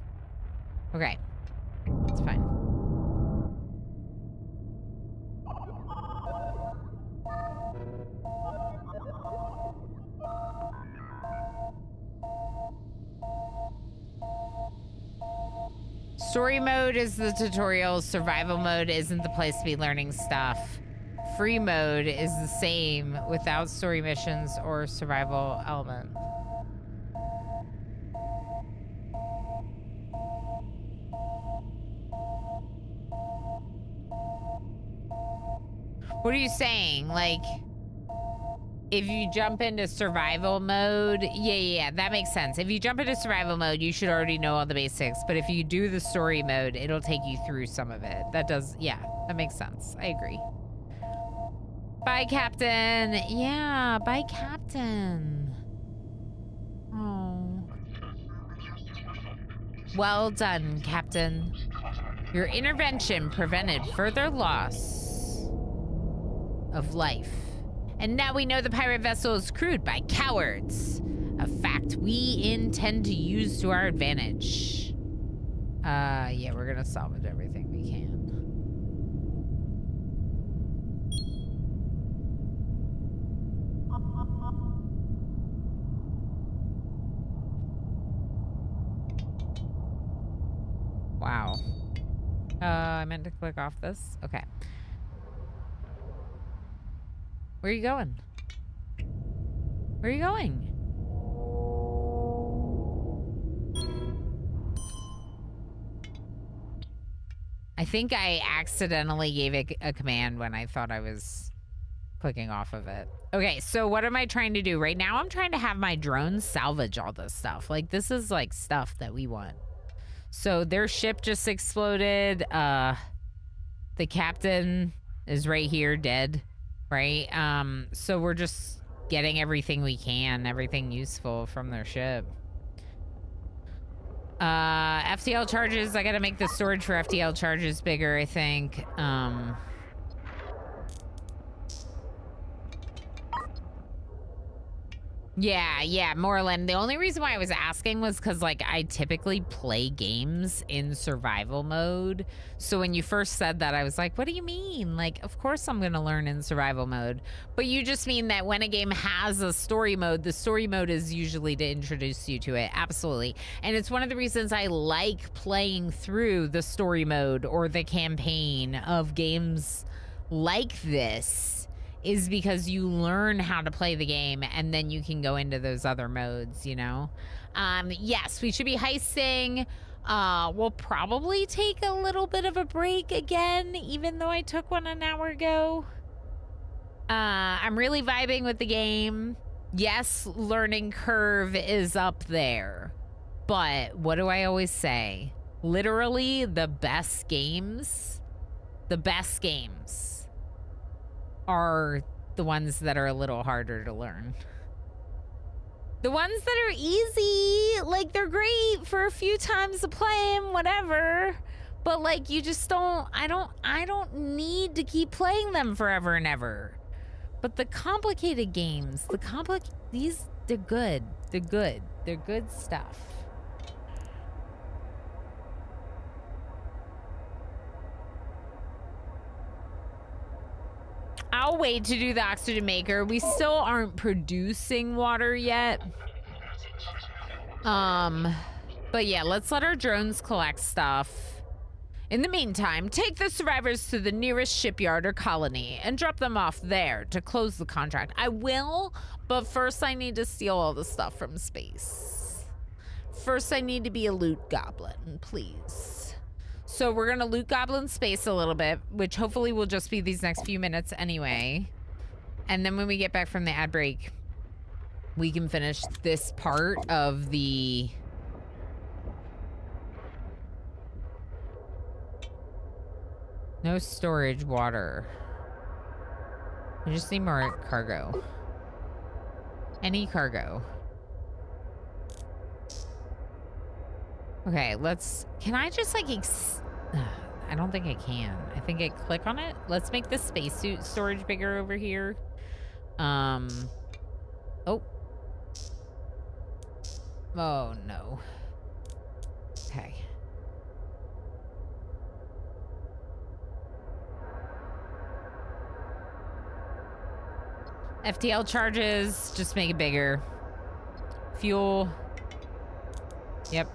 Okay. It's fine. Story mode is the tutorial. Survival mode isn't the place to be learning stuff. Free mode is the same without story missions or survival element. What are you saying? Like, if you jump into survival mode, yeah, that makes sense. If you jump into survival mode, you should already know all the basics. But if you do the story mode, it'll take you through some of it. That does, yeah, that makes sense. I agree. Bye, Captain. Yeah, bye, Captain. Oh. Well done, Captain. Your intervention prevented further loss of life. And now we know the pirate vessel is crewed by cowards. A fact we intend to use to our advantage. Yeah, we're gonna salvage everything we can. Wow. I meant to click off this. Okay. Where are you going? Where are you going? I think I accidentally gave it a command when I thought I was clicking off of it. Okay, so what am I trying to do? Right now I'm trying to have my drones salvage all this stuff. Like, this is like stuff that we want. So their ship just exploded. The captain is right here dead. Right? So we're just getting everything we can, everything useful from their ship. FTL charges, I gotta make the storage for FTL charges bigger, I think. Yeah, Moreland. The only reason why I was asking was because, like, I typically play games in survival mode. So when you first said that, I was like, what do you mean? Like, of course I'm going to learn in survival mode. But you just mean that when a game has a story mode, the story mode is usually to introduce you to it. Absolutely. And it's one of the reasons I like playing through the story mode or the campaign of games like this. Is because you learn how to play the game and then you can go into those other modes, you know? Yes, we should be heisting. We'll probably take a little bit of a break again, even though I took one an hour ago. I'm really vibing with the game. Yes, learning curve is up there. But what do I always say? Literally, the best games are the ones that are a little harder to learn. The ones that are easy, like, they're great for a few times to play them, whatever. But, like, you just don't, I don't need to keep playing them forever and ever. But the complicated games, they're good. They're good stuff. 'Cause, like, you just don't, I don't need to keep playing them forever and ever. But the complicated games, the complicated, these, they're good. They're good stuff. 'Cause, like, you just don't, I don't need to keep playing them forever and ever. But the complicated games, the good I'll wait to do the oxygen maker. We still aren't producing water yet. But yeah, let's let our drones collect stuff. In the meantime, take the survivors to the nearest shipyard or colony and drop them off there to close the contract. I will, but first I need to steal all the stuff from space. First I need to be a loot goblin, please. So we're gonna loot goblin space a little bit, which hopefully will just be these next few minutes anyway. And then when we get back from the ad break, we can finish this part of the... No storage water. We just need more cargo. Any cargo. Okay, let's... Can I just like... I don't think I can. I think I click on it. Let's make the spacesuit storage bigger over here. Oh. Oh, no. Okay. FTL charges, just make it bigger. Fuel. Yep.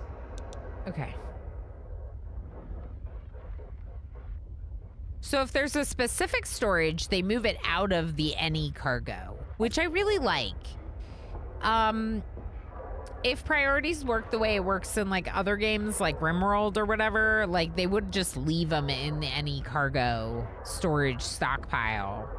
Okay. So if there's a specific storage, they move it out of the any cargo, which I really like. If priorities work the way it works in like other games like RimWorld or whatever, like they would just leave them in the any cargo storage stockpile.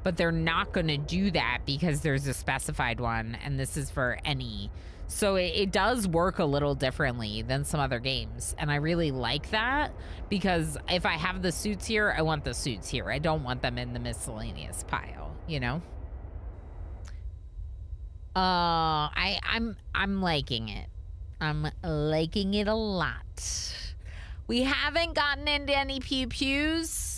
But they're not going to do that because there's a specified one and this is for any. So it does work a little differently than some other games. And I really like that because if I have the suits here, I want the suits here. I don't want them in the miscellaneous pile, you know? I'm liking it. I'm liking it a lot. We haven't gotten into any pew-pews.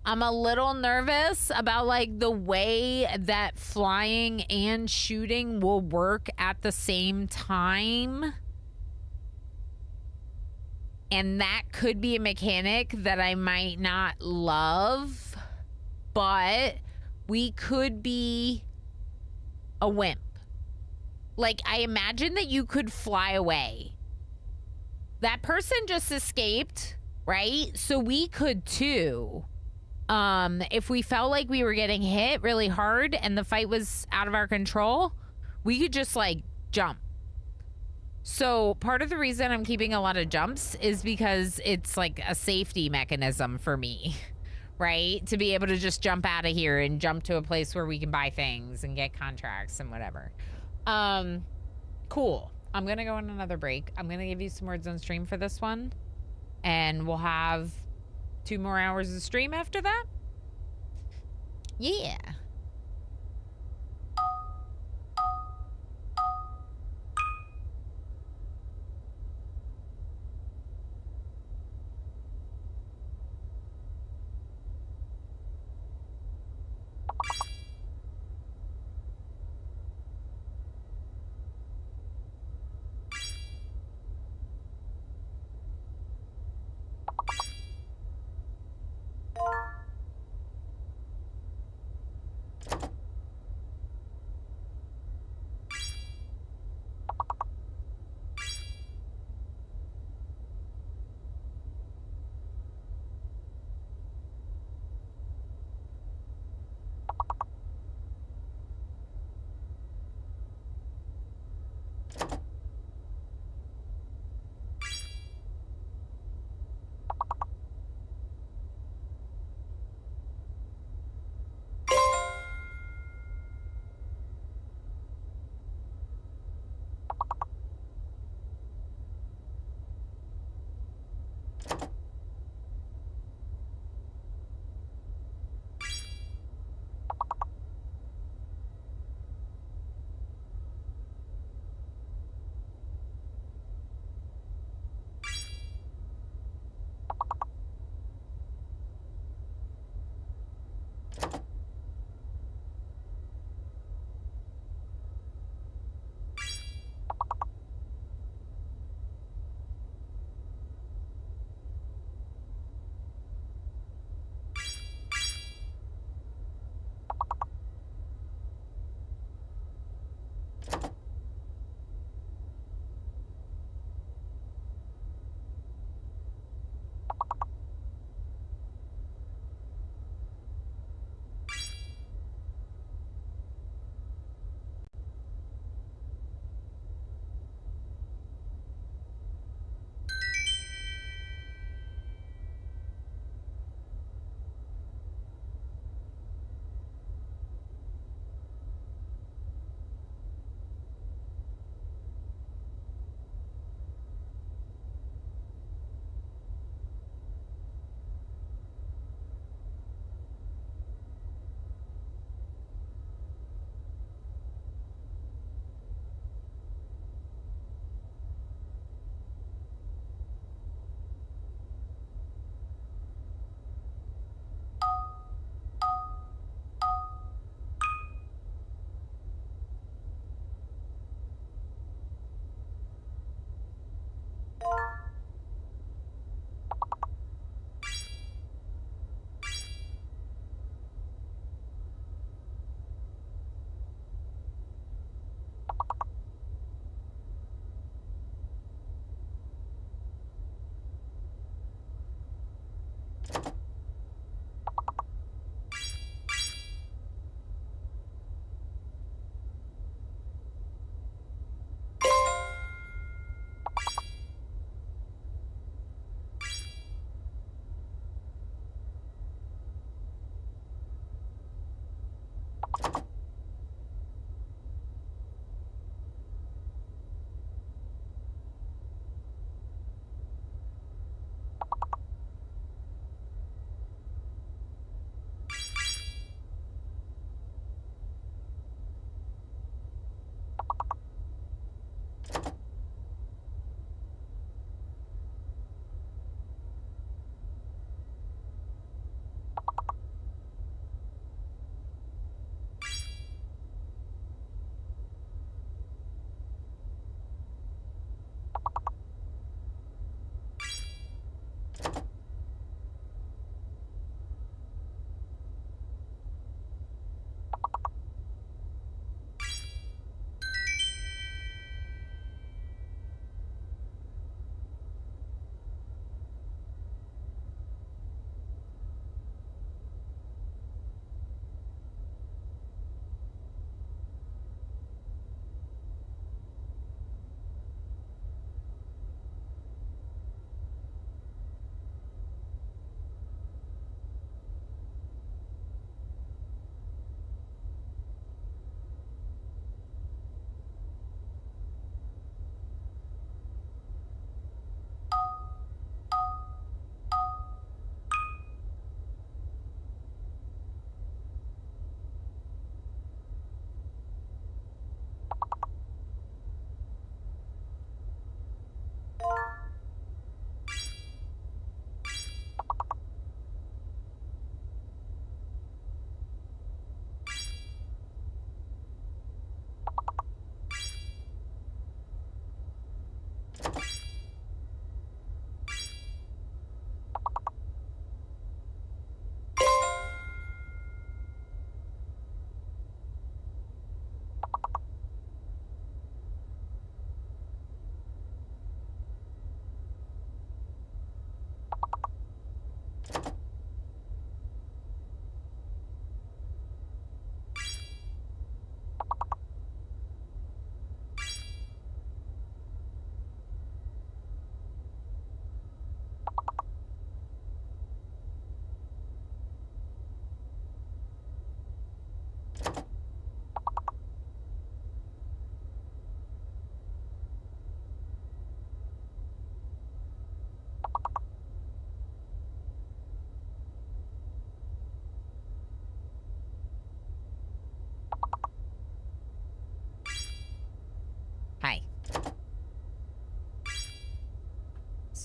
I'm a little nervous about like the way that flying and shooting will work at the same time. And that could be a mechanic that I might not love, but we could be a wimp. Like, I imagine that you could fly away. That person just escaped, right? So we could too. If we felt like we were getting hit really hard and the fight was out of our control, we could just like jump. So part of the reason I'm keeping a lot of jumps is because it's like a safety mechanism for me, right? To be able to just jump out of here and jump to a place where we can buy things and get contracts and whatever. Cool. I'm gonna go on another break. I'm gonna give you some words on stream for this one, and we'll have 2 more hours of stream after that. Yeah.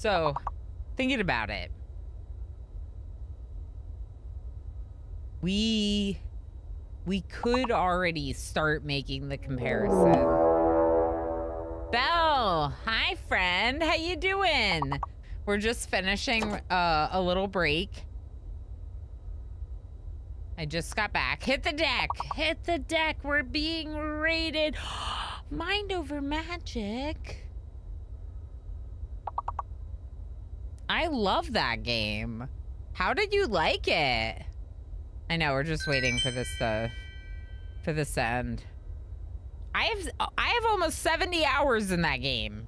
So, thinking about it, we could already start making the comparison. Belle, hi friend, how you doing? We're just finishing a little break. I just got back. Hit the deck. Hit the deck. We're being raided. Mind over magic. I love that game. How did you like it? I know, we're just waiting for this to end. I have almost 70 hours in that game.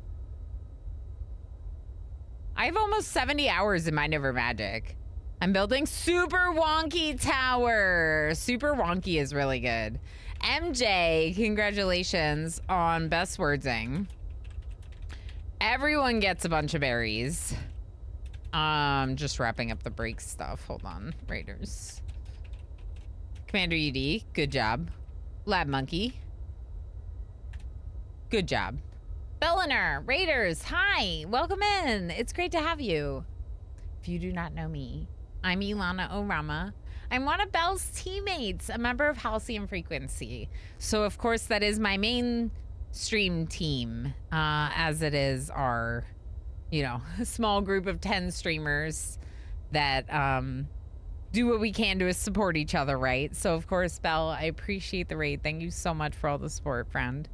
I have almost 70 hours in Mind Over Magic. I'm building Super Wonky Tower. Super Wonky is really good. MJ, congratulations on best wordsing. Everyone gets a bunch of berries. Just wrapping up the break stuff. Hold on, Raiders. Commander UD, good job. Lab Monkey, good job. Belliner, Raiders, hi, welcome in. It's great to have you. If you do not know me, I'm Ilana Orama. I'm one of Belle's teammates, a member of Halcyon Frequency. So of course that is my main stream team, as it is our, you know, small group of 10 streamers that do what we can to support each other, right? So of course, Belle, I appreciate the raid. Thank you so much for all the support, friend.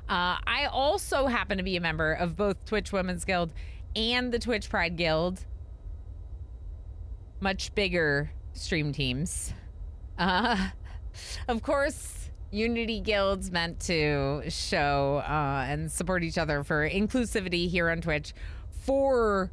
I also happen to be a member of both Twitch Women's Guild and the Twitch Pride Guild. Much bigger stream teams. Of course, Unity Guild's meant to show and support each other for inclusivity here on Twitch for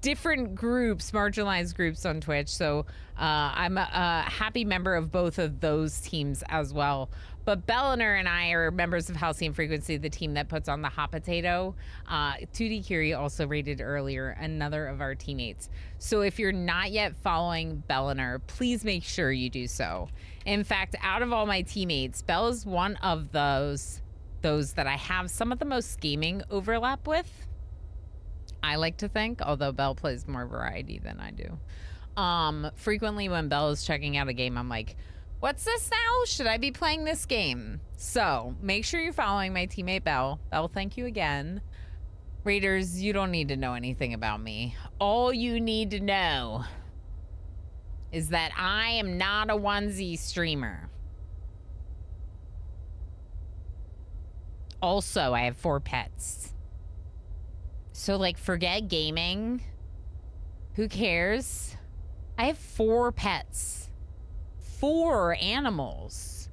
different groups, marginalized groups on Twitch. So I'm a happy member of both of those teams as well. But Belliner and I are members of Halcyon Frequency, the team that puts on the hot potato. 2D Curie also rated earlier, another of our teammates. So if you're not yet following Belliner, please make sure you do so. In fact, out of all my teammates, Bell is one of those that I have some of the most gaming overlap with. I like to think, although Belle plays more variety than I do. Frequently when Belle is checking out a game, I'm like, what's this now? Should I be playing this game? So make sure you're following my teammate Belle. Belle, thank you again. Raiders, you don't need to know anything about me. All you need to know is that I am not a onesie streamer. Also, I have 4 pets. So, like, forget gaming. Who cares? I have 4 pets. 4 animals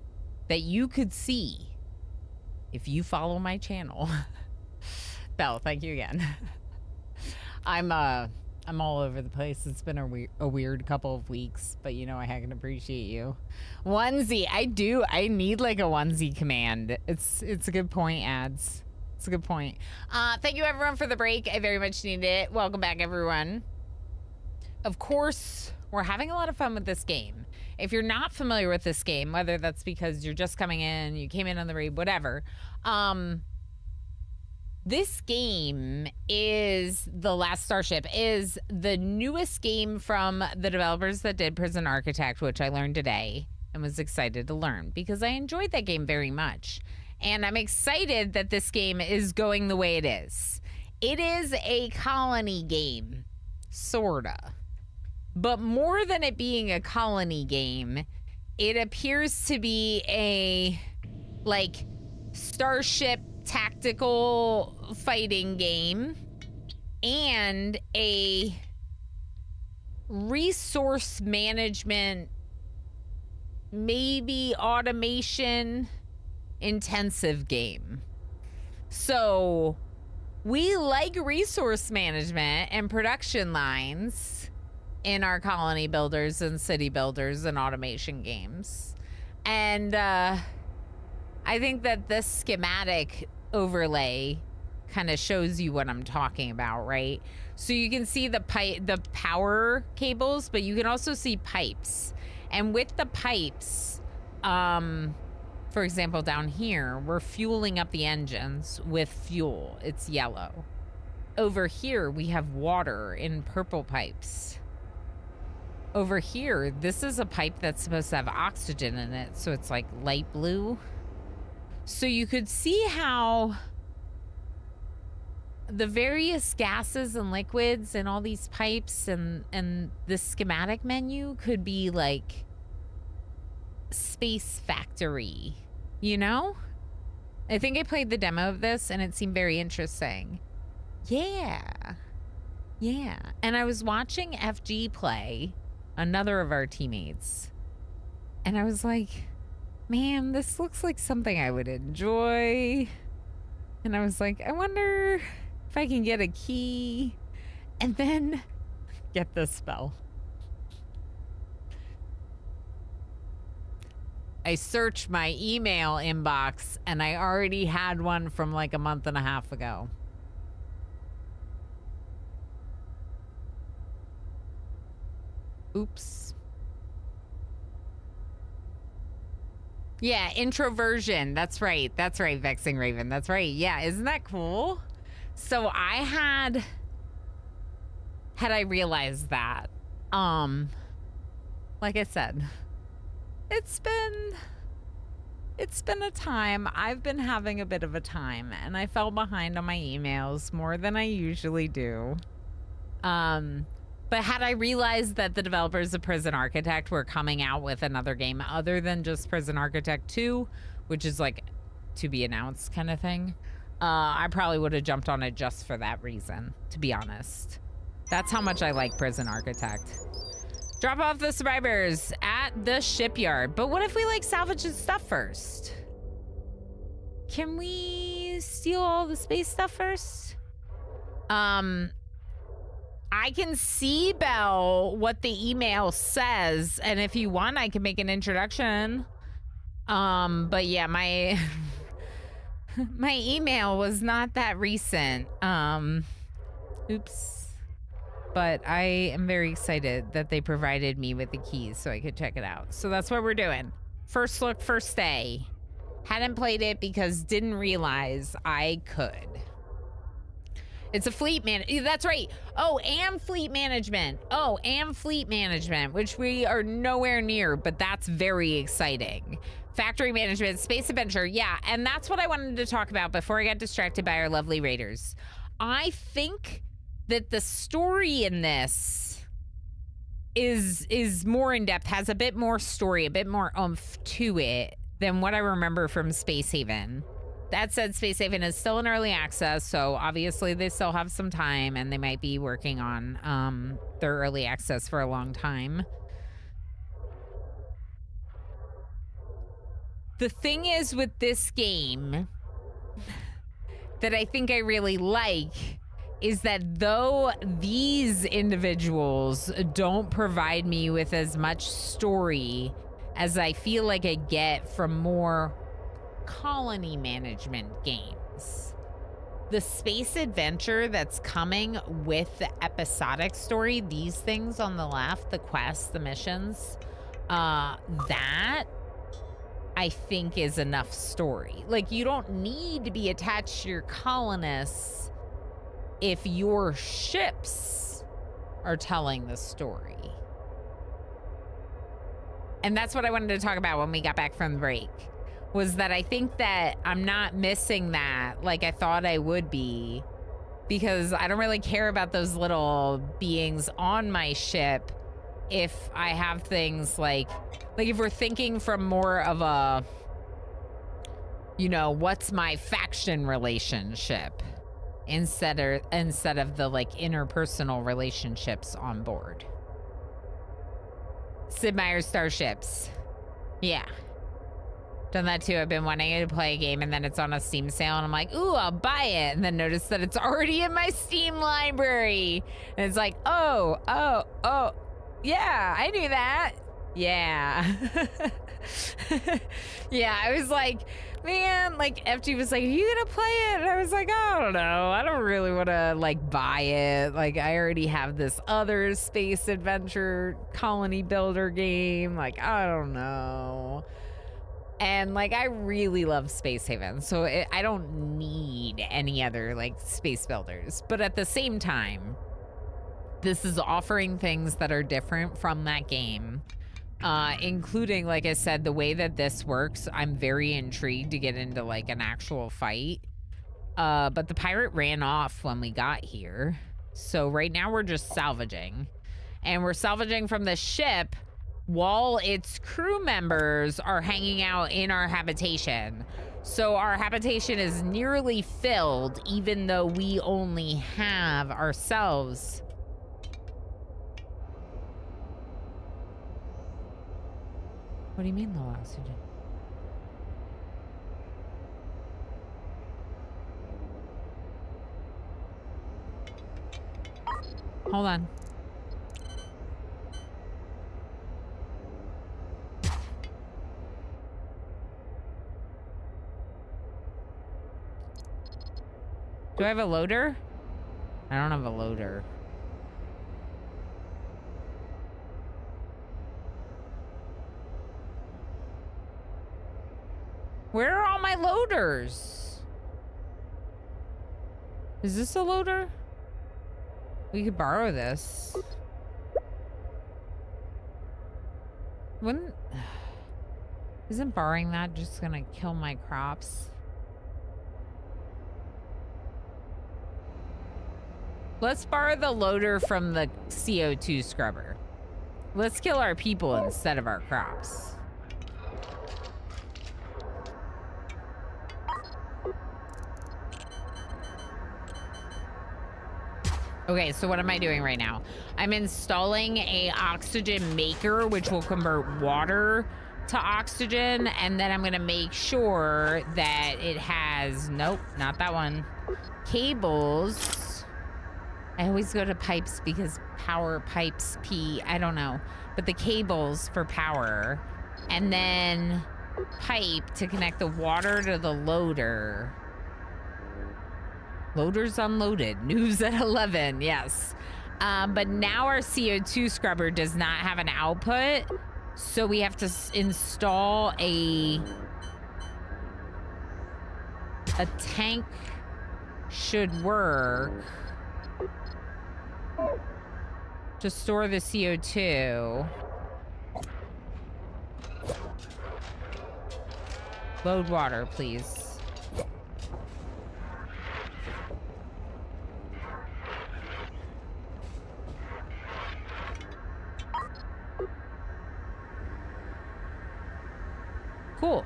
that you could see if you follow my channel. Belle, thank you again. I'm all over the place. It's been a weird couple of weeks, but you know I can appreciate you. Onesie, I do. I need like a onesie command. It's a good point, ads. It's a good point. Thank you everyone for the break. I very much needed it. Welcome back, everyone. Of course, we're having a lot of fun with this game. If you're not familiar with this game, whether that's because you're just coming in, you came in on the raid, whatever, this game is The Last Starship, is the newest game from the developers that did Prison Architect, which I learned today and was excited to learn because I enjoyed that game very much. And I'm excited that this game is going the way it is. It is a colony game, sorta. But more than it being a colony game, it appears to be a, like, Starship tactical fighting game and a resource management, maybe automation intensive game. So we like resource management and production lines in our colony builders and city builders and automation games. And I think that this schematic overlay kind of shows you what I'm talking about, right? So you can see the power cables, but you can also see pipes. And with the pipes, for example, down here, we're fueling up the engines with fuel. It's yellow. over here, we have water in purple pipes. Over here, this is a pipe that's supposed to have oxygen in it, so it's like light blue. So you could see how the various gases and liquids and all these pipes and the schematic menu could be like space factory, you know? I think I played the demo of this and it seemed very interesting. Yeah. And I was watching FG play, another of our teammates, and I was like, man, this looks like something I would enjoy. And I was like, I wonder if I can get a key and then get the spell. I searched my email inbox and I already had one from like a month and a half ago. Oops. Yeah, introversion. That's right, Vexing Raven. That's right. Yeah, isn't that cool? So I had I realized that, like I said, it's been a time. I've been having a bit of a time, and I fell behind on my emails more than I usually do. But had I realized that the developers of Prison Architect were coming out with another game other than just Prison Architect 2, which is like to be announced kind of thing, I probably would have jumped on it just for that reason, to be honest. That's how much I like Prison Architect. Drop off the survivors at the shipyard. But what if we like salvage his stuff first? Can we steal all the space stuff first? I can see, Belle, what the email says, and if you want, I can make an introduction. But yeah, my my email was not that recent. Oops. But I am very excited that they provided me with the keys so I could check it out. So that's what we're doing. First look, first day. Hadn't played it because didn't realize I could. It's a fleet that's right. Oh, and fleet management, which we are nowhere near, but that's very exciting. Factory management, space adventure, yeah. And that's what I wanted to talk about before I got distracted by our lovely raiders. I think that the story in this is more in-depth, has a bit more story, a bit more oomph to it than what I remember from Space Haven. That said, Space Haven is still in early access, so obviously they still have some time and they might be working on their early access for a long time. The thing is with this game that I think I really like is that though these individuals don't provide me with as much story as I feel like I get from more colony management games, the space adventure that's coming with the episodic story, these things on the left, the quests, the missions, that I think is enough story. Like, you don't need to be attached to your colonists if your ships are telling the story. And that's what I wanted to talk about when we got back from the break, was that I think that I'm not missing that like I thought I would be, because I don't really care about those little beings on my ship if I have things like if we're thinking from more of a, you know, what's my faction relationship instead of the like interpersonal relationships on board. Sid Meier's Starships. Yeah. Done that too. I've been wanting to play a game and then it's on a Steam sale and I'm like, ooh, I'll buy it. And then notice that it's already in my Steam library. And it's like, oh, yeah, I knew that. Yeah. Yeah, I was like, man, like FG was like, are you gonna play it? And I was like, I don't know. I don't really want to like buy it. Like, I already have this other space adventure colony builder game. Like, I don't know. And like, I really love Space Haven, so I don't need any other like space builders. But at the same time, this is offering things that are different from that game, including, like I said, the way that this works. I'm very intrigued to get into like an actual fight. But the pirate ran off when we got here. So right now we're just salvaging. And we're salvaging from the ship while its crew members are hanging out in our habitation. So our habitation is nearly filled, even though we only have ourselves. What do you mean low oxygen? Hold on. Do I have a loader? I don't have a loader. Where are all my loaders? Is this a loader? We could borrow this. Wouldn't... Isn't borrowing that just gonna kill my crops? Let's borrow the loader from the CO2 scrubber. Let's kill our people instead of our crops. Okay, so what am I doing right now? I'm installing a oxygen maker, which will convert water to oxygen, and then I'm gonna make sure that it has, nope, not that one, cables. I always go to pipes because power pipes I don't know, but the cables for power, and then pipe to connect the water to the loader. Loaders unloaded. News at 11. Yes. But now our CO2 scrubber does not have an output, so we have to install a tank. Should work to store the CO2. Load water, please. Cool.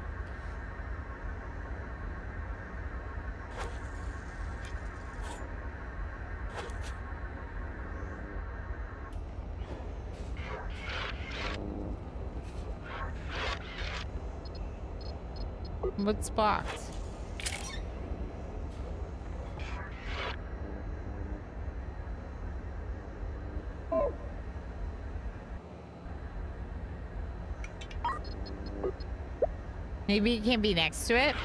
What's blocked? Maybe it can be next to it.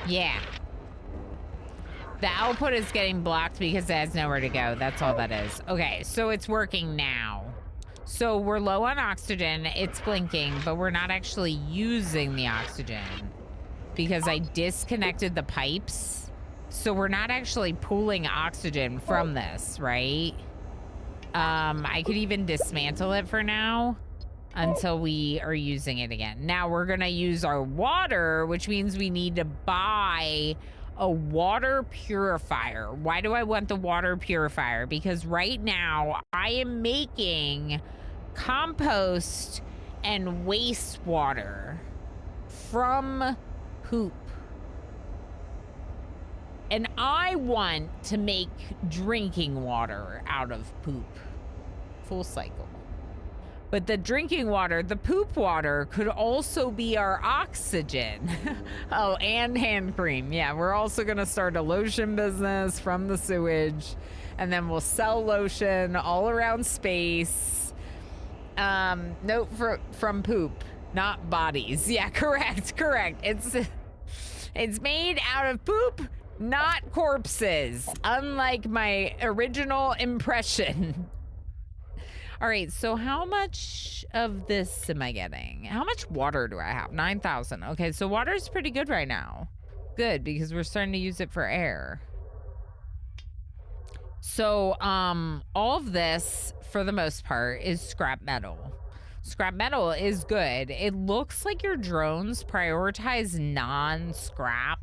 Yeah. The output is getting blocked because it has nowhere to go. That's all that is. Okay, so it's working now. So we're low on oxygen. It's blinking, but we're not actually using the oxygen because I disconnected the pipes. So we're not actually pulling oxygen from this, right? I could even dismantle it for now until we are using it again. Now we're gonna use our water, which means we need to buy a water purifier. Why do I want the water purifier? Because right now I am making compost and wastewater from poop. And I want to make drinking water out of poop. Full cycle. But the drinking water, the poop water, could also be our oxygen. Oh, and hand cream. Yeah, we're also gonna start a lotion business from the sewage. And then we'll sell lotion all around space. Note from poop, not bodies. Yeah, correct. It's It's made out of poop, not corpses, unlike my original impression. All right, so how much of this am I getting? How much water do I have? 9,000. Okay, so water's pretty good right now. Good, because we're starting to use it for air. So, all of this, for the most part, is scrap metal. Scrap metal is good. It looks like your drones prioritize non-scrap.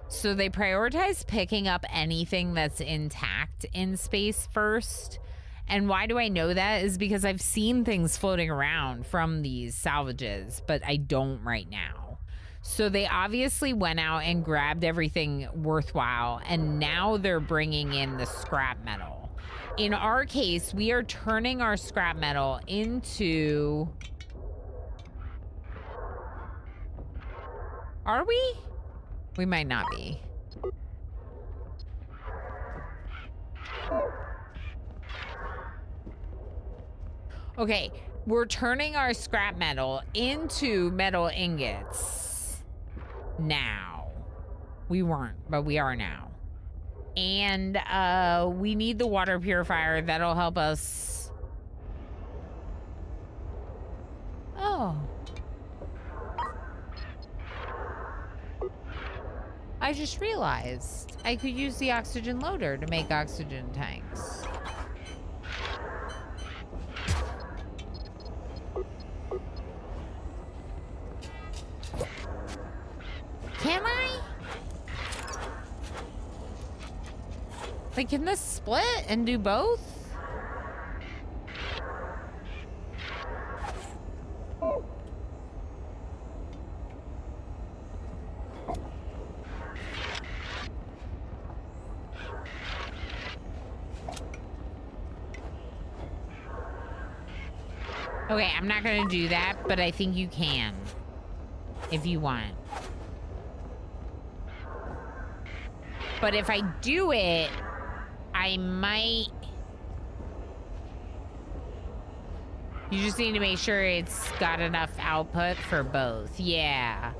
So they prioritize picking up anything that's intact in space first. And why do I know that is because I've seen things floating around from these salvages, but I don't right now. So they obviously went out and grabbed everything worthwhile, and now they're bringing in the scrap metal. In our case, we are turning our scrap metal into... Are we? We might not be. Okay, we're turning our scrap metal into metal ingots now. We weren't, but we are now. And we need the water purifier. That'll help us. Oh. I just realized I could use the oxygen loader to make oxygen tanks. Can I? Like, can this split and do both? Okay, I'm not gonna do that, but I think you can. If you want. But if I do it, I might... You just need to make sure it's got enough output for both. Yeah.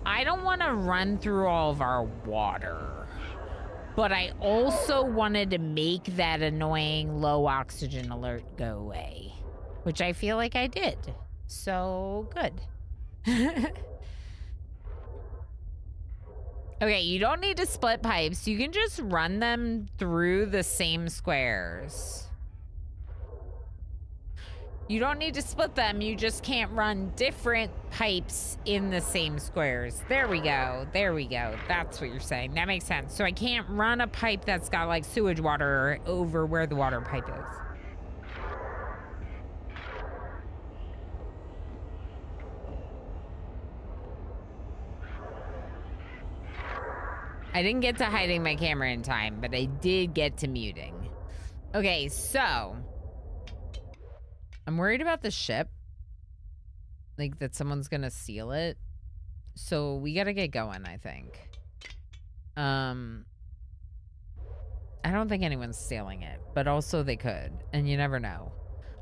I don't want to run through all of our water. But I also wanted to make that annoying low oxygen alert go away. Which I feel like I did. So, good. Okay, you don't need to split pipes. You can just run them through the same squares. You don't need to split them. You just can't run different pipes in the same squares. There we go. There we go. That's what you're saying. That makes sense. So I can't run a pipe that's got like sewage water over where the water pipe is. I didn't get to hiding my camera in time, but I did get to muting. Okay, so I'm worried about the ship. Like that someone's gonna steal it. So we gotta get going, I think. I don't think anyone's stealing it, but also they could, and you never know.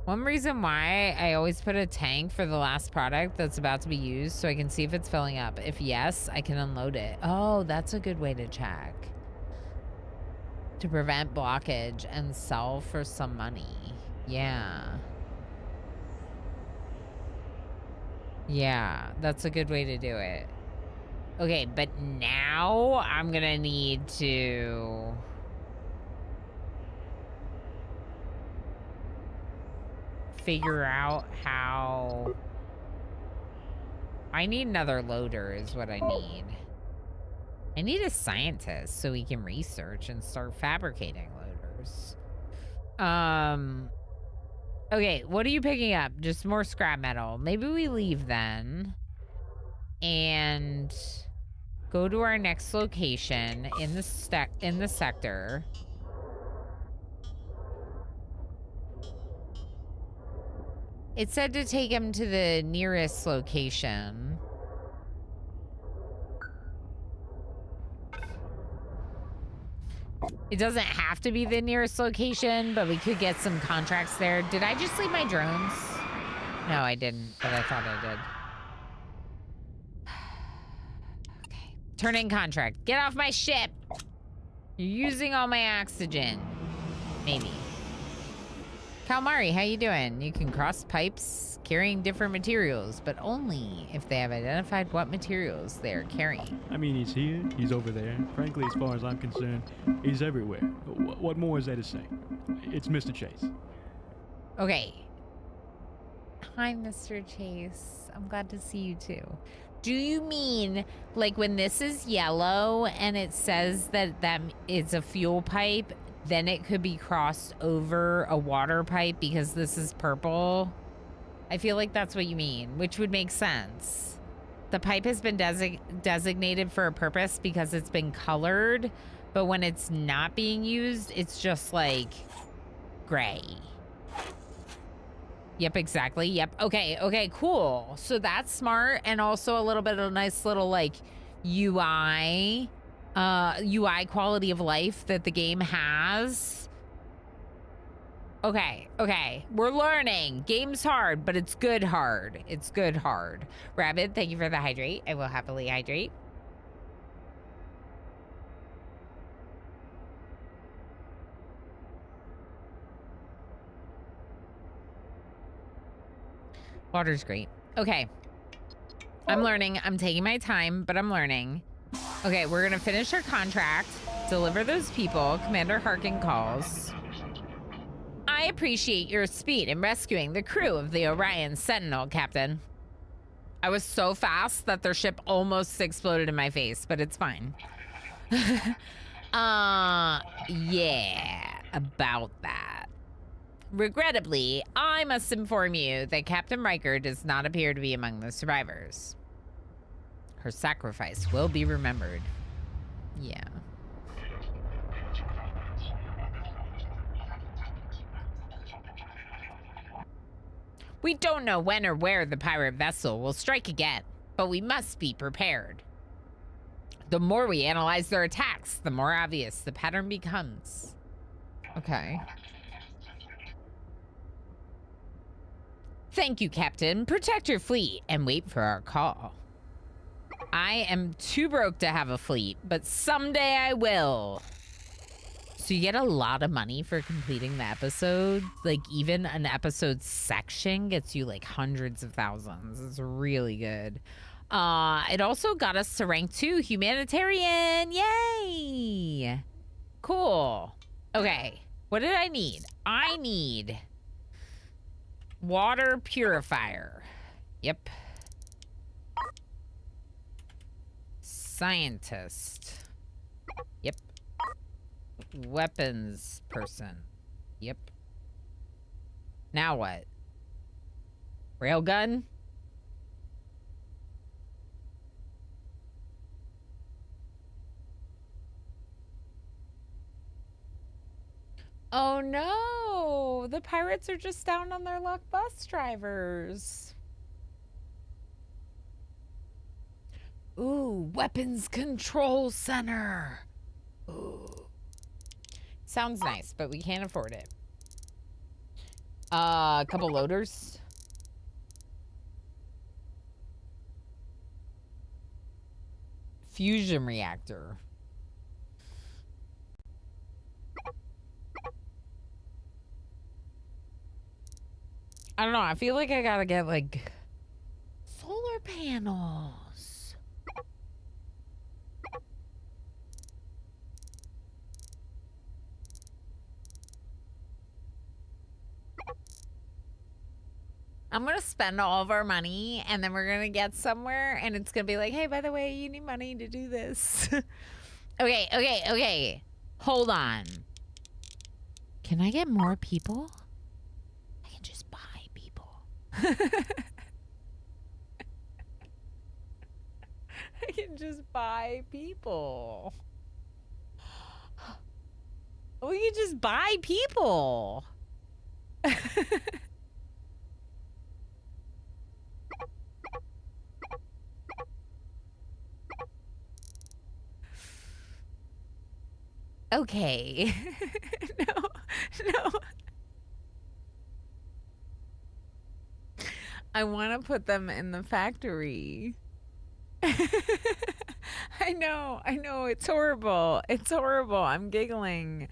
One reason why I always put a tank for the last product that's about to be used so I can see if it's filling up. If yes, I can unload it. Oh, that's a good way to check. To prevent blockage and sell for some money. Yeah. Yeah, that's a good way to do it. Okay, but now I'm gonna need to... figure out how... I need another loader is what I need. I need a scientist so we can research and start fabricating loaders. Okay, what are you picking up? Just more scrap metal. Maybe we leave then and go to our next location in the sector. It said to take him to the nearest location. It doesn't have to be the nearest location, but we could get some contracts there. Did I just leave my drones? No, I didn't, but I thought I did. Okay. Turn in contract. Get off my ship. You're using all my oxygen. Maybe. Calamari, how you doing? You can cross pipes carrying different materials, but only if they have identified what materials they are carrying. I mean, he's here, he's over there. Frankly, as far as I'm concerned, he's everywhere. What more is there to say? It's Mr. Chase. Okay. Hi, Mr. Chase. I'm glad to see you too. Do you mean like when this is yellow and it says that it's a fuel pipe, then it could be crossed over a water pipe because this is purple? I feel like that's what you mean, which would make sense. The pipe has been designated for a purpose because it's been colored, but when it's not being used, it's just like gray. Yep, exactly. Yep. Okay, cool. So that's smart, and also a little bit of a nice little like UI quality of life that the game has. Okay. We're learning. Game's hard, but it's good hard. It's good hard. Rabbit, thank you for the hydrate. I will happily hydrate. Water's great. Okay. I'm learning. I'm taking my time, but I'm learning. Okay, we're going to finish our contract. Deliver those people. Commander Harkin calls. I appreciate your speed in rescuing the crew of the Orion Sentinel, Captain. I was so fast that their ship almost exploded in my face, but it's fine. Yeah, about that. Regrettably, I must inform you that Captain Riker does not appear to be among the survivors. Her sacrifice will be remembered. Yeah. We don't know when or where the pirate vessel will strike again, but we must be prepared. The more we analyze their attacks, the more obvious the pattern becomes. Okay. Thank you, Captain. Protect your fleet and wait for our call. I am too broke to have a fleet, but someday I will. So you get a lot of money for completing the episode. Like, even an episode section gets you like hundreds of thousands. It's really good. It also got us to rank 2 humanitarian. Yay! Cool. Okay. What did I need? I need water purifier. Yep. Scientist. Yep. Weapons person. Yep. Now what? Railgun? Oh no! The pirates are just down on their luck, bus drivers. Ooh, weapons control center. Ooh. Sounds nice, but we can't afford it. A couple loaders. Fusion reactor. I don't know. I feel like I gotta get like solar panels. I'm gonna spend all of our money and then we're gonna get somewhere and it's gonna be like, hey, by the way, you need money to do this. Okay. Hold on. Can I get more people? I can just buy people. I can just buy people. We can just buy people. Okay. No. I want to put them in the factory. I know, it's horrible. It's horrible. I'm giggling.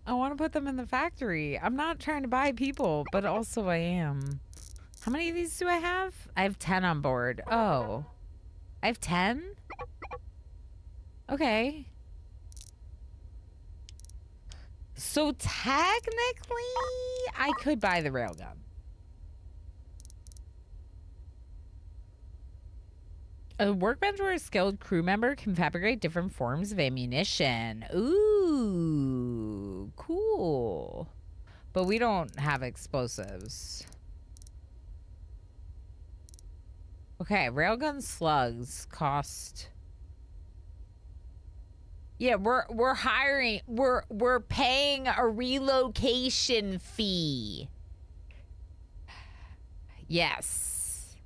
I want to put them in the factory. I'm not trying to buy people, but also I am. How many of these do I have? I have 10 on board. Oh. I have 10? Okay. So technically, I could buy the railgun. A workbench where a skilled crew member can fabricate different forms of ammunition. Ooh, cool. But we don't have explosives. Okay, railgun slugs cost. Yeah, we're hiring. We're paying a relocation fee. Yes.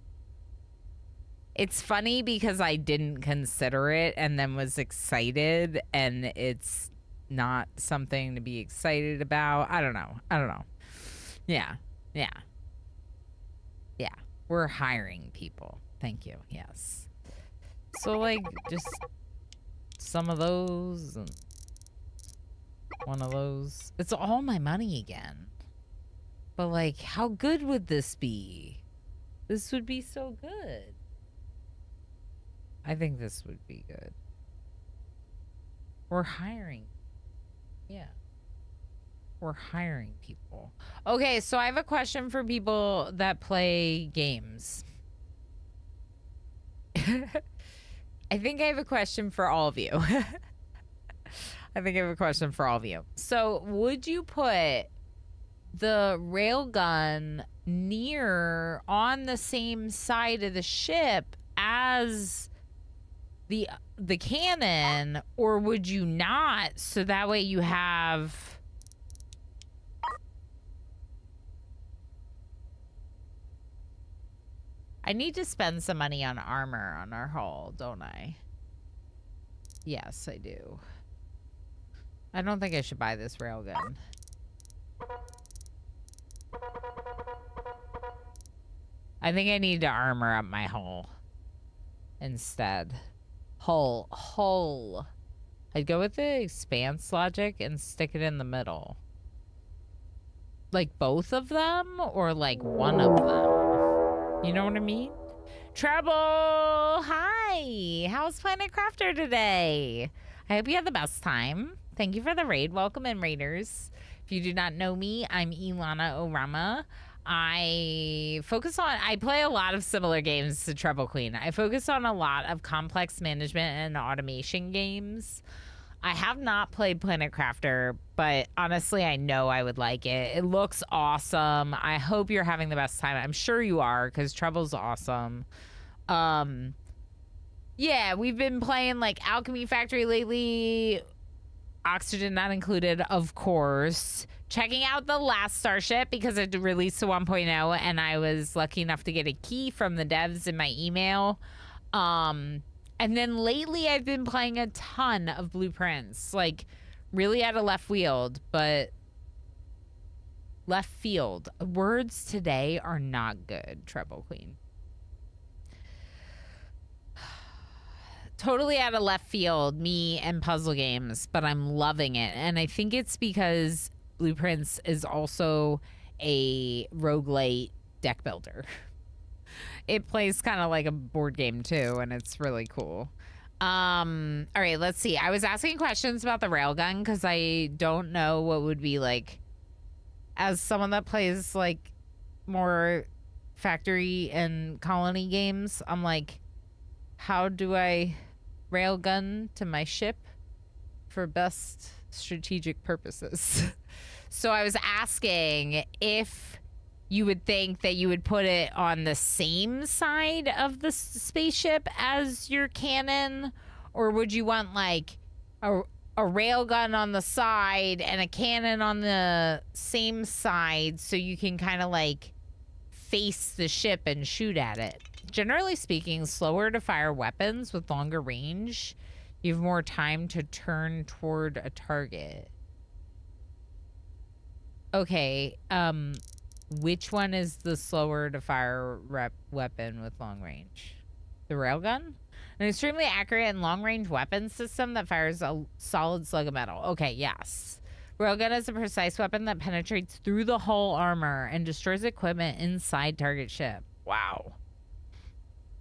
It's funny because I didn't consider it and then was excited, and it's not something to be excited about. I don't know. Yeah. We're hiring people. Thank you. Yes. So, like, just some of those and one of those. It's all my money again. But, like, how good would this be? This would be so good. I think this would be good. We're hiring. Yeah. We're hiring people. Okay, so I have a question for people that play games. I think I have a question for all of you. So, would you put the railgun near on the same side of the ship as the cannon, or would you not, so that way you have I need to spend some money on armor on our hull, don't I? Yes, I do. I don't think I should buy this railgun. I think I need to armor up my hull instead. Hull. I'd go with the expanse logic and stick it in the middle. Like both of them or like one of them? You know what I mean? Trouble! Hi! How's Planet Crafter today? I hope you had the best time. Thank you for the raid. Welcome in, raiders. If you do not know me, I'm Ilana Orama. I play a lot of similar games to Trouble Queen. I focus on a lot of complex management and automation games. I have not played Planet Crafter, but honestly, I know I would like it. It looks awesome. I hope you're having the best time. I'm sure you are, because Trouble's awesome. Yeah, we've been playing like Alchemy Factory lately. Oxygen not included, of course. Checking out the Last Starship because it released to 1.0 and I was lucky enough to get a key from the devs in my email. And then lately I've been playing a ton of Blueprints, like really out of left field, but left field. Words today are not good, Treble Queen. Totally out of left field, me and puzzle games, but I'm loving it. And I think it's because Blueprints is also a roguelite deck builder. It plays kind of like a board game too, and it's really cool. All right, let's see. I was asking questions about the railgun because I don't know what would be like, as someone that plays like more factory and colony games, I'm like, how do I railgun to my ship for best strategic purposes? So I was asking if you would think that you would put it on the same side of the spaceship as your cannon, or would you want like a railgun on the side and a cannon on the same side so you can kind of like face the ship and shoot at it? Generally speaking, slower to fire weapons with longer range. You have more time to turn toward a target. Okay, which one is the slower to fire weapon with long range? The railgun? An extremely accurate and long-range weapon system that fires a solid slug of metal. Okay, yes. Railgun is a precise weapon that penetrates through the hull armor and destroys equipment inside target ship. Wow.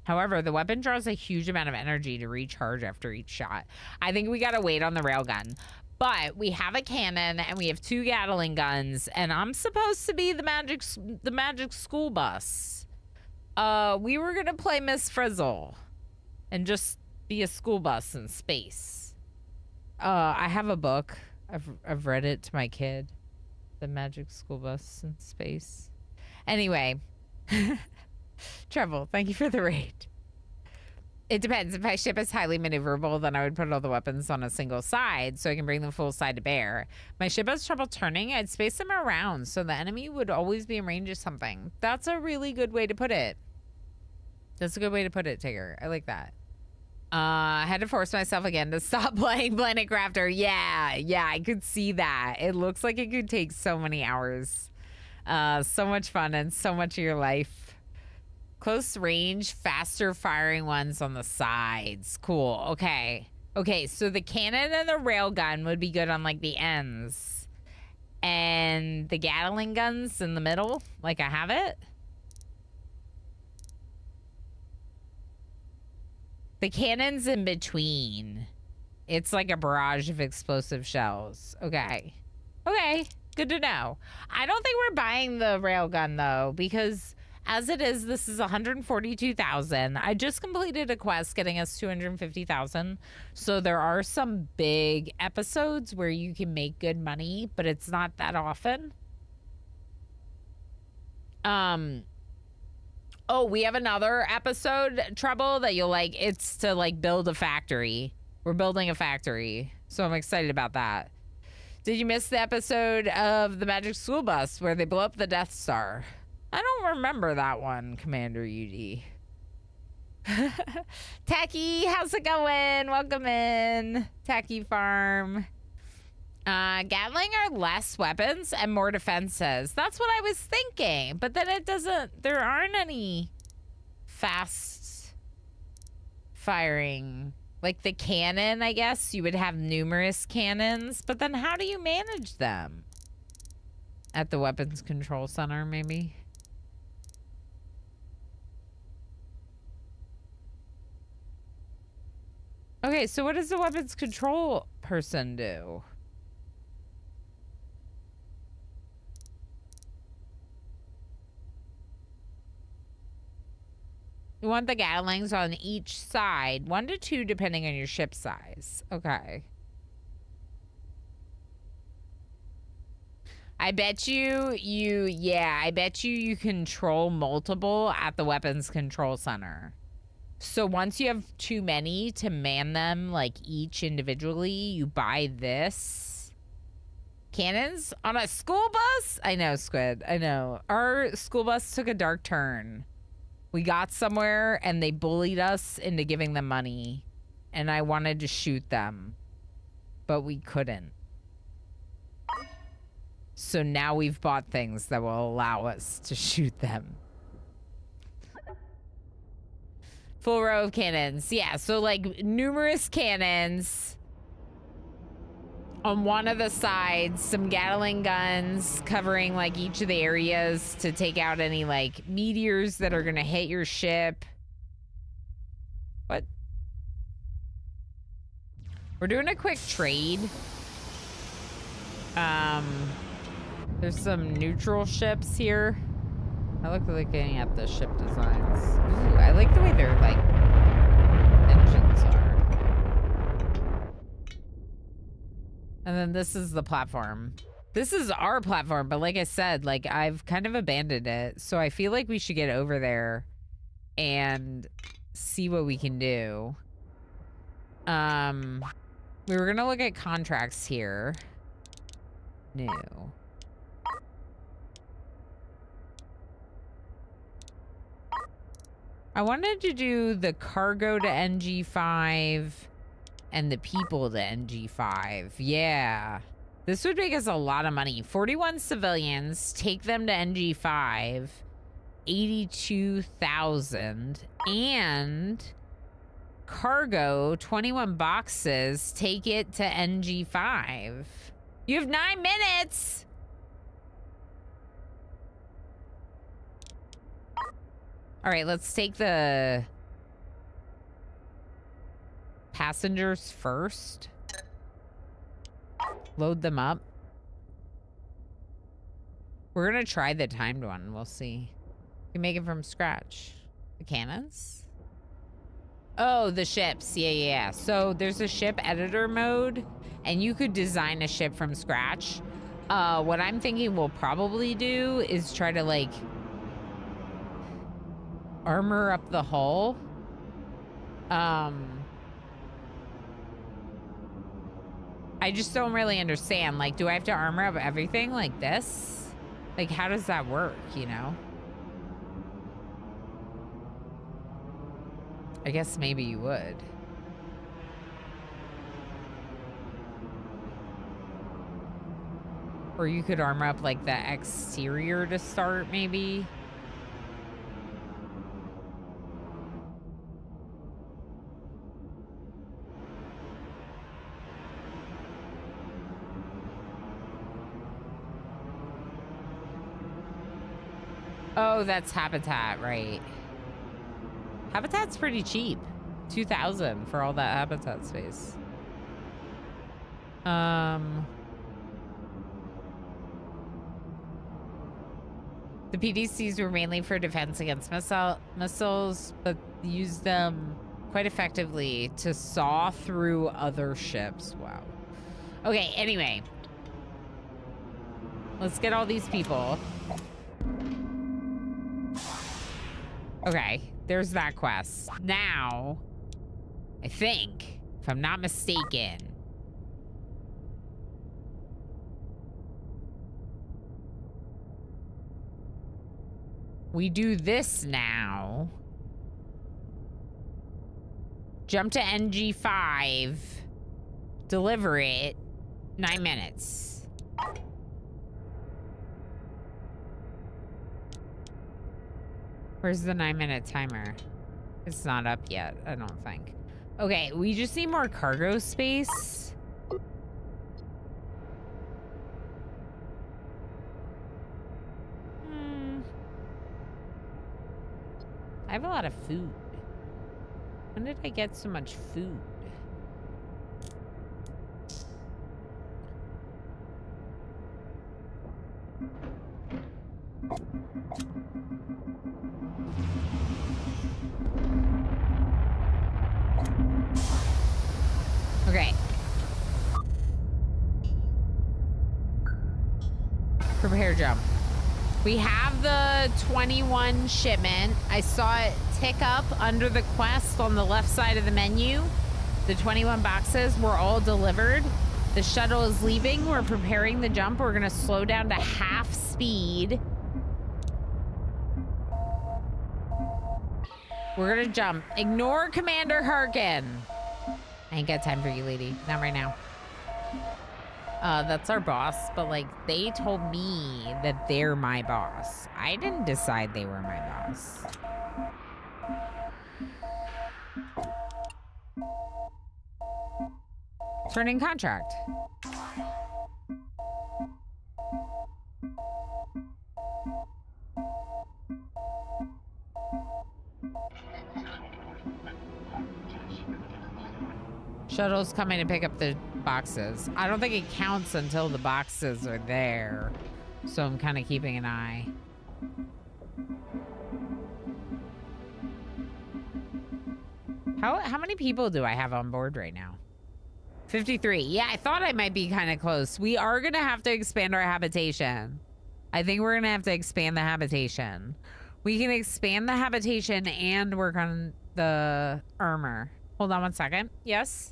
However, the weapon draws a huge amount of energy to recharge after each shot. I think we gotta wait on the railgun. But we have a cannon and we have 2 Gatling guns, and I'm supposed to be the magic school bus. We were gonna play Miss Frizzle and just be a school bus in space. I have a book. I've read it to my kid. The Magic School Bus in Space. Anyway. Treble, thank you for the raid. It depends. If my ship is highly maneuverable, then I would put all the weapons on a single side so I can bring the full side to bear. My ship has trouble turning. I'd space them around so the enemy would always be in range of something. That's a really good way to put it. That's a good way to put it, Tigger. I like that. I had to force myself again to stop playing Planet Crafter. Yeah, I could see that. It looks like it could take so many hours. So much fun and so much of your life. Close range, faster firing ones on the sides. Cool. Okay. Okay, so the cannon and the railgun would be good on like the ends. And the Gatling guns in the middle, like I have it. The cannon's in between. It's like a barrage of explosive shells. Okay. Okay. Good to know. I don't think we're buying the railgun though, because as it is, this is 142,000. I just completed a quest getting us 250,000. So there are some big episodes where you can make good money, but it's not that often. Oh, we have another episode, Trouble, that you'll like. It's to like build a factory. We're building a factory. So I'm excited about that. Did you miss the episode of the Magic School Bus where they blow up the Death Star? I don't remember that one, Commander UD. Tacky, how's it going? Welcome in. Tacky Farm. Gatling are less weapons and more defenses. That's what I was thinking. But then it doesn't, there aren't any fast firing. Like the cannon, I guess you would have numerous cannons, but then how do you manage them? At the weapons control center, maybe? Okay, so what does the weapons control person do? You want the Gatlings on each side, 1 to 2 depending on your ship size. Okay. I bet you control multiple at the weapons control center. So once you have too many to man them like each individually, you buy this. Cannons on a school bus? I know, Squid. I know. Our school bus took a dark turn. We got somewhere and they bullied us into giving them money. And I wanted to shoot them. But we couldn't. So now we've bought things that will allow us to shoot them. Full row of cannons. Yeah, so like numerous cannons on one of the sides, some Gatling guns covering like each of the areas to take out any like meteors that are gonna hit your ship. What? We're doing a quick trade. There's some neutral ships here. I look looking at the ship designs. Ooh, I like the way their like engines are. And then this is the platform. This is our platform, but like I said, like I've kind of abandoned it. So I feel like we should get over there and see what we can do. We were gonna look at contracts here. New. I wanted to do the cargo to NG5 and the people to NG5. Yeah. This would make us a lot of money. 41 civilians, take them to NG5, 82,000, and cargo, 21 boxes. Take it to NG5. You have 9 minutes. All right, let's take the passengers first. Load them up. We're gonna try the timed one. We'll see. You can make it from scratch. The cannons? Oh, the ships. Yeah. So there's a ship editor mode, and you could design a ship from scratch. What I'm thinking we'll probably do is try to, like, armor up the hull. I just don't really understand. Like, do I have to armor up everything like this? Like, how does that work, you know? I guess maybe you would. Or you could armor up, like, the exterior to start, maybe. Oh, that's Habitat, right. Habitat's pretty cheap. 2,000 for all that Habitat space. The PDCs were mainly for defense against missiles, but used them quite effectively to saw through other ships. Wow. Okay, anyway. Let's get all these people. Okay, there's that quest. Now, I think, if I'm not mistaken, we do this now. Jump to NG5. Deliver it. 9 minutes. Where's the 9-minute timer? It's not up yet, I don't think. Okay, we just need more cargo space. I have a lot of food. When did I get so much food? Okay. Prepare jump. We have the 21 shipment. I saw it tick up under the quest on the left side of the menu. The 21 boxes were all delivered. The shuttle is leaving. We're preparing the jump. We're gonna slow down to half speed. We're gonna jump. Ignore Commander Harkin. I ain't got time for you, lady. Not right now. That's our boss, but, like, they told me that they're my boss. I didn't decide they were my boss. Turn in contract. Shuttle's coming to pick up the boxes. I don't think it counts until the boxes are there. So I'm kind of keeping an eye. How many people do I have on board right now? 53. Yeah, I thought I might be kind of close. We are going to have to expand our habitation. I think we're going to have to expand the habitation. We can expand the habitation and work on the armor. Hold on one second. Yes?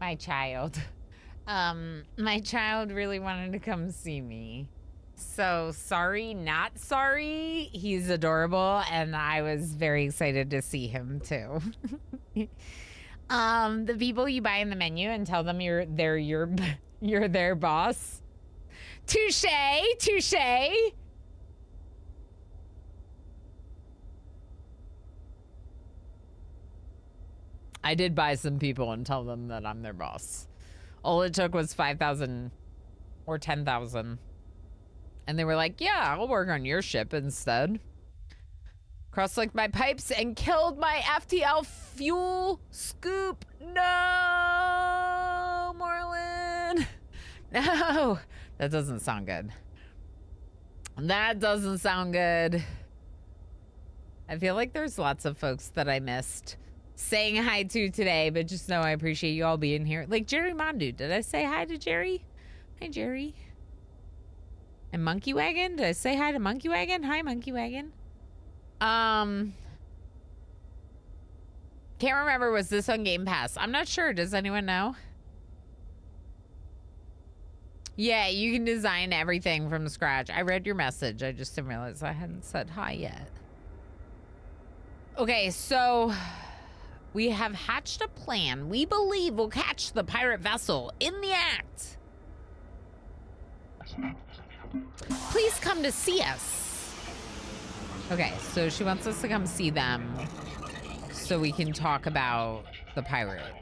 My child. My child really wanted to come see me. So sorry, not sorry. He's adorable, and I was very excited to see him too. The people you buy in the menu and tell them you're their boss. Touche, touche. I did buy some people and tell them that I'm their boss. All it took was 5,000 or 10,000. And they were like, yeah, I'll work on your ship instead. Cross-linked my pipes and killed my FTL fuel scoop. No, Morlin. No, that doesn't sound good. That doesn't sound good. I feel like there's lots of folks that I missed saying hi to today, but just know I appreciate you all being here. Like Jerry Mondu. Did I say hi to Jerry? Hi, Jerry. And Monkey Wagon? Did I say hi to Monkey Wagon? Hi, Monkey Wagon. Can't remember. Was this on Game Pass? I'm not sure. Does anyone know? Yeah, you can design everything from scratch. I read your message. I just didn't realize I hadn't said hi yet. Okay, so we have hatched a plan we believe will catch the pirate vessel in the act. Please come to see us. Okay, so she wants us to come see them so we can talk about the pirate.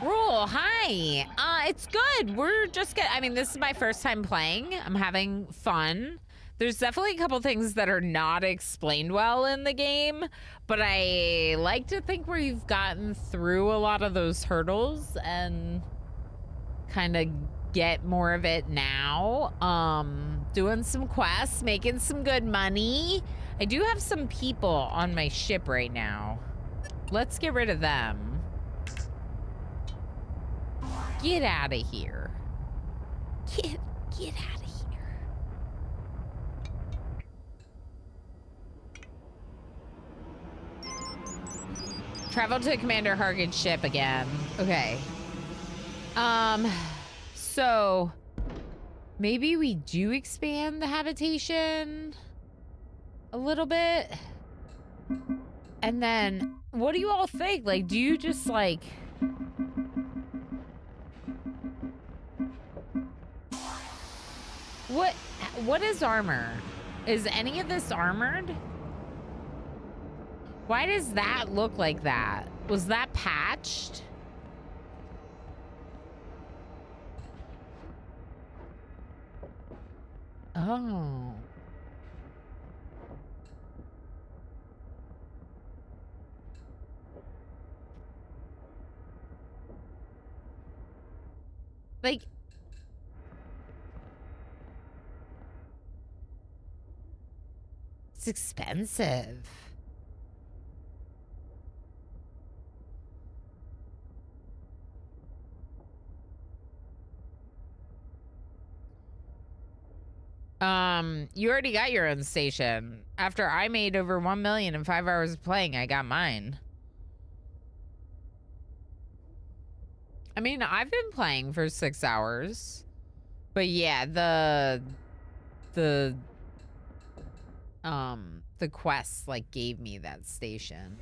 Rule, hi. It's good. We're just I mean, this is my first time playing. I'm having fun. There's definitely a couple things that are not explained well in the game, but I like to think we've gotten through a lot of those hurdles and kind of get more of it now. Doing some quests, making some good money. I do have some people on my ship right now. Let's get rid of them. Get out of here. Get out of here. Travel to Commander Hargen's ship again. Okay. So maybe we do expand the habitation a little bit. And then what do you all think? Like, do you just like what is armor? Is any of this armored? Why does that look like that? Was that patched? Oh. Like, it's expensive. You already got your own station. After I made over 1 million in 5 hours of playing, I got mine. I mean, I've been playing for 6 hours. But yeah, the quest like gave me that station.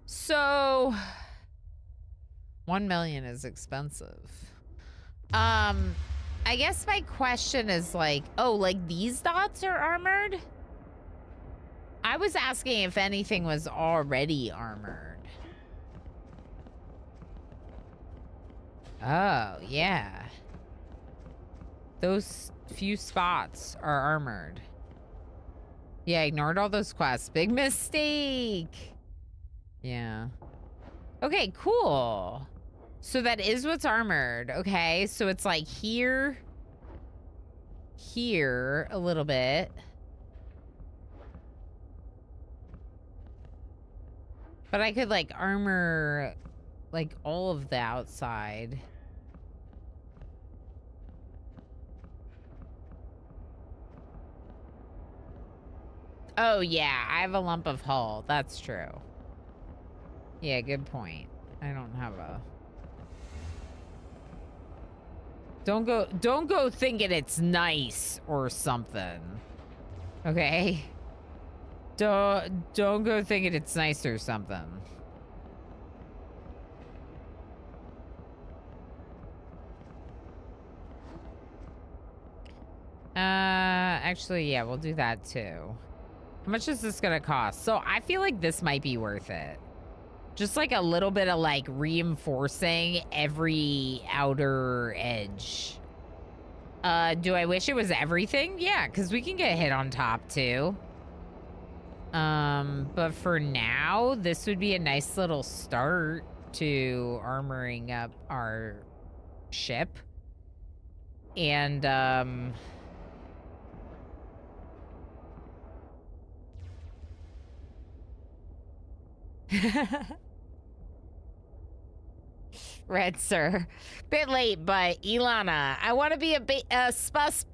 So 1 million is expensive. I guess my question is like, oh, like these dots are armored? I was asking if anything was already armored. Oh, yeah. Those few spots are armored. Yeah, I ignored all those quests. Big mistake. Yeah. Okay, cool. So that is what's armored. Okay, so it's like here a little bit. But I could like armor like all of the outside. Oh yeah, I have a lump of hull. That's true. Yeah, good point. I don't have a Don't go thinking it's nice or something. Okay? Don't go thinking it's nice or something. Actually, yeah, we'll do that too. How much is this gonna cost? So I feel like this might be worth it. Just like a little bit of like reinforcing every outer edge. Do I wish it was everything? Yeah, because we can get hit on top too. But for now, this would be a nice little start to armoring up our ship. And, Red sir, bit late, but Ilana, I want to be a space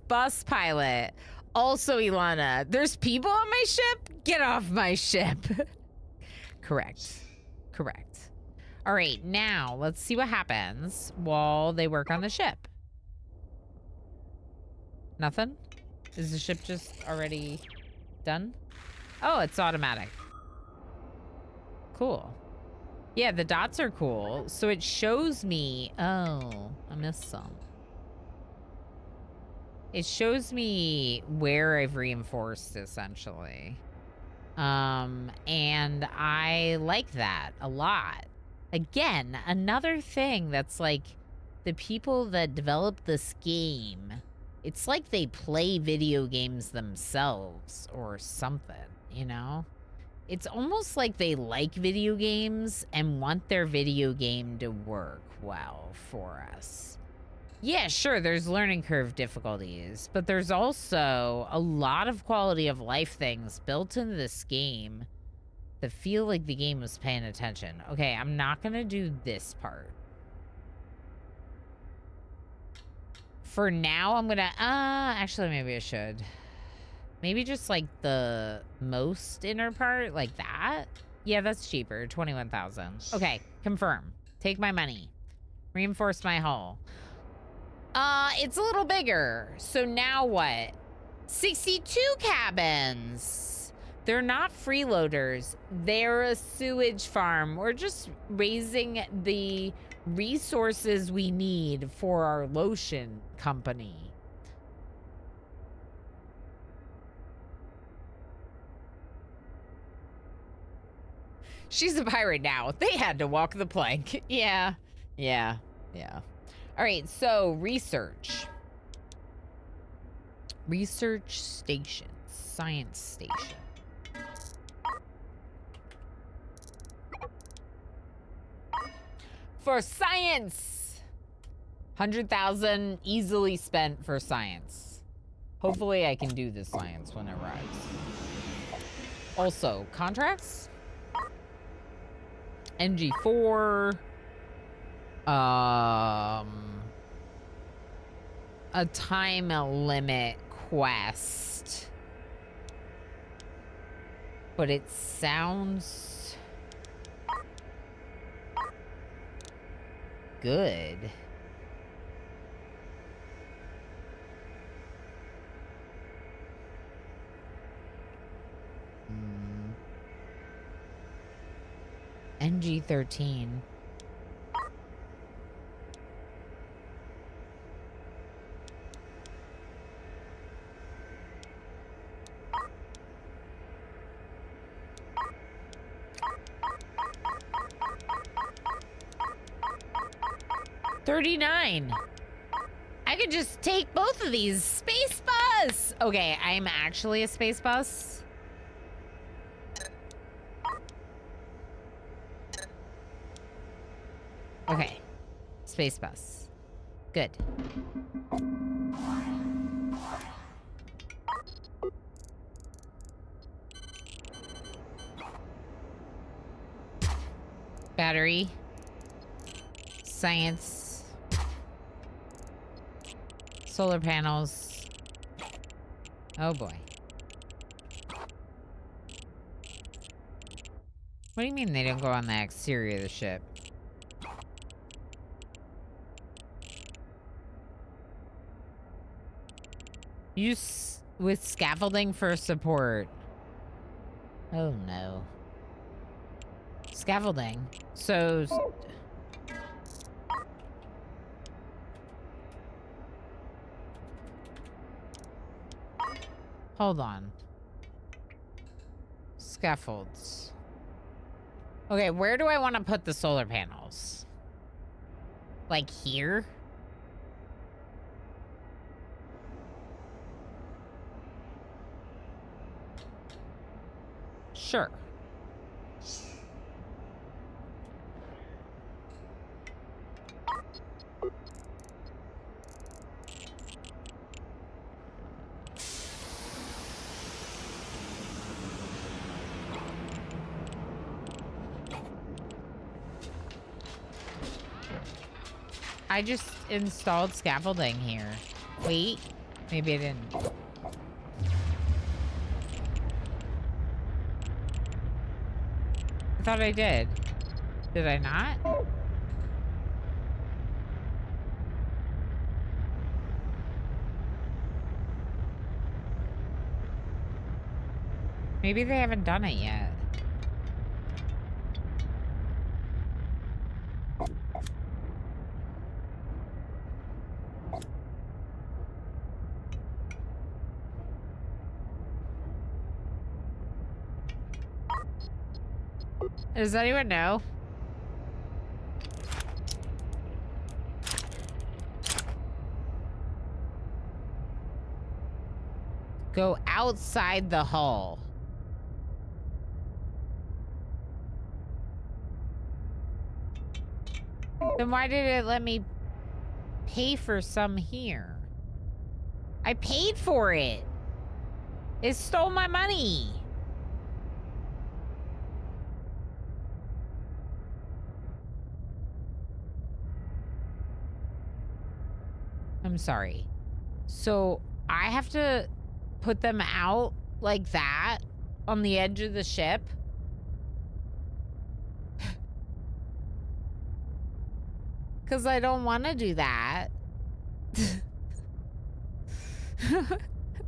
bus pilot. Also, Ilana, there's people on my ship. Get off my ship. Correct. All right, now let's see what happens while they work on the ship. Nothing? Is the ship just already done? Oh, it's automatic. Cool. Yeah, the dots are cool. So it shows me... Oh, I missed some. It shows me where I've reinforced, essentially. And I like that a lot. Again, another thing that's like the people that develop this game, it's like they play video games themselves or something, you know? It's almost like they like video games and want their video game to work well for us. Yeah, sure, there's learning curve difficulties, but there's also a lot of quality of life things built into this game that feel like the game was paying attention. Okay, I'm not gonna do this part. For now, I'm gonna, actually, maybe I should. Maybe just like the most inner part, like that. Yeah, that's cheaper, 21,000. Okay, confirm. Take my money. Reinforce my hull. It's a little bigger. So now what? 62 cabins. They're not freeloaders. They're a sewage farm. We're just raising the resources we need for our lotion company. She's a pirate now. They had to walk the plank. Yeah. All right, so research. Research station. Science station. For science! 100,000 easily spent for science. Hopefully I can do this science when it arrives. Also, contracts? NG4. A time limit quest. But it sounds good. NG13. $39. I could just take both of these. Space bus. Okay, I'm actually a space bus. Okay. Space bus. Good. Battery. Science. Solar panels. Oh boy. What do you mean they don't go on the exterior of the ship? Use with scaffolding for support. Oh no. Scaffolding. So... Hold on. Scaffolds. Okay, where do I want to put the solar panels? Like here? Sure. I just installed scaffolding here. Wait, maybe I didn't. I thought I did. Did I not? Maybe they haven't done it yet. Does anyone know? Go outside the hull. Then why did it let me pay for some here? I paid for it. It stole my money. I'm sorry. So I have to put them out like that on the edge of the ship? Because I don't want to do that.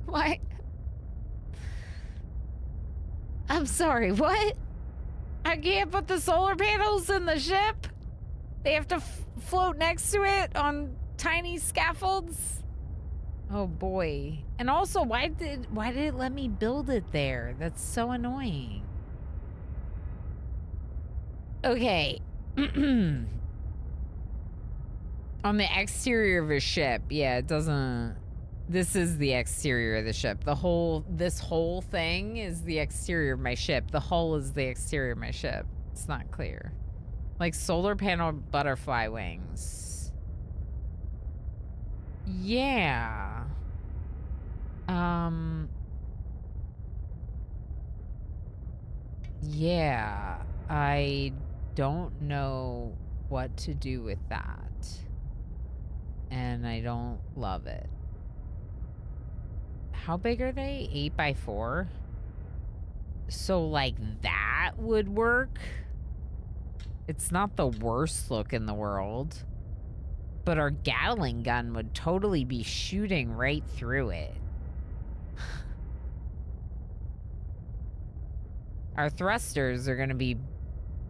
Why? I'm sorry, what? I can't put the solar panels in the ship? They have to float next to it on tiny scaffolds? Oh boy. And also, why did it let me build it there? That's so annoying. Okay. On the exterior of a ship, yeah, it doesn't... This is the exterior of the ship. This whole thing is the exterior of my ship. The hull is the exterior of my ship. It's not clear. Like solar panel butterfly wings. Yeah. Yeah. I don't know what to do with that. And I don't love it. How big are they? 8 by 4? So like that would work. It's not the worst look in the world. But our Gatling gun would totally be shooting right through it. Our thrusters are going to be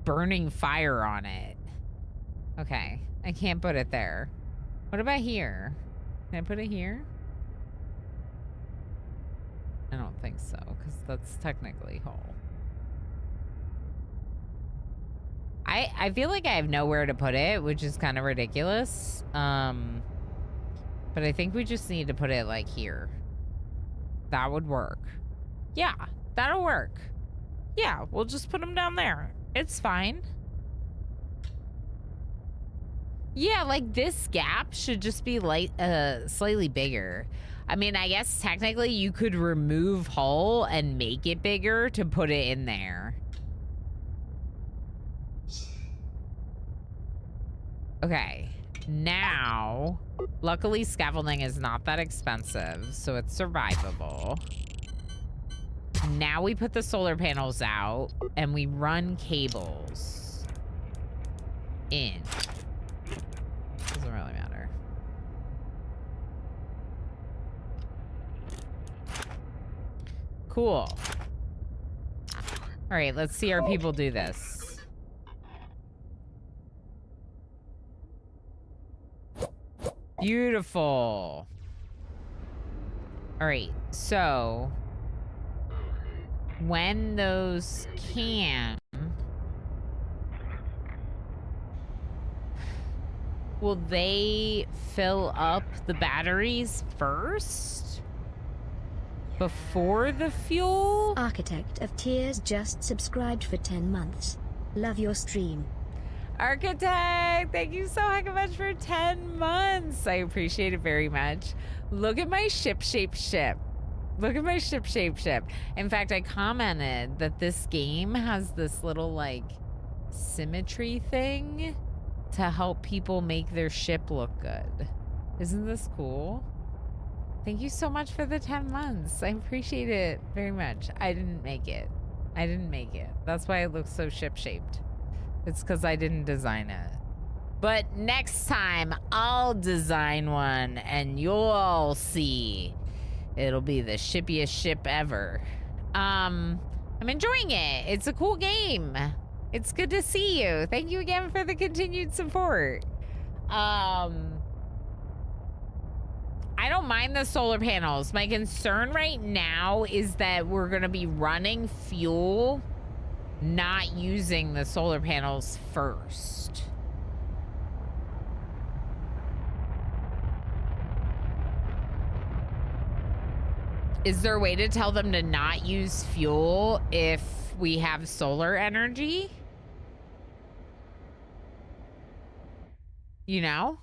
burning fire on it. Okay, I can't put it there. What about here? Can I put it here? I don't think so, because that's technically hull. I feel like I have nowhere to put it, which is kind of ridiculous. But I think we just need to put it like here. That would work. Yeah, that'll work. Yeah, we'll just put them down there. It's fine. Yeah, like this gap should just be slightly bigger. I mean, I guess technically you could remove hull and make it bigger to put it in there. Okay, now, luckily scaffolding is not that expensive, so it's survivable. Now we put the solar panels out and we run cables in. Doesn't really matter. Cool. All right, let's see our people do this. Beautiful. All right, so when those can, will they fill up the batteries first before the fuel? Architect of Tears just subscribed for 10 months. Love your stream. Architect, thank you so much for 10 months. I appreciate it very much. Look at my ship-shaped ship. Look at my ship-shaped ship. In fact, I commented that this game has this little, like, symmetry thing to help people make their ship look good. Isn't this cool? Thank you so much for the 10 months. I appreciate it very much. I didn't make it. I didn't make it. That's why it looks so ship-shaped. It's because I didn't design it. But next time, I'll design one, and you'll all see. It'll be the shippiest ship ever. I'm enjoying it. It's a cool game. It's good to see you. Thank you again for the continued support. I don't mind the solar panels. My concern right now is that we're going to be running fuel, not using the solar panels first. Is there a way to tell them to not use fuel if we have solar energy? You know?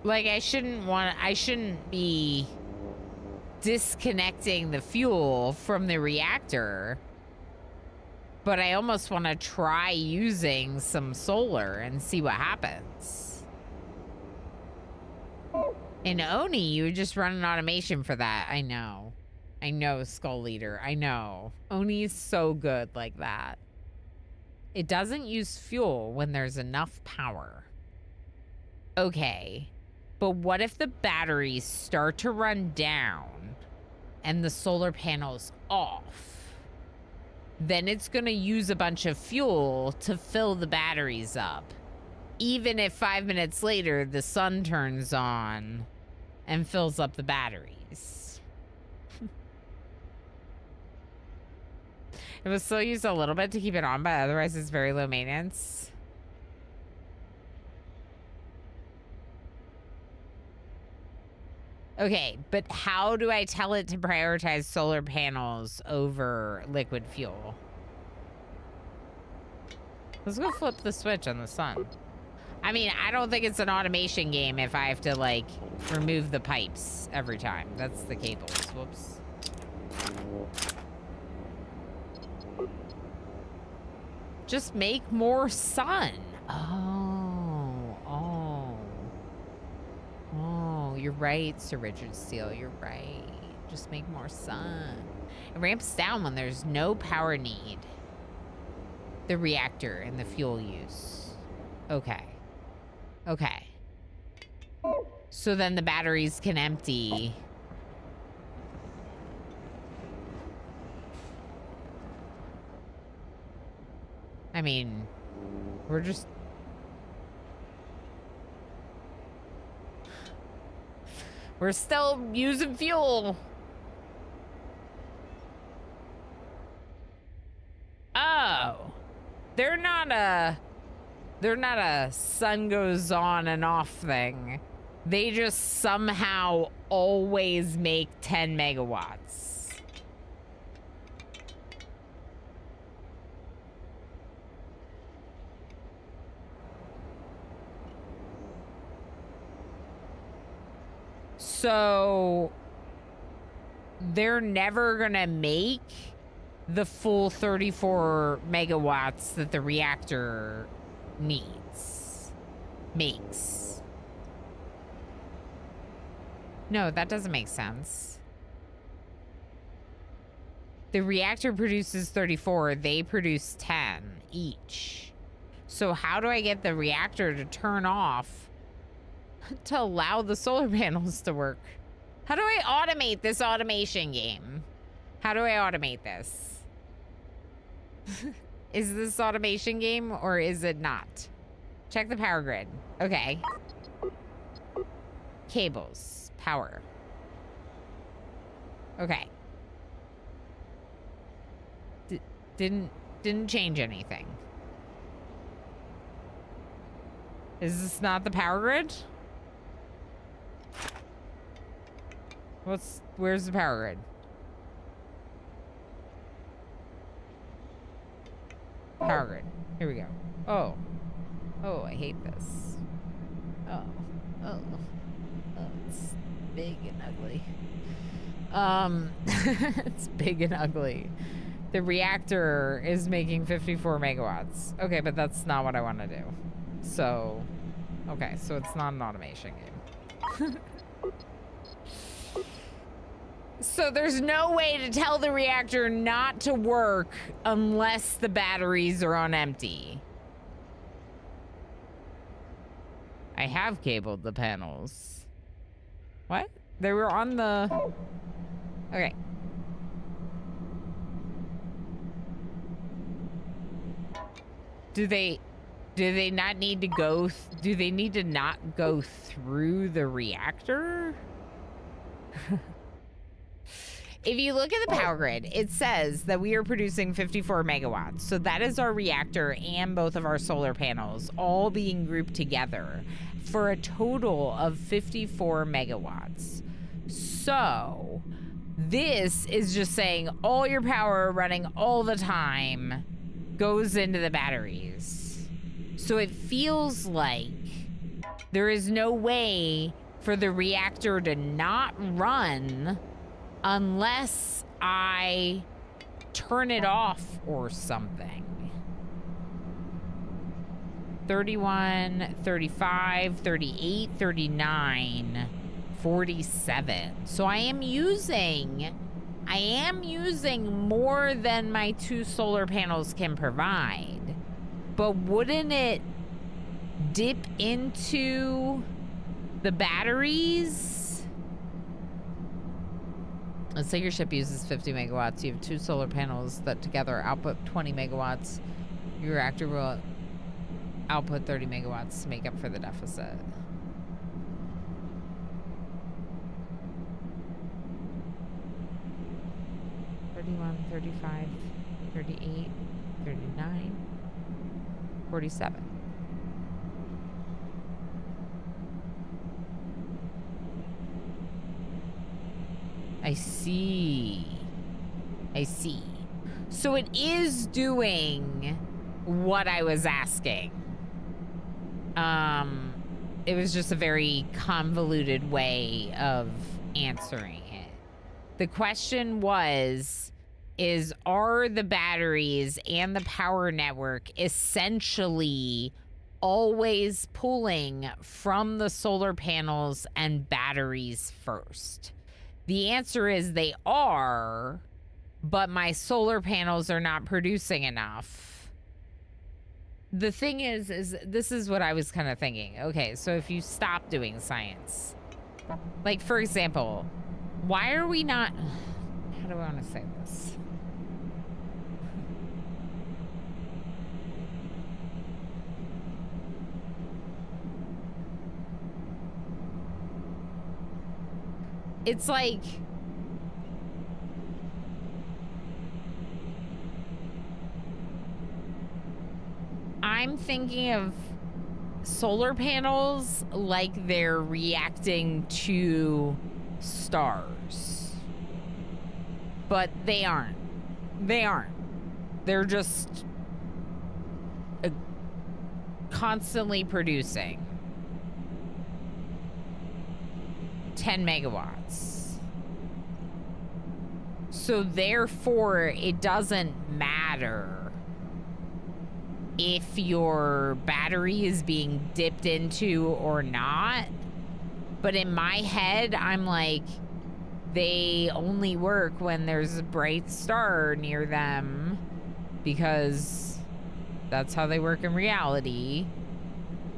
Like, I shouldn't be disconnecting the fuel from the reactor, but I almost want to try using some solar and see what happens. In Oni, you would just run an automation for that. I know, Skull Leader, I know. Oni is so good like that. It doesn't use fuel when there's enough power. Okay. But what if the batteries start to run down and the solar panel's off? Then it's going to use a bunch of fuel to fill the batteries up. Even if 5 minutes later the sun turns on and fills up the batteries. It will still use a little bit to keep it on, but otherwise it's very low maintenance. Okay, but how do I tell it to prioritize solar panels over liquid fuel? Let's go flip the switch on the sun. I mean, I don't think it's an automation game if I have to, like, remove the pipes every time. That's the cables. Whoops. Just make more sun. Oh, you're right, Sir Richard Steele. You're right. Just make more sun. It ramps down when there's no power need. The reactor and the fuel use. Okay. Okay. So then the batteries can empty. I mean, we're just... We're still using fuel. Oh. They're not a sun goes on and off thing. They just somehow always make 10 megawatts. So they're never gonna make the full 34 megawatts that the reactor makes. No, that doesn't make sense. The reactor produces 34, they produce 10 each. So how do I get the reactor to turn off to allow the solar panels to work? How do I automate this automation game? How do I automate this? Is this automation game or is it not? Check the power grid. Okay. Cables. Power. Okay. Didn't change anything. Is this not the power grid? Where's the power grid? Power grid. Here we go. Oh, I hate this. Oh, it's big and ugly. It's big and ugly. The reactor is making 54 megawatts. Okay, but that's not what I want to do. So, okay, so it's not an automation game. So there's no way to tell the reactor not to work unless the batteries are on empty. I have cabled the panels. What? They were on the... Okay. Do they not need to go... do they need to not go through the reactor? If you look at the power grid, it says that we are producing 54 megawatts. So that is our reactor and both of our solar panels all being grouped together for a total of 54 megawatts. So this is just saying all your power running all the time goes into the batteries. So it feels like there is no way for the reactor to not run unless I turn it off or something. 31, 35, 38, 39, 47. So I am using more than my 2 solar panels can provide. But wouldn't it dip into the batteries? Let's say your ship uses 50 megawatts. You have 2 solar panels that together output 20 megawatts. Your reactor will output 30 megawatts to make up for the deficit. $31, $35, $38, $39, $47. I see. So it is doing what I was asking. It was just a very convoluted way of answering it. The question was, are the batteries and the power network essentially always pulling from the solar panels and batteries first? The answer is they are, but my solar panels are not producing enough. The thing is this is what I was kind of thinking. Okay, so if you stop doing science, like for example, why are we not, how do I want to say this? It's like, I'm thinking of solar panels like they're reacting to stars. But they aren't. They're just constantly producing 10 megawatts. So therefore, it doesn't matter if your battery is being dipped into or not. But in my head, I'm like, they only work when there's a bright star near them because That's how they work in reality.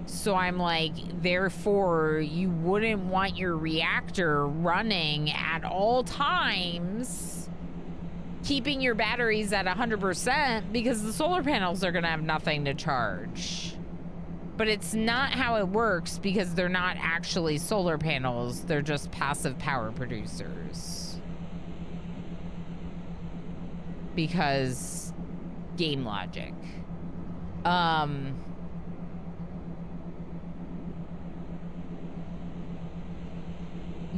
So I'm like, therefore, you wouldn't want your reactor running at all times, keeping your batteries at 100% because the solar panels are going to have nothing to charge. But it's not how it works because they're not actually solar panels. They're just passive power producers. Because game logic.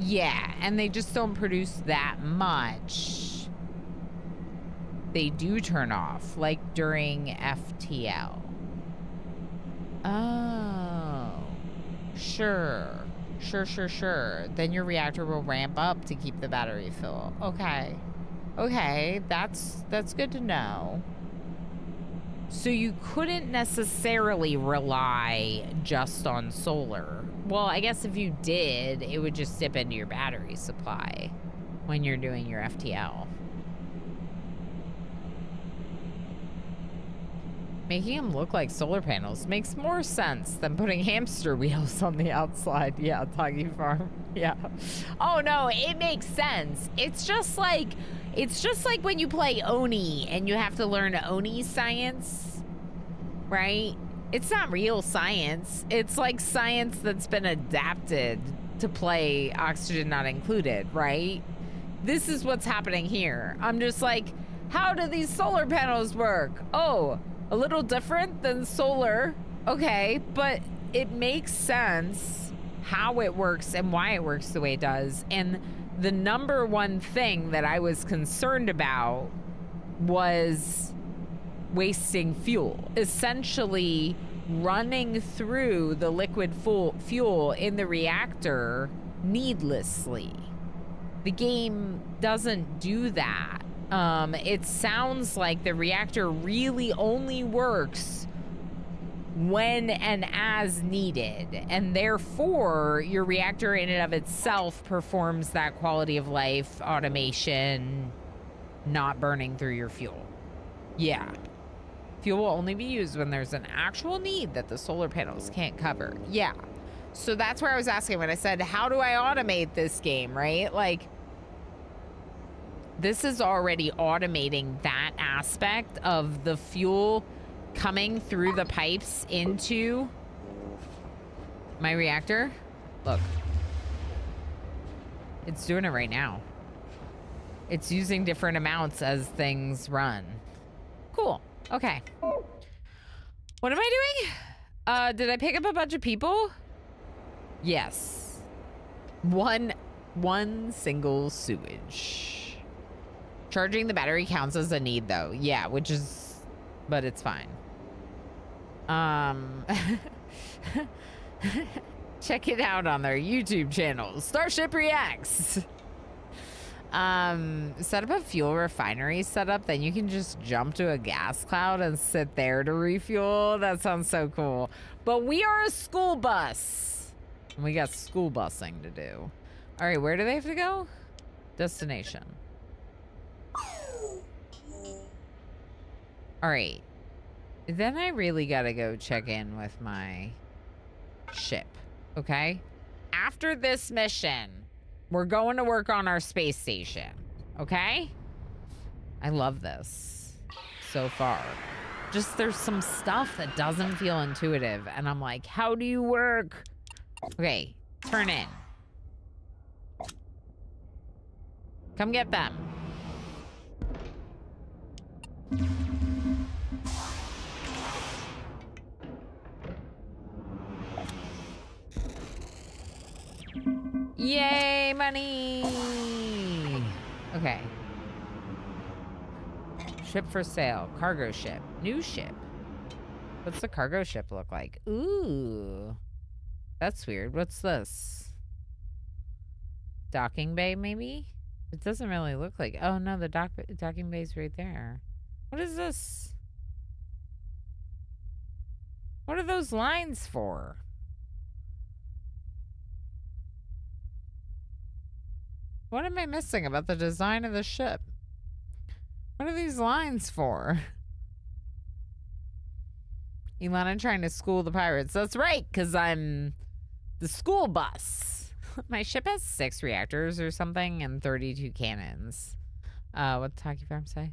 Yeah, and they just don't produce that much. They do turn off, like during FTL. Oh, sure. Sure. Then your reactor will ramp up to keep the battery full. Okay, that's good to know. So you couldn't necessarily rely just on solar. Well, I guess if you did, it would just dip into your battery supply when you're doing your FTL. Making them look like solar panels makes more sense than putting hamster wheels on the outside. Yeah, Toggy Farm. Yeah. Oh no, it makes sense. It's just like when you play Oni and you have to learn Oni science, right? It's not real science. It's like science that's been adapted to play Oxygen Not Included, right? This is what's happening here. I'm just like, how do these solar panels work? Oh, a little different than solar. Okay, but it makes sense how it works and why it works the way it does. And the number one thing that I was concerned about was wasting fuel. Essentially running through the liquid fuel in the reactor needlessly. The game doesn't do that. It sounds like the reactor really only works when and as needed, and therefore your reactor in and of itself performs that quality of life automation, not burning through your fuel. Yeah. Fuel will only be used when there's an actual need that the solar panels can't cover. Yeah. So that's where I was asking when I said, how do I automate this game, right? Like, this is already automating that aspect of the fuel coming through the pipes into my reactor. Look. It's doing it right now. It's using different amounts as things run. Cool. Okay. What am I doing? Did I pick up a bunch of people? Yes. One single sewage. Charging the battery counts as a need, though. Yeah, which is... But it's fine. Check it out on their YouTube channel. Starship Reacts. Set up a fuel refinery setup, then you can just jump to a gas cloud and sit there to refuel. That sounds so cool. But we are a school bus. And we got school busing to do. All right, where do they have to go? Destination. All right. Then I really gotta go check in with my ship, okay? After this mission, we're going to work on our space station, okay? I love this so far. Just there's some stuff that doesn't feel intuitive, and I'm like, how do you work? Okay, turn in. Come get them. Yay, money! Okay. Ship for sale. Cargo ship. New ship. What's the cargo ship look like? Ooh. That's weird. What's this? Docking bay, maybe? It doesn't really look like... Oh, no, the docking bay's right there. What is this? What are those lines for? What am I missing about the design of the ship? What are these lines for? Elena trying to school the pirates. That's right, because I'm the school bus. My ship has 6 reactors or something and 32 cannons. What's Hockey Farm say?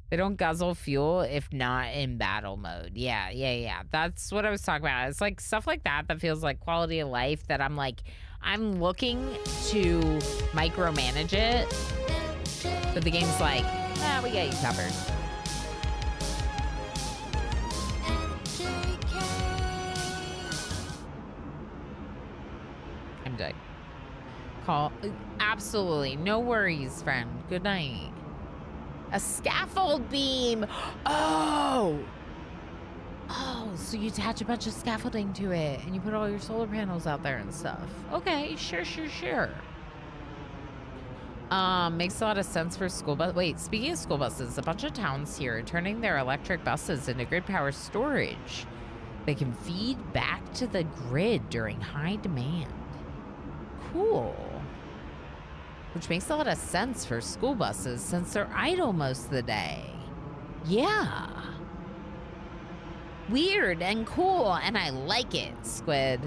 They don't guzzle fuel if not in battle mode. Yeah. That's what I was talking about. It's like stuff like that that feels like quality of life that I'm like, I'm looking to micromanage it. But the game's like, we got you covered. I'm dead. Call. Absolutely. No worries, friend. Good night. A scaffold beam. Oh, so you attach a bunch of scaffolding to it and you put all your solar panels out there and stuff. Okay, sure. Makes a lot of sense for school bus. Wait, speaking of school buses, a bunch of towns here are turning their electric buses into grid power storage. They can feed back to the grid during high demand. Cool. Which makes a lot of sense for school buses since they're idle most of the day. Yeah. Weird and cool, and I like it, Squid.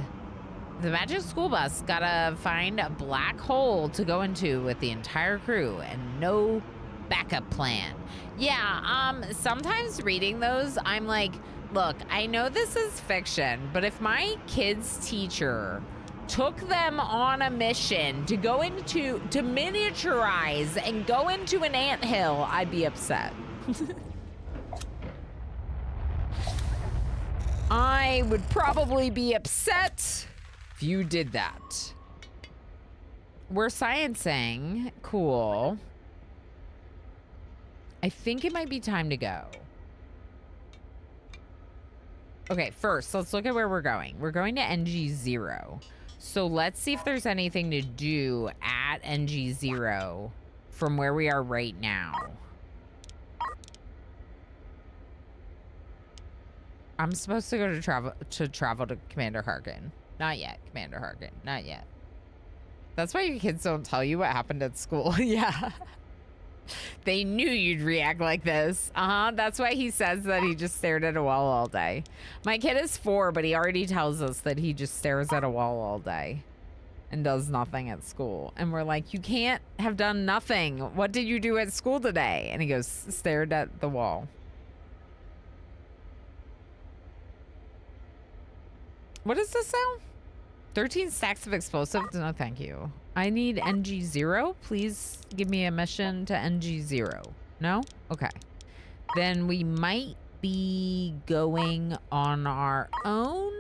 The magic school bus gotta find a black hole to go into with the entire crew and no backup plan. Yeah, sometimes reading those, I'm like, look, I know this is fiction, but if my kid's teacher took them on a mission to go into, to miniaturize and go into an anthill, I'd be upset. I would probably be upset if you did that. We're sciencing. Cool. I think it might be time to go. Okay, first, let's look at where we're going. We're going to NG0. So let's see if there's anything to do at NG0 from where we are right now. I'm supposed to go to travel to Commander Harkin. Not yet, Commander Harkin. Not yet. That's why your kids don't tell you what happened at school. Yeah. They knew you'd react like this. That's why he says that he just stared at a wall all day. My kid is 4, but he already tells us that he just stares at a wall all day and does nothing at school. And we're like, you can't have done nothing. What did you do at school today? And he goes, stared at the wall. What does this sound? 13 stacks of explosives? No, thank you. I need NG0. Please give me a mission to NG0. No? Okay. Then we might be going on our own.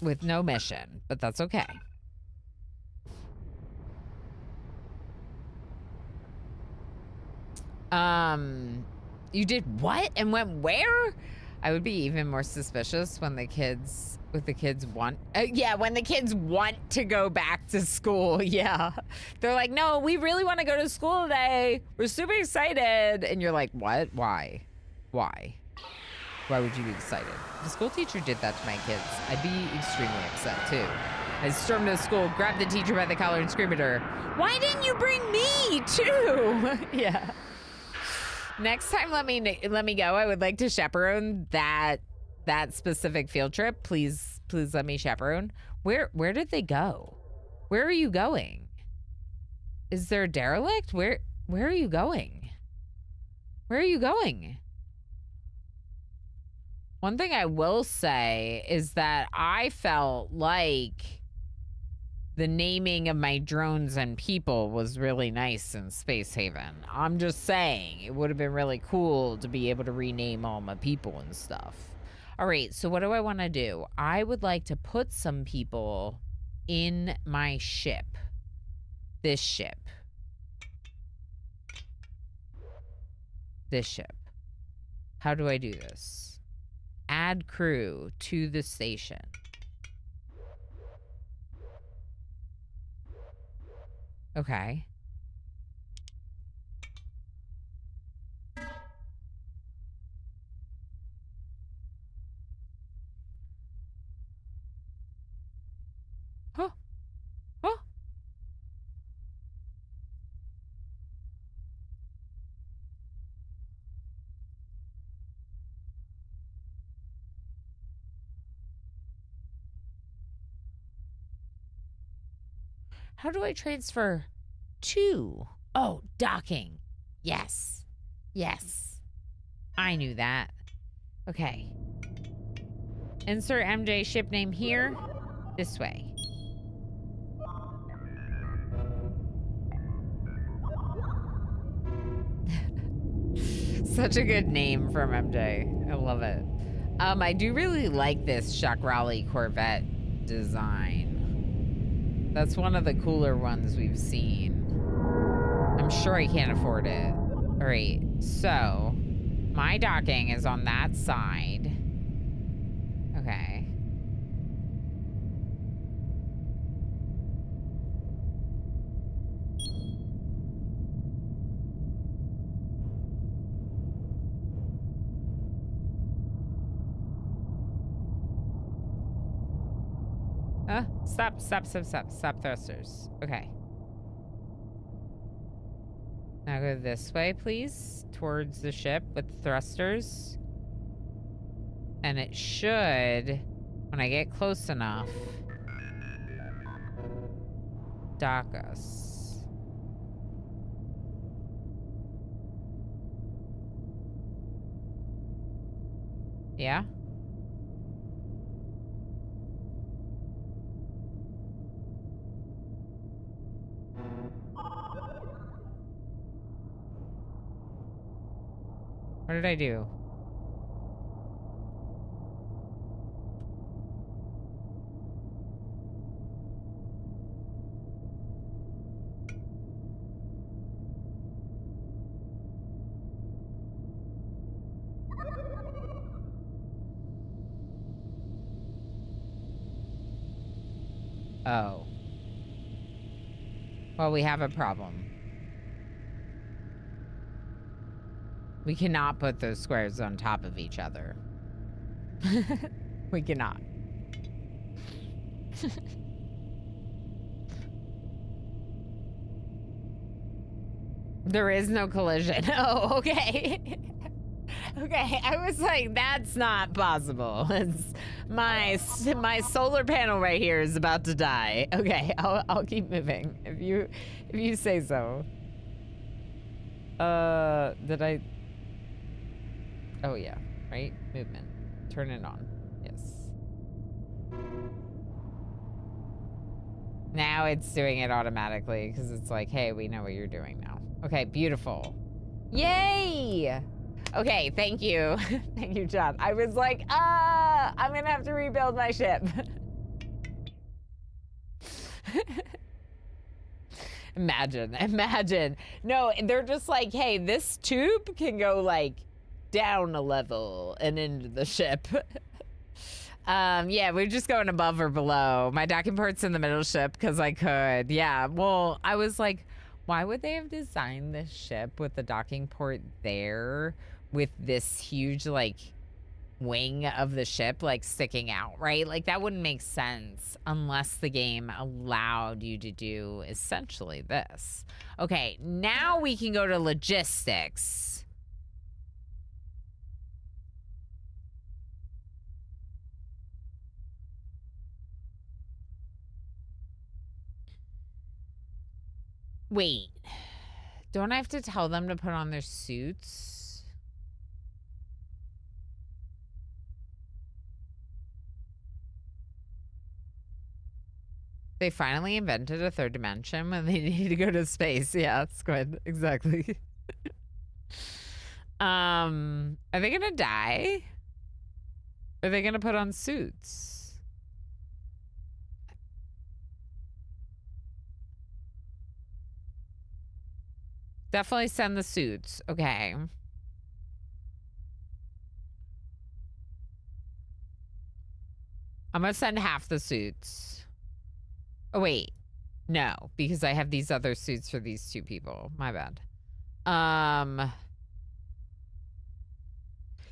With no mission, but that's okay. You did what and went where? I would be even more suspicious when the kids, when the kids want to go back to school. Yeah. They're like, no, we really want to go to school today. We're super excited. And you're like, what? Why? Why would you be excited? The school teacher did that to my kids. I'd be extremely upset too. I'd storm to school, grab the teacher by the collar and scream at her, why didn't you bring me too? Yeah. Next time, let me go. I would like to chaperone that specific field trip. Please let me chaperone. Where did they go? Where are you going? Is there a derelict? Where are you going? Where are you going? One thing I will say is that I felt like the naming of my drones and people was really nice in Space Haven. I'm just saying, it would have been really cool to be able to rename all my people and stuff. All right, so what do I want to do? I would like to put some people in my ship. This ship. This ship. How do I do this? Add crew to the station. Okay. Huh? Huh? How do I transfer to? Oh, docking. Yes. Yes. I knew that. Okay. Insert MJ ship name here. This way. Such a good name from MJ. I love it. I do really like this Chakrali Corvette design. That's one of the cooler ones we've seen. I'm sure I can't afford it. All right, so my docking is on that side. Okay. Stop thrusters. Okay. Now go this way, please, towards the ship with the thrusters. And it should, when I get close enough, dock us. Yeah? What did I do? Oh. Well, we have a problem. We cannot put those squares on top of each other. We cannot. There is no collision. Oh, okay. Okay, I was like, that's not possible. It's my solar panel right here is about to die. Okay, I'll keep moving if you say so. Did I? Oh yeah, right? Movement. Turn it on. Yes. Now it's doing it automatically because it's like, hey, we know what you're doing now. Okay, beautiful. Yay! Okay, thank you. Thank you, John. I was like, I'm gonna have to rebuild my ship. Imagine. No, they're just like, hey, this tube can go like down a level and into the ship. Yeah, we're just going above or below. My docking port's in the middle ship because I could. Yeah, well, I was like, why would they have designed this ship with the docking port there with this huge like wing of the ship like sticking out, right? Like that wouldn't make sense unless the game allowed you to do essentially this. Okay, now we can go to logistics. Wait, don't I have to tell them to put on their suits? They finally invented a third dimension when they needed to go to space. Yeah, that's good. Exactly. Are they gonna die? Are they gonna put on suits? Definitely send the suits. Okay. I'm gonna send half the suits. Oh, wait. No, because I have these other suits for these two people. My bad.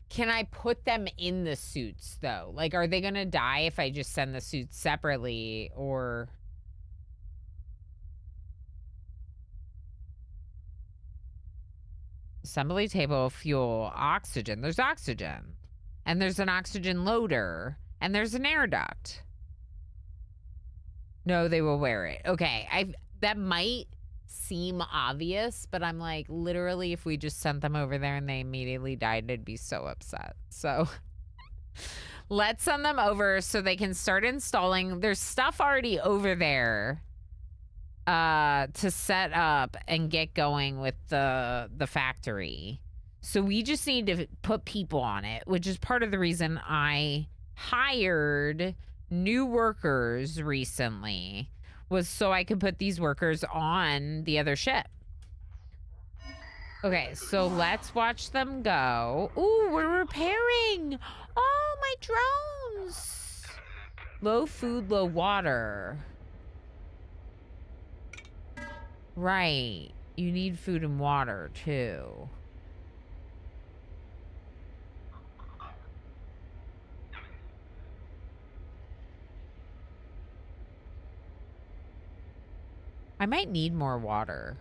Can I put them in the suits, though? Like, are they gonna die if I just send the suits separately, or... Assembly table, fuel, oxygen. There's oxygen. And there's an oxygen loader. And there's an air duct. No, they will wear it. Okay, that might seem obvious, but I'm like, literally, if we just sent them over there and they immediately died, I'd be so upset. So let's send them over so they can start installing. There's stuff already over there to set up and get going with the factory. So we just need to put people on it, which is part of the reason I hired new workers recently, was so I could put these workers on the other ship. Okay, so let's watch them go. Ooh, we're repairing. Oh, my drones. Low food, low water. Right. You need food and water, too. I might need more water.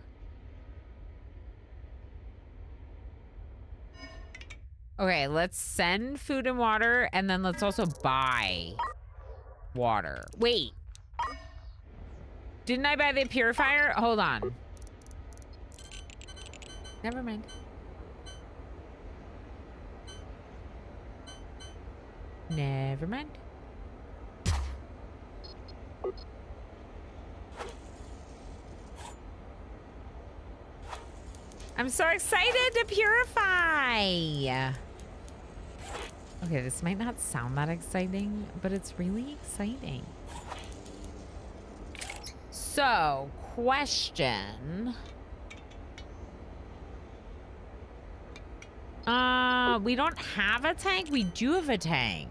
Okay, let's send food and water, and then let's also buy water. Wait. Didn't I buy the purifier? Hold on. Never mind. Never mind. I'm so excited to purify. Okay, this might not sound that exciting, but it's really exciting. So, question. We don't have a tank. We do have a tank.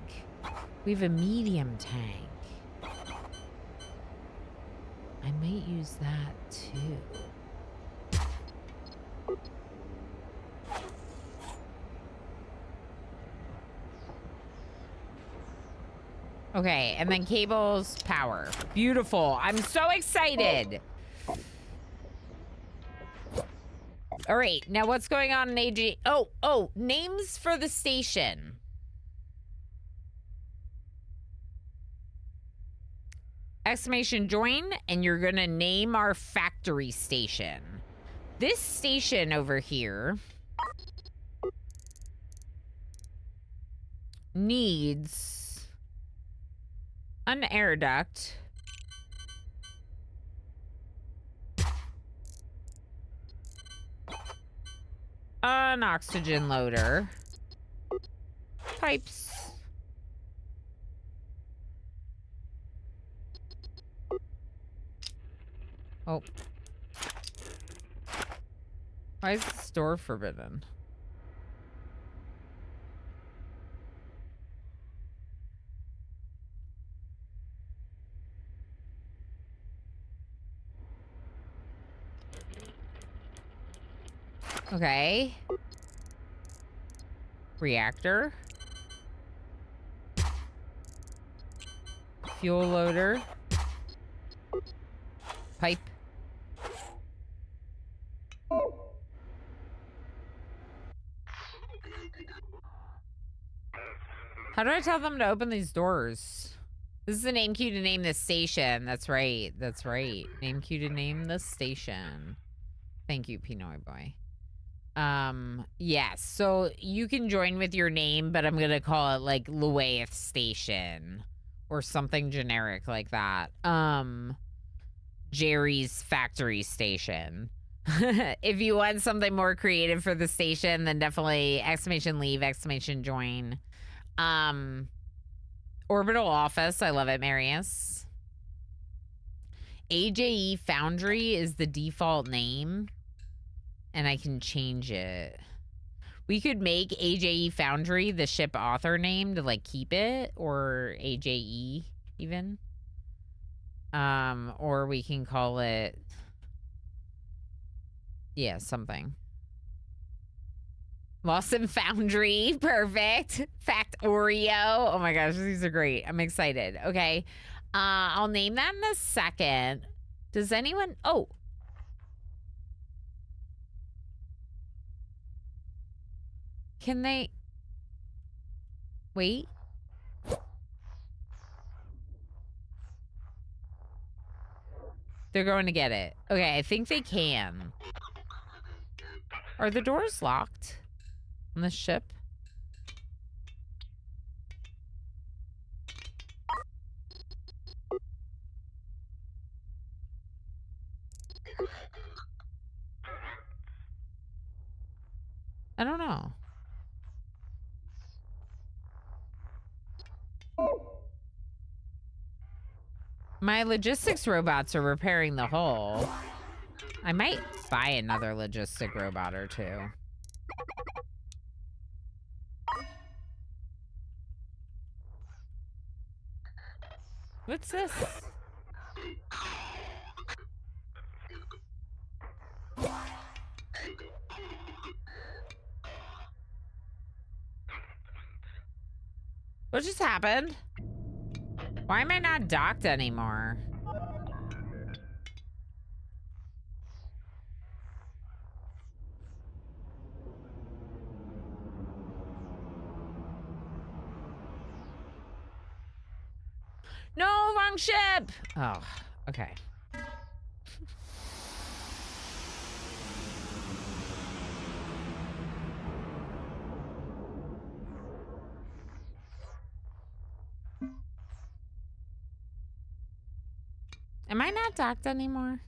We have a medium tank. I might use that too. Okay, and then cables, power. Beautiful. I'm so excited. All right, now what's going on in AG? Oh, names for the station. Exclamation join, and you're gonna name our factory station. This station over here needs an air duct, an oxygen loader, pipes, oh, why is the store forbidden? Okay. Reactor. Fuel loader. Pipe. How do I tell them to open these doors? This is a name cue to name this station. That's right. That's right. Name cue to name the station. Thank you, Pinoy boy. Yes. So you can join with your name, but I'm going to call it like Luaith Station or something generic like that. Jerry's Factory Station. If you want something more creative for the station, then definitely exclamation leave, exclamation join. Orbital Office. I love it, Marius. AJE Foundry is the default name, and I can change it. We could make AJE Foundry the ship author name to like keep it, or AJE even. Or we can call it, yeah, something. Lawson Foundry, perfect. Factorio. Oh my gosh, these are great. I'm excited. Okay. I'll name that in a second. Does anyone, oh. Can they, wait. They're going to get it. Okay, I think they can. Are the doors locked on the ship? I don't know. My logistics robots are repairing the hull. I might buy another logistic robot or two. What's this? What just happened? Why am I not docked anymore? No, wrong ship! Oh, okay. Am I not docked anymore?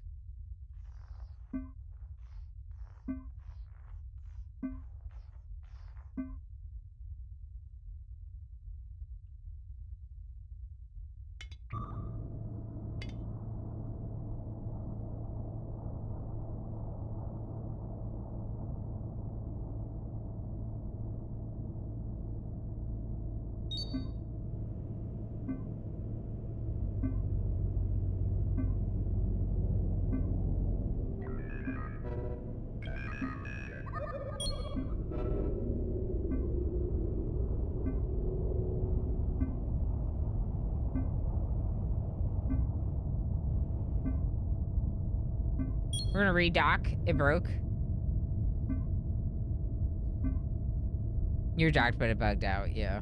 We're gonna redock. It broke. You're docked, but it bugged out. Yeah.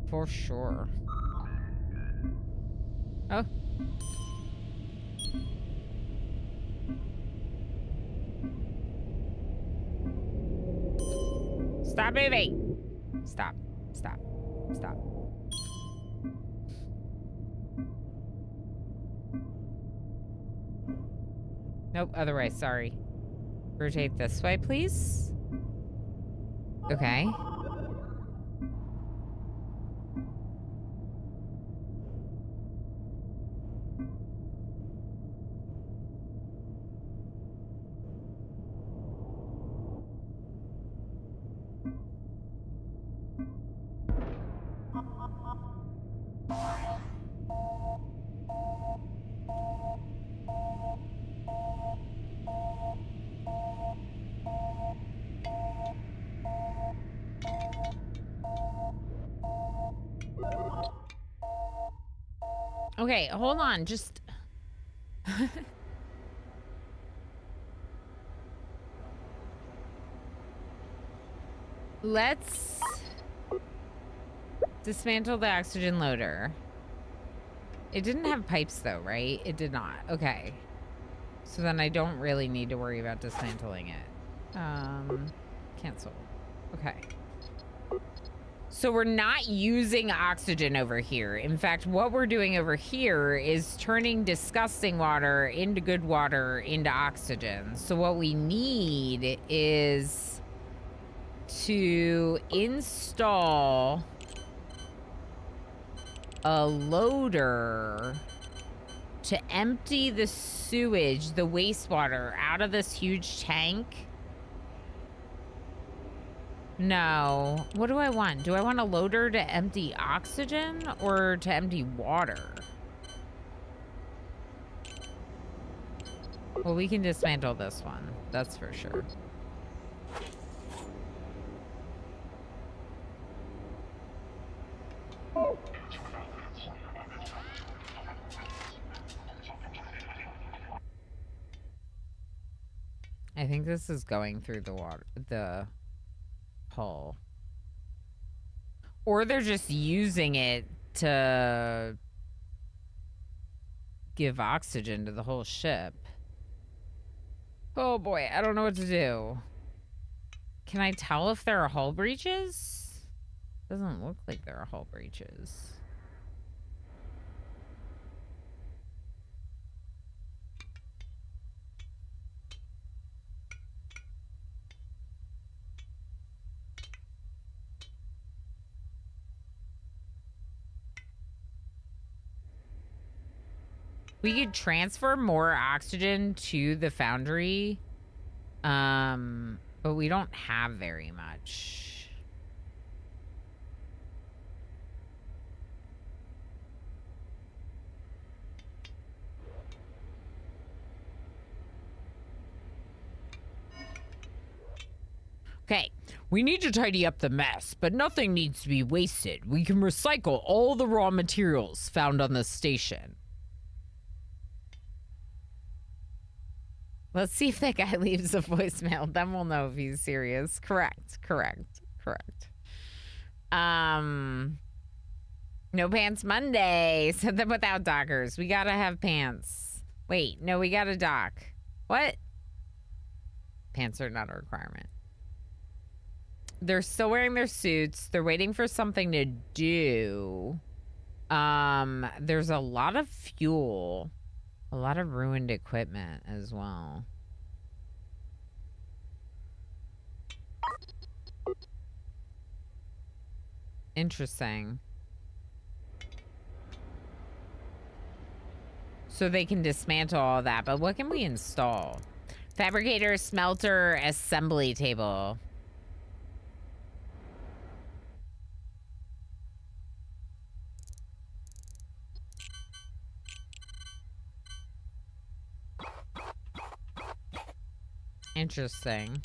For sure. Oh. Stop moving. Stop. Stop. Stop. Nope, other way. Sorry. Rotate this way, please. Okay. Okay, hold on. Just... Let's dismantle the oxygen loader. It didn't have pipes though, right? It did not. Okay. So then I don't really need to worry about dismantling it. Cancel. Okay. So we're not using oxygen over here. In fact, what we're doing over here is turning disgusting water into good water into oxygen. So what we need is to install a loader to empty the sewage, the wastewater, out of this huge tank. No. What do I want? Do I want a loader to empty oxygen or to empty water? Well, we can dismantle this one. That's for sure. I think this is going through the water, the hull. Or they're just using it to give oxygen to the whole ship. Oh boy, I don't know what to do. Can I tell if there are hull breaches? Doesn't look like there are hull breaches. We could transfer more oxygen to the foundry, but we don't have very much. Okay, we need to tidy up the mess, but nothing needs to be wasted. We can recycle all the raw materials found on the station. Let's see if that guy leaves a voicemail. Then we'll know if he's serious. Correct. No pants Monday. Set them without dockers. We gotta have pants. Wait, no, we gotta dock. What? Pants are not a requirement. They're still wearing their suits. They're waiting for something to do. There's a lot of fuel. A lot of ruined equipment as well. Interesting. So they can dismantle all that, but what can we install? Fabricator, smelter, assembly table. Interesting.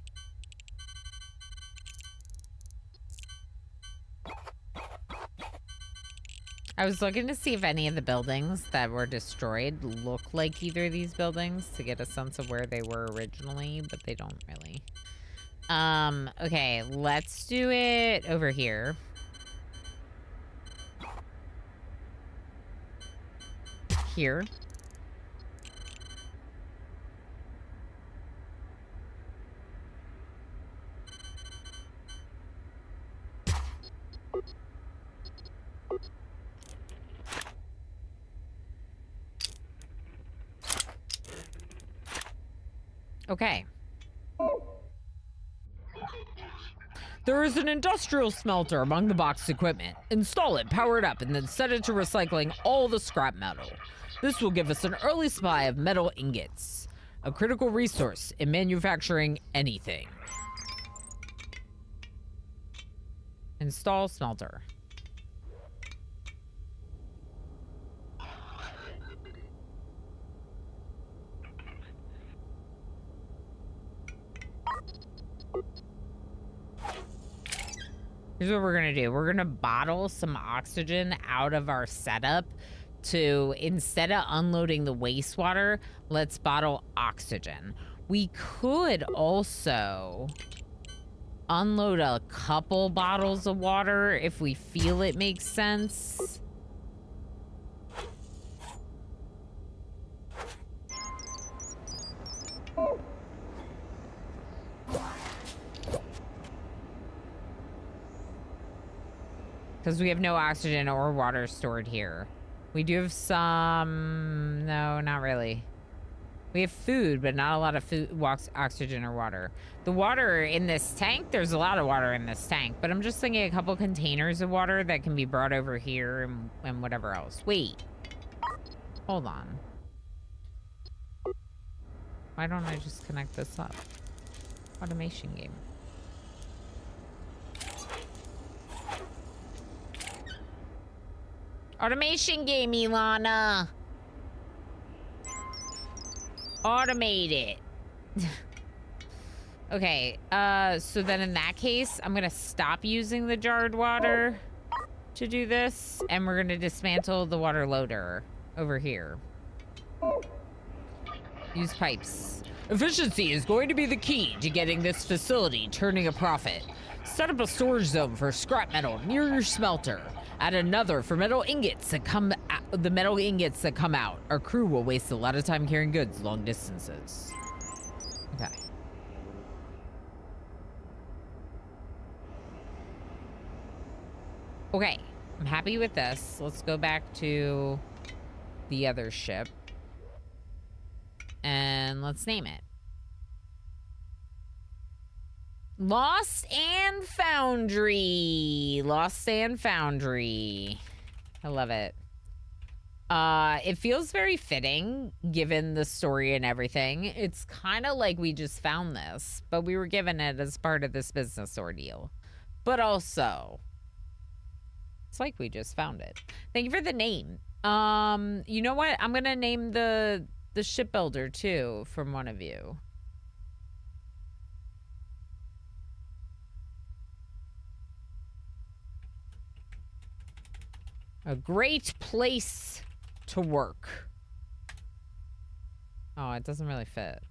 I was looking to see if any of the buildings that were destroyed look like either of these buildings to get a sense of where they were originally, but they don't really. Okay, let's do it over here. Here. Okay. There is an industrial smelter among the boxed equipment. Install it, power it up, and then set it to recycling all the scrap metal. This will give us an early supply of metal ingots, a critical resource in manufacturing anything. Install smelter. Here's what we're gonna do. We're gonna bottle some oxygen out of our setup to, instead of unloading the wastewater, let's bottle oxygen. We could also unload a couple bottles of water if we feel it makes sense. Because we have no oxygen or water stored here. We do have some... No, not really. We have food, but not a lot of food, oxygen or water. The water in this tank, there's a lot of water in this tank, but I'm just thinking a couple containers of water that can be brought over here and whatever else. Wait. Hold on. Why don't I just connect this up? Automation game. Automation game, Ilana. Automate it. Okay, so then in that case, I'm gonna stop using the jarred water to do this, and we're gonna dismantle the water loader over here. Use pipes. Efficiency is going to be the key to getting this facility turning a profit. Set up a storage zone for scrap metal near your smelter. Add another for metal ingots that come out, the metal ingots that come out. Our crew will waste a lot of time carrying goods long distances. Okay. Okay, I'm happy with this. Let's go back to the other ship. And let's name it. Lost and Foundry. Lost and Foundry. I love it. It feels very fitting given the story and everything. It's kind of like we just found this, but we were given it as part of this business ordeal. But also, it's like we just found it. Thank you for the name. You know what? I'm gonna name the shipbuilder too from one of you. A great place to work. Oh, it doesn't really fit.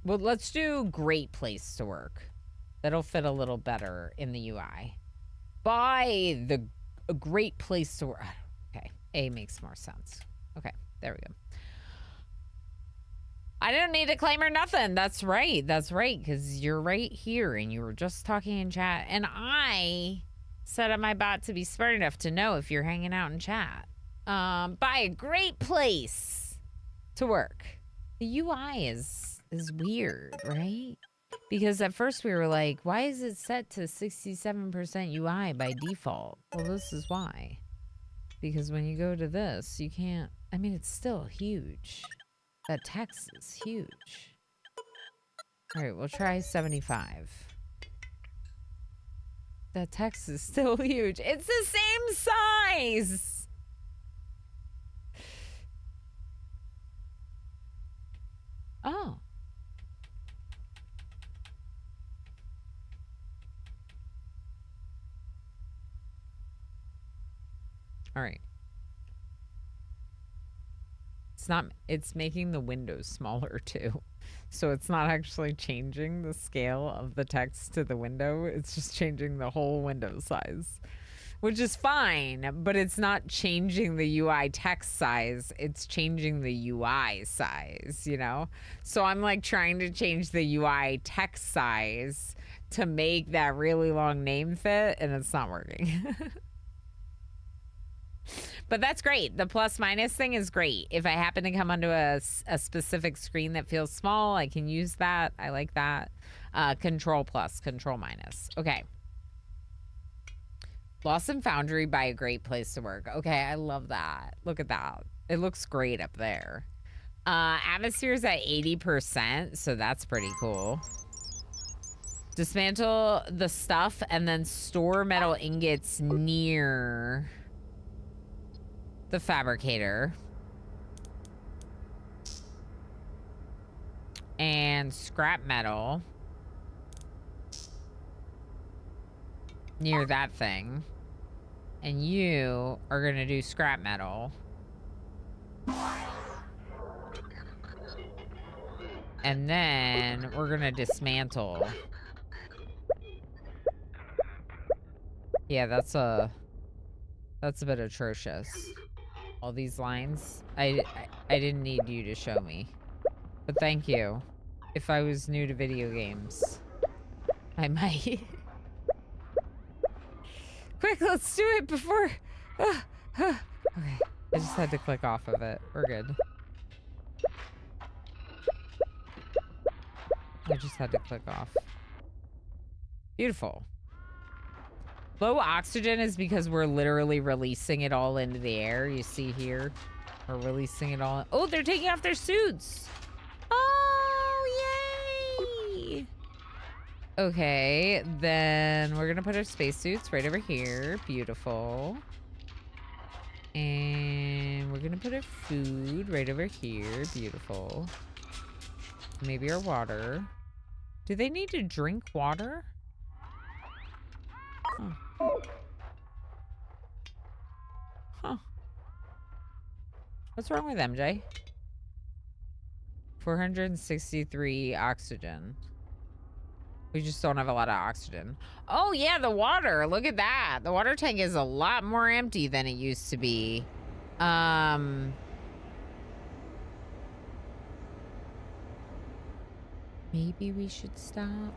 Well, let's do great place to work. That'll fit a little better in the UI. By a great place to work. Okay, A makes more sense. Okay, there we go. I didn't need to claim or nothing. That's right. That's right. Because you're right here and you were just talking in chat. And I set up my bot to be smart enough to know if you're hanging out in chat. By a great place to work. The UI is weird, right? Because at first we were like, why is it set to 67% UI by default? Well, this is why. Because when you go to this, you can't... I mean, it's still huge. That text is huge. All right, we'll try 75. That text is still huge. It's the same size! Oh. All right. It's making the windows smaller too. So it's not actually changing the scale of the text to the window. It's just changing the whole window size, which is fine, but it's not changing the UI text size. It's changing the UI size, you know? So I'm like trying to change the UI text size to make that really long name fit, and it's not working. But that's great. The plus minus thing is great. If I happen to come onto a specific screen that feels small, I can use that. I like that. Control plus, control minus. Okay. Lost and Foundry by a great place to work. Okay, I love that. Look at that. It looks great up there. Atmosphere's at 80%, so that's pretty cool. Dismantle the stuff and then store metal ingots near the fabricator. And scrap metal near that thing. And you are gonna do scrap metal. And then we're gonna dismantle. Yeah, that's a bit atrocious. All these lines. I didn't need you to show me. But thank you. If I was new to video games, I might. Quick, let's do it before... Okay, I just had to click off of it. We're good. I just had to click off. Beautiful. Low oxygen is because we're literally releasing it all into the air. You see here? We're releasing it all. Oh, they're taking off their suits. Oh, yay! Okay, then we're gonna put our spacesuits right over here. Beautiful. And we're gonna put our food right over here. Beautiful. Maybe our water. Do they need to drink water? Huh. Huh. What's wrong with MJ? 463 oxygen. We just don't have a lot of oxygen. Oh yeah, the water. Look at that. The water tank is a lot more empty than it used to be. Maybe we should stop.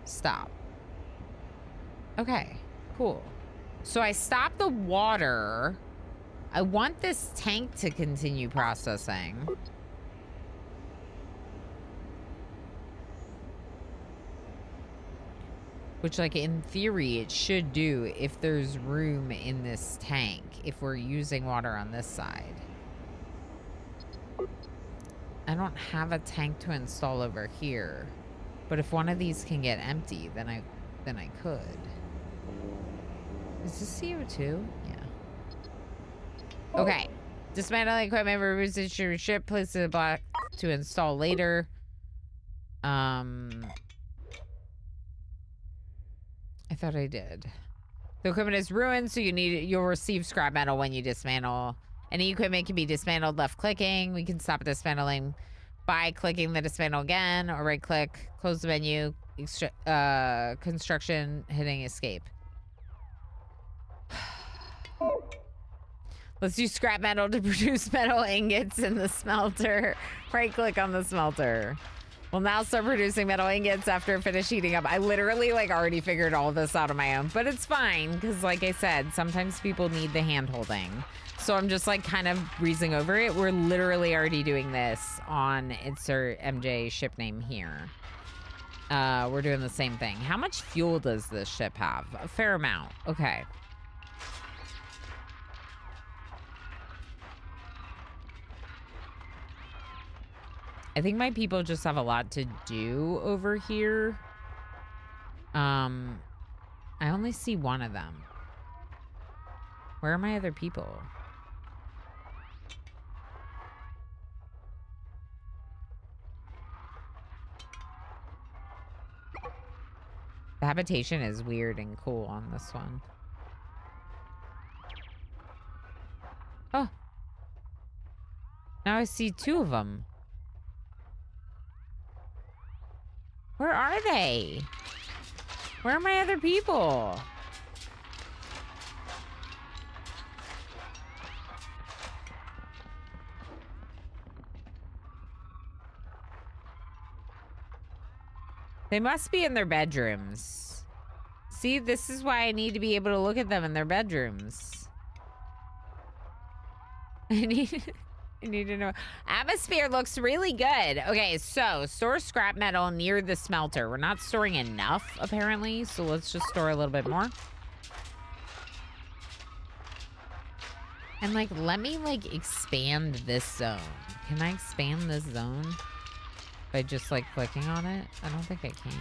Stop. Okay, cool. So I stopped the water. I want this tank to continue processing. Which, like, in theory, it should do if there's room in this tank, if we're using water on this side. I don't have a tank to install over here. But if one of these can get empty, then I could. Is this CO2? Yeah. Okay. Dismantling equipment, removes your ship, place the block to install later. I thought I did. The equipment is ruined, so you'll receive scrap metal when you dismantle. Any equipment can be dismantled left clicking. We can stop dismantling by clicking the dismantle again, or right click, close the menu, construction, hitting escape. Let's use scrap metal to produce metal ingots in the smelter. Right click on the smelter. We'll now start producing metal ingots after finish heating up. I literally like already figured all this out on my own, but it's fine because like I said, sometimes people need the hand holding. So I'm just like kind of breezing over it. We're literally already doing this on insert MJ ship name here. We're doing the same thing. How much fuel does this ship have? A fair amount. Okay. I think my people just have a lot to do over here. I only see one of them. Where are my other people? The habitation is weird and cool on this one. Oh. Now I see two of them. Where are they? Where are my other people? They must be in their bedrooms. See, this is why I need to be able to look at them in their bedrooms. I need to know. Atmosphere looks really good. Okay, so store scrap metal near the smelter. We're not storing enough, apparently, so let's just store a little bit more. And, like, let me, like, expand this zone. Can I expand this zone by just, like, clicking on it? I don't think I can.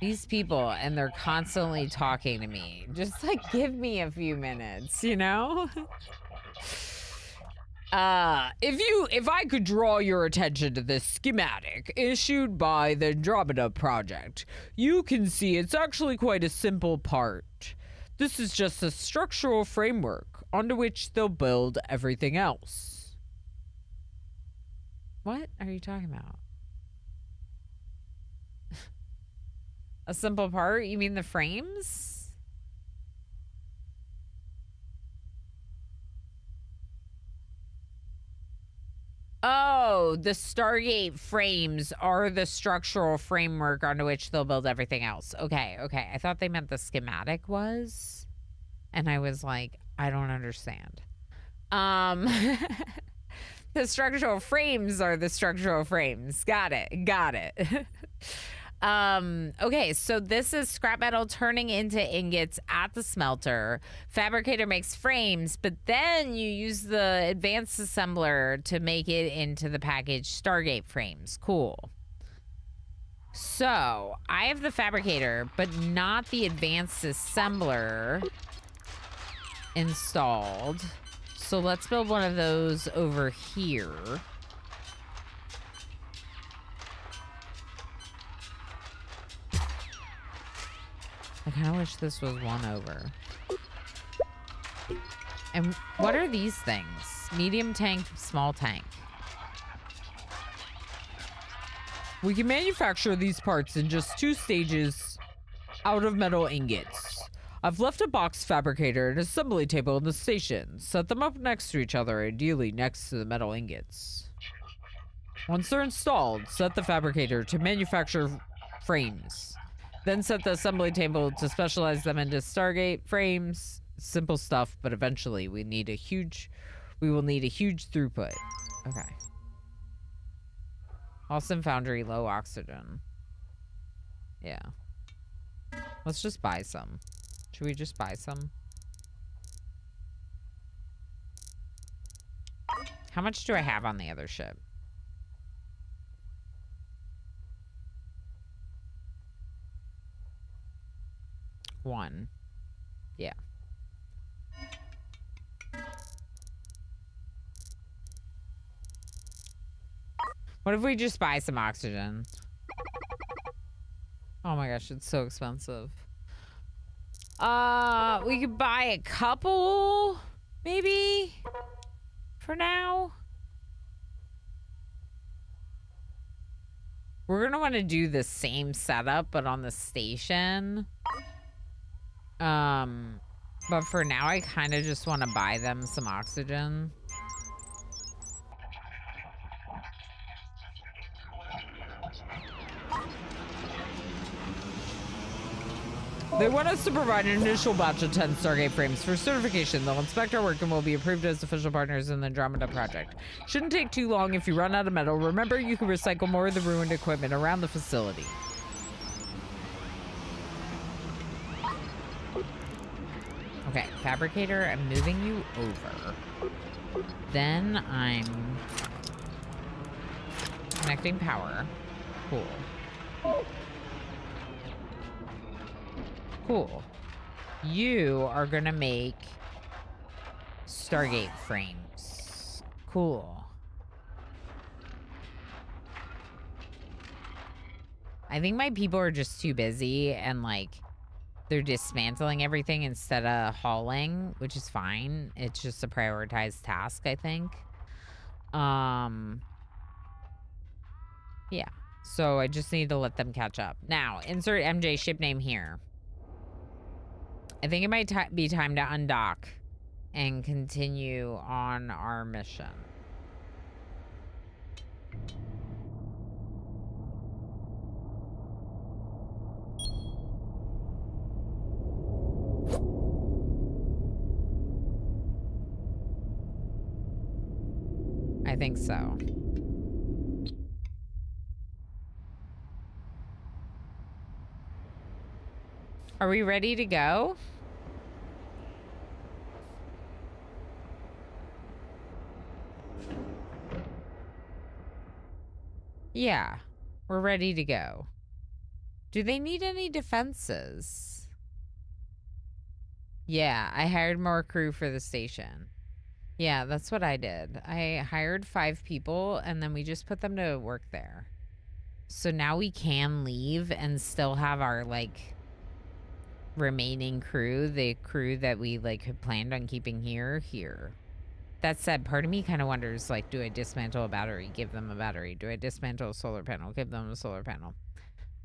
These people, and they're constantly talking to me. Just, like, give me a few minutes, you know? If I could draw your attention to this schematic issued by the Andromeda Project, you can see it's actually quite a simple part. This is just a structural framework onto which they'll build everything else. What are you talking about? A simple part? You mean the frames? Oh, the Stargate frames are the structural framework onto which they'll build everything else. Okay, okay. I thought they meant the schematic was. And I was like, I don't understand. The structural frames are the structural frames. Got it. Got it. Okay, so this is scrap metal turning into ingots at the smelter. Fabricator makes frames, but then you use the advanced assembler to make it into the packaged Stargate frames. Cool. So I have the fabricator, but not the advanced assembler installed. So let's build one of those over here. I kind of wish this was one over. And what are these things? Medium tank, small tank. We can manufacture these parts in just 2 stages out of metal ingots. I've left a box fabricator and assembly table in the station. Set them up next to each other, ideally next to the metal ingots. Once they're installed, set the fabricator to manufacture frames. Then set the assembly table to specialize them into Stargate frames. Simple stuff, but eventually we will need a huge throughput. Okay. Austin Foundry, low oxygen. Yeah. Let's just buy some. Should we just buy some? How much do I have on the other ship? One. Yeah. What if we just buy some oxygen? Oh my gosh, it's so expensive. We could buy a couple, maybe, for now. We're gonna want to do the same setup, but on the station. But for now, I kind of just want to buy them some oxygen. They want us to provide an initial batch of 10 Stargate frames for certification. They'll inspect our work and will be approved as official partners in the Andromeda project. Shouldn't take too long if you run out of metal. Remember, you can recycle more of the ruined equipment around the facility. Okay, fabricator, I'm moving you over. Then I'm connecting power. Cool. Cool. You are gonna make Stargate frames. Cool. I think my people are just too busy and like they're dismantling everything instead of hauling, which is fine. It's just a prioritized task, I think. Yeah. So I just need to let them catch up. Now, insert MJ ship name here. I think it might be time to undock and continue on our mission. I think so. Are we ready to go? Yeah, we're ready to go. Do they need any defenses? Yeah, I hired more crew for the station. Yeah, that's what I did. I hired 5 people and then we just put them to work there. So now we can leave and still have our like remaining crew, the crew that we like had planned on keeping here. That said, part of me kind of wonders, like, do I dismantle a battery, give them a battery? Do I dismantle a solar panel, give them a solar panel?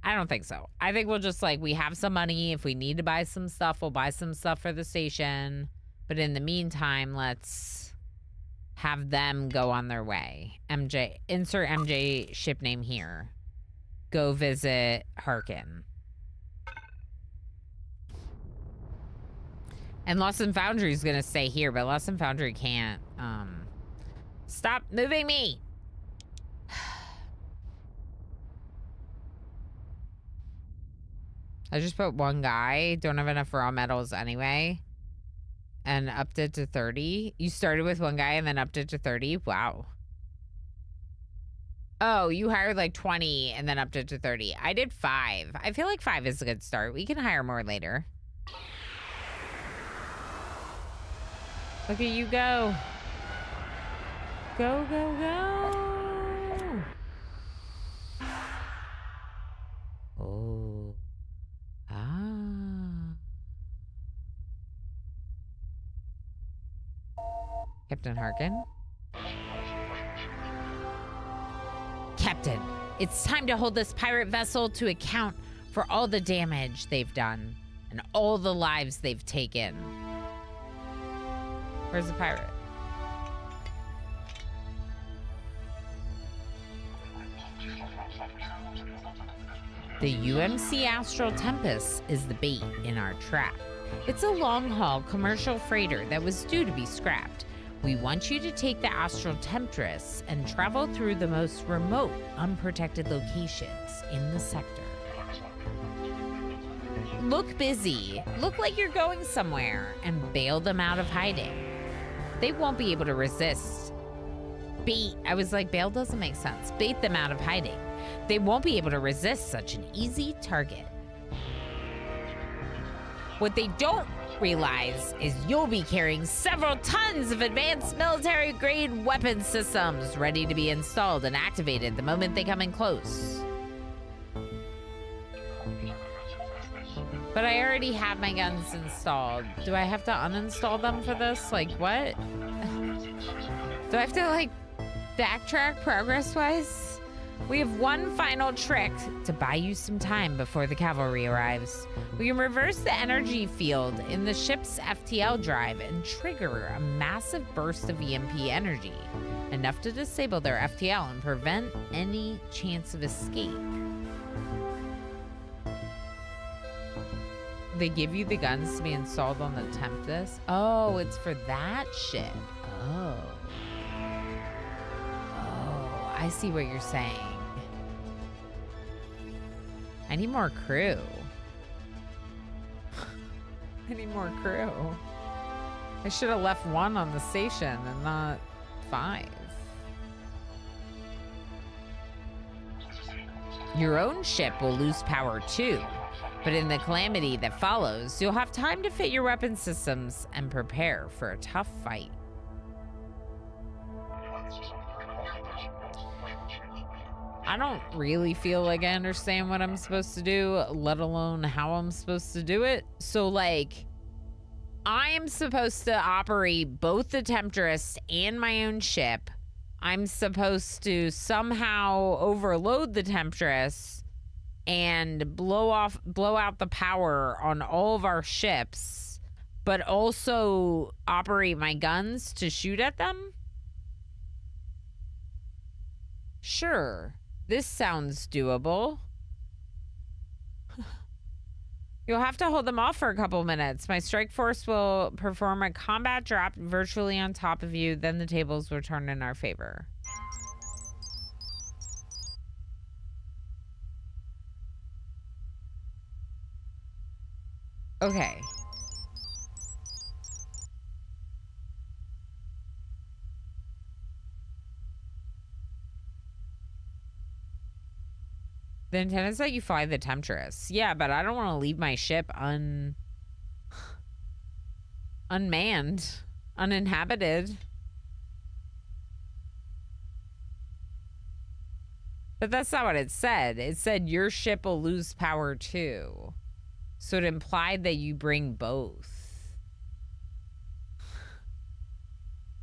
I don't think so. I think we'll just, like, we have some money. If we need to buy some stuff, we'll buy some stuff for the station. But in the meantime, let's have them go on their way. MJ, insert MJ ship name here. Go visit Harkin. And Lost and Foundry is gonna stay here, but Lost and Foundry can't, stop moving me! I just put 1 guy, don't have enough raw metals anyway. And upped it to 30. You started with 1 guy and then upped it to 30? Wow. Oh, you hired like 20 and then upped it to 30. I did 5. I feel like 5 is a good start. We can hire more later. Look at you go. Go, go, go. Oh. Ah. Captain Harkin? Captain, it's time to hold this pirate vessel to account for all the damage they've done and all the lives they've taken. Where's the pirate? The UMC Astral Tempest is the bait in our trap. It's a long-haul commercial freighter that was due to be scrapped. We want you to take the Astral Temptress and travel through the most remote, unprotected locations in the sector. Look busy, look like you're going somewhere, and bail them out of hiding. They won't be able to resist. I was like, bail doesn't make sense. Bait them out of hiding. They won't be able to resist such an easy target. What they don't realize is you'll be carrying several tons of advanced military-grade weapon systems ready to be installed and activated the moment they come in close. But I already have my guns installed. Do I have to uninstall them for this? Like, what? Do I have to, like, backtrack progress-wise? We have one final trick to buy you some time before the cavalry arrives. We can reverse the energy field in the ship's FTL drive and trigger a massive burst of EMP energy, enough to disable their FTL and prevent any chance of escape. They give you the guns to be installed on the Tempest? Oh, it's for that ship. Oh, I see what you're saying. I need more crew. I need more crew. I should have left one on the station and not 5. Your own ship will lose power too, but in the calamity that follows, you'll have time to fit your weapon systems and prepare for a tough fight. I don't really feel like I understand what I'm supposed to do, let alone how I'm supposed to do it. So, like, I am supposed to operate both the Temptress and my own ship. I'm supposed to somehow overload the Temptress and blow out the power on all of our ships, but also operate my guns to shoot at them? Sure. This sounds doable. You'll have to hold them off for a couple minutes. My strike force will perform a combat drop virtually on top of you, then the tables will turn in our favor. Okay. The intent is that you fly the Temptress. Yeah, but I don't want to leave my ship unmanned, uninhabited. But that's not what it said. It said your ship will lose power too. So it implied that you bring both.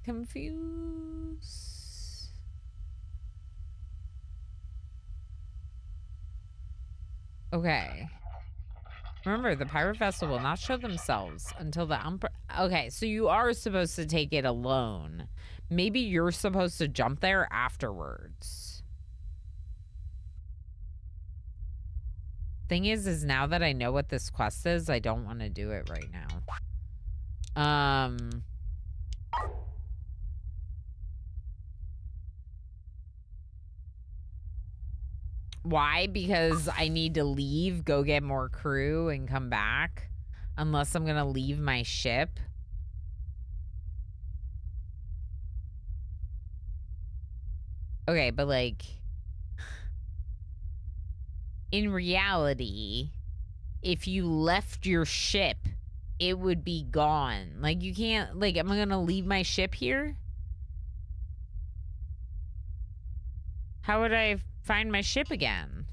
Confused. Okay. Remember, the pirate vessel will not show themselves until the okay, so you are supposed to take it alone. Maybe you're supposed to jump there afterwards. Thing is now that I know what this quest is, I don't want to do it right now. Why? Because I need to leave, go get more crew, and come back. Unless I'm gonna leave my ship. Okay, but like... in reality, if you left your ship, it would be gone. Like, you can't... like, am I gonna leave my ship here? How would I find my ship again?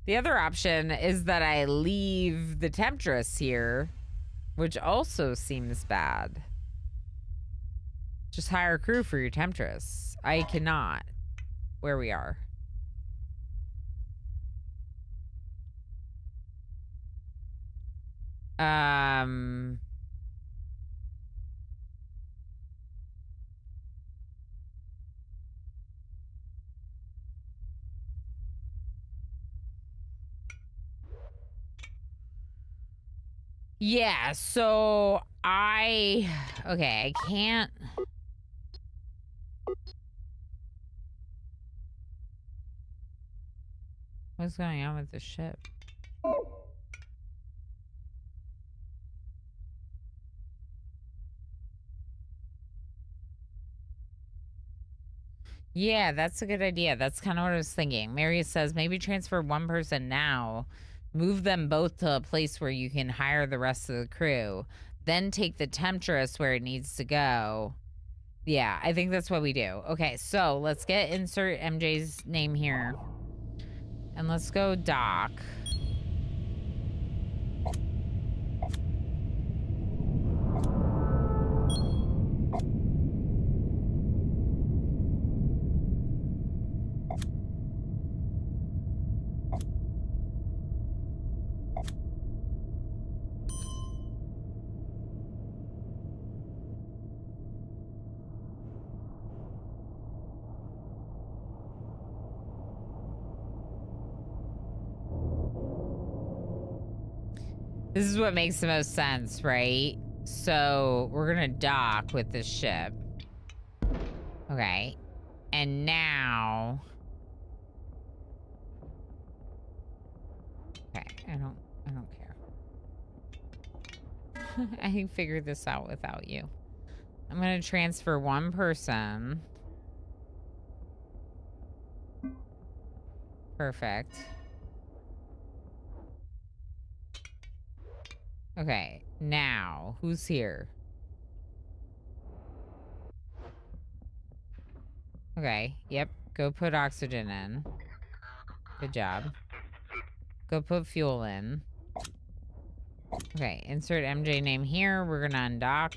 The other option is that I leave the Temptress here, which also seems bad. Just hire a crew for your Temptress. I cannot. Where we are. Yeah, so okay, I can't. What's going on with the ship? Yeah, that's a good idea. That's kind of what I was thinking. Mary says maybe transfer one person now, move them both to a place where you can hire the rest of the crew, then take the Temptress where it needs to go. Yeah, I think that's what we do. Okay, so let's insert MJ's name here. And let's go dock. This is what makes the most sense, right? So we're gonna dock with this ship. Okay. And now... Okay, I don't care. I can figure this out without you. I'm gonna transfer one person. Perfect. Okay, now, who's here? Okay, yep. Go put oxygen in. Good job. Go put fuel in. Okay, insert MJ name here. We're gonna undock.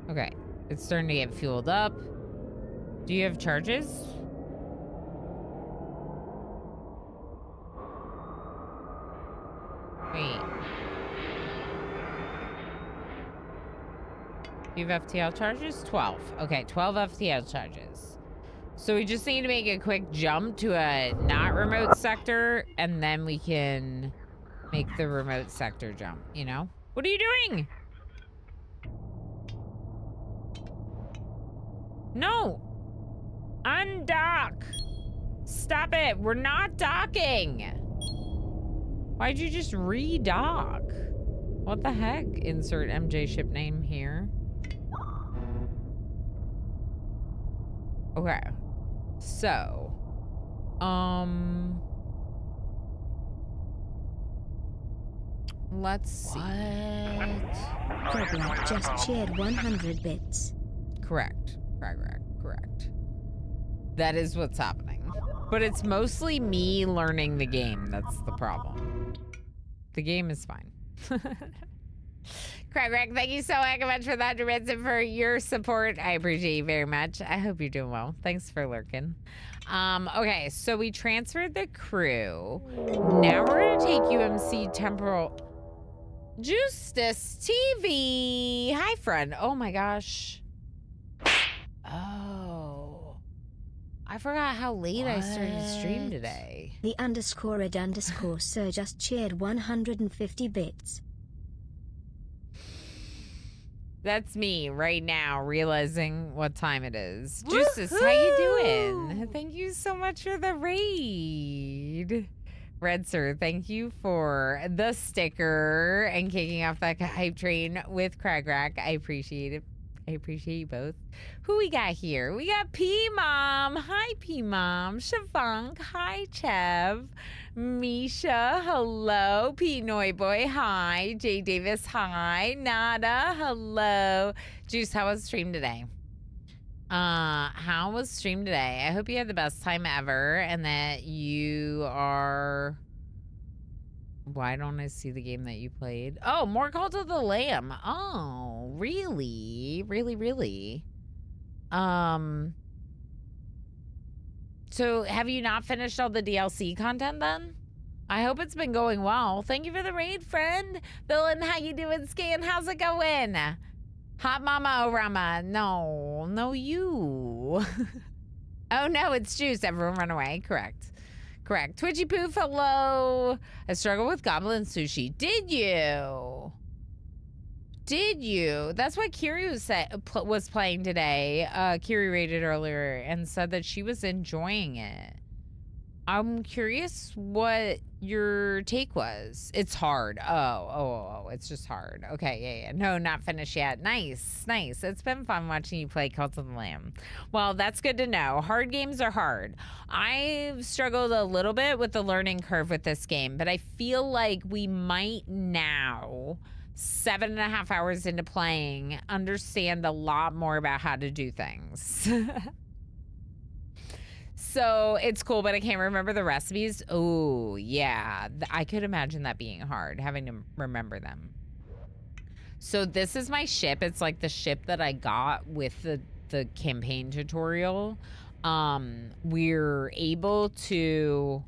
Okay, it's starting to get fueled up. Do you have charges? Wait. Do you have FTL charges? 12. Okay, 12 FTL charges. So we just need to make a quick jump to a not remote sector, and then we can make the remote sector jump, you know? What are you doing? No! Undock! Stop it! We're not docking! Why'd you just re-dock? What the heck? Insert MJ ship name here. Okay. So. Let's see. Craig just shared 100 bits. Correct. Correct. That is what's happening. But it's mostly me learning the game that's the problem. The game is fine. Craig, thank you so much for that, Duritz, and for your support. I appreciate you very much. I hope you're doing well. Thanks for lurking. Okay, so we transferred the crew. Now we're gonna take UMC Temporal Justice TV. Hi, friend. Oh my gosh. Oh. I forgot how late I started to stream today. The _ed_sir just shared 150 bits. That's me right now realizing what time it is. Justice, how you doing? Thank you so much for the raid. Red Sir, thank you for the sticker and kicking off that hype train with Cragrack. I appreciate it. I appreciate you both. Who we got here? We got P Mom. Hi, P Mom. Shavonk. Hi, Chev. Misha. Hello. P Noiboy. Hi. Jay Davis. Hi. Nada. Hello. Juice, how was stream today? How was stream today? I hope you had the best time ever and that you are... Why don't I see the game that you played? Oh, more Cult of the Lamb. Oh, really? Really? So have you not finished all the DLC content then? I hope it's been going well. Thank you for the raid, friend. Villain, how you doing, Scan? How's it going? Hot Mama Orama. No, you. Oh no, it's Juice. Everyone run away. Correct. Twitchy Poof, hello. I struggle with goblin sushi. Did you? That's what Kiri was playing today. Kiri rated earlier and said that she was enjoying it. I'm curious what your take was. It's hard. Oh, it's just hard. Okay, yeah. No, not finished yet. Nice. It's been fun watching you play Cult of the Lamb. Well, that's good to know. Hard games are hard. I've struggled a little bit with the learning curve with this game, but I feel like we might now, 7.5 hours into playing, understand a lot more about how to do things. So it's cool, but I can't remember the recipes. Oh, yeah. I could imagine that being hard, having to remember them. So this is my ship. It's like the ship that I got with the campaign tutorial. We're able to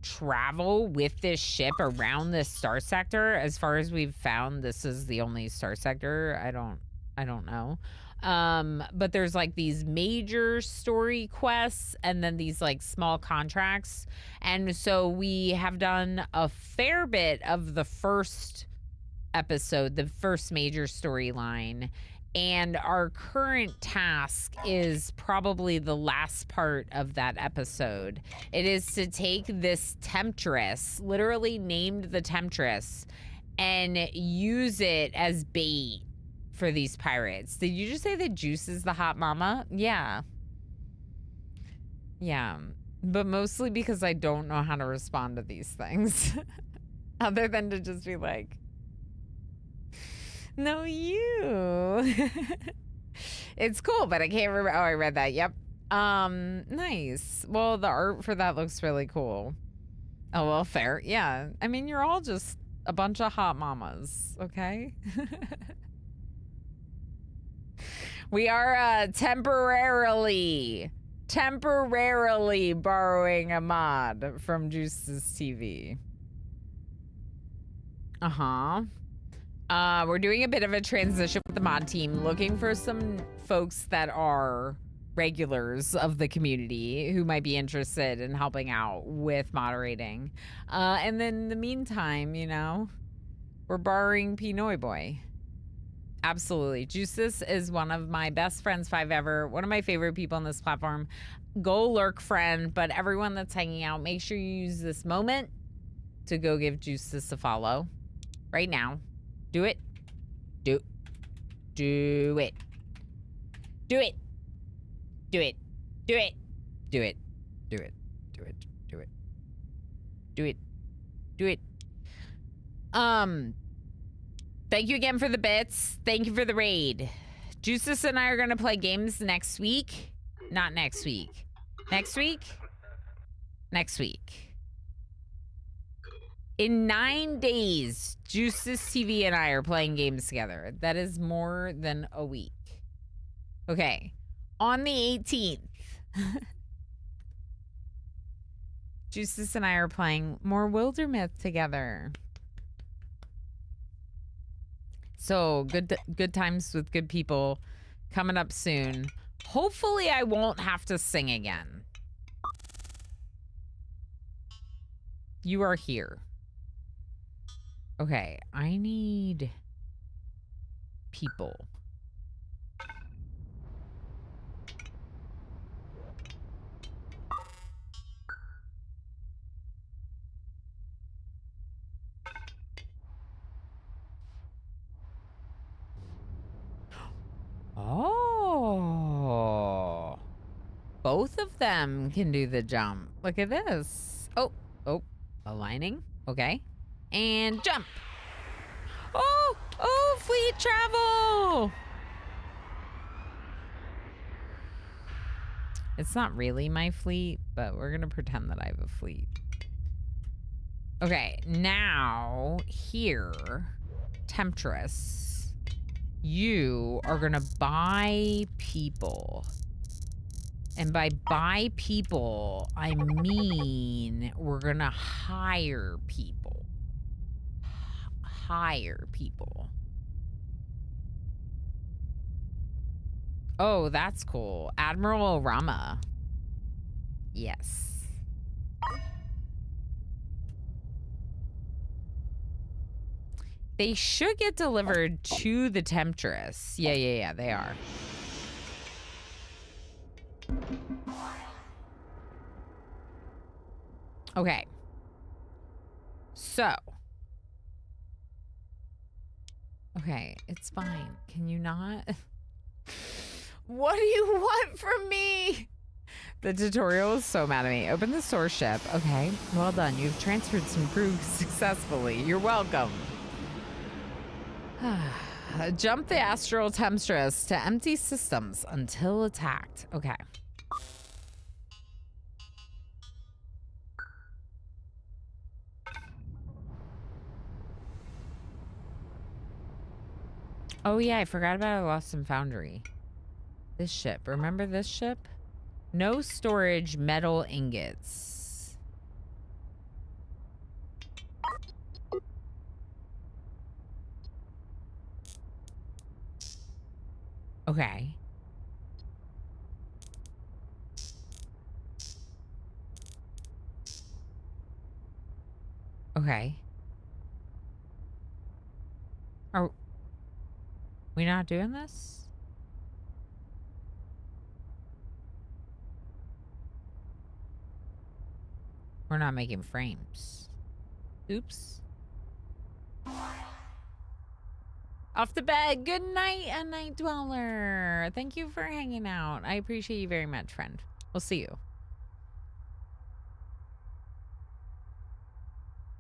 travel with this ship around this star sector. As far as we've found, this is the only star sector. I don't know. But there's like these major story quests and then these like small contracts. And so we have done a fair bit of the first episode, the first major storyline. And our current task is probably the last part of that episode. It is to take this temptress, literally named the temptress, and use it as bait for these pirates. Did you just say that Juice is the hot mama? Yeah, but mostly because I don't know how to respond to these things other than to just be like, no, you. It's cool, but I can't remember. Oh, I read that. Yep. Nice. Well, the art for that looks really cool. Oh, well, fair. Yeah, I mean, you're all just a bunch of hot mamas, okay? We are temporarily borrowing a mod from Juice's TV. We're doing a bit of a transition with the mod team, looking for some folks that are regulars of the community who might be interested in helping out with moderating. And then in the meantime, you know, we're borrowing Pinoy Boy. Absolutely. Juices is one of my best friends 5 ever. One of my favorite people on this platform. Go lurk, friend. But everyone that's hanging out, make sure you use this moment to go give Juices a follow. Right now. Do it. Do it. Do it. Do it. Do it. Do it. Do it. Do it. Do it. Do it. Do it. Do it. Thank you again for the bits. Thank you for the raid. Juices and I are going to play games next week. Not next week. Next week? Next week. In 9 days, Juices TV and I are playing games together. That is more than a week. Okay. On the 18th, Juices and I are playing more Wildermyth together. So good times with good people coming up soon. Hopefully I won't have to sing again. You are here. Okay, I need people. of them can do the jump. Look at this. Oh, aligning. Okay. And jump. Oh, fleet travel. It's not really my fleet, but we're going to pretend that I have a fleet. Okay, now here, Temptress, you are going to buy people. And by buy people, I mean we're going to hire people. Hire people. Oh, that's cool. Admiral Rama. Yes. They should get delivered to the Temptress. Yeah, they are. Okay. So. Okay, it's fine. Can you not? What do you want from me? The tutorial is so mad at me. Open the Starship. Okay, well done. You've transferred some crew successfully. You're welcome. Jump the Astral Temptress to empty systems until attacked. Okay. Oh yeah, I forgot about Lost and Foundry. This ship. Remember this ship? No storage metal ingots. Okay. Okay. Are we not doing this? We're not making frames. Oops. Off the bed. Good night, a night dweller. Thank you for hanging out. I appreciate you very much, friend. We'll see you.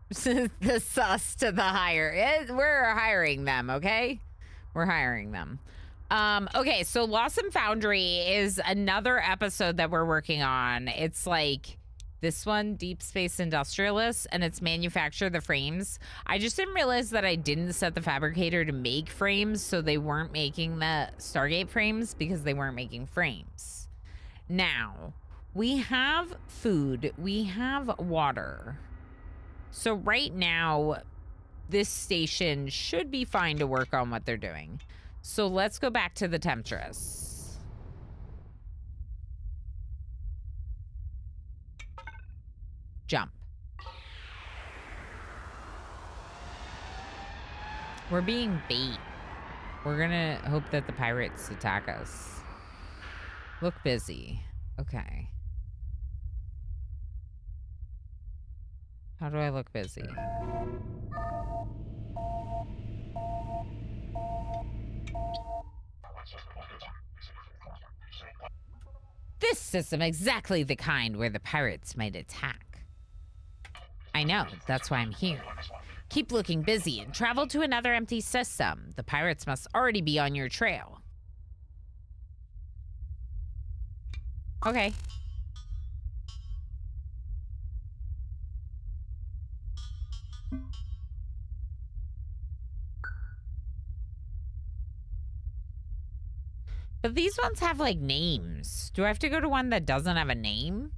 The sus to the hire. We're hiring them, okay? We're hiring them. Okay, so Lost and Foundry is another episode that we're working on. It's like this one, Deep Space Industrialists, and it's manufacture the frames. I just didn't realize that I didn't set the fabricator to make frames, so they weren't making the Stargate frames because they weren't making frames. Now, we have food, we have water. So right now, this station should be fine to work on what they're doing. So let's go back to the Temptress. Jump. We're being bait. We're gonna hope that the pirates attack us. Look busy. Okay. How do I look busy? This system exactly the kind where the pirates might attack. I know, that's why I'm here. Keep looking busy and travel to another empty system. The pirates must already be on your trail. Okay. But these ones have like names. Do I have to go to one that doesn't have a name?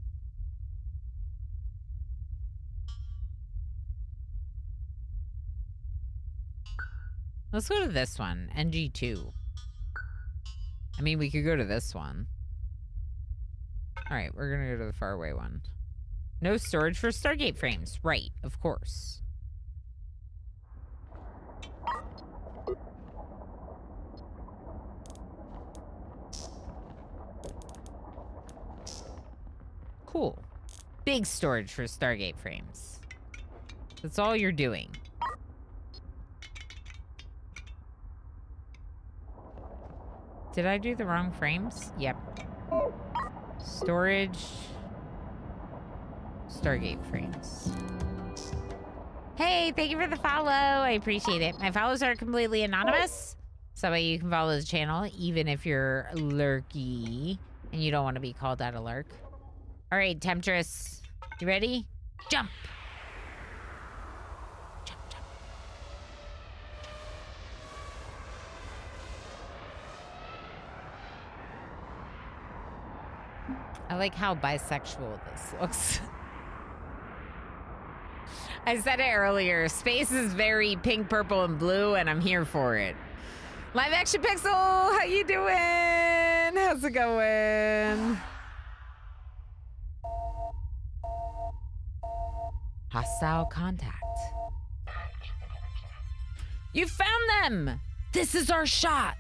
Let's go to this one, NG2. I mean, we could go to this one. All right, we're gonna go to the faraway one. No storage for Stargate frames. Right, of course. Cool. Big storage for Stargate frames. That's all you're doing. Did I do the wrong frames? Yep. Storage. Stargate frames. Hey, thank you for the follow. I appreciate it. My follows are completely anonymous. So that way you can follow the channel even if you're lurky and you don't want to be called out a lurk. All right, Temptress. You ready? Jump. Jump, jump. I like how bisexual this looks. I said it earlier. Space is very pink, purple, and blue, and I'm here for it. Live Action Pixel, how you doing? How's it going? Hostile contact. You found them! This is our shot!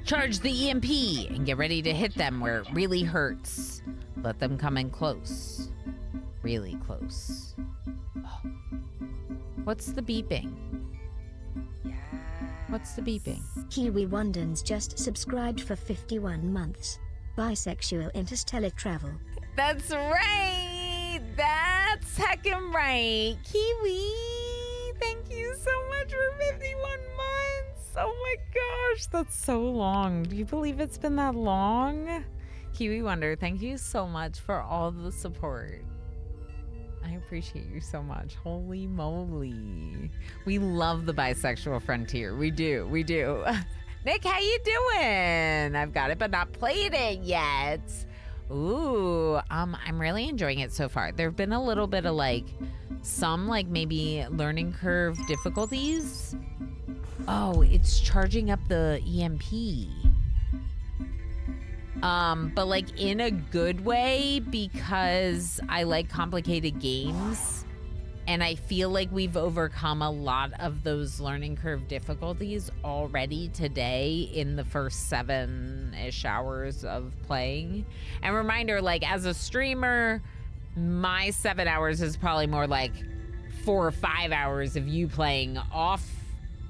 Charge the EMP and get ready to hit them where it really hurts. Let them come in close. Really close. Oh. What's the beeping? What's the beeping? Kiwi Wondens just subscribed for 51 months. Bisexual interstellar travel. That's right! That's heckin' right! Kiwi! Thank you so much for 51 months! Oh my gosh, that's so long. Do you believe it's been that long? Kiwi Wonder, thank you so much for all the support. I appreciate you so much. Holy moly. We love the bisexual frontier. We do. We do. Nick, how you doing? I've got it, but not played it yet. Ooh, I'm really enjoying it so far. There have been a little bit of some maybe learning curve difficulties. Oh, it's charging up the EMP. But in a good way, because I like complicated games and I feel like we've overcome a lot of those learning curve difficulties already today in the first 7-ish hours of playing. And reminder, as a streamer, my 7 hours is probably more 4 or 5 hours of you playing off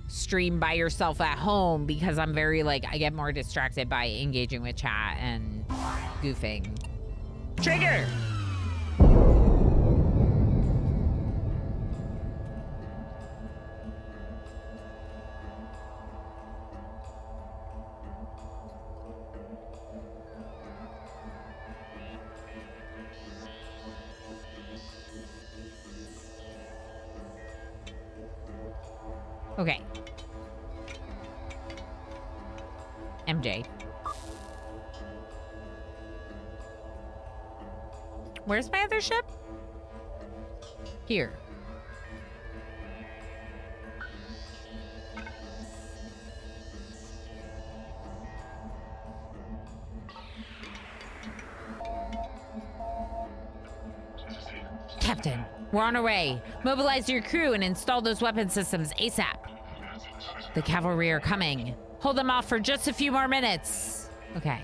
stream by yourself at home, because I'm very I get more distracted by engaging with chat and goofing. Trigger! Okay. MJ. Where's my other ship? Here. Captain, we're on our way. Mobilize your crew and install those weapon systems ASAP. The cavalry are coming. Hold them off for just a few more minutes. Okay.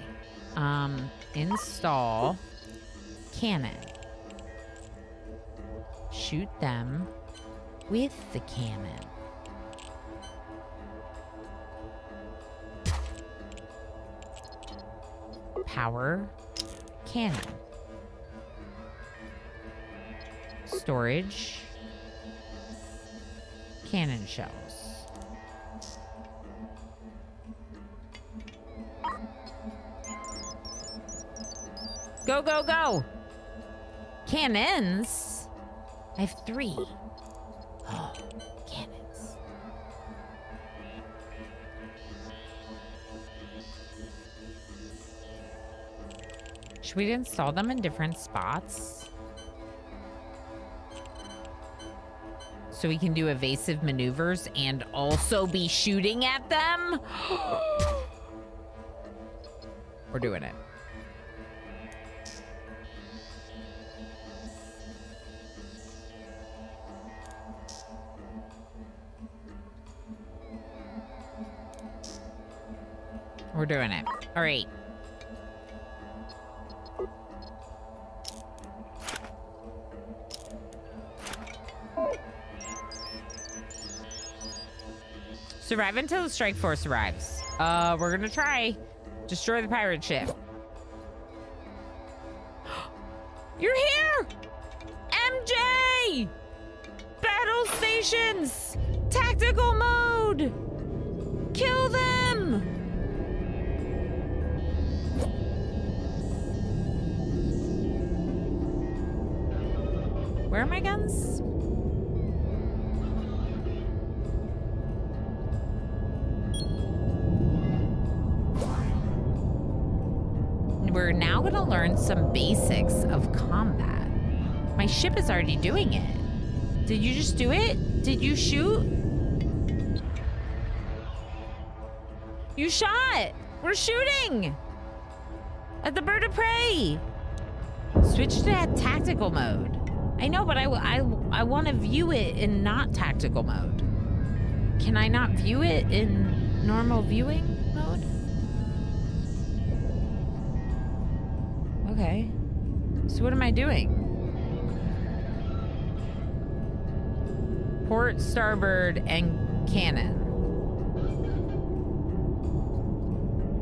Install cannon. Shoot them with the cannon. Power cannon. Storage cannon shells. Go, go, go! Cannons? I have 3. Oh, cannons. Should we install them in different spots? So we can do evasive maneuvers and also be shooting at them? We're doing it. We're doing it. All right. Survive until the strike force arrives. We're gonna try. Destroy the pirate ship. You're here! MJ! Battle stations! Tactical mode! Kill them! Where are my guns? We're now gonna learn some basics of combat. My ship is already doing it. Did you just do it? Did you shoot? You shot! We're shooting! At the bird of prey! Switch to that tactical mode. I know, but I want to view it in not tactical mode. Can I not view it in normal viewing mode? Okay. So what am I doing? Port, starboard, and cannon.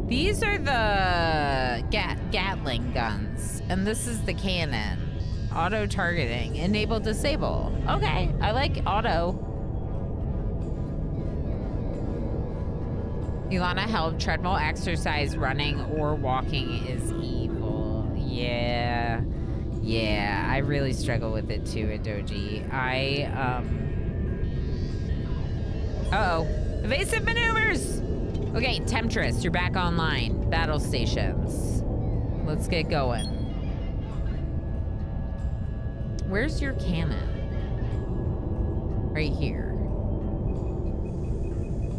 These are the Gatling guns, and this is the cannon. Auto targeting. Enable, disable. Okay, I like auto. Ilana held treadmill exercise, running or walking is evil. Yeah. Yeah, I really struggle with it too at Doji. Uh-oh. Evasive maneuvers! Okay, Temptress, you're back online. Battle stations. Let's get going. Where's your cannon? Right here.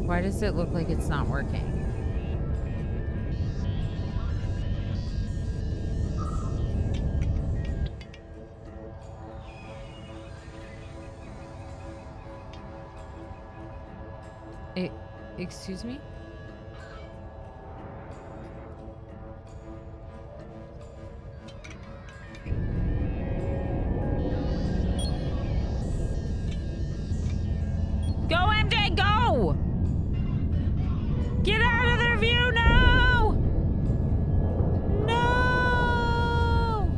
Why does it look like it's not working? Excuse me? Go, MJ, go! Get out of their view, no! No!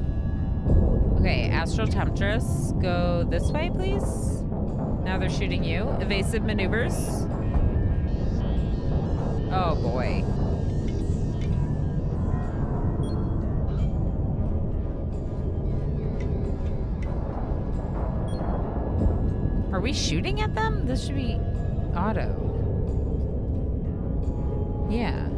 Okay, Astral Temptress, go this way, please. Now they're shooting you. Evasive maneuvers. Oh, boy. Are we shooting at them? This should be auto. Yeah.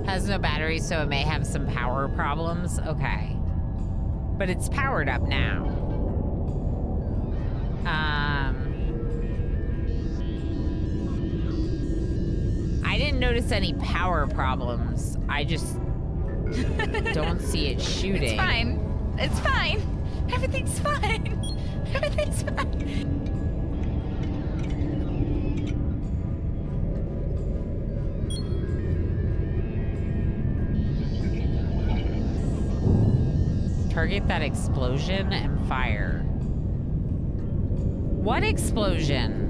Has no battery, so it may have some power problems. Okay. But it's powered up now. I didn't notice any power problems. I just don't see it shooting. It's fine. It's fine. Everything's fine. Everything's fine. Target that explosion and fire. What explosion?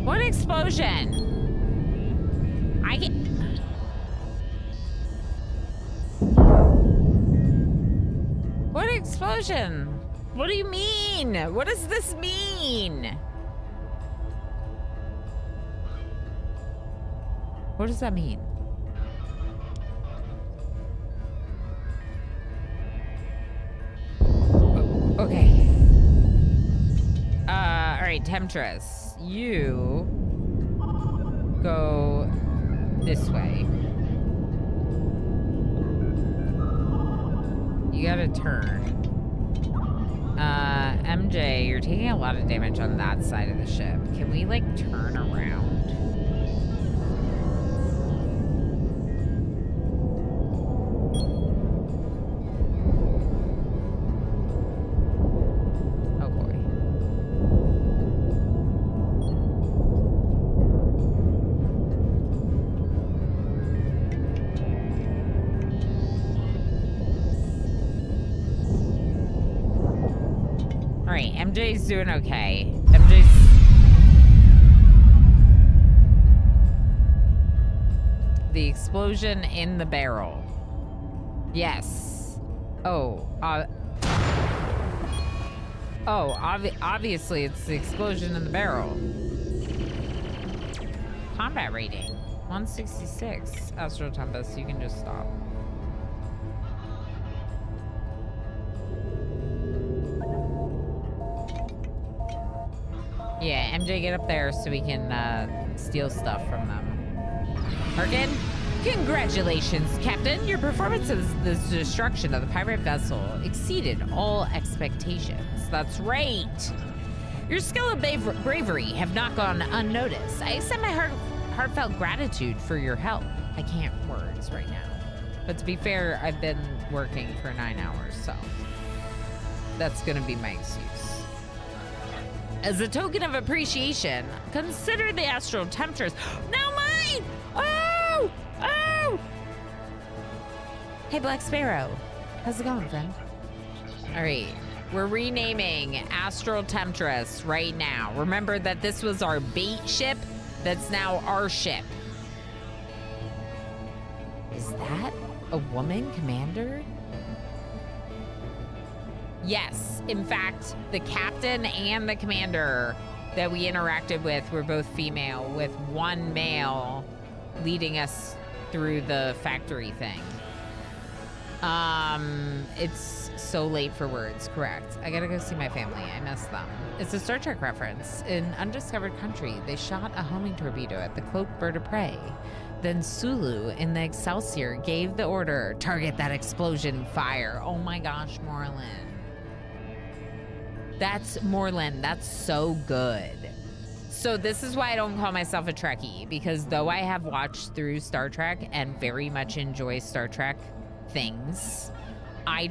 What explosion? I get... What explosion? What do you mean? What does this mean? What does that mean? Okay. All right, Temptress, you go this way. You gotta turn. MJ, you're taking a lot of damage on that side of the ship. Can we, like, turn around? Oh, boy. MJ's doing okay. MJ's... The explosion in the barrel. Yes. Oh, obviously it's the explosion in the barrel. Combat rating, 166. Astral Tempest, you can just stop. Yeah, MJ, get up there so we can steal stuff from them. Harkin? Congratulations, Captain. Your performance of the destruction of the pirate vessel exceeded all expectations. That's right. Your skill and bravery have not gone unnoticed. I extend my heartfelt gratitude for your help. I can't words right now. But to be fair, I've been working for 9 hours, so that's gonna be my excuse. As a token of appreciation, consider the Astral Temptress. Now mine! Oh! Oh! Hey, Black Sparrow. How's it going, friend? All right. We're renaming Astral Temptress right now. Remember that this was our bait ship. That's now our ship. Is that a woman commander? Yes. In fact, the captain and the commander that we interacted with were both female, with one male leading us through the factory thing. It's so late for words, correct. I gotta go see my family. I miss them. It's a Star Trek reference. In Undiscovered Country, they shot a homing torpedo at the cloaked bird of prey. Then Sulu in the Excelsior gave the order, target that explosion, fire. Oh my gosh, Moreland. That's Moreland. That's so good. So this is why I don't call myself a Trekkie, because though I have watched through Star Trek and very much enjoy Star Trek things, I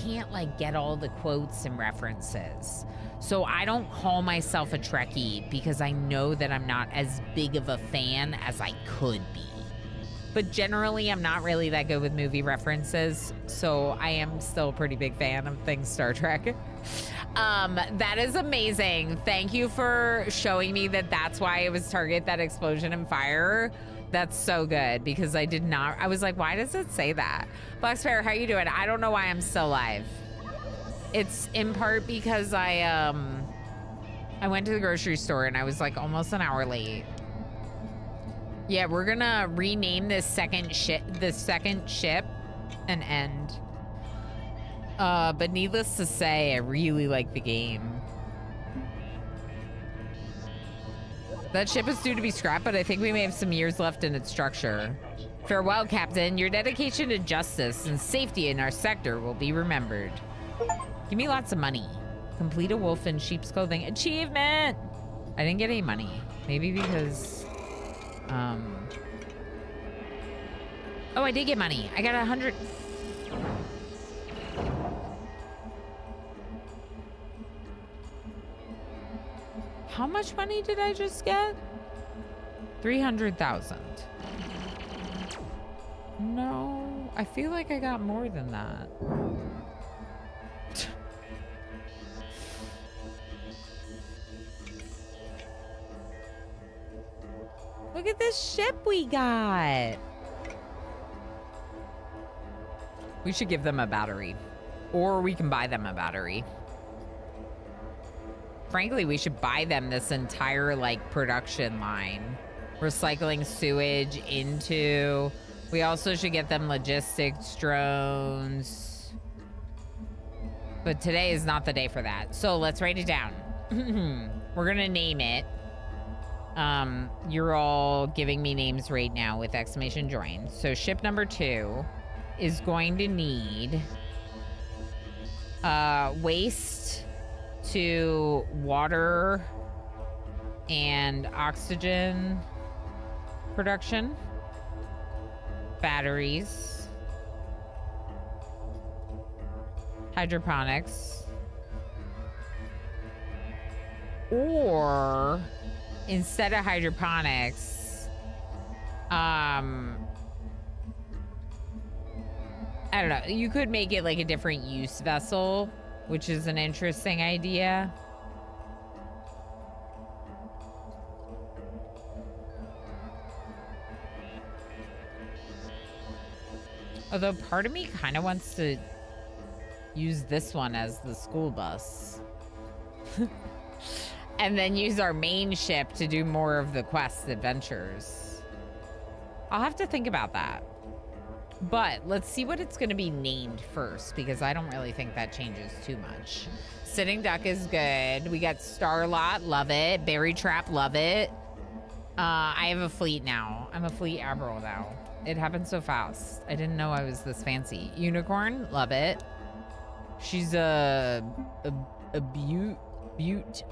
can't like get all the quotes and references. So I don't call myself a Trekkie because I know that I'm not as big of a fan as I could be. But generally, I'm not really that good with movie references, so I am still a pretty big fan of things Star Trek. That is amazing. Thank you for showing me that that's why it was target that explosion and fire. That's so good, because I did not, I was like, why does it say that? Black Sparrow, how you doing? I don't know why I'm still alive. It's in part because I went to the grocery store and I was like almost an hour late. Yeah, we're gonna rename this second ship and end. But needless to say, I really like the game. That ship is due to be scrapped, but I think we may have some years left in its structure. Farewell, Captain. Your dedication to justice and safety in our sector will be remembered. Give me lots of money. Complete a wolf in sheep's clothing achievement. I didn't get any money. Maybe because, oh, I did get money. I got 100. How much money did I just get? 300,000. No, I feel like I got more than that. Look at this ship we got. We should give them a battery, or we can buy them a battery. Frankly, we should buy them this entire like production line. Recycling sewage into, we also should get them logistics drones. But today is not the day for that. So let's write it down. We're gonna name it. You're all giving me names right now with exclamation join. So ship number 2 is going to need waste to water and oxygen production, batteries, hydroponics, or instead of hydroponics, I don't know, you could make it like a different use vessel, which is an interesting idea. Although part of me kind of wants to use this one as the school bus. And then use our main ship to do more of the quest adventures. I'll have to think about that. But let's see what it's going to be named first, because I don't really think that changes too much. Sitting Duck is good. We got Starlot, love it. Berry Trap, love it. I have a fleet now. I'm a fleet admiral now. It happened so fast. I didn't know I was this fancy. Unicorn, love it. She's a Butte.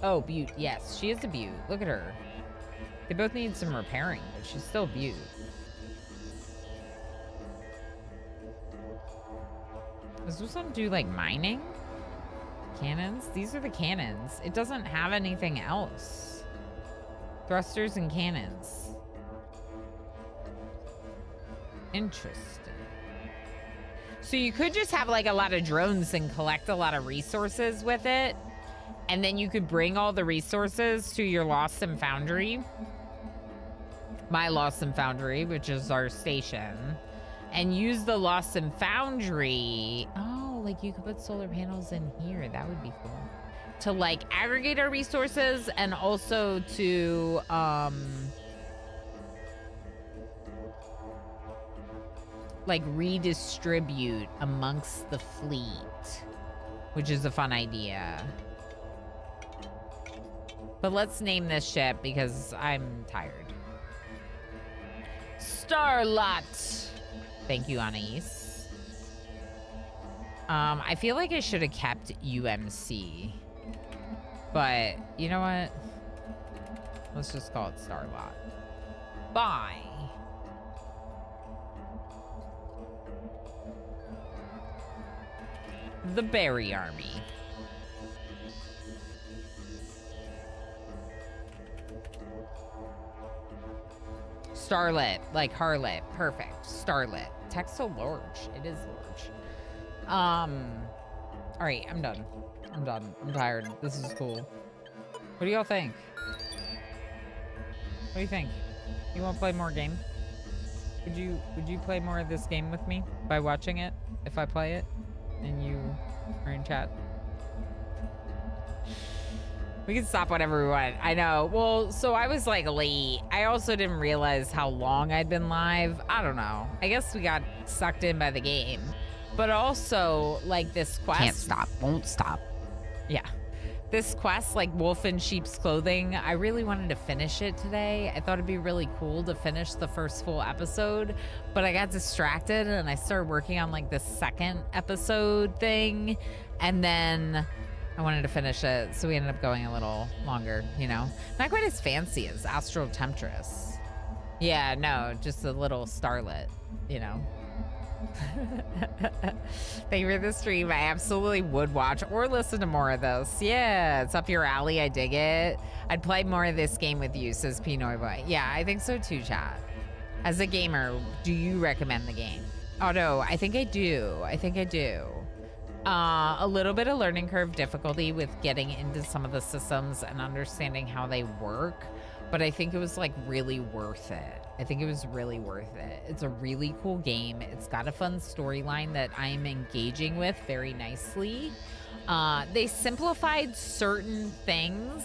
Oh, Butte. Yes, she is a Butte. Look at her. They both need some repairing, but she's still Butte. Does this one do like mining? Cannons? These are the cannons. It doesn't have anything else. Thrusters and cannons. Interesting. So you could just have like a lot of drones and collect a lot of resources with it. And then you could bring all the resources to your Lost and Foundry. My Lost and Foundry, which is our station. And use the Lost and Foundry. Oh, like you could put solar panels in here. That would be cool. To like aggregate our resources and also to like redistribute amongst the fleet, which is a fun idea. But let's name this ship because I'm tired. Starlot. Thank you, Anais. I feel like I should have kept UMC. But, you know what? Let's just call it Starlot. Bye. The Berry Army. Starlit, like Harlot. Perfect. Starlit. Text so large. It is large. All right, I'm done. I'm done. I'm tired. This is cool. What do y'all think? What do you think? You want to play more game? Would you play more of this game with me by watching it if I play it and you are in chat? We can stop whenever we want. I know. Well, so I was like late. I also didn't realize how long I'd been live. I don't know. I guess we got sucked in by the game. But also, like this quest. Can't stop. Won't stop. Yeah. This quest, like Wolf in Sheep's Clothing, I really wanted to finish it today. I thought it'd be really cool to finish the first full episode, but I got distracted and I started working on like the second episode thing. And then I wanted to finish it, so we ended up going a little longer, you know? Not quite as fancy as Astral Temptress. Yeah, no, just a little starlet, you know? Thank you for the stream. I absolutely would watch or listen to more of this. Yeah, it's up your alley. I dig it. I'd play more of this game with you, says Pinoy Boy. Yeah, I think so too, chat. As a gamer, do you recommend the game? Oh, no, I think I do. I think I do. A little bit of learning curve difficulty with getting into some of the systems and understanding how they work, but I think it was like really worth it. I think it was really worth it. It's a really cool game. It's got a fun storyline that I am engaging with very nicely. They simplified certain things,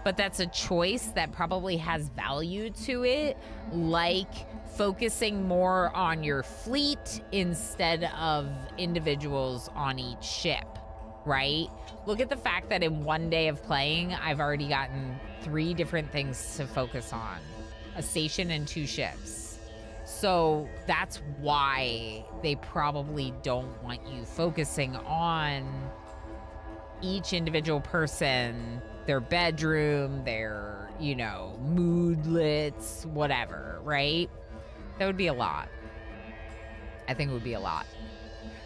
but that's a choice that probably has value to it, like focusing more on your fleet instead of individuals on each ship, right? Look at the fact that in one day of playing, I've already gotten 3 different things to focus on. A station and 2 ships. So that's why they probably don't want you focusing on each individual person, their bedroom, their, you know, moodlets, whatever, right? That would be a lot. I think it would be a lot.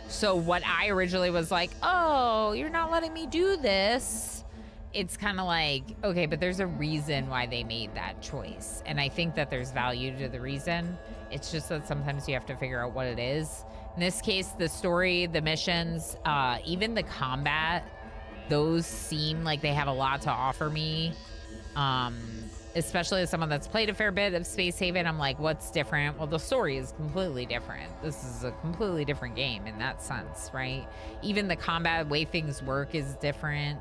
So what I originally was like, oh, you're not letting me do this. It's kind of like, okay, but there's a reason why they made that choice. And I think that there's value to the reason. It's just that sometimes you have to figure out what it is. In this case, the story, the missions, even the combat, those seem like they have a lot to offer me. especially as someone that's played a fair bit of Space Haven, I'm like, what's different? Well, the story is completely different. This is a completely different game in that sense, right? Even the combat, way things work is different.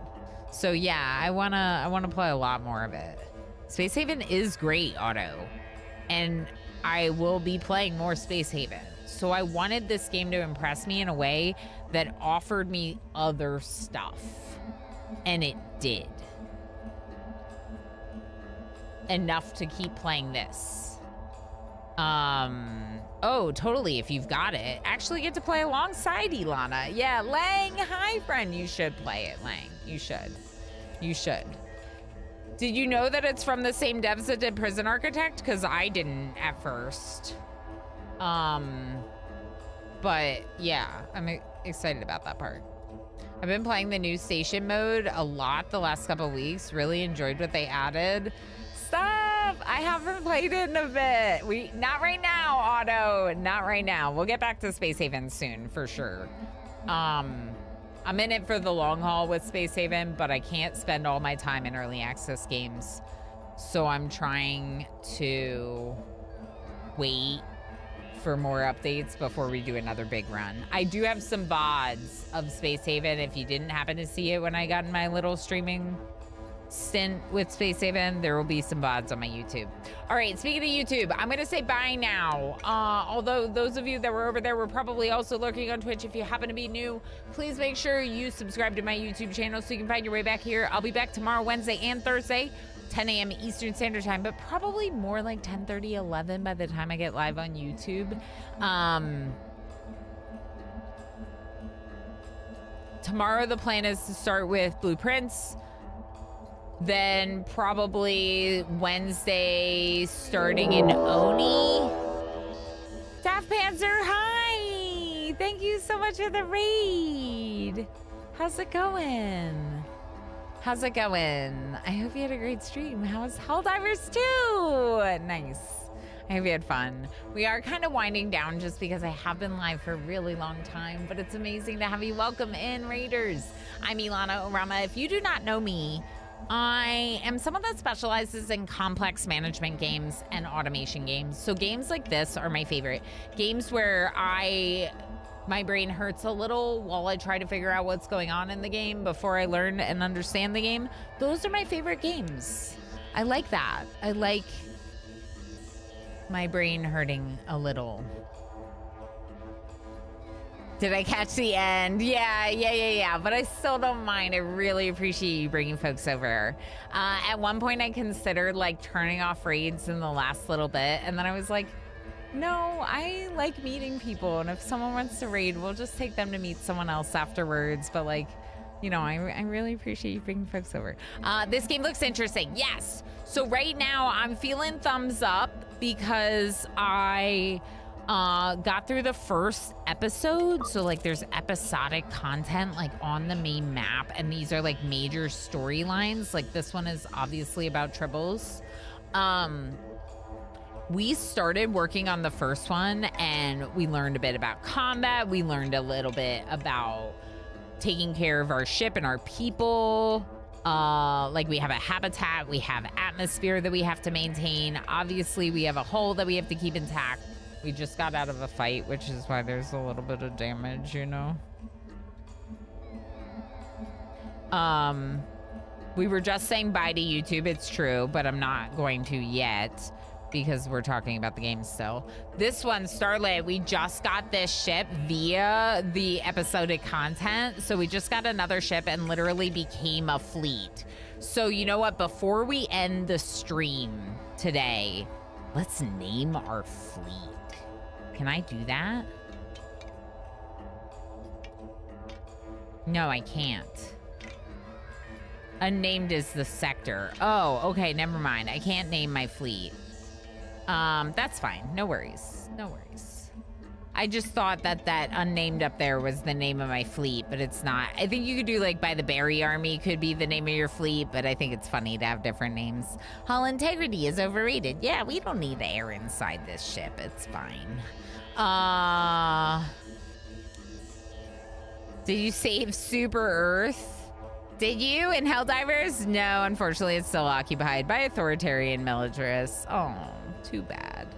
So yeah, I wanna play a lot more of it. Space Haven is great, Otto, and I will be playing more Space Haven. So I wanted this game to impress me in a way that offered me other stuff, and it did. Enough to keep playing this. Oh, totally, if you've got it. Actually get to play alongside Ilana. Yeah, Lang, hi friend. You should play it, Lang. You should. You should. Did you know that it's from the same devs that did Prison Architect? Because I didn't at first. But yeah, I'm excited about that part. I've been playing the new station mode a lot the last couple weeks. Really enjoyed what they added. Stop! I haven't played it in a bit. Not right now, Otto. Not right now. We'll get back to Space Haven soon, for sure. I'm in it for the long haul with Space Haven, but I can't spend all my time in early access games. So I'm trying to wait for more updates before we do another big run. I do have some VODs of Space Haven. If you didn't happen to see it when I got in my little streaming stint with Space Haven, there will be some VODs on my YouTube. All right, speaking of YouTube, I'm gonna say bye now. Although those of you that were over there were probably also lurking on Twitch. If you happen to be new, please make sure you subscribe to my YouTube channel so you can find your way back here. I'll be back tomorrow, Wednesday and Thursday, 10 a.m. Eastern Standard Time, but probably more like 10:30, 11 by the time I get live on YouTube. Tomorrow the plan is to start with Blueprints. Then probably Wednesday starting in Oni. Daft Panzer, hi! Thank you so much for the raid. How's it going? How's it going? I hope you had a great stream. How's Helldivers 2? Nice. I hope you had fun. We are kind of winding down just because I have been live for a really long time, but it's amazing to have you. Welcome in, Raiders. I'm Ilana Orama. If you do not know me, I am someone that specializes in complex management games and automation games. So games like this are my favorite. Games where my brain hurts a little while I try to figure out what's going on in the game before I learn and understand the game. Those are my favorite games. I like that. I like my brain hurting a little. Did I catch the end? Yeah. But I still don't mind. I really appreciate you bringing folks over. At one point, I considered like turning off raids in the last little bit. And then I was like, no, I like meeting people. And if someone wants to raid, we'll just take them to meet someone else afterwards. But like, you know, I really appreciate you bringing folks over. This game looks interesting. Yes. So right now I'm feeling thumbs up because I got through the first episode. So like there's episodic content like on the main map, and these are like major storylines. Like this one is obviously about tribbles. We started working on the first one and we learned a bit about combat. We learned a little bit about taking care of our ship and our people. Like we have a habitat, we have atmosphere that we have to maintain. Obviously we have a hull that we have to keep intact. We just got out of a fight, which is why there's a little bit of damage, you know? We were just saying bye to YouTube, it's true, but I'm not going to yet because we're talking about the game still. This one, Starlit, we just got this ship via the episodic content. So we just got another ship and literally became a fleet. So you know what? Before we end the stream today, let's name our fleet. Can I do that? No, I can't. Unnamed is the sector. Oh, okay, never mind. I can't name my fleet. That's fine. No worries. No worries. I just thought that unnamed up there was the name of my fleet, but it's not. I think you could do like by the Berry Army could be the name of your fleet, but I think it's funny to have different names. Hull integrity is overrated. Yeah, we don't need air inside this ship. It's fine. Did you save Super Earth? Did you in Helldivers? No, unfortunately, it's still occupied by authoritarian militarists. Oh, too bad.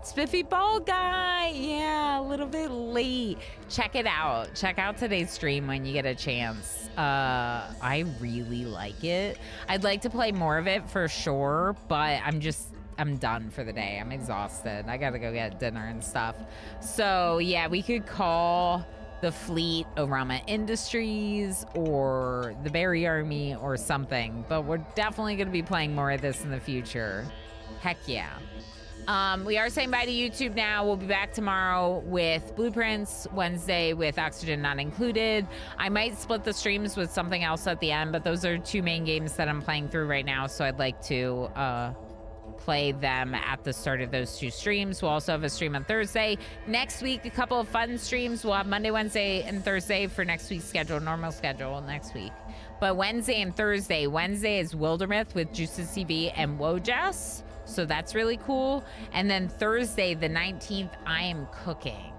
Spiffy Bald Guy. Yeah, a little bit late. Check it out. Check out today's stream when you get a chance. I really like it. I'd like to play more of it for sure, but I'm done for the day. I'm exhausted. I gotta go get dinner and stuff. So yeah, we could call the fleet Orama Industries or the Berry Army or something, but we're definitely gonna be playing more of this in the future. Heck yeah. We are saying bye to YouTube now. We'll be back tomorrow with Blueprints, Wednesday with Oxygen Not Included. I might split the streams with something else at the end, but those are two main games that I'm playing through right now, so I'd like to play them at the start of those two streams. We'll also have a stream on Thursday. Next week, a couple of fun streams. We'll have Monday, Wednesday, and Thursday for next week's schedule, normal schedule next week. But Wednesday and Thursday, Wednesday is Wildermyth with Juices TV and Wojas. So that's really cool. And then Thursday, the 19th, I am cooking.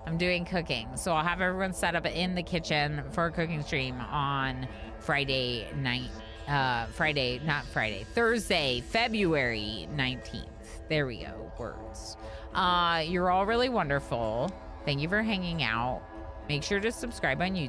I'm doing cooking. So I'll have everyone set up in the kitchen for a cooking stream on Friday night. Thursday, February 19th. There we go, words. You're all really wonderful. Thank you for hanging out. Make sure to subscribe on YouTube.